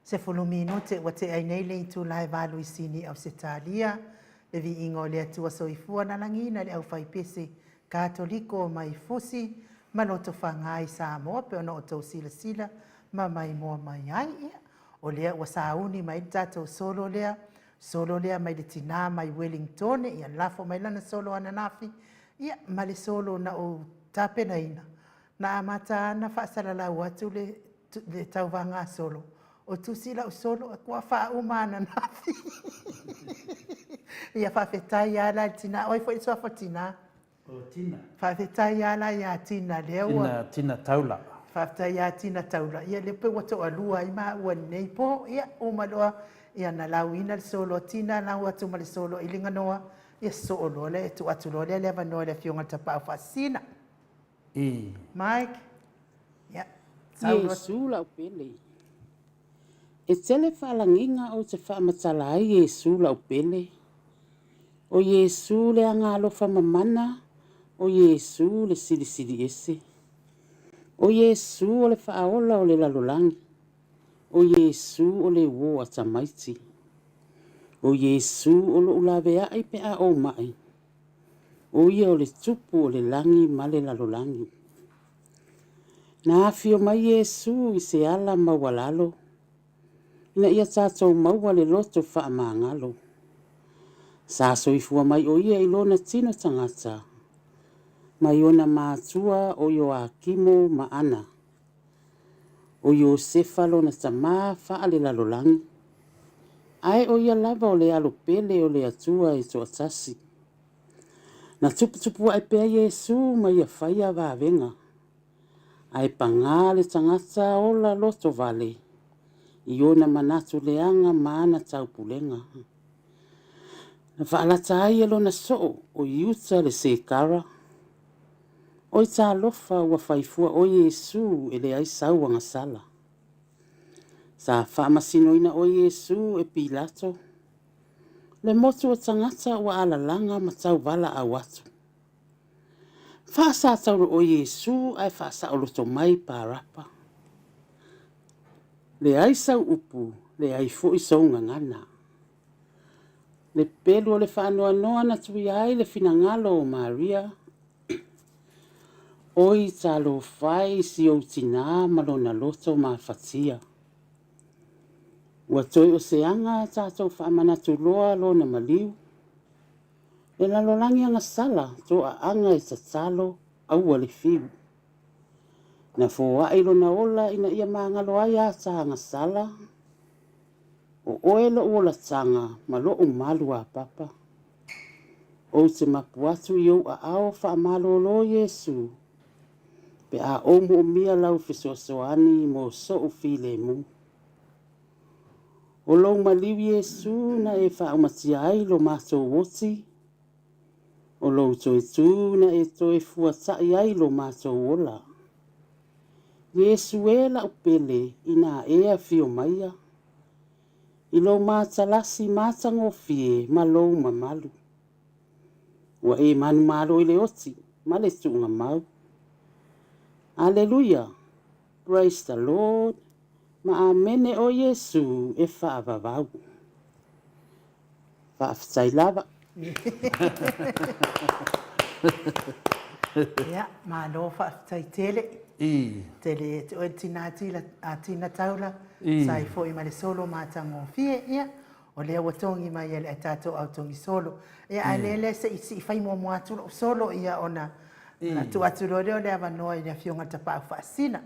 Se fulu minute ua te ai nei le tu lai valu i sini au se talia, le vi ingo le atua soifua na langina le au fai pese katoliko mai fusi, ma loto whangai sa moa pe ono o tau sila sila, ma mai moa mai ai ia. O lea ua sauni mai tatou solo lea mai le tina mai Wellington, ia lafo mai lana solo ananafi, ia ma le solo na o tapena ina. Na amata ana whaasala watu le tau vanga solo. O tu sila o solo a kua wha umana nafi. Ia whawhetai ala i tina, oi fo i soa tina. O tina. Whawhetai ala i a tina leo. Tina taula. Whawhetai a tina taula. Ia le pe wato alua i maa ua nei po. Ia o maloa ia na lau ina le solo tina lau atu ma le solo i linga noa. Ia so o lole e tu atu lole le vanoa le fionga tapau whasina. Mike. Ia. Yesu lau pele. E tele whaalanginga o te whaamatala ai Yesu lau pele. O Yesu le anga alofa mamana, o Yesu le siri ese. O Yesu o le whaaola o le lalolangi. O Yesu o le uo atamaiti. O Yesu o lo ulawea ai pe a o mai. O ia o le tupu o le langi ma le lalolangi. Na afio mai Yesu i se ala mawalalo. Ina ia tātou maua le loto wha maangalo. Sa soifua mai o ia ilona tino tangata. Mai ona mātua o yo a kimo maana. O yo sefalo na tamā wha ale lalolangi. Ai o ia lava o le alo pele o le atua i to atasi. Na tupu ai pea Yesu mai a whaia vāvenga. Ai panga le tangata o la loto vale. Iona manatu leanga maana tau pulenga. Na whaalata ai alo na soo o iuta le sekara. O i tā lofa ua whaifua o Yesu e le ai sauanga sala. Sa whaamasinoina o Yesu e Pilato. Le motu o tangata ua alalanga ma tau wala au atu. Whaasa tauro o Yesu ai whaasa o loto mai pārapa. Le ai sau upu, le ai fo i saunga ngana. Le pelu o le whaanoa noa na tui ai le finangalo o Maria. Oi talo fai si o tina malona loto ma fatia. Ua toi o se anga tātou whaamanatu loa lo na maliu. Le lalolangi anga sala to a anga i tatalo au le fiu. Na fōa ilo na ola ina ia maangalo ai a tanga sala. O oelo ola tanga ma lo malu a papa. O te mapuatu i au a ao wha malo lo Yesu. Pe a omu o mia lau fisoasoani mo so o file mu. O lo maliu Yesu na e wha umatia ai lo mato woti. O lo toi tu na e toi fuatai ai lo mato ola. Yesu e la upele ina ea fio maia. I lo matalasi matango fie ma lo mamalu. Wa e manu malo i le oti, ma le tunga mau. Hallelujah. Praise the Lord. Ma amene o Yesu e whaavavau. Whaaftai lava. Ia, ma no whaaftai tele. Tele te oe tina taula. Sai fo i male solo matango fie ia. O lea watongi mai ele tato au tongi solo. Ia alele se isi fai mo moatu solo ia ona. Na tu atu rore o lea vanoa i lea fionga tapau whaasina.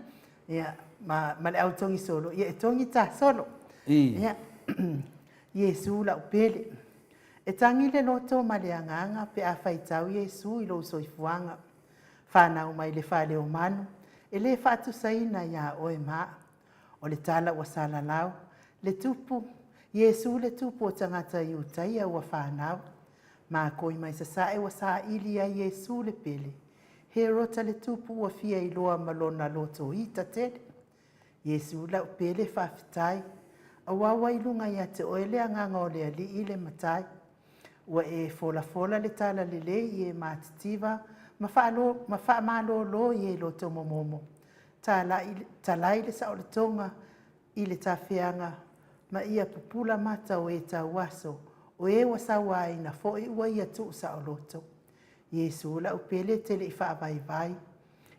Ia, ma le au tongi solo. Ia e tongi ta solo. Ia, Yesu la upele. E tangi le loto ma le anganga pe a whaitau Yesu i lo soifuanga. Whanau mai le whale o manu. E le whatu saina ia oe maa. O le tala wa sala lau. Le tupu Iesu le tupu o tangata i utaia ua whanau. Ma koi mai sa sae wa sa ili a Iesu le pele. He rota le tupu ua fia i loa malona loto ita tele. Iesu la upele whawhitai. A wawa i lunga ia te oele a nganga o le ali i le matai. Ua e fola le tala le le i e matitiva. Ma wha malo lo i e loto momomo. Talai le sa o le tonga i le tawhianga. Ma ia pupula mata o e tau waso. O e wasawa ina fo i ua ia tu sa o loto. Iesu la upele tele i wha vai.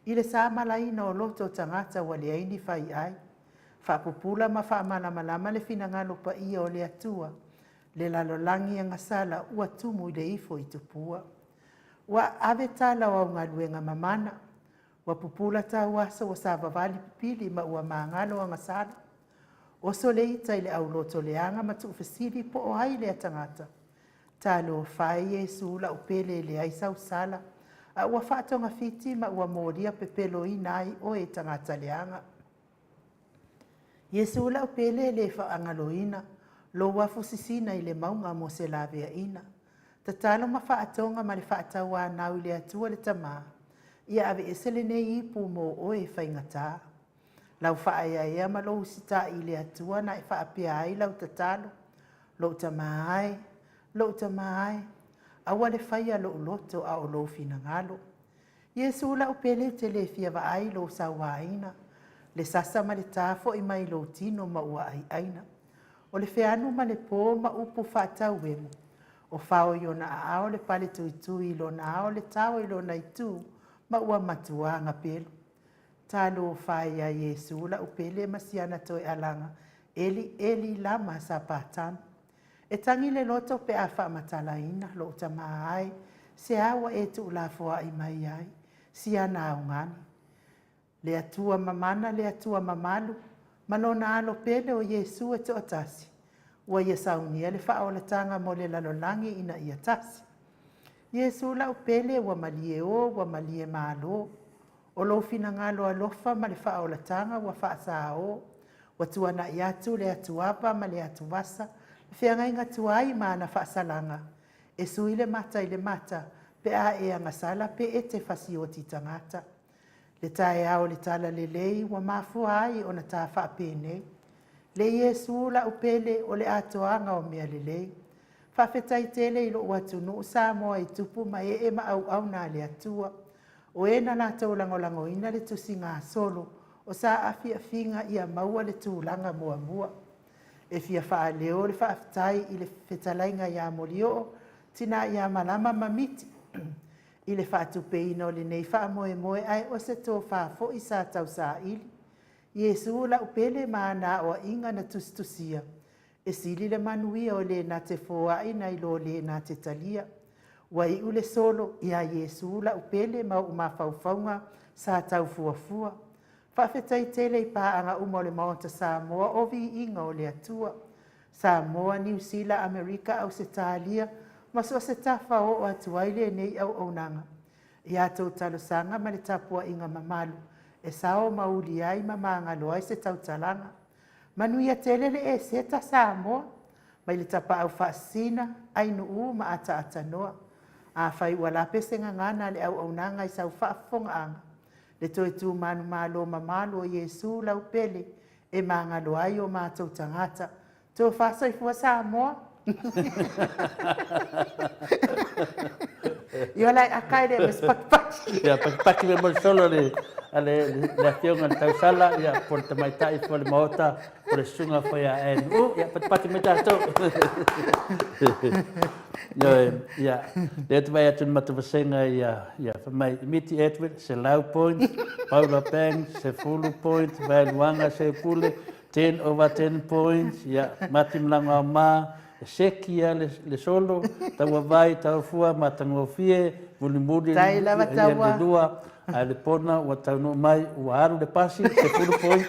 I le sa malaina o loto tangata wa le aini whai ai. Whapupula ma wha malama le finangalo pa ia o le atua. Le lalolangi anga sala ua tumu i le ifo i tupua. Wa ave tala o ngā luenga mamana. Wa pupula ta wasa wa sa vavali pipili ma ua maangalo anga sala. O so le ita i le au loto le anga ma tu ufesili po o hai le atangata. Ta lo whae Iesu la upele le aisau sala. A ua whaatonga fiti ma ua moria pepelo i nai o e tangata le anga. Iesu la upele le whaangaloina. Lo wafu sisina i le maunga mo se lavea ina. Ta talo ma whaatonga ma le whaatawa nau i le atua le tamaa. Ia ave esele nei ipu mo o e whaingata. Lau whaaya ea ma lo usita i le atua na e whaapia ai lau tatalo. Lo tamaai, lo tamaai. Awa le whaia lo uloto a o lo fina ngalo. Iesu la upele te le fia wa ai lo sawaina. Le sasa ma le tafo i mai lo tino ma ua ai aina. O le feanu ma le pō ma upu whaatau wemu. O whao i ona a ao le pale tuitui i lona ao le tau i lona i tū ma ua matua nga pelu. Talo o whae a Iesu la upele masiana toi alanga. Eli lama sa pātanu. E tangi le loto pe a wha matala ina lo utama ai. Se awa e tu la foa i mai ai. Si ana au ngani. Le atua mamana, le atua mamalu. Malona alo pele o Iesu e to atasi. Ua ia saunia le wha o le tanga mo le lalolangi ina ia tasi. Iesu la upele ua malie o, ua malie malo. O lo fina ngalo alofa ma le wha o le tanga ua wha sa o. Ua tuana i atu le atuapa ma le atu vasa. Whianga inga tuai ma na wha salanga. E sui le mata i le mata. Pe a e anga sala pe e te whasi o ti tangata. Le tae ao le tala le lei wa mafua ai o na tā wha pēnei. Le Iesu la upele o le atoanga o mea le lei. Whawhetai tele i lo watu no sa moa i tupu ma e ma au na le atua. O e na tau langolango ina le tusi ngā solo o sa awhia finga ia maua le tūlanga mua mua. E fia wha leo le whawhetai i le whetalainga ia molio tina ia malama mamiti. I le whaatupe ino le nei wha moe ai o se tō wha fo i sa tau sa ili. Iesu la upele maana o inga na tustusia. E sili le manuia o le na te foa ina i lo le na te talia. Wai ule solo ia Iesu la upele ma umawhauwhaunga sa tau fuafua. Whawhetai tele i pāanga umo le maonta Samoa o vi inga o le atua. Samoa, New Zealand, Amerika au se talia. Maso se tafa o atuaile nei au nanga. Ia tau talo sanga ma le tapua inga mamalu. E sao mauli ai mamanga loai se tau talanga. Manuia telele e seta Samoa. Mai le tapa au whaasina, ainu u ma ata noa. A whai walape se ngangana le au nanga i sau whaafonga anga. Le toi tu manu malo mamalo o Iesu lau pele. E manga loai o mātou tangata. Tō whaasai fua Samoa. Io lai akai le pakipaki. Ya pakipaki me mol solo le fionga le tausala ya por te maitai fo le maota por sunga foi a en. Ya pakipaki me tato. Ya le te vai atu matu vasenga ya mai miti Edward se Lau Point, Paula Pang se Fulu Point, vai Luanga se Pule 10 over 10 points, ya mati mlanga ma sekia le solo, taua vai, tau fua, matango fie, mulimuli, le lua, a le pona, ua tau no mai, ua aru le pasi, se fulu point,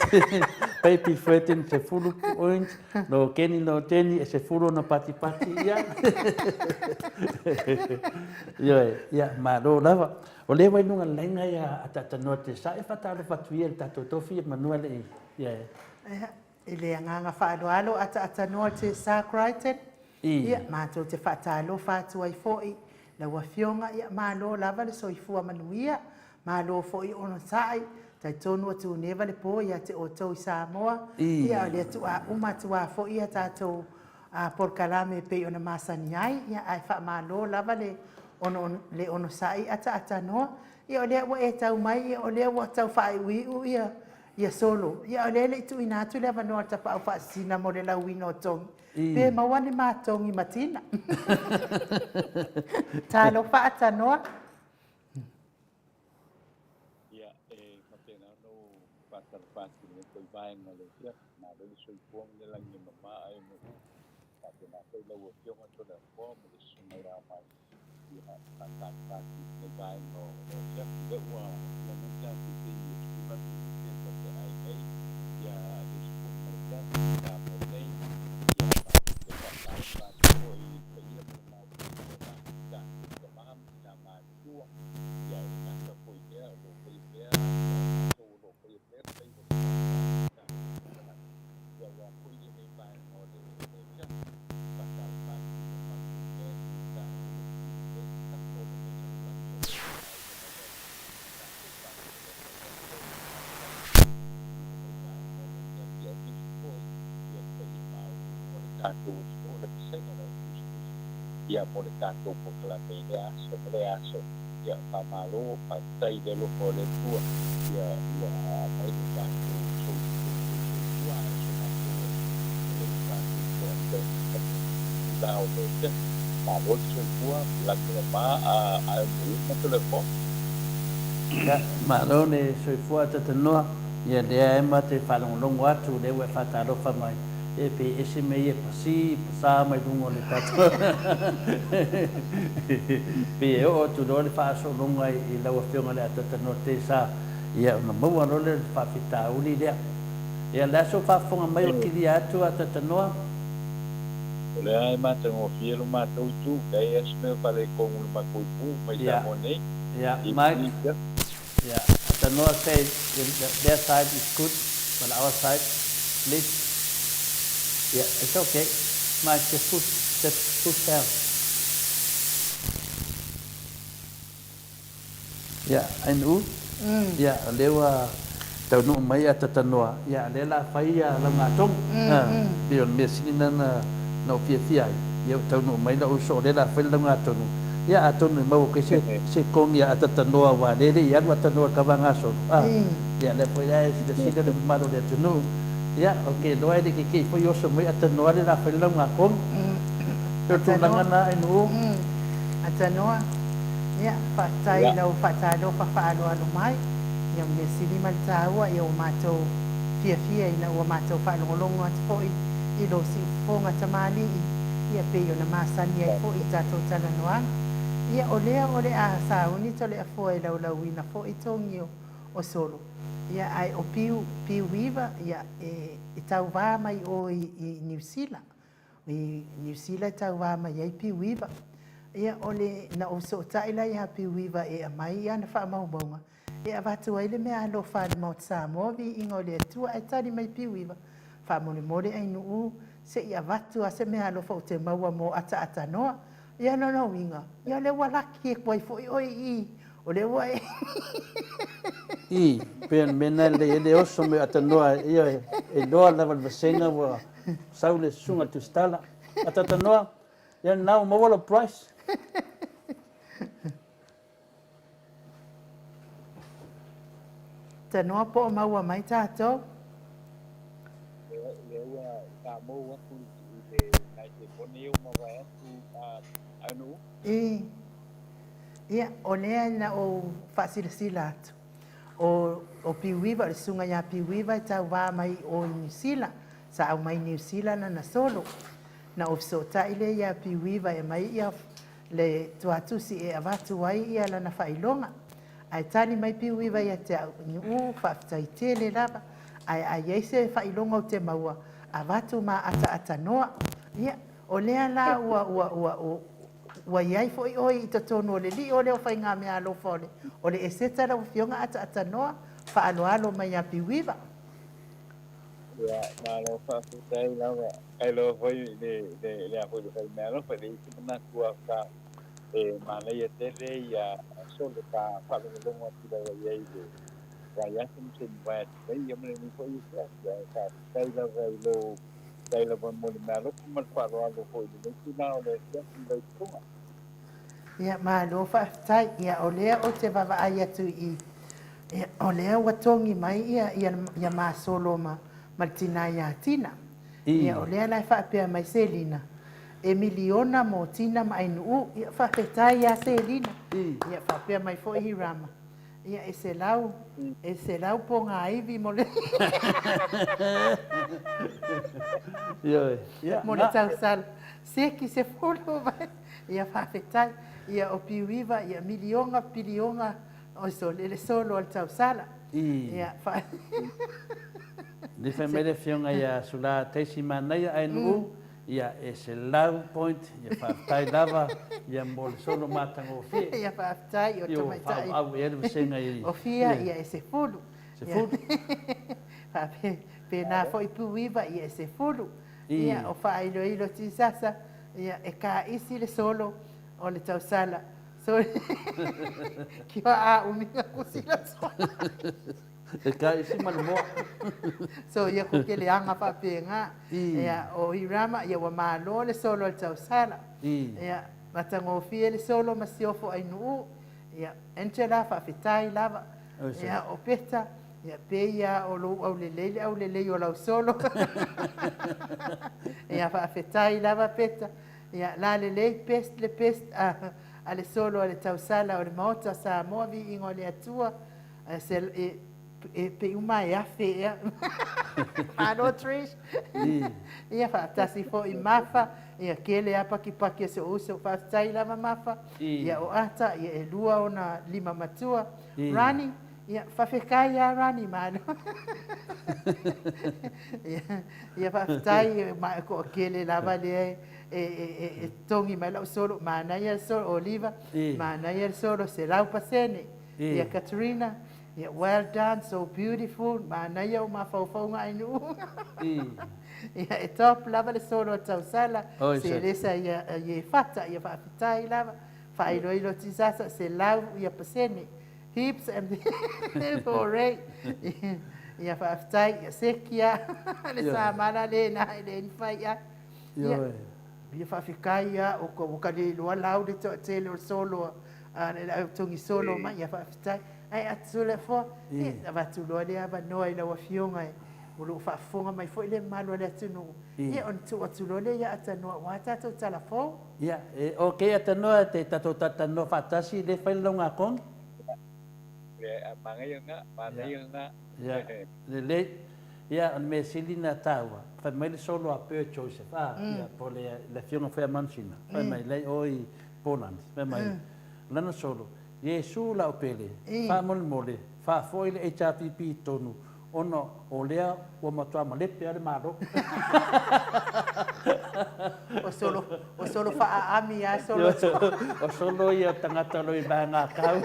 peipi fuetin, se fulu point, no keni no teni, e se fulu na pati ia. Ia, ma lo lava. O le wai nunga lenga ia, a tata noa te sa, e fatalo fatuia, le tato tofi, manua le ia. I le anganga whaaloalo ata noa te Sir Crichton. Ia, mātou te whaatalo whātua I fo'i. Na wafionga ia mālo lava le soifua manuia. Mālo fo'i ono tai. Tai tonu atu neva le po ia te o tau I Samoa. Ia le atu a umatua fo'i a tātou por kalame pe ona masani ai. Ia ai wha mālo lava le ono sai ata noa. Ia o lea wa e tau mai, ia o lea wa tau whae uiu ia solo. Ia o lea le itu inatu lea wanoa ta wha wha sina mo le lau ino tongi. Pe mawane mātongi matina. Tālo wha ata noa. Ia e matena no whatarapati me koi vaenga le ia. Nā rei soi puang le langi mama ai mo. Matena koi lau a pionga to le fua mo le sunga rā mai. Ia whatarapati me vaenga o ia. Ia ua ia muta ki te i skuma ki te te ai ei. Ia le skuma ia. Ia mo nei. Ia mo le tātou po kalame le aso, ia whamalo, patai le loko le tua, ia ua mai le tātou soua aso mātou, le tātou lao le te, malo te soua, laki le mā a mui na telefon. Ia, malo le soifua tatanoa, ia lea ema te whalongolongo atu, le ue whatarofa mai. E pe ese me e pasi sa mai dungo le tato pe o tu do le fa so longa I la ofionga le atata no te sa ia na mo no le fa fita uli le e la so fa fonga mai o ki atu atata no le ai mata ngo fielo mata tu kai es me fa le ko un ma ko pu mai ta monei ya mai ya atata no say their side is good but our side please. Yeah, it's okay. Mike, just push down. Yeah, I know. Yeah, lewa tau no mai atata noa. Yeah, lela fai la ngatong. Bion mesina na fia. Ya tau no mai la uso lela fai la ngatong. Ya atonu mau ke se kong ya atata noa wa lele ya atata noa ka bangaso. Ya le foi ya se decide de malo de tunu. Ya, okey. Doa di kiki foi yo semua atanoa le la fela ngakong. Tutunangan na inu. Atanoa. Ya, fatai lau fatalo faalo alumai. Yang mesili maltawa ya mato fia ina wa mato falongolongo at foi ilo si fonga tamali ya peyo na masani ya foi tato tananoa. Ya ole a sa uni tole foi lau ina foi tongio o solo. Ia ai o piu viva ia e tau vā mai o I New Zealand. I New Zealand tau vā mai ai piu viva. Ia ole na o so taila ia piu viva e a mai ia na wha maubonga. Ia watu ai le mea alo wha le maut Samoa vi ingo le atua ai tari mai piu viva. Wha mole ai nuu se ia watu a se mea alo wha te maua mo ata noa. Ia no inga. Ia le walaki e kwai fo I o le wai. I pen mena le oso me atanoa ia e doa lava vasenga wa saule sunga tu stala atanoa ia now mo price Tanoa po maua mai tato le ua ka mo wa ku le nai te pone o ma wa ku anu ia o lea na o whasilasila atu. O piuiva, le sunga ia piuiva, tau wā mai o New Zealand. Sa au mai New Zealand na solo. Na o so taile ia piuiva e mai ia le tuatusi e avatu wai ia lana whailonga. Ai tani mai piuiva ia te au niu whaftai tele lava. Ai eise whailonga o te maua. Avatu ma ata noa. Ia, o lea la ua iai foi oi I tatono o le li o leo whai ngā mea alo fole. O le eseta la fionga ata noa, wha alo mai a piwiva. Ya, malo fa su dai la wa. Kai lo foi de a foi de melo, foi de na tua ka mana ia te re ia solo ka fa lo lo ti da ia i de. Wa ya sem wa te ia me ni foi ya ka kai la vai lo kai la bon mo melo kuma fa lo foi de ni na le ya de kuma. Ia malo whaatai ia o lea o te wawa ai atu i. Ia o lea watongi mai ia māsolo ma tina ia tina. Ia o lea lai whaapea mai Selina. E miliona mo tina ma ai nuu ia whaapetai ia Selina. Ia whaapea mai fo ihi rama. Ia e se lau po ngā iwi mo le. Mo le tau sal. Seki se folo vai. Ia whaapetai. Ia o piuiva, ia milionga, pilionga, o so le solo al tau sala. Ia wha... Ni wha mele whionga ia sula teisi manai ai nuu, ia e se lau point, ia whaatai lava, ia mo le solo matango fie. Ia whaatai o tamaitai. Ia au e eru senga i. O fia, ia e se fulu. Se fulu. Pena fo i piuiva, ia e se fulu. Ia o whailo ilo tisasa, ia e ka isi le solo. O le tau sala. So, ki wa a uminga kusila sola. E ka isi manu moa. So, ia kuke le anga whapenga. Ia o hirama, ia wa malo le solo le tau sala. Ia matangofie le solo masiofo ai nuu. Ia entela whawhetai lava. Ia o peta. Ia pe ia o lo au lelei o lau solo. Ia whawhetai lava peta. Ia la le pest a le solo a le tausala o le maota sa moavi ingo le atua pe uma e afe ea ano trish ia whaatasi fo i mafa ia kele apa ki paki se uso whaatai lava mafa ia o ata ia e lua o na lima matua rani ia whawhekai a rani mano ia whaatai ma ko kele lava le e tongi mai lau solo mana ia solo Oliva mana ia solo se lau pasene ia Katrina ia well done so beautiful mana ia o mafaufaunga ainu ia e top lava le solo tau sala se lesa ia fata ia whaafitai lava whailoilo tisasa se lau ia pasene hips and alright ia whaafitai ia sekia le sa mana le na le nifai ia ia whawhikai ia o ka le loa lau le to te le solo le tongi solo mai ia whawhitai ai atu le fo ia watu loa le ava noa i laua fionga e o lo whaafonga mai fo i le malo le atunu ia on tu atu loa le ia atanoa wa tatou talafo ia o ke atanoa te tatou tatanoa whaatasi le whailonga kon mangai nga le ia on me silina taua fa mai le solo a pe Joseph ia po le fiona fa mansina fa mai le oi Poland fa mai lana solo Yesu la opele fa mole fa foi le HPP tonu ono o lea o matua malepe ale maro o solo fa ami ya solo o solo ia tangata lo i banga kau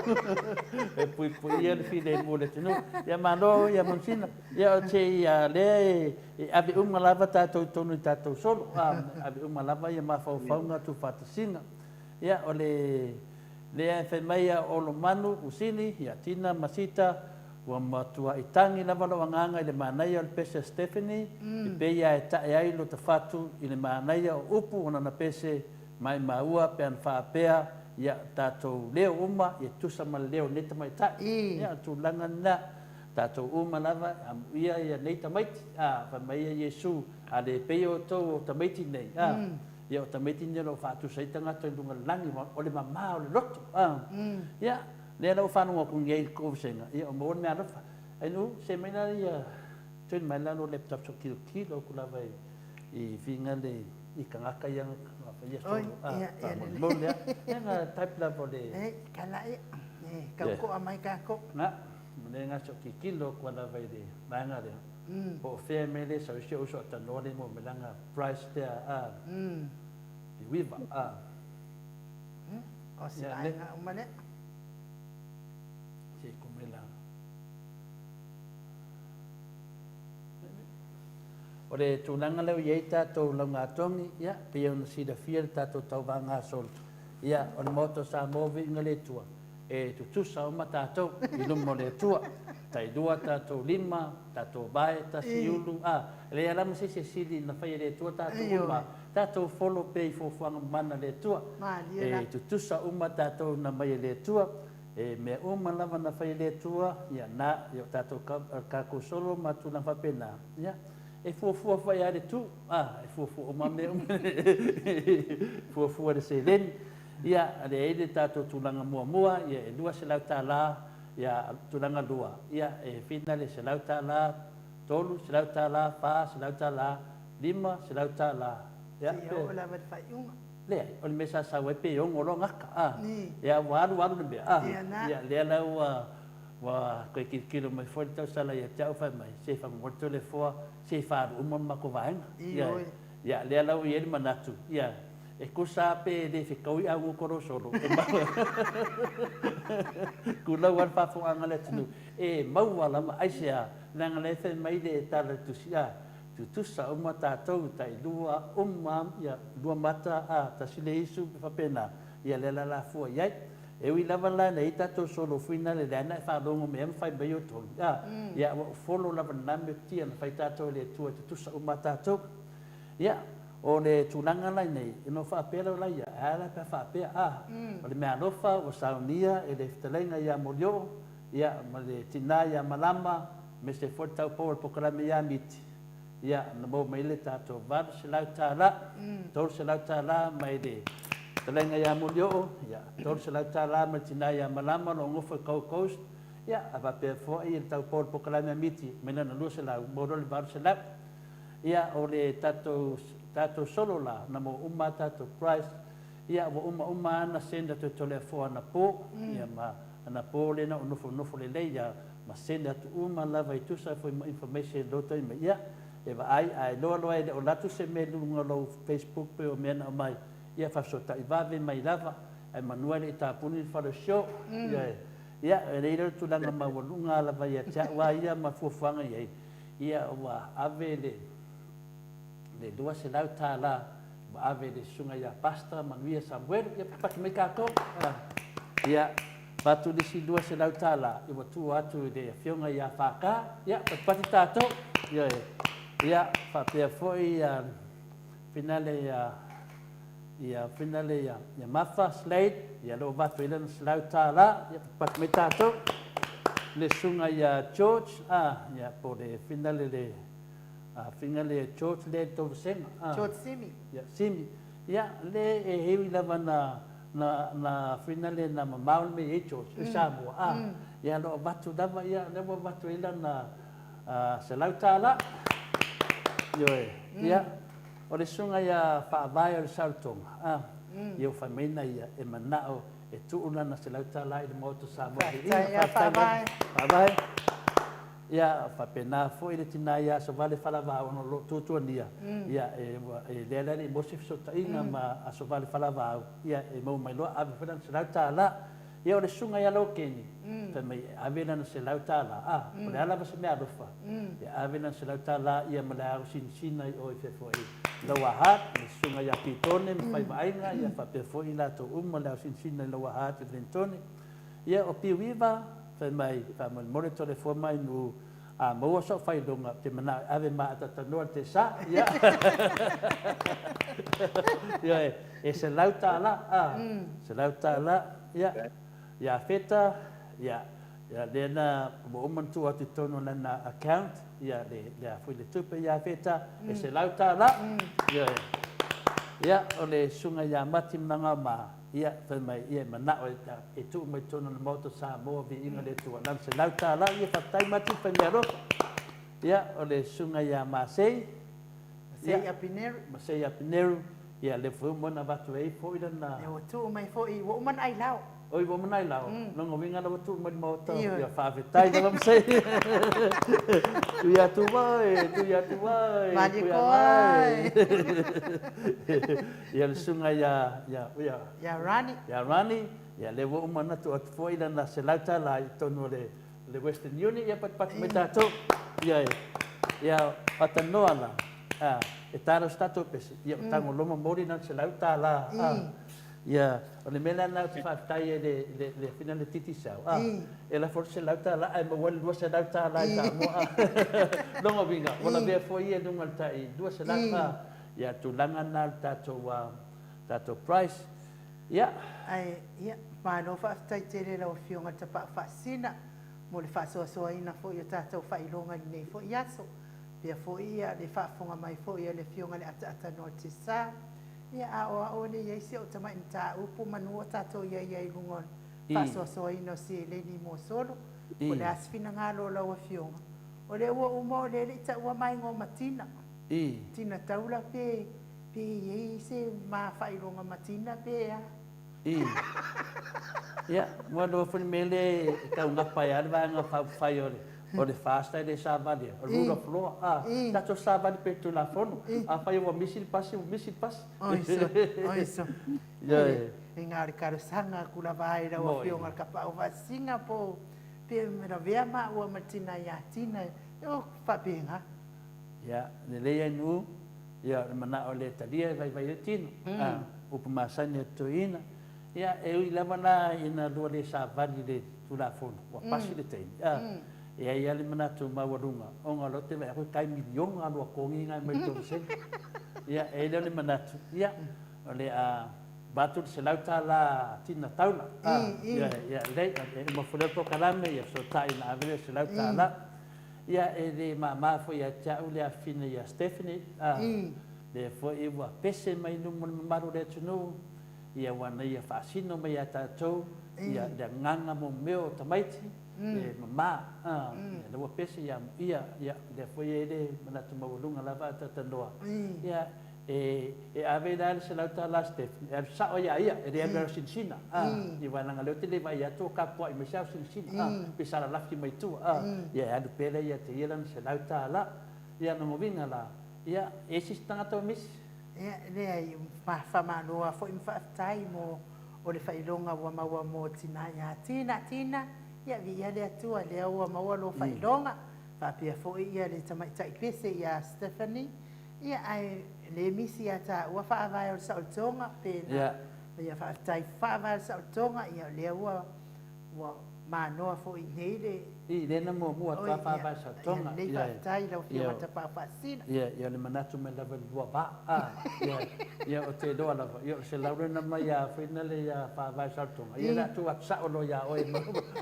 e pui ia le fide mo le tino ia mano ia monsina ia o che ia le abi lava tatou tonu tatou solo abi lava ia mafaufaunga tu fatasina ia o le fe mai o lo manu usini ia tina masita ua matua i tangi lava lo anganga i le manai o le pese Stephanie i peia e tae ai lo tafatu i le manai o upu ona na pese mai maua pe an whaapea ia tātou leo uma i tusa ma leo neta mai tae ia tu langa na tātou uma lava ia ia neita maiti pa mai a Yesu a le peio tau o tamaiti nei ia o tamaiti nei lo whaatu saitanga to i lunga langi o le mamā o le roto ia le lau whanunga kung iei kovsenga. Ia o maon mea rafa. Ai nu, se mai nari ia tuin mai lano laptop so kilo kula vai i whinga le i kangaka ia ia solo. Maon lea. Ia ngā type lavo le. Kala ia. Kauko amai kako. Nga. Mune ngā so kilo kula vai le. Maanga lea. Po whea mele sa usia uso ata nore mo melanga price tea. I wiva. O si ainga umane. O le tūlanga leo iei tātou launga tongi, ia, pia ona sida fia le tātou tau vanga sol. Ia, o le moto sa movi inga le tua. E tutusa o ma tātou, i lumo le tua. Tai dua tātou lima, tātou bae, ta siulu. Le alama se sili na whai le tua tātou uma. Tātou folo pe i fofuanga mana le tua. E tutusa uma tātou na mai le tua. E mea uma lava na whai le tua, ia na, ia tātou kako solo ma tūna whapena. Ia. E fuafua whai are tu, e fuafua o mame fuafua de se len, ia ale eile tātou tūlanga mua, ia e lua se lau tā la, ia tūlanga lua, ia e whina le se lau tā la, tolu se lau tā la, pā se lau tā la, lima se lau tā la. Ia o la wat whai unga. Lea, o le mesa sa wai pe ongo lo ngaka, ia waru le mea, ia lea lau wa koe kilo mai foi tau sala ia tau fai mai se fa morto le foa se fa uma mako vaenga ia le lau ia manatu ia e kusa pe de fe koi a u koro solo ku lau wan fa fo anga le tunu e mau wala ma aisia nanga le fe mai de tala tu sia tu tusa uma tātou tai lua ia lua mata ta sile isu fa pena ia le la fo ia e ui lava la nei tātou solo fuina le lana e whārongo mea mwhai mai o tōni. Ia, wholo lava name tia na whai tātou le tua te tusa uma tātou. Ia, o le tūlanga lai nei, e no whaapera lai ia, ala pia whaapea, o le mea lofa, o saunia, e le whitalenga ia molio, ia, ma le tina ia malama, me se whortau pōra pokarame ia miti. Ia, na mō mai le tātou vada se lau tā la, tōru se lau tā la, mai le talenga ia mulio, ia, tōru se lau tā lama tina ia malama no ngofa Coast, ia, ava pēr fōa i le tau pōra pokalame miti, mena na lua se lau, moro le varu se lau. Ia, o le tātou solo la, na mo uma tātou Christ, ia, wa uma ana senda tu tole fōa na pō, ia, ma ana pō le na nofo le lei, ia, ma senda tu uma lava i tusa fo information loto i me ia, e wa ai loa e o latu se me lunga lo Facebook pe o mena o mai, ia whasota i wawe mai lava, ai manuele i tāpuni whara show, ia, e reira tūlanga mawalunga lava ia tia wā ia ma fuafuanga iei, ia wa ave le lua se lau tā la, wa ave le sunga ia pasta, manuia Samuel, ia paki mai kako, ia, watu lisi lua se lau tā la, i watu atu le fionga ia whaka, ia, pati tātou, ia, whapea foi, finale ia mafa slate ia lo watu ilan slau tā la ia pat me tātou le sunga ia George ia po le finale le George le tōru senga George Simi Simi ia le e hewi lava na finale na mamaul me e George e Samoa ia lo watu lava ia le watu ilan se lau tā la ia o le sunga ia whaavai o le sautonga. Iau whamaina ia e manao e tuuna na se lau tā lai le moto sa mo. Whaavai. Whaavai. Ia whapena fo i le tina ia so vale whalawao no lo tutua nia. Ia e lea ni mosi fisota inga ma a so vale whalawao. Ia e mau mai loa ave whanan se lau tā la. Ia o le sunga ia lo keni. Whamai ave na se lau tā la. O le alava se mea rufa. Ia ave na se lau tā la ia ma le au sinisina i oi whefo i. Lawa hat, le sunga ia pitone, mwhai vaenga, ia whapefo i lato uma, le au sinisina i lawa hat i lentone. Ia o piwiwa, whamai more tole fua mai nu a maua so whai longa, te mana ave maa tatanoa te sa, ia. Ia e se lau tā la, se lau tā la, ia feta, ia lena mo umantu atu tono na account, ia le fui le tupe ia feta, e se lau tā la, ia o le sunga ia mati mnanga ma, ia whamai ia manao e tu mai tono na moto sa moa vi inga le tua, nam se lau tā la, ia whatai mati whamai roka, ia o le sunga ia Masei, Masei Apineru, ia le fui mona watu e fo ila na... Ia o tu mai fo i, o man ai lau. Oi, wo manai lao. Longo winga na watu mai moto. Ia whawhetai na wamsei. Tu tu vai. Mani koai. Ia le sunga ia Rani. Ia Rani. Ia le wo umana tu atu foila na se lauta la i tonu le Western Union. Ia pat me tātou. Ia patanoa la. e tāra stato pese. Ia o tango loma mori na se lau tā la. Ia, o le mena na te whaatai e le whina le titi sau. E la for se lau tā la, ai mawali lua se lau tā la i tā mua. Longa winga, wala vea fwoi e nunga le tai, lua se lau tā. Ia, tu langa na le tātou price. Ia. Ai, ia, mano whaatai tere lau whionga te whaasina. Mo le whaasoa ina fo i tātou whailonga i nei fo i aso. Pia fo ia le whaafonga mai fo ia le whionga le ata no te sā. Ia a o le iaisi o tamai ni tā upu manua tātou ia i lungon. Whaasoa ina si le ni mo solo. O le asfina ngā lo lau a whionga. O le ua uma o le ta ua mai ngō matina. Tina taula pe iei se mā whailonga matina pe a. Ya, mua lo fun mele ka unga pai ar va nga fai ore. O le fasta de sabadi. O rula flo tato sabadi pe tu la fono. A fai o misil pas. Oiso. Ya. Engari karusanga kula vai ra o fionga ka pa o Singapore. Pe mera vea ma o matina ya tina. O fa benga. Ya, ne le nu ya mana o le talia vai tino. O masanya to ina. Ia e ui lava na ina lua le savani le tulafono ua pasi le taimi ia ia le manatu maualuga oga lote vai koe kai milionga alua kogiga mai tolosegi ia e lea le manatu ia o le a batu se lau tala tina taula ia lei e mafulea pokalame ia sotaʻi na avele se lau tala ia e le mamā foi a teaʻu le afina ia Stephanie le foi ua pese mai lumu le mamalu le atunuu ia wana ia whaasino mai a tātou, ia nganga mo meo tamaiti, e mamā, ia lawa pese ia le fwoi e le manatu mawalunga lava a tatanoa. Ia e ave nā le se lau tā la Stephanie, e sao ia, e le amera sinsina, i wananga leo te le vai ato ka poa i mesau sinsina, pe sara lafi mai tua, ia e anu pele ia te ilan se lau tā la, ia na movinga la, ia e sis tangata o misi. Le ai whamanoa fo i mwhaatai mo o le whailonga ua maua mo tina ia tina ia vi ia le atua le ua maua lo whailonga whapia fo i ia le tamaitai pese ia Stephanie ia ai le misi a ta ua whaavai o sa o tonga pena ia whaatai whaavai o sa o tonga ia le ua manoa fo i nei le le na mo mua tua whaavai sa tonga le whaatai lau whionga ta pāwhasina ia le manatu me lava lua ba ia o te doa lava ia se laure na mai a whina le ia whaavai sa tonga ia la tu aksa o lo ia oe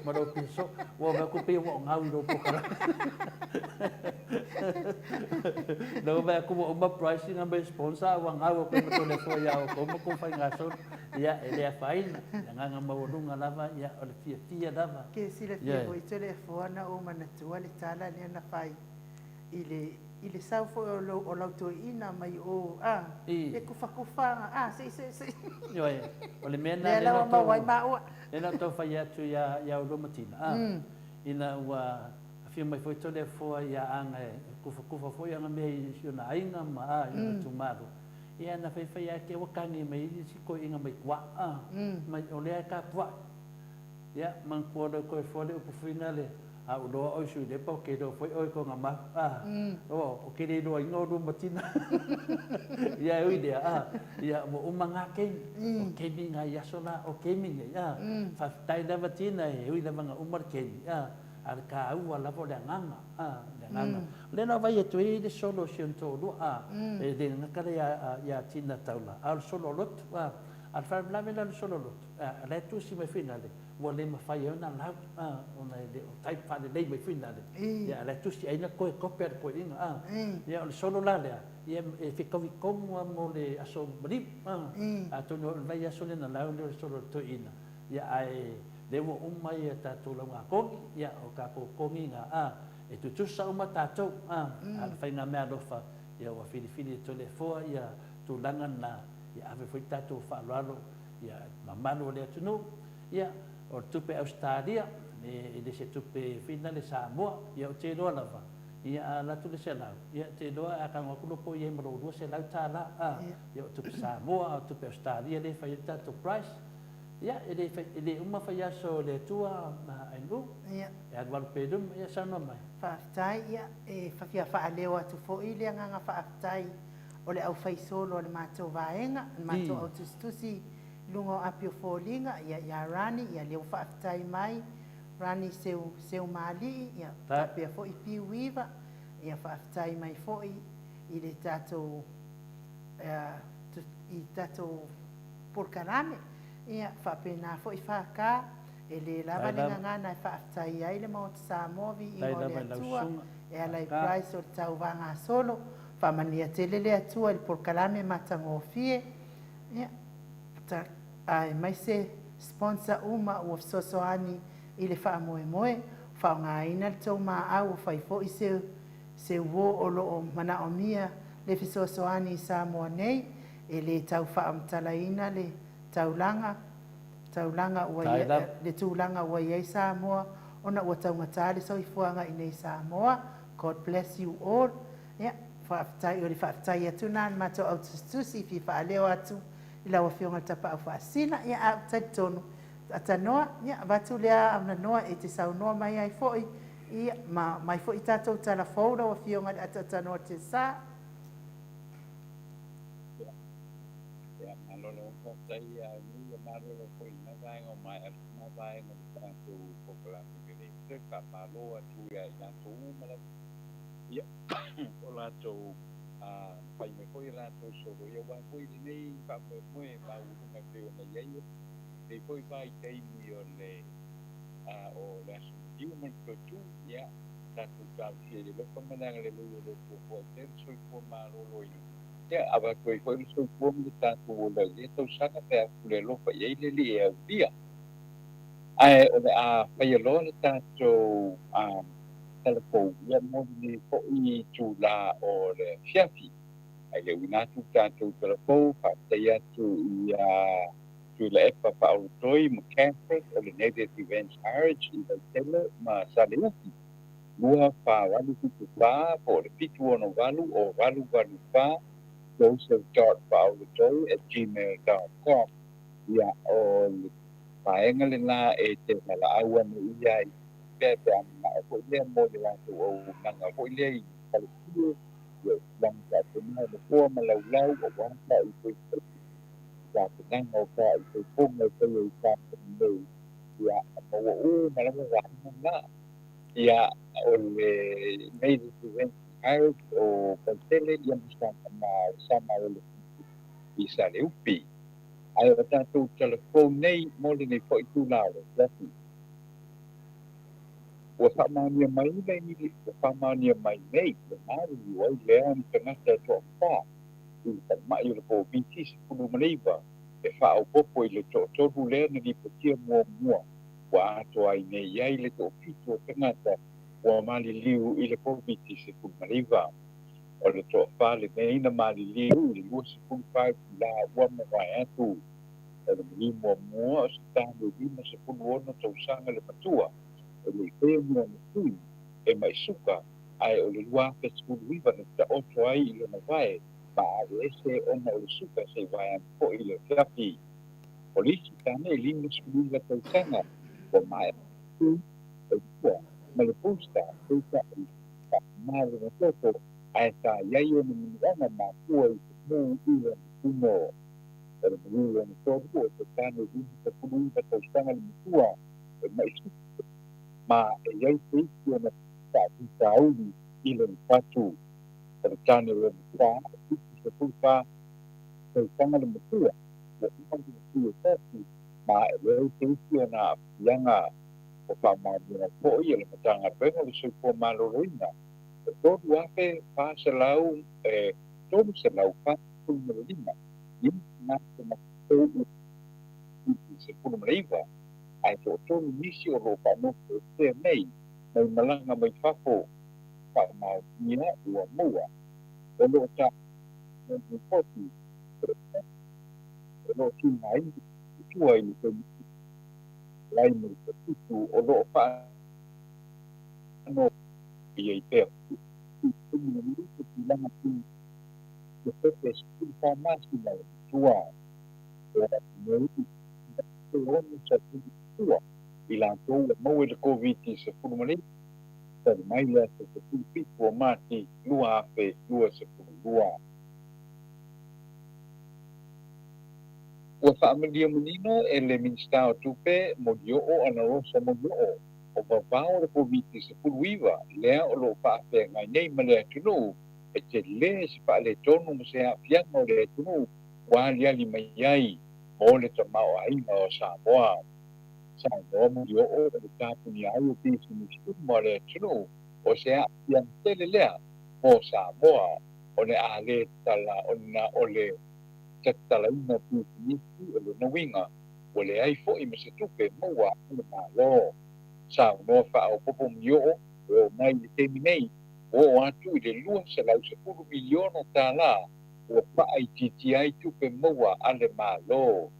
maro piso ua me kupi ua ngau i lo pokara no me kuwa uma pricing amba sponsor ua ngau o koi mato le fo ia o koma kumpai ngaso ia e lea whaina ia nganga maurunga lava ia o le fia lava ke sila fia o i tele fuana o manatua le tala le ana whai i le sau fo o lauto ina mai o e kufa se o le mena le lawa mawai maua e na tau whai atu ia o lomatina ina ua fia mai foi tole fo ia anga kufa fo ia anga mea i siona ainga ma ia tumaru ia na whai ake wakangi mai i siko inga mai kua mai o lea ka kua ia man kuoda koe fole upu whina le a uloa oi sui lepa o ke do foi oi ko ngama o ke le doa inga o do matina ia ui dea ia mo umanga kei o ke minga ia sola o ke minga ia whaftai lava tina e ui lava nga umar kei ar ka ua lavo le nganga le na vai e tui le solo si on tolu e le ngakare ia tina taula al solo lot al far lave le solo lot le tu si me finale mo le mafai ona lau ona le tai fa le mai finale ia le tu si aina ko per ko inga ia le solo la le ia e fikawi komo mo le aso bri to no vai aso le na lau le solo to ina ia ai le mo umai ta to la ko ia o ka ko kominga e tu sa uma ta to al fai na me alofa ia wa fili to le fo ia tu langan na ia ave foi ta to fa lalo ia mamano le tunu ia o tupe Australia le se tupe finale Samoa ia o te loa lava ia la tu le se lau ia te loa a ka ngokulu po ia mo lo se lau tala ia o tupe Samoa o tupe Australia le fai ta to price ia ele uma fa ia so le tua ma ai lu Ia. e wal pedum ia sa no mai Whaafitai ia e whawhia whaaleo atu fo i lea nganga whaafitai o le au whaisolo o le mātou vaenga, le mātou au tustusi lungo apio fōlinga, ia rani, ia leo whaafitai mai, rani seu mali, ia tapia fo i piu iwa, ia whaafitai mai fo i le tātou i tātou porkarame, ia whaapena fo i whaka, e le lava le ngangana e whaafitai ai le maota Samovi i ngō le atua, e alai price o tau wanga solo, whamania te lele atua il porkalame matango fie, ai mai se sponsor uma ua sosoani i le wha moe moe, wha ngā ina le tau maa au, whai fo i se uo o loo mana o mia, le fisosoani i Samoa nei, e le tau wha amtala ina le taulanga le tūlanga ua iei Samoa, ona ua taumatari so i fuanga i nei Samoa. God bless you all. Ia, whaafitai, o le whaafitai atu nā, mato au tustusi, fi whaaleo atu, i lawa whionga tapa au whaasina, ia au tai tonu. Ata noa, ia, watu lea au na noa, e te sau noa mai ai foi, ia, mai foi tātou tala fōra o whionga le ata noa te sā. Ia, malolo o tai a ni malolo ko ina vai o mai na vai no tanto popular que le ka palo a tu ia ina tu mala ia o la to a pai me foi la to so ia wa foi ni pa mo ba u na pe o na ia le foi vai kai mi o le o la human to tu ia ta tu ka fi le ko mana le le ko te so ko malolo ia ava foi so ko mi ta tu le ia to saka pe le lo pa ia le ia dia ai a pai lo le ta so telefon ia mo ni ko i tu la o le fiafi ai le una tu ta tu telefon pa te ia tu ia tu le pa pa o toi mechanic o le negative events marriage in the tele ma salenti lua pa wali tu pa po le pitu ono valu o valu pa joseph.paulotoi@gmail.com ia o le paenga le na e te mala aua no ia i pepe ana o le mo le atu o nanga o le i kalipio ia langa te mai le kua malaulau o wanta i te ka te nanga o ka i te ponga i te i ka te nei ia mo o malama wahana na ia o le made event Irish o Pantele ia sama o le i sa le upi. Ai o tātou telefon nei mole nei po i tūlaro. Ua whamania mai nei ni ua whamania mai nei le maru i wai lea ni tangata toa wha. I le mai o le po binti si punu maneiva. E wha au popo i le toa toru lea ni li patia mua mua. Ua ato ai nei iai le toa pito tangata ua mali liu i le po binti si punu maneiva. O le toa wha le nei na mali liu i le lua si punu wha la ua mawai atu. E le mili mua mua o si tāne lima si punu ono tau sanga le matua. E le pe mua na tui e mai suka ai o le lua pe si punu wiva na ta oto ai i le mawai. Ma are ese ona o le suka se vai an po i le whiapi. Polisi tāne lima si punu wiva tau sanga. O mai atu e kua ma le posta e ka i ka maru na toto ai ta iai o ni minana ma kua i te muu i le kuno. Pero mulu ni todo o te tane di te pulu te tostanga ni tua e mai ma e ia te ki na ta ti tauli i le patu te tane le tua te pulpa te tanga ni tua o te tua te ma e ia te ki na yanga o pa ma ni po i le tanga pero le sui po malo reina e todo ape pa se lau e todo se lau pa tu me lima na na se punu mreiva ai to tonu nisi o ropa no te nei mai malanga mai fafo pa ma nia ua mua o lo ta no poti o lo tu mai tu ai ni te lai mo tu o lo pa no i pe te ono sa tua i lātou ua mau e le COVID-19 ma le tali mai lea se te pipu o mati lua afe lua se lua. Ua whaamalia manino e le minsta o tupe mo dio'o ana rosa mo dio'o o vavao le COVID-19 iwa lea o lo whaapea ngai nei ma le atunu e te le se wha le tonu mo se hawhianga o le atunu wa liali mai ai mo le tamao ainga o Samoa. Samoa mo dio'o e le tāpuni ai o tisi misitu mo le atunu o se hawhianga tele lea mo Samoa o le ale tala o le tatalaina pitinisi o le nawinga o le ai fo'i ma se tupe maua le malo. Saunoa whaopopo mio'o o mai le temi nei o atu i le lua se lau se 10 miliona tāla o whaai titi ai tupe maua a le malo.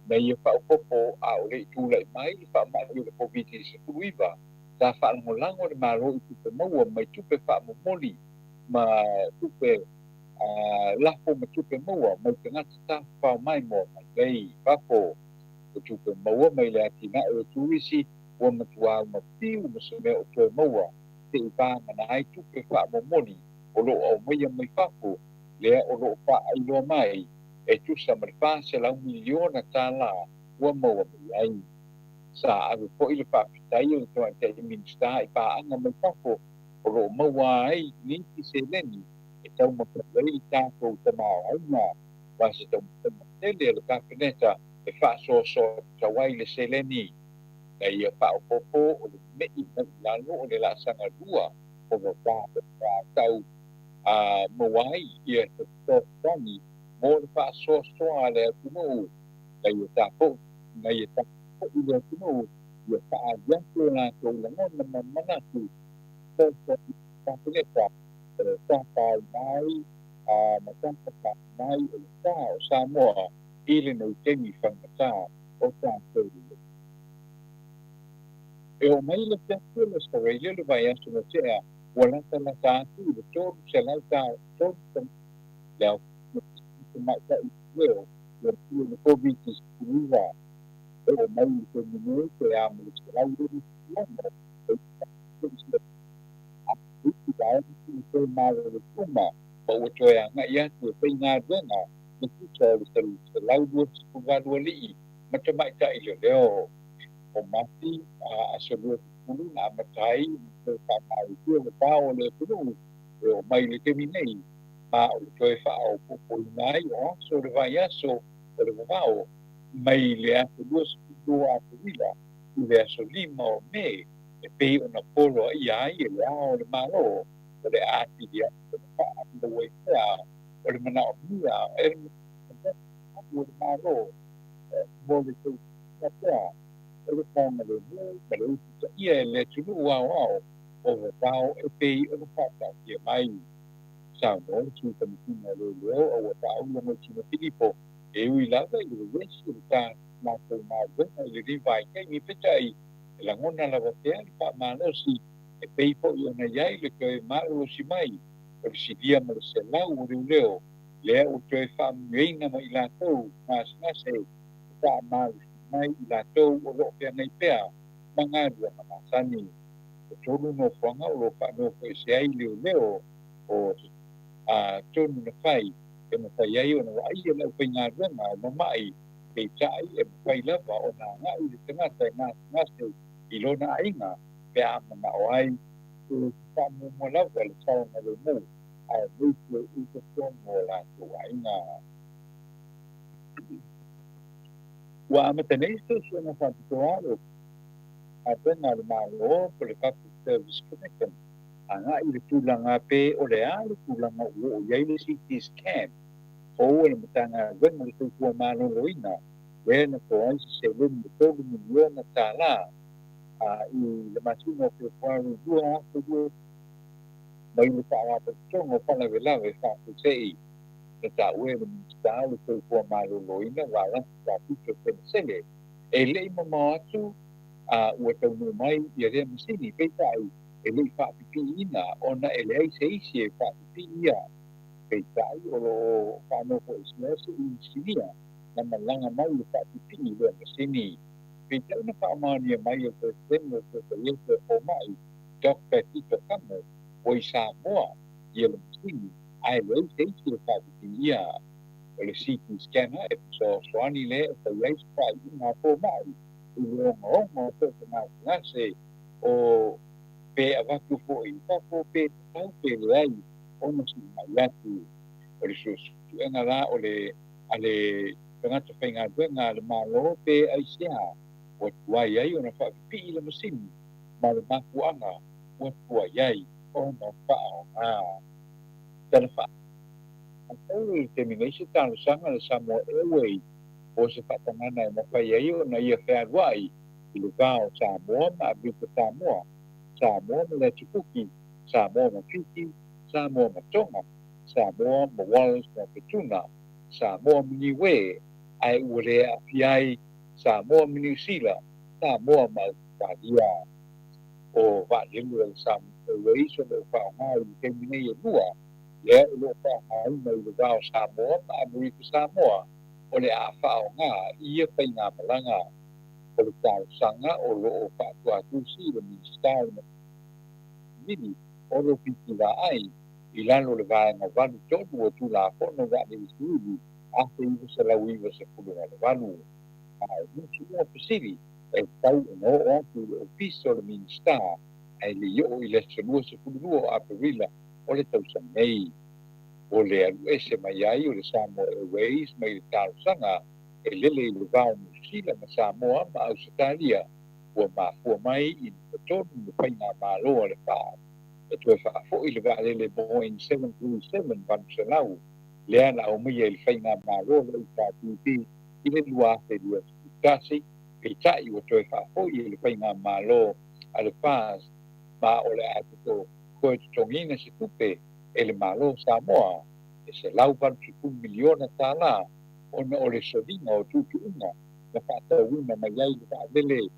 Nei e whaopopo a o le tūlai mai i whaamai o le COVID-19 iwa ta whaangolango le malo i tupe maua mai tupe whaamomoli ma tupe lafo ma tupe maua mai te ngata ta whao mai mo mai lei whako o tupe maua mai le atina e tuisi o matua ma piu ma se mea o toe maua te i pā mana ai tupe whaamomoli o lo au mai mai whako lea o lo wha ailoa mai e tusa ma le pā se lau miliona tāla ua maua mai ai. Sa aru po i le whaapitai o le toa te i minsta i pā anga mai whako o lo maua ai ni ki se leni e tau mapawai i tātou tamao aina wa se tau mapawai le kāpeneta e whaasoso tawai le se leni na ia whaopopo o le mei mai lalo o le la sanga lua o le tau mawai ia te tōwani mo le whaasoso a le atunu na ia tāpo i le atunu ia whaadiato na tau langona manatu tōwani kāpeneta tāpai mai matapaka mai o le tā o Samoa i le nei tengi whangatā o tātou. E o mai le pēpua le Australia le vai asu na tea wala la tātou le tōru se lau tā tōru leo mai tā i leo le pū le COVID-19 e o mai le tengi te a mo le se lau le lama i dai i te mare le tuma ma ua toe anga ia te pei ngā dena le kuta le se lau dua sipu gadua lii ma te mai ta i leo o mati a se lua tupulu na amatai te whamari tua le pāo le punu e o mai le temi nei ma o le toe whao popo i ngai o aso le vai aso o le wawao mai le aso lua sipu dua a purila i le aso lima o me e pei o na polo i ai e le ao le malo o le ati dia o le wha le wei pea o le mana o mia e le malo mo le tau pea o le pāma le mu ma le uta ia e le tunu wao o le pao e pei o le whata ia mai Saunoa le tūta mikina le leo o le pao le mo tina Filipo e ui lava i le wesi o le tā mātou māwenga i le rivai kai mi petai e la ngona lava pea li pa malosi e pei po i ona iai le koe malosi mai o le sidia ma le selau o le leo lea o toe whaamueina ma i lātou ngase ta malosi mai i lātou o loo pea nei pea mangadua manasani o tonu no whanga o lo whanau koe se ai leo leo o tonu na whai e mawhai ai o na wai e lau whaingadua ngā mamai kei tai e mawhai lava o nā ngai le tangata e ngase i lona ainga pe amana o ai e whamu mo lava le taonga le mu a weitue i te tongo o lātou ainga. Wa amatanei station na whapitoaro a tena le malo po le Public Service Commission anga i le tūlanga pe o le a le tūlanga o iai le CT scan o le matanga wenga le tūkua malo loina le na ko ai se lumi le tōru miliona tāla i le masino pe wharu dua ato dua mai le whaarata tongo whanawelawe whapusei le tā ue le minsta le tūkua malo loina wala tā pito penesele e lei mamau atu ua taunu mai i rea masini peitai e lei whaapipi ina ona e lei se isi e whaapipi ia peitai o lo whanoko islesi i sinia na malanga mai le whaapipini lua masini. Pei tau na whaamania mai o te temo te te iete o mai, Dr. Tito Kamo, o i Samoa, i le masini, ai le te isi le whaapipini ia, o le CT scanner, e so soani le, o te reis whai i ngā tō mai, i le onga o te ngā ngase, o pe avatu fo i whako pe tau pe le ai, o na si mai atu, o le susu enga la, o le, ale, pangata whainga duenga le malo pe aisea, o tuai ai o na whaapipi le masini, ma le makuanga, o tuai ai, o na whao ngā. Tana wha. Ang termination talo sanga le Samoa Airways, o se whatangana e mawhai ai o na ia whaarwai, i le vāo Samoa ma Abrika Samoa, Samoa ma le Tupuki, Samoa ma Fiji, Samoa ma Tonga, Samoa ma Wallis ma Petuna, Samoa ma Niue, ai ure a piai, Samoa ma New Zealand, Samoa ma Australia. O whaalimu e Samoa Airways o le whaongai i te mine i lua, le lo whaongai mai le vāo Samoa ma Abrika Samoa, o le a whaonga i e whainga malanga, o le tau sanga o lo o whaatua tusi le minister ma mini, o lo piti la ai, i lano le vāenga vanu tonu o tu la pono wa le isuri, a te iwa sa lau iwa sa pulunga le vanu. A musu o Pasiri, e tau e no o tu le ofiso le minister, ai le yo i le sanua sa pulunga o Aparila, o le tau sa nei. O le alu ese mai ai o le Samoa Airways mai le tau sanga, e lele i le vāo Musila ma Samoa ma Australia, ua mafua mai i le tonu le whainga māloa le whao. E tue whaafo i le vā lele Boeing 737 Vansalau, le ana o mia i le whainga māloa le UKTP, i le lua te lua tukasi, e tai ua tue whaafo i le whainga māloa a le whās, ma o le atuto koe tutongina se tupe, e le māloa Samoa, e se lau 1 miliona tāna, ona o le sovinga o tutuunga, na whaatauina mai ai le whaadele,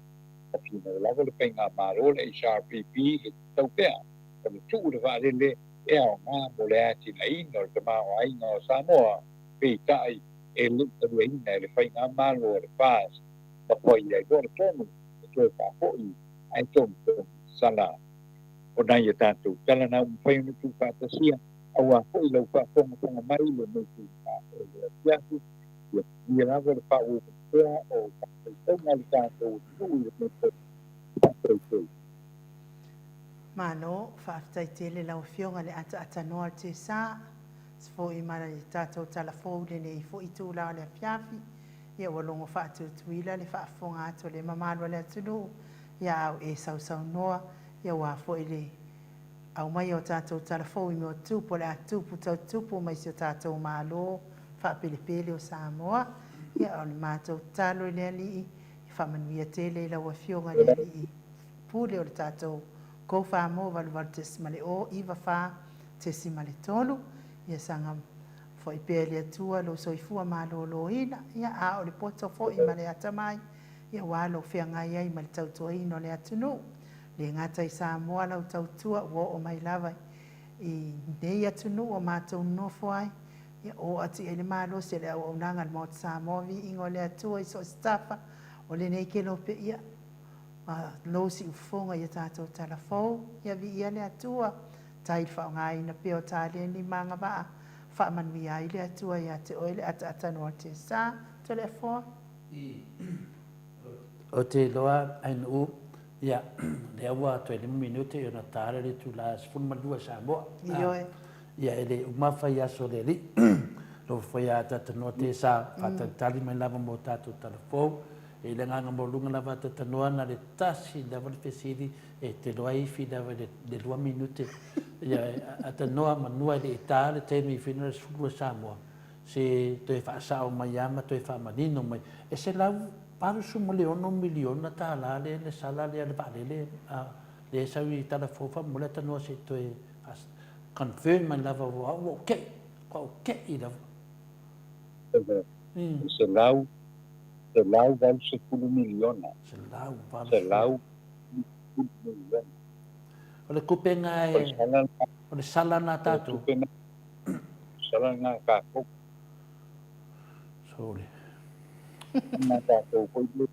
a pina o lava le whainga māloa le HRPP e taupea, o le tuu le whaadele e ao ngā mo le ati na ina o le tamao ainga o Samoa, pei tai e le tarueina e le whainga māloa le whās, ma poi ai kore tonu, e tue whaafoi, ai tonu sana. O nai e tātou tala na umwhainu tu whaatasia, au a hoi lau whaafonga mai le nuku o le tiahu, ia lava le whao pēa o whaatautanga le tātou tui le nuku whaatautau. Mano, whaafitai tele lau fionga le ata atanoa te sā, sfo i mara le tātou tala fōu le nei fo i tūlau le apiafi, ia walongo whaatautuila le whaafonga ato le mamalwa le atunu, ia au e sau noa, ia wā fo i le au mai o tātou talafou i mea tupu le atupu tau tupu mai si o tātou mālo whaapelepele o Samoa ia o le mātou talo i le ali i whamanuia tele i laua fionga le ali i pule o le tātou kou whamo walu tesi male o iwa wha tesi male tolu ia sanga fo i pele atua lo soifua mālo lo ina ia a o le poto fo i male atamai ia walo whiangai ai male tautua ino le atunu le ngata i Samoa lau tautua ua o mai lava i nei atunu o mātou nofo ai ia o ati e le malo se le au aunanga le maot Samoa vi ingo le atua i so stafa o le nei kelo pe ia lo si ufonga ia tātou talafou ia vi ia le atua tai whaongai na peo tāle ni manga waa whaamanui ai le atua ia te oile ata atanoa te sā to le afoa o te loa ainu ia le awa 20 minute o na tare le tu la sfuma dua Samoa ia ele umafa ia so le li lo foi a tata no te sa fata tali mai lava mo tatu telefon e le nganga mo lunga lava tata no na le tasi da vol fesidi e te loai fi da le 2 minute ia ata no manua le tale te mi fino su Samoa se te fa sa o mai ama te fa manino mai e se la paru su miliona tala le sala le vale le sawi tala fofa mulata no se to confirm my love okay ida se lau val se pulu miliona se lau miliona o le kupenga o le sala na tatu sala na ka ko sorry na tātou koe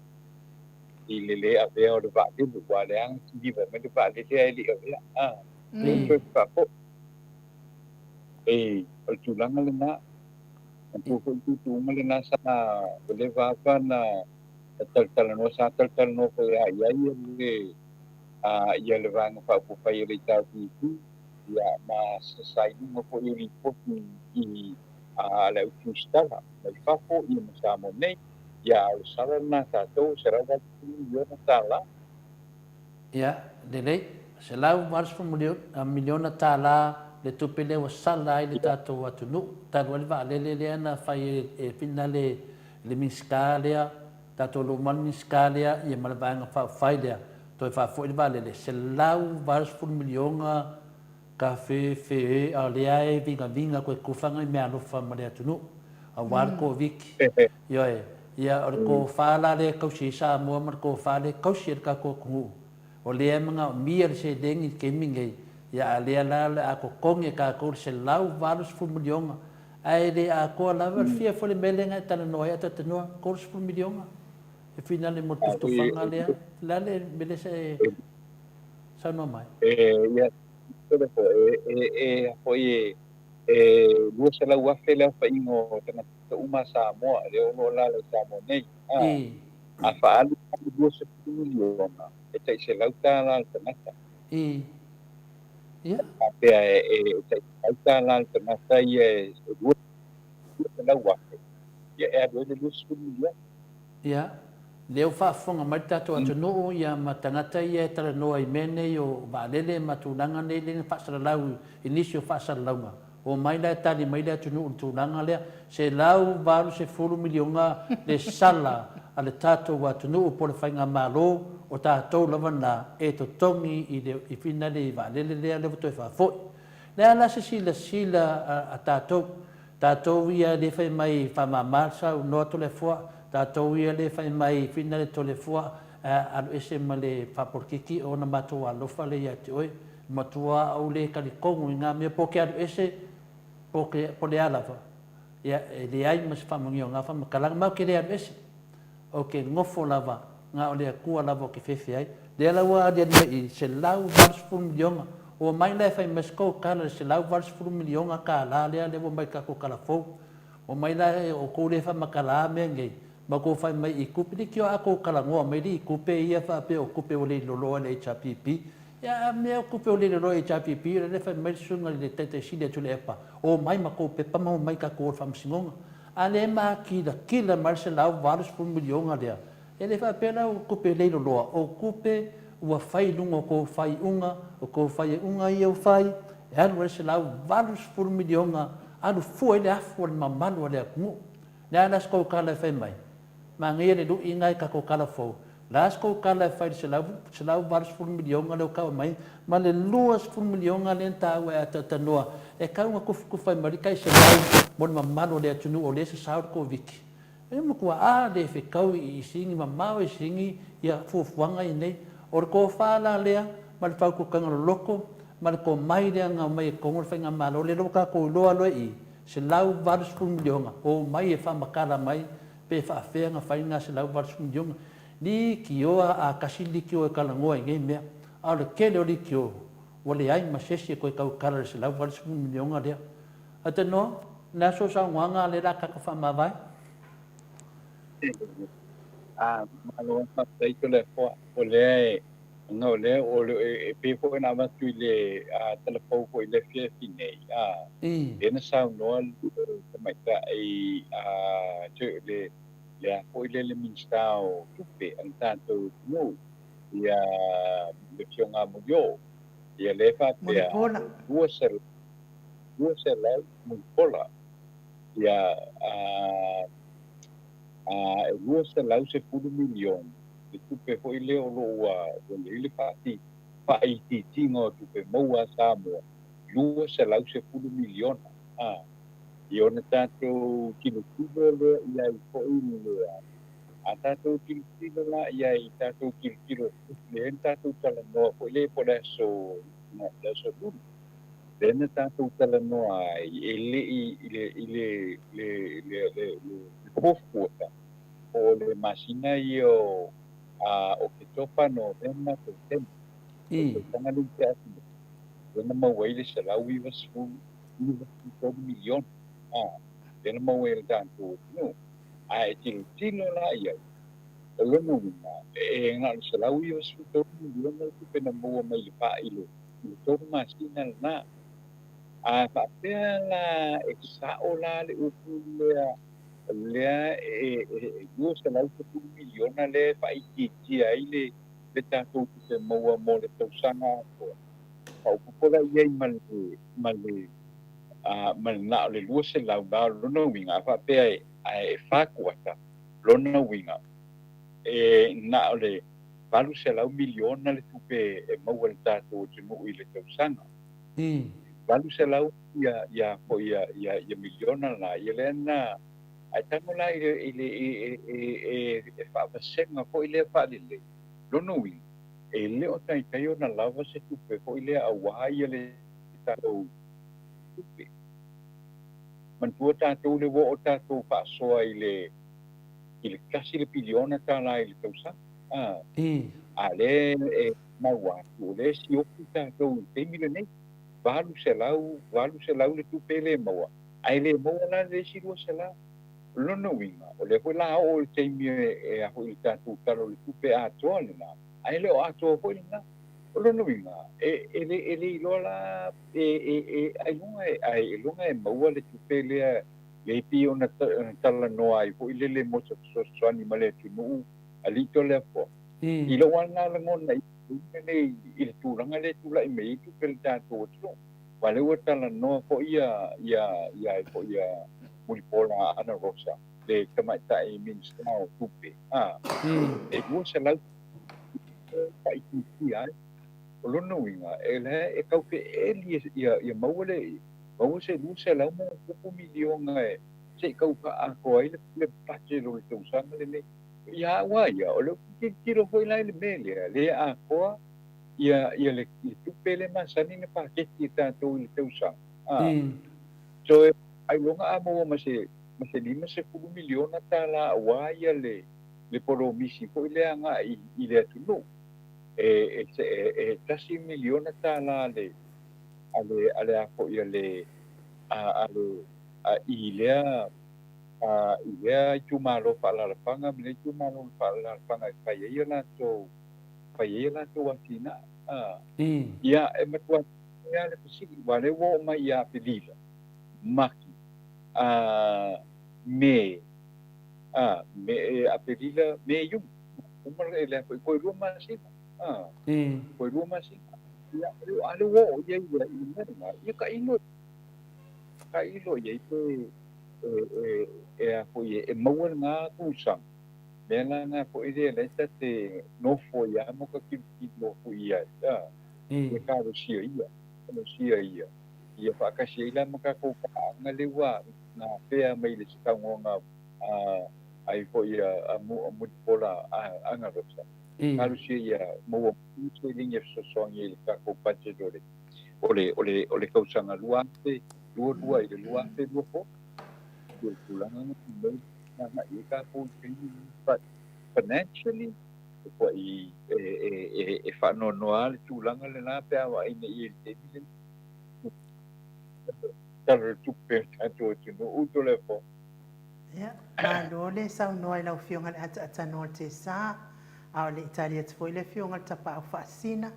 i lele a vea o le vāle lu wā le ang tiwa me le vāle le ai li a vea le tue whako o tūlanga le nā ang tūko i tūtunga le nā sa o le vāpa na taltalano sa taltalano ko ia ia le ia le vanga whapupai le tātitu ia ma sasaini mo ko i ripoti i le utustala mai whako i masamo nei ia o sara na tātou se rau watu miliona tāla. Ia, lelei, se lau waras fu miliona tāla le tupe le wa sala ai le tātou atu nu. Tātou ali wa lele lea na whai e pina le minska lea, tātou lo man minska lea, ia malabanga whai lea. Toi whafo ili wa lele, se lau waras fu miliona ka fe a lea e vinga koe kufanga i mea lofa ma le atu nu. A warko viki. Ioe. Ia o ko whala le kausi sa mua mar ko whale kausi ka ko kungu. O lea mga mia se dengi ke mingai. Ia lea la a ko konge ka ko se lau valus fu milionga. Ai le a ko la ver fia fo le melenga tana noia tata noa ko fu milionga. E fina le mo tu fanga lea la le mele se sa no mai. Ia foi lua se lau afe lea whaingo tana uma Samoa, le ono la le Samoa nei. A whaalu kami lua se miliona, e tai se lau tāla al tanata. Ia. A pea tai se lau tāla al tanata ia lua se lau afe. Ia e adoe le lua se miliona. Ia. Leo whaafonga mai tātou atu noo ia ma tangata ia e tala noa i mene o waalele ma tūnanga nei le whaasara lau, inisio whaasara launga. O mai lai tani mai lai tunu un tūnanga lea, se lau waru se fulu milionga le sala a le tātou atu noo po le whainga malo o tātou lawana e to tongi i whina le i waalele lea lewa toi whaafoi. Lea la se sila a tātou, tātou ia le whai mai whamamasa o noa to le fua, tātou ia le whai mai whina le tole fua alu ese ma le whaporkiki o na matua alofa le ia te oi matua au le kalikongu i ngā mea poke alu ese po le alawa ia le ai mas whamungi o ngā whamakalanga mau ke le alu ese o ke ngofo lava ngā o le akua lava o ke whewhi ai le alawa adia i se lau varas furu milionga o mai le whai maskou kala se lau varas furu milionga ka la lea lewa mai kako kalafou o mai le o kou le whamakala mea ngei ma ko fai mai I kupe ni kio ako kalangoa mai li kupe ia fa pe o kupe o le lolo le HPP ya me o kupe o le lolo HPP le fai mai sunga le tete sile tu le pa o mai ma ko pe pa mai ka ko fam singonga ale ma kila marcela vários por milhão ali ele vai pena o kupe le lolo o kupe o fai lungo ko fai unga o ko fai unga ia o fai e marcela vários por milhão anu foi le afo ma manu le ku na nas ko kala fai mai mangia le lu ingai ka ko kala fo las ko kala fai se lau vários por milhão le ka mai ma le luas por milhão le ta wa ta noa e ka uma ku fai mai kai se lau mon ma manu le tunu o le se sa ko viki e mo ko a de fe kau I singi ma mau singi ia fuanga I nei or ko fala le ma fa ko kanga loko ma ko mai le nga mai ko mo fa nga malo le lo ka ko lo alo I se lau vários por milhão o mai e fa makala mai pe fa fenga fa inga se lau vários por milhão ni kio a kasili kio e kala ngoa ngai mea a le kele o li kio o le ai ma sesi ko ka kala se lau vários por milhão ale ata no na so sa nganga le la ka fa ma vai malo fa sai ko le fo o le no le o le pe fo na ma tu le telefon ko le fie fine ena sa no mai ta ai le le ko le minstao tupe ang tanto no ia le fionga mo yo ia le fa pe dua ser la mo pola ia dua ser la se pudu milion le tupe fo ile o lo o le fa ti tingo tupe mo sa mo dua ser la se pudu milion Io ne tanto kilo le ia fo ile a tanto kilo la ia tanto kilo le tanto tala no fo ile po adesso no adesso tu le tanto tala no ile le pofuta o le masina i o ke topa no vema te tem. O tanga ni te ati. Wena mawai le salau i wasu milion. Wena mawai le tanto no. Ai tilo la ia. O lona wina. Ngā le salau i wasu milion na pena mua mai le pa ilo. Le tōru masina na. Whapea la e sao la le upu lea ua salau te miliona le whaiti ai le tātou te maua mo le tausanga koa. Paupukola iai male nao le lua se lau nao lona winga. Whapea e whakuata lona winga. Nao le valu se lau miliona le tupe e maua le tātou te nuu i le tausanga. Valu se lau ia miliona la ia le na ai tango la e whaapasenga po i le whaalile lono wing e leo tai o na lava se tupe po i le awa ia le tātou tupe mantua tātou le wo o tātou whaasoa i le kasi le piliona tā la i le tausa a le e maua o le si oku tātou te milionei valu se lau le tupe le maua. Ai le maua la le si rua se lau. Lono winga. O le hoi la o le teimi e a hoi tātou talo le tupe a toa le na. Ai le o a toa hoi le na. O lono winga. Ele ilo la ai lunga e maua le tupe le ipi o na tala noa ai hoi le mosa soani ma le tunu a lito le apo. Ilo wana la ngona i le tūranga le tūla i mei tu pele tātou atu. Wale ua tala noa po ia Mulipola Ana Rosa. Le kamaitai minister o tupe. E ua se lau kai tupi ai. O lono winga. E le e kaupe ia maua se lu se lau mo kupu milionga e. Se kaupa ako ai le pache lo le tausanga le ne. Ia waia, o le kiro hoi lai le mele, le a koa, ia le tupe le masani ne paketi e tātou i le tausanga. So, ai longa a maua ma se 5 miliona tā la awa ia le poro misi po i le anga i le atunu. E tasi miliona tā la ale a po ia le i lea ia i tumalo whaalarapanga, mene tumalo whaalarapanga e whaiea lato atina. Ia e matua ia le pasiki, wale wo mai ia pelila, maki, me a pelila, me yung, umar e lea koe rua masina. Koe rua masina. Ia ale wo ia ia ka ilo ia i pe a foi e maua ngā kūsang. Mena ngā po i rea leita te nofo ia mo ka ki nofo ia. E kāro sia ia. Kāro sia ia. Ia whakasia ila mo ka kōpaanga lewa ngā pēa mai le sikaungonga ai po ia a Mulipola Ana Rosa. Kāro sia ia maua mō linga sosoangi le ka kōpache dore. Ole kausanga luante, lua i le luante lua po. But financially, e whanonoa le tūlanga le nā pēa wa ina i te mile. Tara tupe tātou tino uto le po. Ia, mālo le sau noa i lau whionga le ata noa te sā. Ao le Italia te foi le whionga le tapa au whaasina.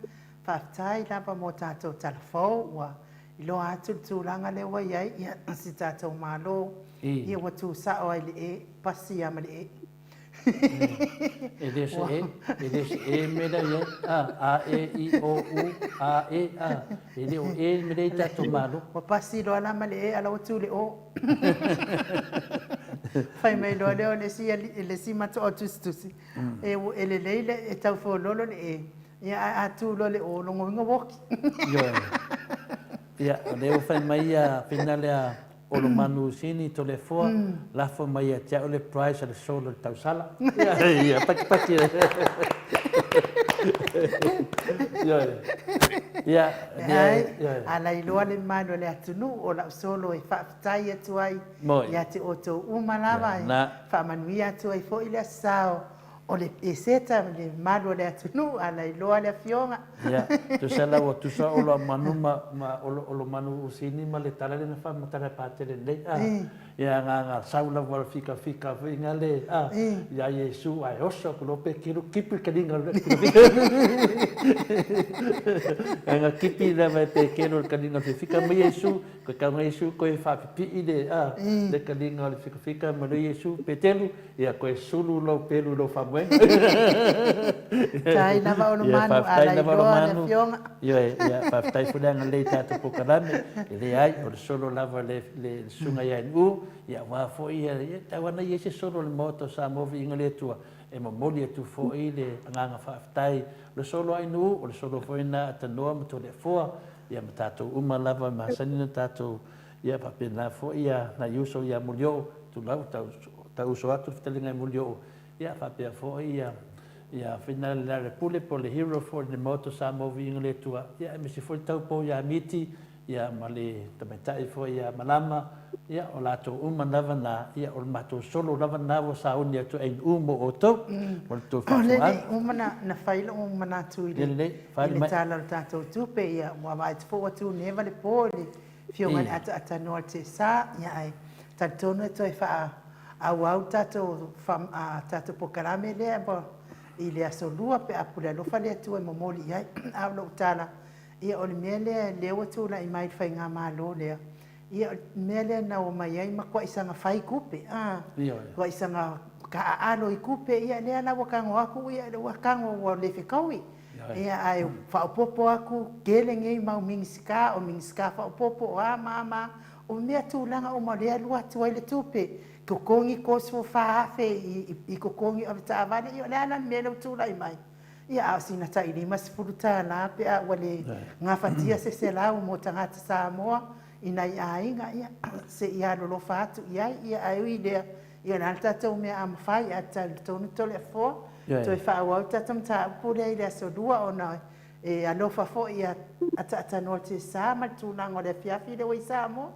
Whaftai lapa mō tātou talafou ua. I loa atu tūlanga le wa iai ia si tātou mālo. Ia watu sao ai le e pasi ama le e. E le mera ia a e i o u a e a. E le o e mera i tātou mālo. Wa pasi loa lama le e ala watu le o. Whai mai loa leo le si mato o tustusi. E le leile e tau whololo le e. Ia a tū lo le o longo inga woki. Ia, leo whai mai a whina lea o lo manu sini to le foa, la fo mai a tia o le price a le solo le tausala. Ia, paki. Ia. Ia, ala iloa le malo le atunu o la solo e whaafitai atu ai ia te o tau umalava e whaamanuia atu ai fo i le sao o le eseta le malo le atunu ala iloa le fionga. Ia, tu sala o tu sa o lo manu ma o lo manu usini ma le tala le na whaamatara pātere nei. Ia ngā saula wala fika whinga le. Ia Yesu ai oso kulo pe kiru kipi karinga le ngā kipi le vai pe kiru karinga le fika ma Yesu ko ka Yesu ko e whaapipi i le karinga le fika ma le Yesu pe telu ia ko e sulu lo pelu lo whamuenga. Tai na wa ono manu ala iloa le fionga. Ia whaafitai funanga le tātou pokarame le ai o le solo lava le sunga ia u ia wa fo ia tawana ia se solo le moto sa movi inga le tua e mamoli atu fo i le nganga whaafitai le solo ai nu o le solo fo ina atanoa mato le foa ia ma tātou uma lava ma sanina tātou ia papena fo ia na yuso ia mulio tu lau tau so atu fitalinga mulio ia papea fo ia fina le pule po le hero for the moto sa movi inga le tua ia me se fo tau po ia miti ia male tamatai fo ia malama ia o lato uma lava na ia o mato solo lava na wo sa uni atu ai umo o to o to fa le uma na faila uma na tu ile tala tato tupe ia wa vai fo atu neva le poli fionga ata no te sa ia ai tatono to fa au tato fam tato pokarame le bo ile asolua pe apula lo fa le tu e momoli ia au lo tala ia o le mele le o tu na i mai fai ngā malo lea. Ia mele na o mai ai ma kua isanga fai kupe. Kua isanga ka alo i kupe ia lea na wakango aku ia le wakango wa le whikaui. Ia ai whaopopo aku kele ngei mau mingisika o mingisika whaopopo o mama o mea tūlanga o ma lea lua tu ai le tupe. Kukongi kosu whaafe i kukongi o ta avane ia lea na mele o tūla i mai. Ia sina ta ili mas furuta na pe a wale nga fatia se la mo tangata Samoa ina ainga ia se ia lo fatu ia ai idea ia na tata me am fai ata tonu tole fo to fa wa tata mta pule ile so dua ona e alo fa fo ia ata no te sa ma tu na ngole fiafi de Samoa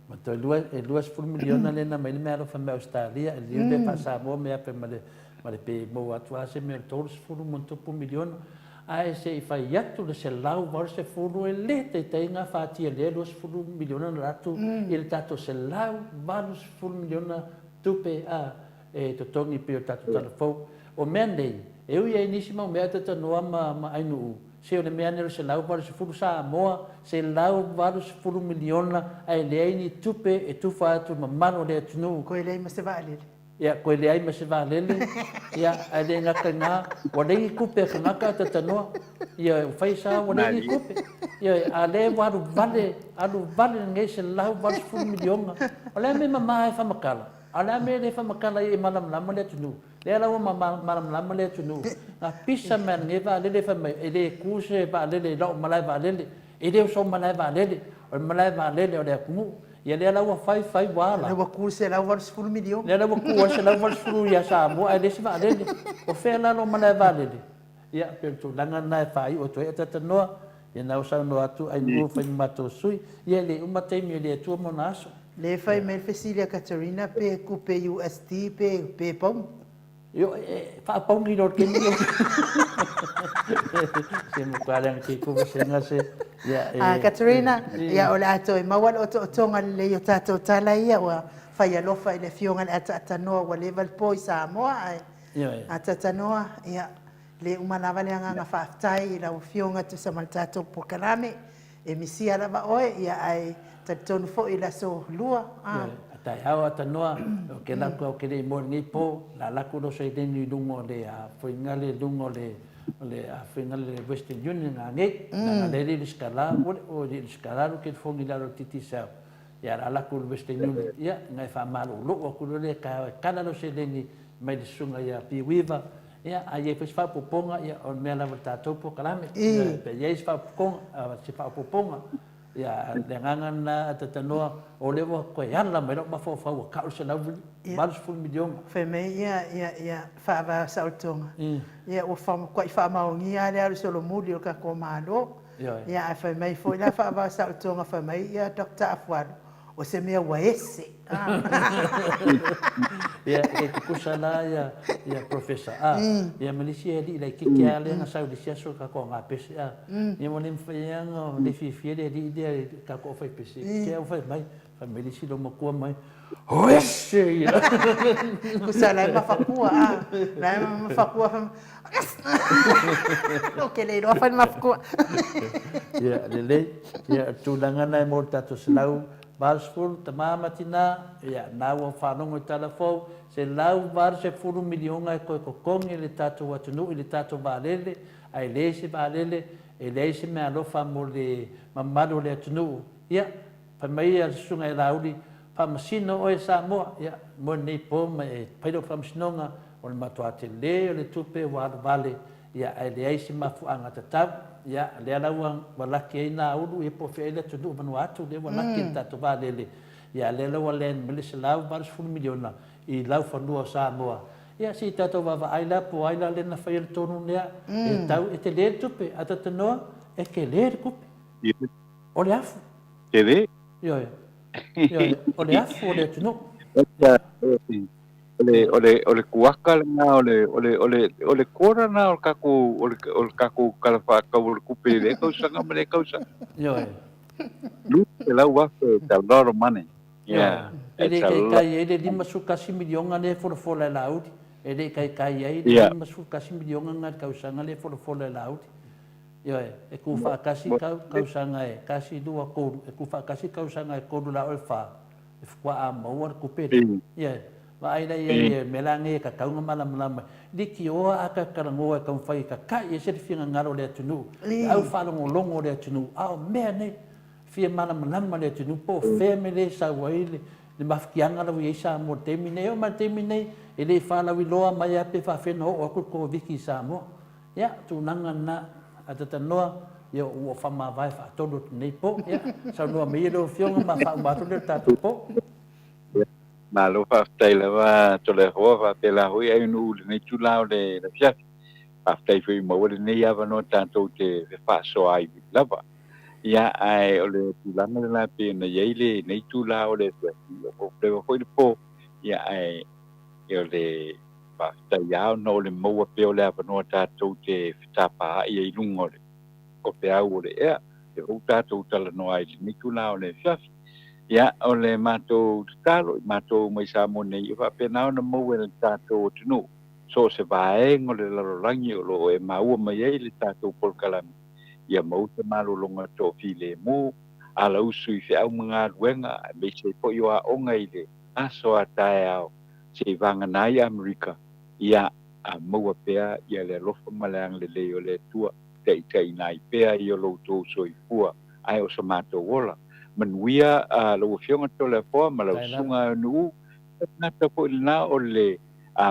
ma to luas ful miliona le na mai me ro fa me Australia e le pa Samoa me pe ma le pe mo atua se me todos furu monto po milion ai se fai atu le se lau var se furu e le te tenga fati le los furu milion ratu il tato se lau valus furu milion tupe e to tongi pe tato telefo o mendei eu ia inisima me ata no ma ainu se o le mea se lau valus furu sa moa se lau valus furu milion ai le ni tupe e tufa atu mamano le tunu ko le ma se vale ia koe le ai ma se valele ia ale ngaka ngā wadei kupe ka ngaka tatanoa ia whai sa wadei kupe ia ale waru vale ngai se lau waru furu milionga o le me mama e whamakala ale me le whamakala i malam lama le tunu le ala wa malam lama le tunu ngā pisa man ngai valele whamai e le kuse valele lau malai valele e le so malai valele o malai valele o le akumu ia le laua fai wala. Le waku se lau waru sifuru milion. Le waku se lau waru sifuru ia Samoa ai le se vaalele. O whea lalo mana valele. Ia perto langa nai whai o toi atata noa. Ia nau sau no atu ai nua whai mato sui. Ia le umateimi le atua mona aso. Le whai me Fesilia Katarina pe kupe USD pe pom. Yo whaapongi no keni yo. Se mo kwarang ki kuwa se ngase. Katarina, ia o le ato e mawal o tonga le yo tato tala ia wa whai alofa i le fionga le ata noa wa level po i Samoa ai. Ata noa ia le umanawa le anga nga whaaftai i lau fionga tu sa maltato pokalame e misia lava oe ia ai tatonu fo i la so lua. Tai hau ata noa o ke laku au ke le mo ngi po la laku no se deni lungo le a whaingale lungo le whaingale Western Union ngā ngai na le li skala o li skala ke fongi la titi sa ya la laku Western Union ya ngai fa malu lo o ku le ka kana no se deni mai de sunga ya pi wiva ya a ye fa poponga ya on me la tato po kalame pe ye fa poponga se fa poponga ya dengan tatanoa o lewa ko yan la mai ma fo fa ka se la balus ful milion fe me ya fa va sautonga ya o fa ko fa ma ngi ya le so lo mudi ka ko malo Ia e whai mai fo, ila wha awa sa o tonga whai mai, ia Dr. Afuaro, o se mea waese. Ia e kukusa la ia Professor A. Ia malisi e li, lai kike a lenga sau li siaso ka ko ngā pese a. Ia mo nem whaianga, le fifia le li idea ka ko whai pese. Kia o whai mai, whai malisi lo makua mai. Waese ia. Kusa lai mawhakua a, lai mawhakua whai. Ok, le roa whai mawhakua. Ia, ia tūlangana e mō tato silau, Varsful, te māmatina, ia nāua whanongo i talafou, se lau var se furu milionga e koe kokongi le tātou watunu, i le tātou vālele, ai leise vālele, e leise mea alofa mo le mamaro le atunu. Ia, pamai a sunga e lauri, pamasino o e Samoa, ia, mo nei po, ma e paido pamasinonga, o le matua te le, o le tupe, wālu vale, ia, ai leise mafuanga tatau, ia le alaua walaki ai nā ulu e po whea le tunu manu atu le walaki e tātou vālele. Ia le alaua len mele se lau varas 10 miliona i lau whanua o Samoa. Ia si tātou wawa aila po aila le na whaia le tonu nea e tau e te le tupe a tatanoa e ke le kupe. O le afu. Ke le? Ioe. O le afu o le tunu. Ole kuaka nga ole kora na ole kaku kalafa ka ole kupe le ko sanga mele ko sa yo lu la wa ta lot of money ele kai ele lima sukasi milionga le for la laudi ele kai ele lima sukasi milionga nga ka sanga le for la laudi yo e ku fa kasi ka sanga e kasi dua ko e ku fa kasi ka sanga e ko la alfa e kwa a mo kupe ai dai melange ka kaunga malama diki o aka karangoa ka fai ka kai se finga ngaro le tunu au falongo longo le tunu au mene fia malama le tunu po family sa waile le mafkianga la wi sa mo temine o ma temine ele fala wi loa mai ape fa feno o ko viki sa mo ya tu nanga na atata noa yo o fa ma vai fa todo nei po ya sa no me lo fionga ma fa ma to le tatu po malo fa taila va tole ho va pela hui ai nu nei tulao le la fia fa tai foi mo le nei ava no tanto te fa so ai lava ya ai ole tulanga la pe na yeile nei tulao le o pe foi po ya ai yo le fa tai ya no le mo pe ole ava no tanto te tapa ai lungo le o pe au le e o tanto tala no ai nei tulao le fia ya ole mato talo mato mai sa mo nei fa pena na mo el tato tunu so se vai ngole la rangi lo e mau mai ele tato por kalam ya mo te malo longa to file mo ala usu fe au mga wenga me se po yo a onga ile aso ataya se vanga nai america ya a mo pea ya le lofa malang le le ole tua te nai pea yo lo to so i pua ai o mato wola manuia lo fionga to le po ma lo sunga nu na to po na ole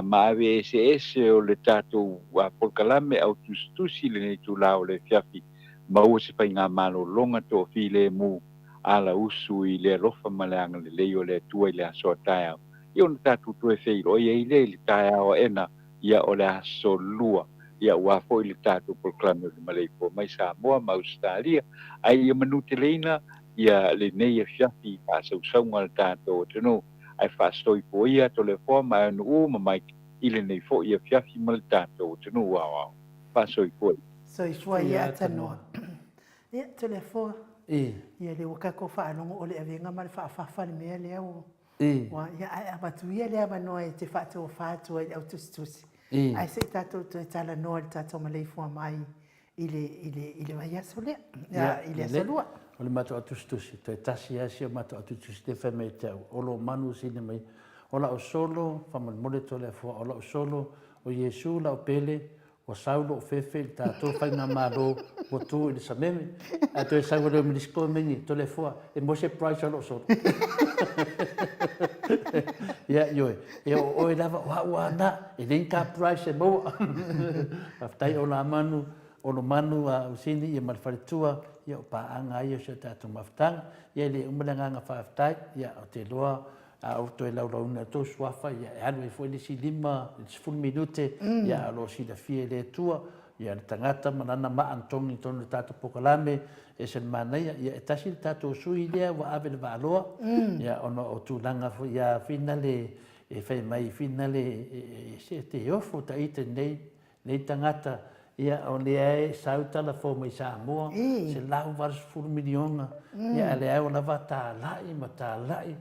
ma VSS o le tato wa por kalame au tustusi le tu la ole fiafi ma o se pa nga malo longa to file mu ala usu i le rofa malanga le ole tu ile aso taia io na tato tu e fei o ye ile taia o ena ia ole aso lua ia wa fo ile tato por kalame le malai po mai sa mo ma Australia ai manuteleina ia le nei e fiafi a sausaunga le tātou tunu ai whastoi po ia to le fo mai anu ma mai ile nei fo ia fiafi ma le tātou tunu wawao whastoi po so i sua ia tanoa ia to le fo ia le wakako whaanongo o le avenga ma le whaafafa le mea lea o wa ia ai abatuia lea manoa e te whaatua whaatua i au tusi ai se tātou to e tala noa le tātou malei fua mai ile vai aso lea ile aso lua o le mato atustusi, to e tasi asi o mato atustusi te wheme te au. O lo manu sine mai, o la o solo, whaman mole to le fua, o la o solo, o Yesu la o pele, o saulo o fefe, il tātou whainga maro, o tu i le sameme, a to e saulo leo milisko meni, to le fua, e Mose Price o lo solo. Ia, ioe, e o e lava, wa na, e linka Price e moa. Aftai o la manu, o lo manu a usini i malwharitua, ia o paanga ia se tātou maftanga, ia le umalanga whaftai, ia o te loa, a o to e laurauna to swafa, ia e anu e fwele si 5 minute, ia alo si la fie le tua, ia le tangata manana maantongi tonu tātou pokalame e sen manaia ia e tasi le tātou sui lea wa ave le vaaloa ia ono o tūlanga ia fina le e whai mai fina le se te ofo ta ite nei tangata ia o lea e sautala fo mai Samoa se lau varas 4 milionga ia le au lava tālai ma tālai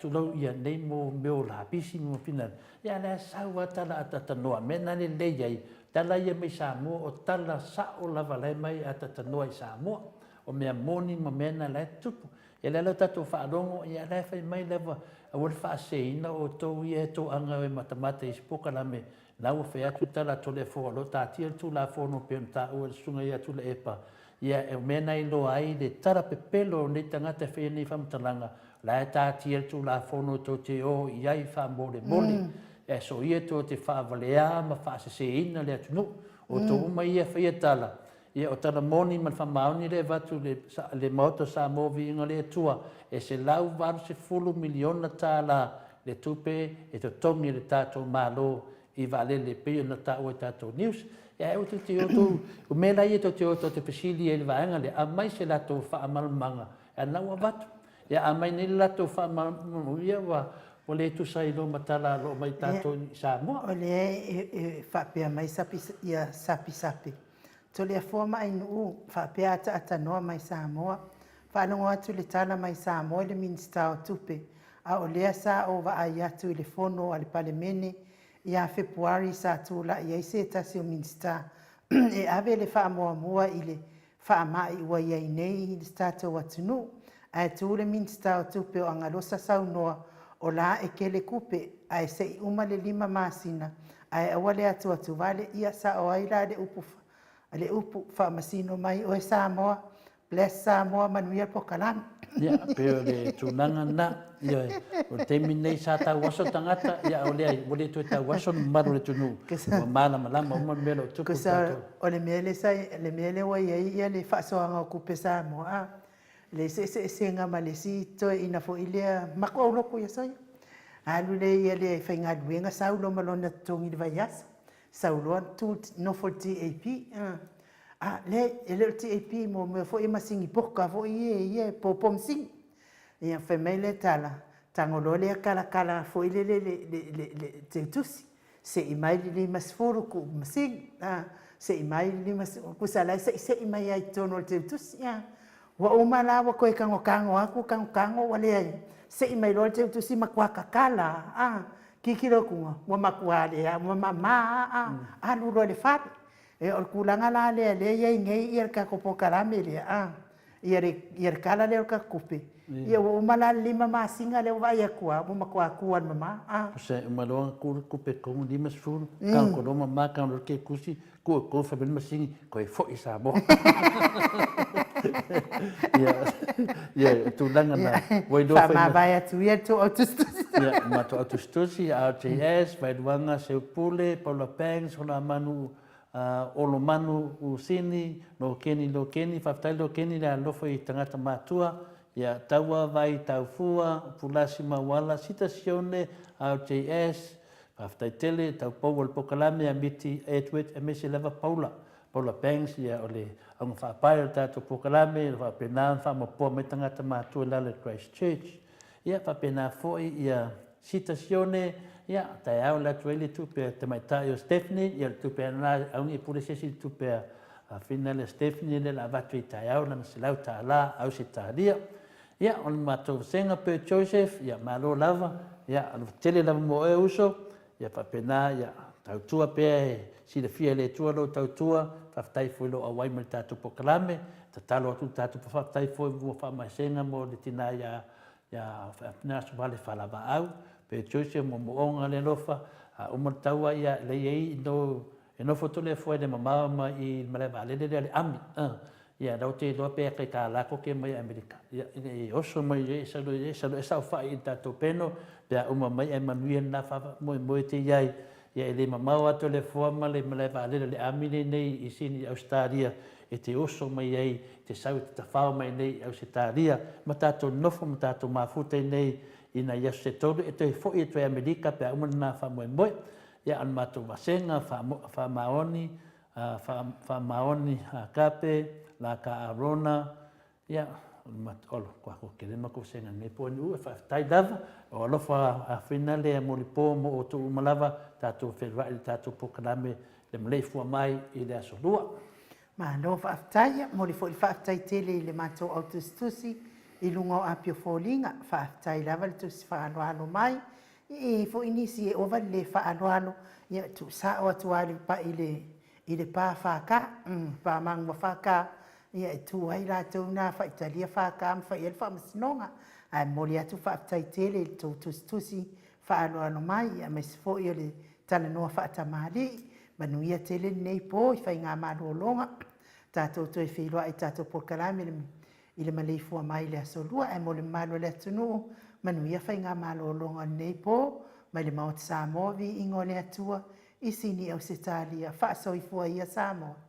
tulau ia nei mo meo la pisi mo fina ia le sau atala atatanoa mena le leiai tala ia mai Samoa o tala sao lava lai mai atatanoa i Samoa o mea moni ma mena lai tupu ia le alo tatou whaarongo ia le whai mai lewa a wale whaaseina o tau ia e tau anga e matamata i Sipokalame lau whai atu tala tole fo alo tātia tu la fono pe ta o sunga ia tu le epa ia e mena i lo ai le tara pepelo nei tangata whai nei whamtalanga la e tātia tu la fono to te o iai whamole mole e so ia to te whaavalea ma whaaseseina le atunu o tau mai ia whai tala ia o tala moni man whamaoni le vatu le mauta sa movi inga le tua e se lau varu se 10 miliona tala le tupe e to tongi le tātou malo i vale le peo na tāua tātou news ia e o te oto o mela ia to te oto te pesili e le vaenga le a mai se lato whaamalmanga e naua vatu ia a mai ni lato whaamalmanga ia wa o le tu sai lo matala lo mai tātou i Samoa o le e whapea mai sapi to le forma ai no whapea ata noa mai Samoa whanongo atu le tala mai Samoa le minista o tupe a o lea sa o wa ai atu le fono a le palemene ia Februari sa tula ia se tasi o minista e ave le whaamoa i le whaamai ua iai nei i le tātou atunu a tu le minista o tupe o angalosa saunoa o la e kele kupe a se i uma le 5 masina a awale atu vale ia sa o ai la le upu whaamasino mai o e Samoa bless Samoa manuia Pokalame ia pero le tunanga na ia o temi nei sa ta waso tangata ia o le tu ta waso maru le tunu o mala malama o melo tu ko sa o le mele wa ia le fasoanga ku pesa mo a le se nga malesi to ina fo ile mako lo ku ia sai alu le ia le fainga duenga saulo malona tongi de vayas saulo tu no for TAP le TAP mo me fo ima singi poka fo ie popom sing ia femele tala tangolo le kala fo ile le tusi se imai li masfuru ku masing se imai li mas ku sala se imai ai tono le tusi ia wa umala wa ko kango aku kango wale ai se imai lo le tusi makwa kala kikiro ku wa makwa le wa mama anu lo le fat e o kulanga la le ye ngei ir ka ko Pokalame le ir kala le ka kupe ia o mala 5 masinga le vai akua mo makua kuan mama se malo kupe ko 5 sfur kan ko mama kan lo ke kusi ko fa ben masingi ko e fo isa bo ia tu langa na voi do fa vai atu ia to autistus ia ma to autistus ia ATS vai duanga se pule Paula Pangs ona manu o lo manu usini no keni fatai lo keni la lo foi tangata matua ia taua vai taufua pulasi mawala citazione ATS fatai tele tau Paul Pokalame amiti etwet emesi leva Paula Pangs ia ole ang fa pai tato Pokalame fa pena fa mo po me tangata matua la le Christchurch ia fa pena foi ia citazione ia tai au la tuele tu pe te mai tai o Stephanie ia tu pe na au ni pure sesi tu pe a finale Stephanie le la vatu tai au na se lau ta la au se taria ia on mato senga pe Joseph ia malo lava ia al tele lava mo e uso ia pa pena ia tau tua pe si le fia le tua lo tau tua fa tai foi lo awai mal tatu Pokalame ta talo tu tatu fa tai foi vo fa mai senga mo le tina ia na so vale fa lava au pe Joseph mo onga le lofa o mo taua ia le ei no foto le foi de mama i male vale le ami ia do te do pe ka la ko ke mai America ia e oso mai sa do sa fa i tato peno pe o mai Emmanuel na fa mo te ia le mama wa to le foi male vale le ami nei i sini Australia e te oso mai ai te sau te fa mai nei Australia ma tato nofo ma tato mafuta nei ina ia se todo e te foi e te Amerika pe uma na fa mo ia an mato vasenga fa maoni whamaoni kape, la ka arona, ia, olo, kua ko kere mako senga me po ni ue, whaftai lava, o alofa a whina le moli po mo o tu umalawa, tātou whenua i tātou pokaname, le mlei fua mai i le asolua. Ma no whaftai, moli fo i whaftai tele i le mātou autustusi, i lunga o apio fōlinga, whaftai lava le tusi whaanoano mai, i fo inisi e ova le whaanoano, ia tu sa o atu ali pa i le pā whaka, pā mangwa whaka, ia e tu ai rātou nā whaitalia whaka, mwhai el whamasinonga, ai moli atu whaftai tele i tō tusi whaanoano mai, ia mes fo i le tala noa whaatamari, manuia tele nei po, i whai ngā māruolonga, tātou toi whiroa i tātou porkarami i le maleifua mai le asolua, e mo le malo le atunu, manuia whai ngā māruolonga nei po, mai le Mount Samoa vi ingo le atua, i sini au se tālia, whaasoifua ia Samoa.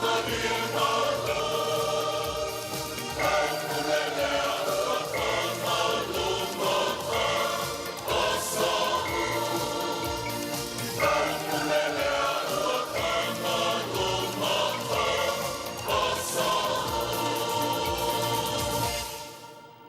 Maria.